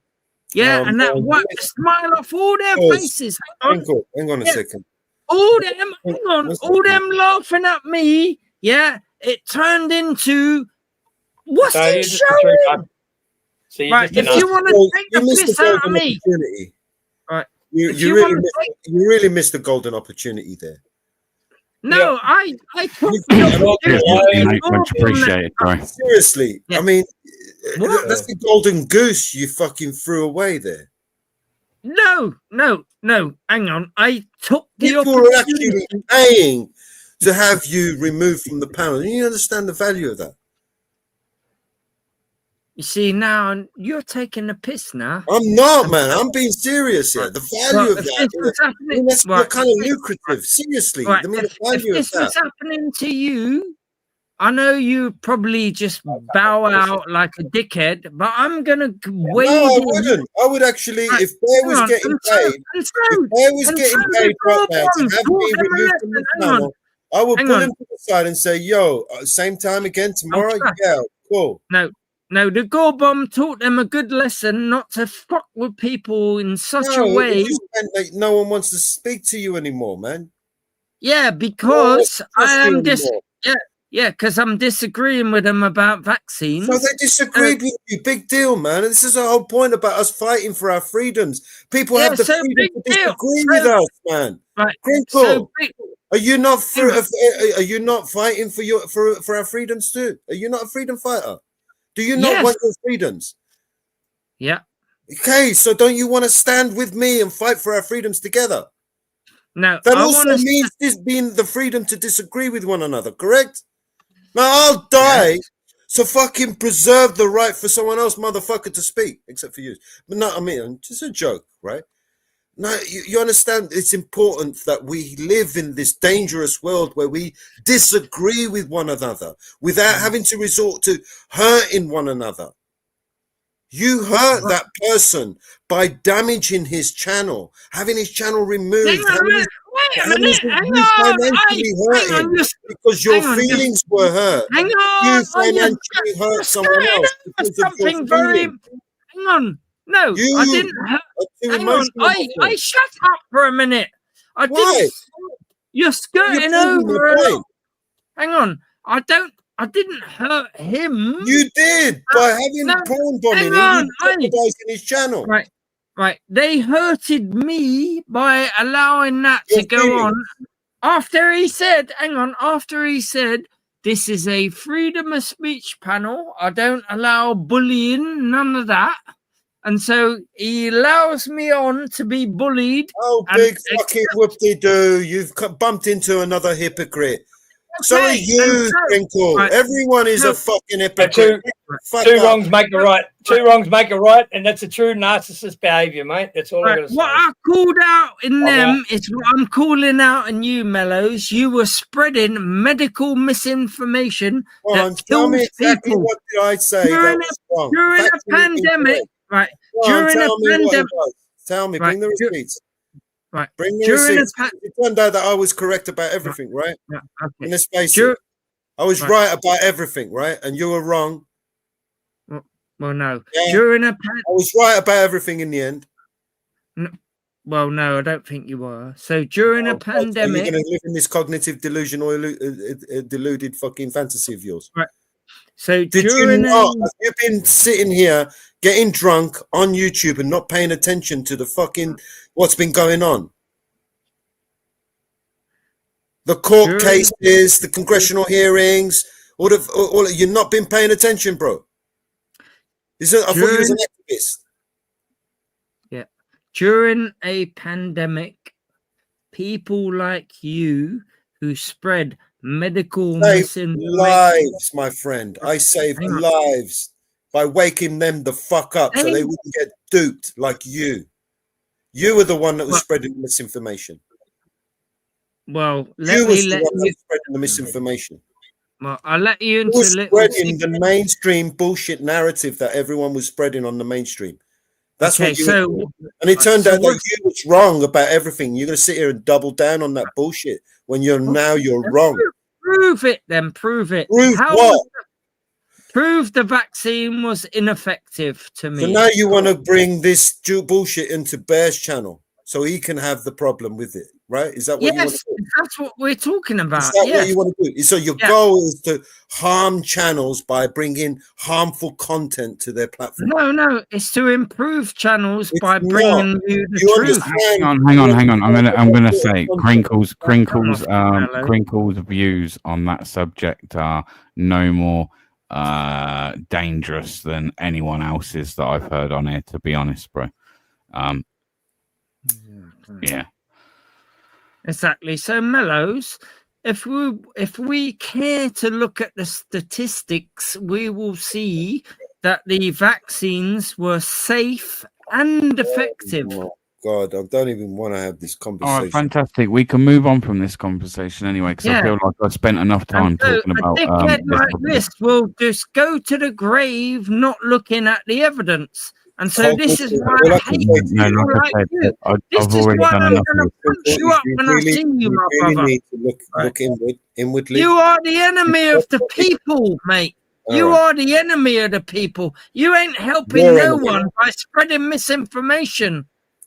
Yeah, and that wiped the smile off all their faces. Hang on a second. All them laughing at me. Yeah, it turned into what's he showing? Right, if you want to take the piss out of me, right? You really missed the golden opportunity there. No, I took much appreciated, bro. Seriously, I mean, that's the golden goose you fucking threw away there. No. Hang on, I took the People were actually paying to have you removed from the panel. You understand the value of that? You see, now you're taking the piss now. I'm not, man. I'm being serious here. The value of that, that's kind of lucrative. Seriously, right, I mean, if this was happening to you, I know you probably just bow out like a dickhead, but I'm gonna wade No, I in. wouldn't. I would actually, if Bear was getting paid, if Bear was getting paid right now to have me removed from the panel, I would pull him to the side and say, "Yo, same time again tomorrow." Yeah, cool. No, the gore bomb taught them a good lesson not to fuck with people in such a way. It just meant that no one wants to speak to you anymore, man. Yeah, because because I'm disagreeing with them about vaccines. So they disagreed with you. Big deal, man. This is the whole point about us fighting for our freedoms. People have the freedom to disagree with us, man. Right. Crinkle, are you not fighting for our freedoms too? Are you not a freedom fighter? Do you not want your freedoms? Yeah. Okay, so don't you want to stand with me and fight for our freedoms together? No. That also means this being the freedom to disagree with one another, correct? Now I'll die, so fucking preserve the right for someone else, motherfucker, to speak, except for you. But no, I mean, just a joke, right? Now you understand it's important that we live in this dangerous world where we disagree with one another without having to resort to hurting one another. You hurt that person by damaging his channel, having his channel removed, financially hurting because your feelings were hurt. You financially hurt someone else because of your feelings. Hang on. No, I didn't hurt. Hang on. I shut up for a minute. I didn't. You're skirting over a lot. Hang on. I didn't hurt him. You did by having prawn bombing and jeopardizing his channel. Right. They hurted me by allowing that to go on. After he said, this is a freedom of speech panel. I don't allow bullying, none of that. And so he allows me on to be bullied. Oh, big fucking whoop-de-doo. You've bumped into another hypocrite. So are you, Crinkle. Everyone is a fucking hypocrite. Two wrongs make a right. Two wrongs make a right, and that's a true narcissist behaviour, mate. That's all I got to say. What I called out in them is what I'm calling out in you, Mellows. You were spreading medical misinformation that kills people. What did I say? During a pandemic, right? During a pandemic. Tell me, bring the receipts. Right. Bring the receipts. It turned out that I was correct about everything, right? Okay. In this space, I was right about everything, right? And you were wrong. Well, no. Yeah. I was right about everything in the end. No. Well, no, I don't think you were. So during a pandemic, you're going to live in this cognitive delusion or deluded fucking fantasy of yours. Right. So did you not? Have you been sitting here getting drunk on YouTube and not paying attention to the fucking what's been going on? The court cases, the congressional hearings, all you've not been paying attention, bro. I thought you was an activist. Yeah. During a pandemic, people like you who spread medical misinformation. Lives, my friend. I saved lives by waking them the fuck up so they wouldn't get duped like you. You were the one that was spreading misinformation. Well, You was the one that was spreading the misinformation. Well, I'll let you into was spreading the mainstream bullshit narrative that everyone was spreading on the mainstream. That's what you were doing. And it turned out that you was wrong about everything. You're going to sit here and double down on that bullshit when you're wrong. Prove it then. Prove it. Prove what? Prove the vaccine was ineffective to me. So now you want to bring this bullshit into Bear's channel so he can have the problem with it, right? Is that what you want to do? That's what we're talking about. Is that what you want to do? So your goal is to harm channels by bringing harmful content to their platform. No, it's to improve channels by bringing you the truth. Hang on. I'm gonna say Crinkle's views on that subject are no more dangerous than anyone else's that I've heard on here, to be honest, bro. Yeah. Exactly. So, Mellows, if we care to look at the statistics, we will see that the vaccines were safe and effective. Oh God, I don't even want to have this conversation. All right, fantastic. We can move on from this conversation anyway, because I feel like I spent enough time talking about. A dickhead like this will just go to the grave, not looking at the evidence. And so this is why I hate people like you. This is why I'm going to punch you up when I see you, my brother. Need to look inwardly. You are the enemy of the people, mate. You are the enemy of the people. You ain't helping no one by spreading misinformation.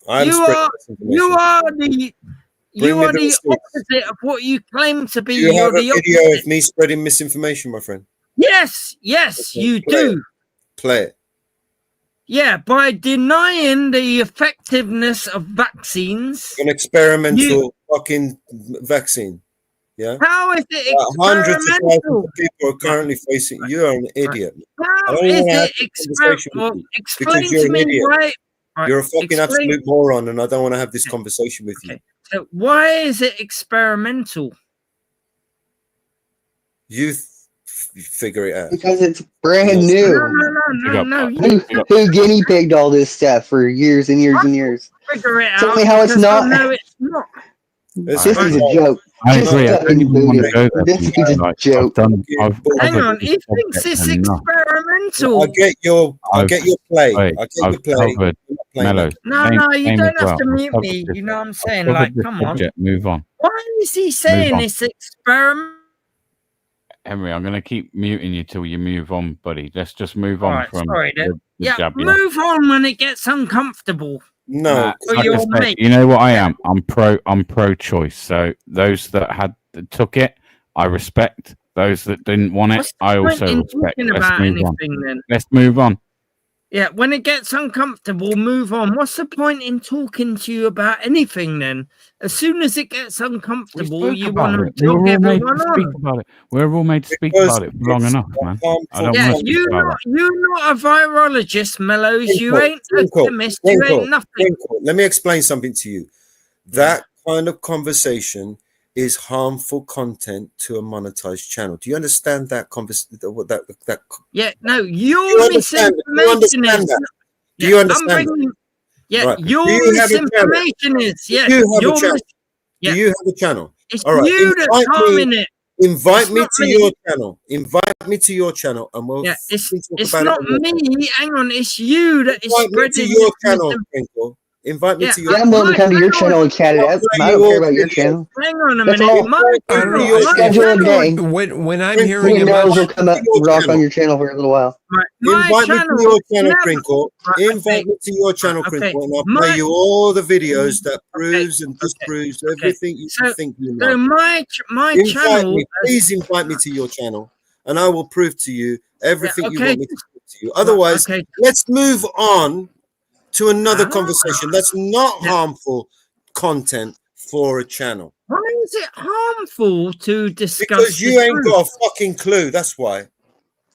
You are the opposite of what you claim to be. You have a the video opposite. of me spreading misinformation, my friend. Yes, you do. Play it. Yeah, by denying the effectiveness of vaccines. An experimental fucking vaccine. Yeah. How is it experimental? Hundreds of thousands of people are currently facing. You're an idiot. How is it experimental? Explain to me why. You're a fucking absolute moron, and I don't want to have this conversation with you. So why is it experimental? You figure it out. Because it's brand new. No. Who guinea pigged all this stuff for years and years and years? Figure it out. Tell me how it's not. No, it's not. This is a joke. I agree. I don't even want to go there. This is a joke. Hang on, he thinks it's experimental. I get your play. I get your play. Mellow. No, you don't have to mute me. You know what I'm saying? Like, come on. Move on. Why is he saying it's experimental? Henry, I'm going to keep muting you till you move on, buddy. Let's just move on from the move on when it gets uncomfortable. No, you know what I am. I'm pro-choice. So those that took it, I respect. Those that didn't want it, I also respect. Let's move on. Yeah, when it gets uncomfortable, move on. What's the point in talking to you about anything then? As soon as it gets uncomfortable, you want to talk everyone on. We're all made to speak about it for long enough, man. I don't want to speak about it. You're not a virologist, Mellows. You ain't a chemist. You ain't nothing. Let me explain something to you. That kind of conversation is harmful content to a monetized channel. Do you understand that conversation? Yeah, no, your misinformation is. Do you understand? Yeah, your misinformation is. Yeah, Do you have a channel? It's you that's harming it. Invite me to your channel. Invite me to your channel, and we'll. Yeah, it's not me. Hang on, it's you that is spreading your channel, Twinkle. Invite me to your. Yeah, I'm willing to come to your channel and chat it out. I don't care about your channel. Hang on a minute. Schedule a day. When I'm hearing about, will come up and rock on your channel for a little while. Invite me to your channel, Crinkle. Invite me to your channel, Crinkle, and I'll play you all the videos that proves and disproves everything you think you know. So my channel. Please invite me to your channel, and I will prove to you everything you want me to prove to you. Otherwise, let's move on to another conversation that's not harmful content for a channel. Why is it harmful to discuss? Because you the ain't truth? got a fucking clue. That's why.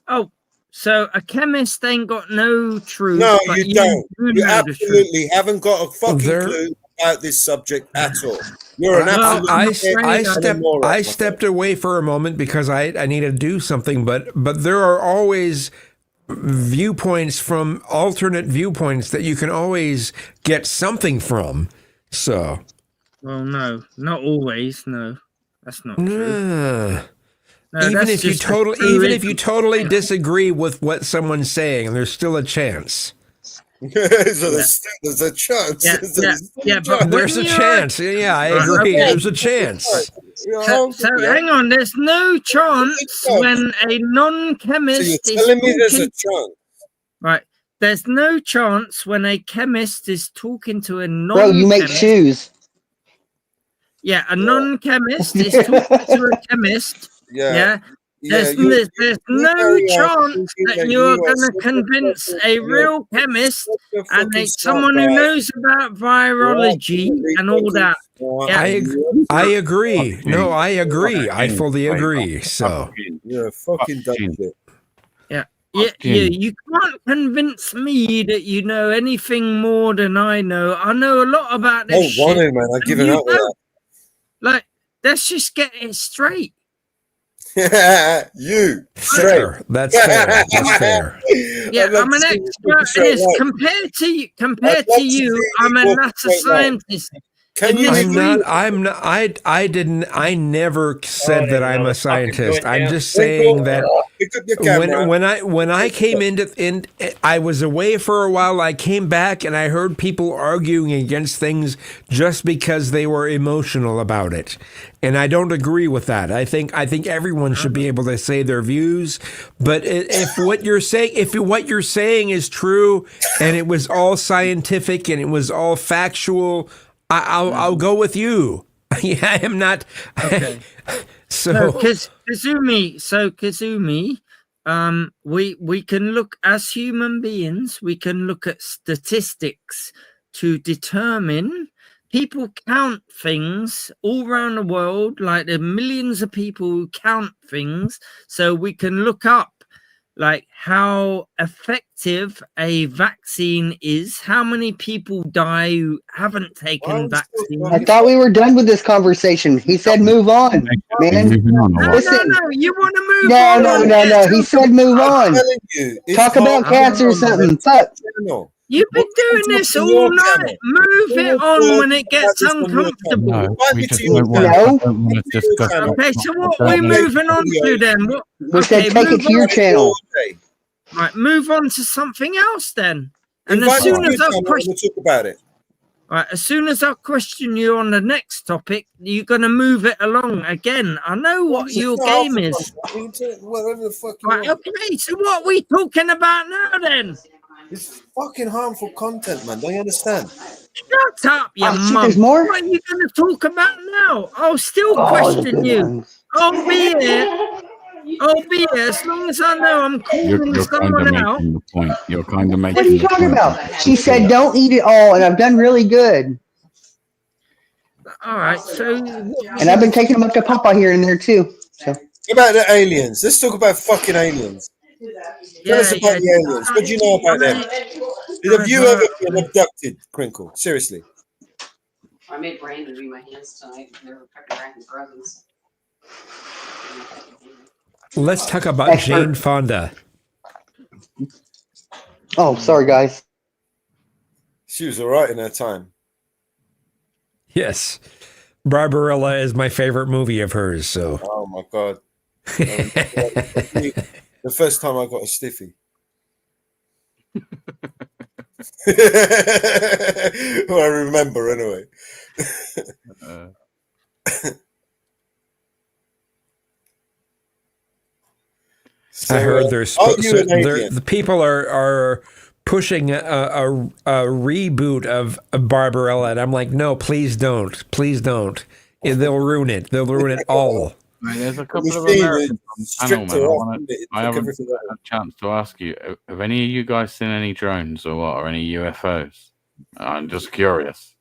Oh, so a chemist ain't got no truth. No, but you don't. do You know the truth. absolutely haven't got a fucking There- clue about this subject at all. You're an absolute. I stepped away for a moment because I need to do something, but there are always viewpoints from alternate viewpoints that you can always get something from. So, Well, no, not always. No, that's not true. uh, No, even that's if you just a truism. totally disagree with what someone's saying, there's still a chance. So there's a chance. But There's a chance. Yeah, I Right, agree. okay. There's a chance. So hang on, there's no chance when a non-chemist So is you're telling me there's a talking. chance? Right, there's no chance when a chemist is talking to a non-chemist. Bro, you make shoes. Yeah, a non-chemist is talking to a chemist. Yeah. There's no chance that you're going to convince a real chemist and someone who knows about virology and all that. Yeah. I agree. No, I agree. I fully agree. So, yeah, fucking dumb shit. Yeah. You can't convince me that you know anything more than I know. I know a lot about this shit. Want to, man. I've given up with that. Like, let's just get it straight. You fair. That's fair. That's fair. Yeah, I'm an expert in this. Compared to you, I'm a NASA scientist. I never said that I'm a scientist. I'm just saying that when I came into I was away for a while. I came back and I heard people arguing against things just because they were emotional about it. And I don't agree with that. I think everyone should be able to say their views. But if what you're saying is true and it was all scientific and it was all factual, I'll go with you. Yeah, I am not. Okay. Kazumi, we can look as human beings. We can look at statistics to determine. People count things all around the world, like there are millions of people who count things, so we can look up like how effective a vaccine is, how many people die who haven't taken vaccines. I thought we were done with this conversation. He said move on, man. Listen. No, you want to move on? No. He said move on. Talk about cats or something. Fuck. You've been doing this all night. Move it on when it gets uncomfortable. No, we just don't want to discuss it. Okay, so what are we moving on to then? We said take it to your channel. Right, move on to something else then. And Invite as soon me to as your I channel question, and we'll talk about it. right, as soon as I question you on the next topic, you're gonna move it along again. I know what your game is. Whatever the fuck you Right, want. okay, so what are we talking about now then? It's fucking harmful content, man. Don't you understand? Shut up, you shit, mum. there's more? What are you going to talk about now? I'll still Oh, the question good you. ones. I'll be here as long as I know I'm calling You're kind someone of out. making the point. You're kind of making. What are you the talking point. about? She said don't eat it all, and I've done really good. All right, so And I've been taking them up to Papa here and there too. So About the aliens. Let's talk about fucking aliens. Tell us about the aliens. What do you know about them? Have you ever been abducted, Crinkle? Seriously. I made Brandon do my hands tonight. They were fucking wrapping presents. let's talk about Jane Fonda. Oh, sorry guys. She was all right in her time. Yes, Barbarella is my favorite movie of hers. So, oh my god, the first time I got a stiffy. Well, I remember anyway. I heard the people are pushing a reboot of Barbarella, and I'm like, no, please don't, they'll ruin it. They'll ruin it all. Right, there's a couple of Americans on the panel, man. I haven't had a chance to ask you, have any of you guys seen any drones or what, or any UFOs? I'm just curious.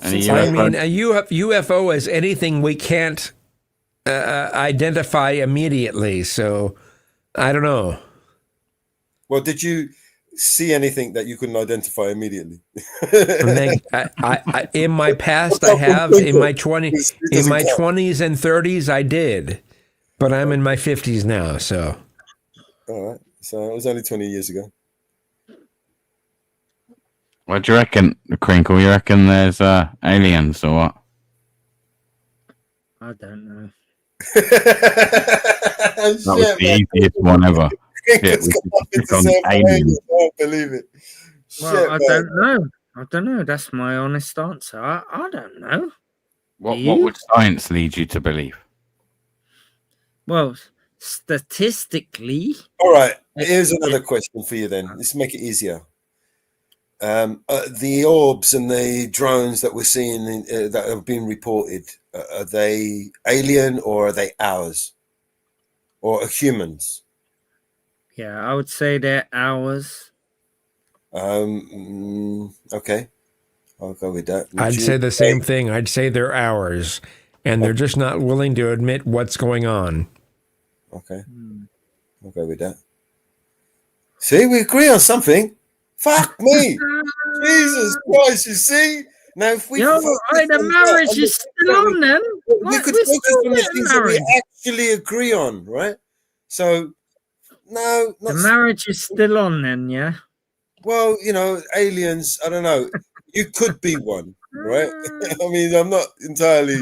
And I mean, a UFO is anything we can't identify immediately. So I don't know. Well, did you see anything that you couldn't identify immediately? I in my past, I have in my 20s and 30s, I did, but I'm in my 50s now. So, all right. So it was only 20 years ago. What do you reckon, Crinkle? You reckon there's aliens or what? I don't know. That was the easiest one ever. Shit, we could click on aliens. I don't believe it. Well, I don't know. I don't know. That's my honest answer. I don't know. What would science lead you to believe? Well, statistically. All right. Here's another question for you then. Let's make it easier. The orbs and the drones that we're seeing that have been reported, are they alien or are they ours? Or humans? Yeah, I would say they're ours. Okay. I'll go with that. I'd say the same thing. I'd say they're ours, and they're just not willing to admit what's going on. Okay. I'll go with that. See, we agree on something. Fuck me. Jesus Christ, you see? Now, if we the marriage is still on then. We could focus on the things that we actually agree on, right? So, no. The marriage is still on then, yeah? Well, aliens, I don't know. You could be one, right? I mean, I'm not entirely,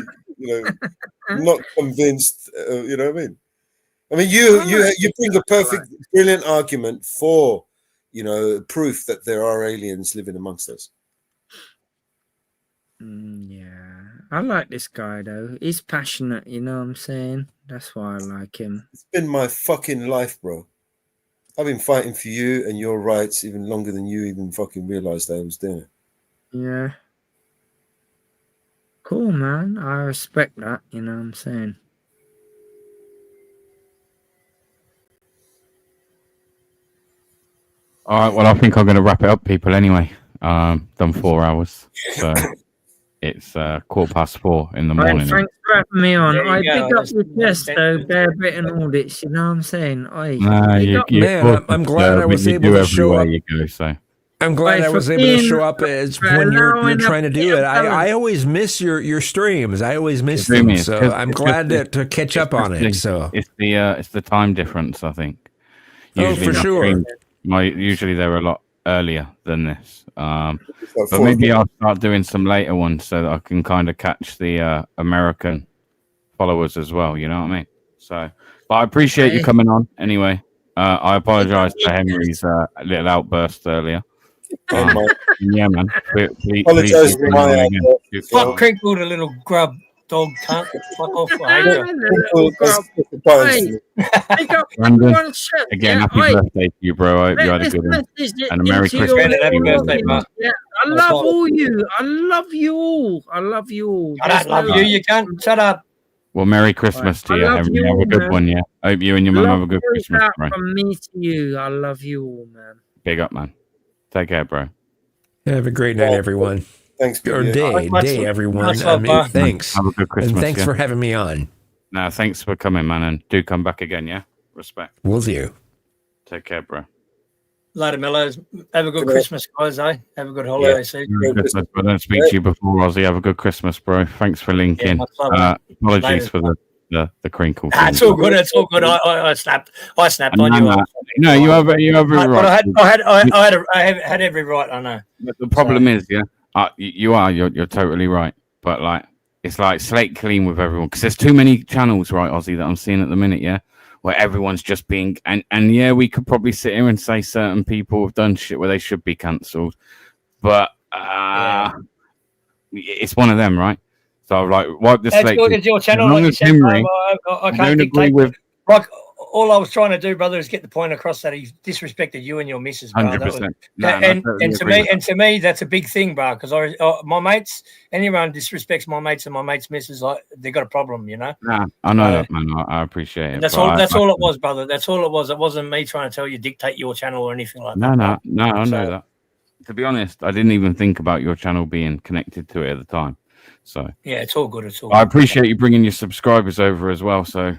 not convinced, you know what I mean? I mean, you bring a perfect, brilliant argument for, proof that there are aliens living amongst us. Yeah. I like this guy, though. He's passionate, you know what I'm saying? That's why I like him. It's been my fucking life, bro. I've been fighting for you and your rights even longer than you even fucking realized I was doing it. Yeah. Cool, man. I respect that, you know what I'm saying? All right, well, I think I'm going to wrap it up, people, anyway. Done 4 hours. So it's 4:15 in the morning. Right, thanks for having me on. I pick up your chest, though, Bear Bit and Audits, you know what I'm saying? I'm glad I was able to show up. You go, so. I'm glad I was able to show up as when you're trying to do it. I always miss your streams. I always miss them. So I'm glad to catch up on it. So it's the time difference, I think. Usually for sure. Usually they're a lot earlier than this. But maybe I'll start doing some later ones so that I can kind of catch the American followers as well. You know what I mean? So, but I appreciate you coming on anyway. I apologize for Henry's little outburst earlier. Yeah, man. Please Fuck Crinkle, the little grub dog cunt. Fuck off. Brandon, again, happy birthday to you, bro. I hope you had a good one. And a Merry Christmas. Happy birthday, man. I love all you. I love you all. I love you all. I don't love you. You can't. Shut up. Well, Merry Christmas to you, Henry. Have a good one, yeah. I hope you and your mum have a good Christmas, bro. From me to you, I love you all, man. Big up, man. Take care, bro. Have a great night, everyone. Thanks, or day, everyone. Thanks. Have a good Christmas. And thanks for having me on. No, thanks for coming, man, and do come back again, yeah? Respect. Will do. Take care, bro. Later, Mellows. Have a good Christmas, guys, eh? Have a good holiday season. Merry Christmas. I don't speak to you before, Ozzy. Have a good Christmas, bro. Thanks for linking. Apologies for the crinkle. It's all good. It's all good. I snapped on you. No, you have every right. I had every right. I know. But the problem is, you're totally right. But like, it's like slate clean with everyone because there's too many channels, right, Ozzy, that I'm seeing at the minute, yeah, where everyone's just being and yeah, we could probably sit here and say certain people have done shit where they should be cancelled, but it's one of them, right? So I've like wiped the slate. It's your channel, like you said, I can't dictate. Like all I was trying to do, brother, is get the point across that he disrespected you and your missus, bro. 100%. And to me, that's a big thing, bro. Because my mates, anyone disrespects my mates and my mates' missus, like they got a problem, you know. Nah, I know that, man. I appreciate it. That's all. That's all it was, brother. That's all it was. It wasn't me trying to tell you dictate your channel or anything like that. No, I know that. to be honest, I didn't even think about your channel being connected to it at the time. So Yeah, it's all good. It's all I good. appreciate you bringing your subscribers over as well. So to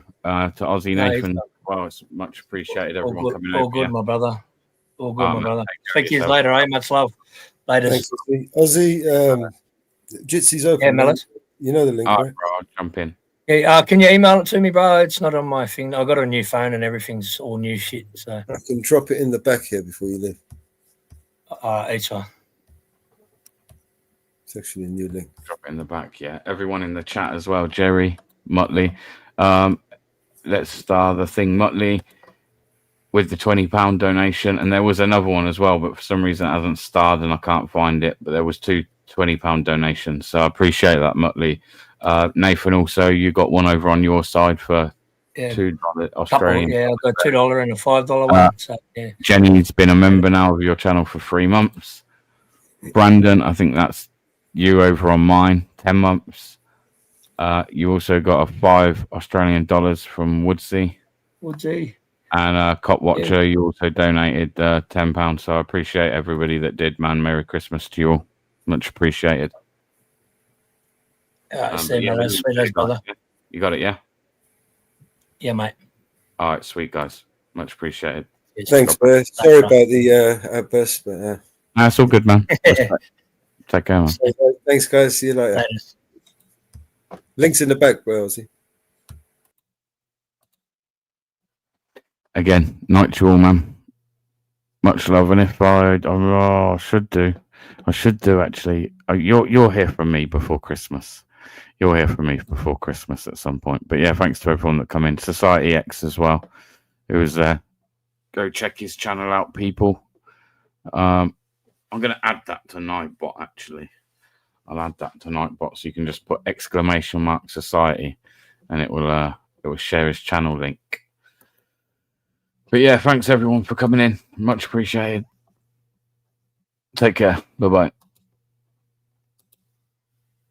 Aussie No, Nathan, well, it's much appreciated. all Everyone good, coming all over. good, Yeah. my brother. All good, my Man, brother. take care Speak of to you yourself. later, eh? Much love. Later. Thanks, Aussie. Jitsy's open. Yeah, man. Mellis. You know the link, All right? right, bro, I'll jump in. Yeah, can you email it to me, bro? It's not on my thing. I've got a new phone and everything's all new shit. So I can drop it in the back here before you leave. it's It's actually a new link. Drop it in the back, yeah. Everyone in the chat as well. Jerry, Muttley. Let's star the thing, Muttley, with the £20 donation. And there was another one as well, but for some reason it hasn't starred and I can't find it. But there was two £20 donations. So I appreciate that, Muttley. Nathan, also, you got one over on your side for $2 Australian. Yeah, I've got $2 and a $5 one. So yeah. Jenny's been a member now of your channel for 3 months. Brandon, I think that's you over on mine, 10 months. You also got a $5 Australian from Woodsy. Woodsy. And Cop Watcher, you also donated £10. So I appreciate everybody that did, man. Merry Christmas to you all. Much appreciated. Sweet as brother. You got it, yeah? Yeah, mate. All right, sweet, guys. Much appreciated. Thanks, bro. Sorry about the outburst, but That's all good, man. Take care, man. Thanks, guys. See you later. Links in the back, bro. Aussie. Again, night to you all, man. Much love, and if I should do actually. You'll hear from me before Christmas. You'll hear from me before Christmas at some point. But yeah, thanks to everyone that come in. Society X as well, who was there. Go check his channel out, people. I'm gonna add that to Nightbot actually. I'll add that to Nightbot so you can just put ! Society, and it will share his channel link. But yeah, thanks everyone for coming in. Much appreciated. Take care. Bye bye.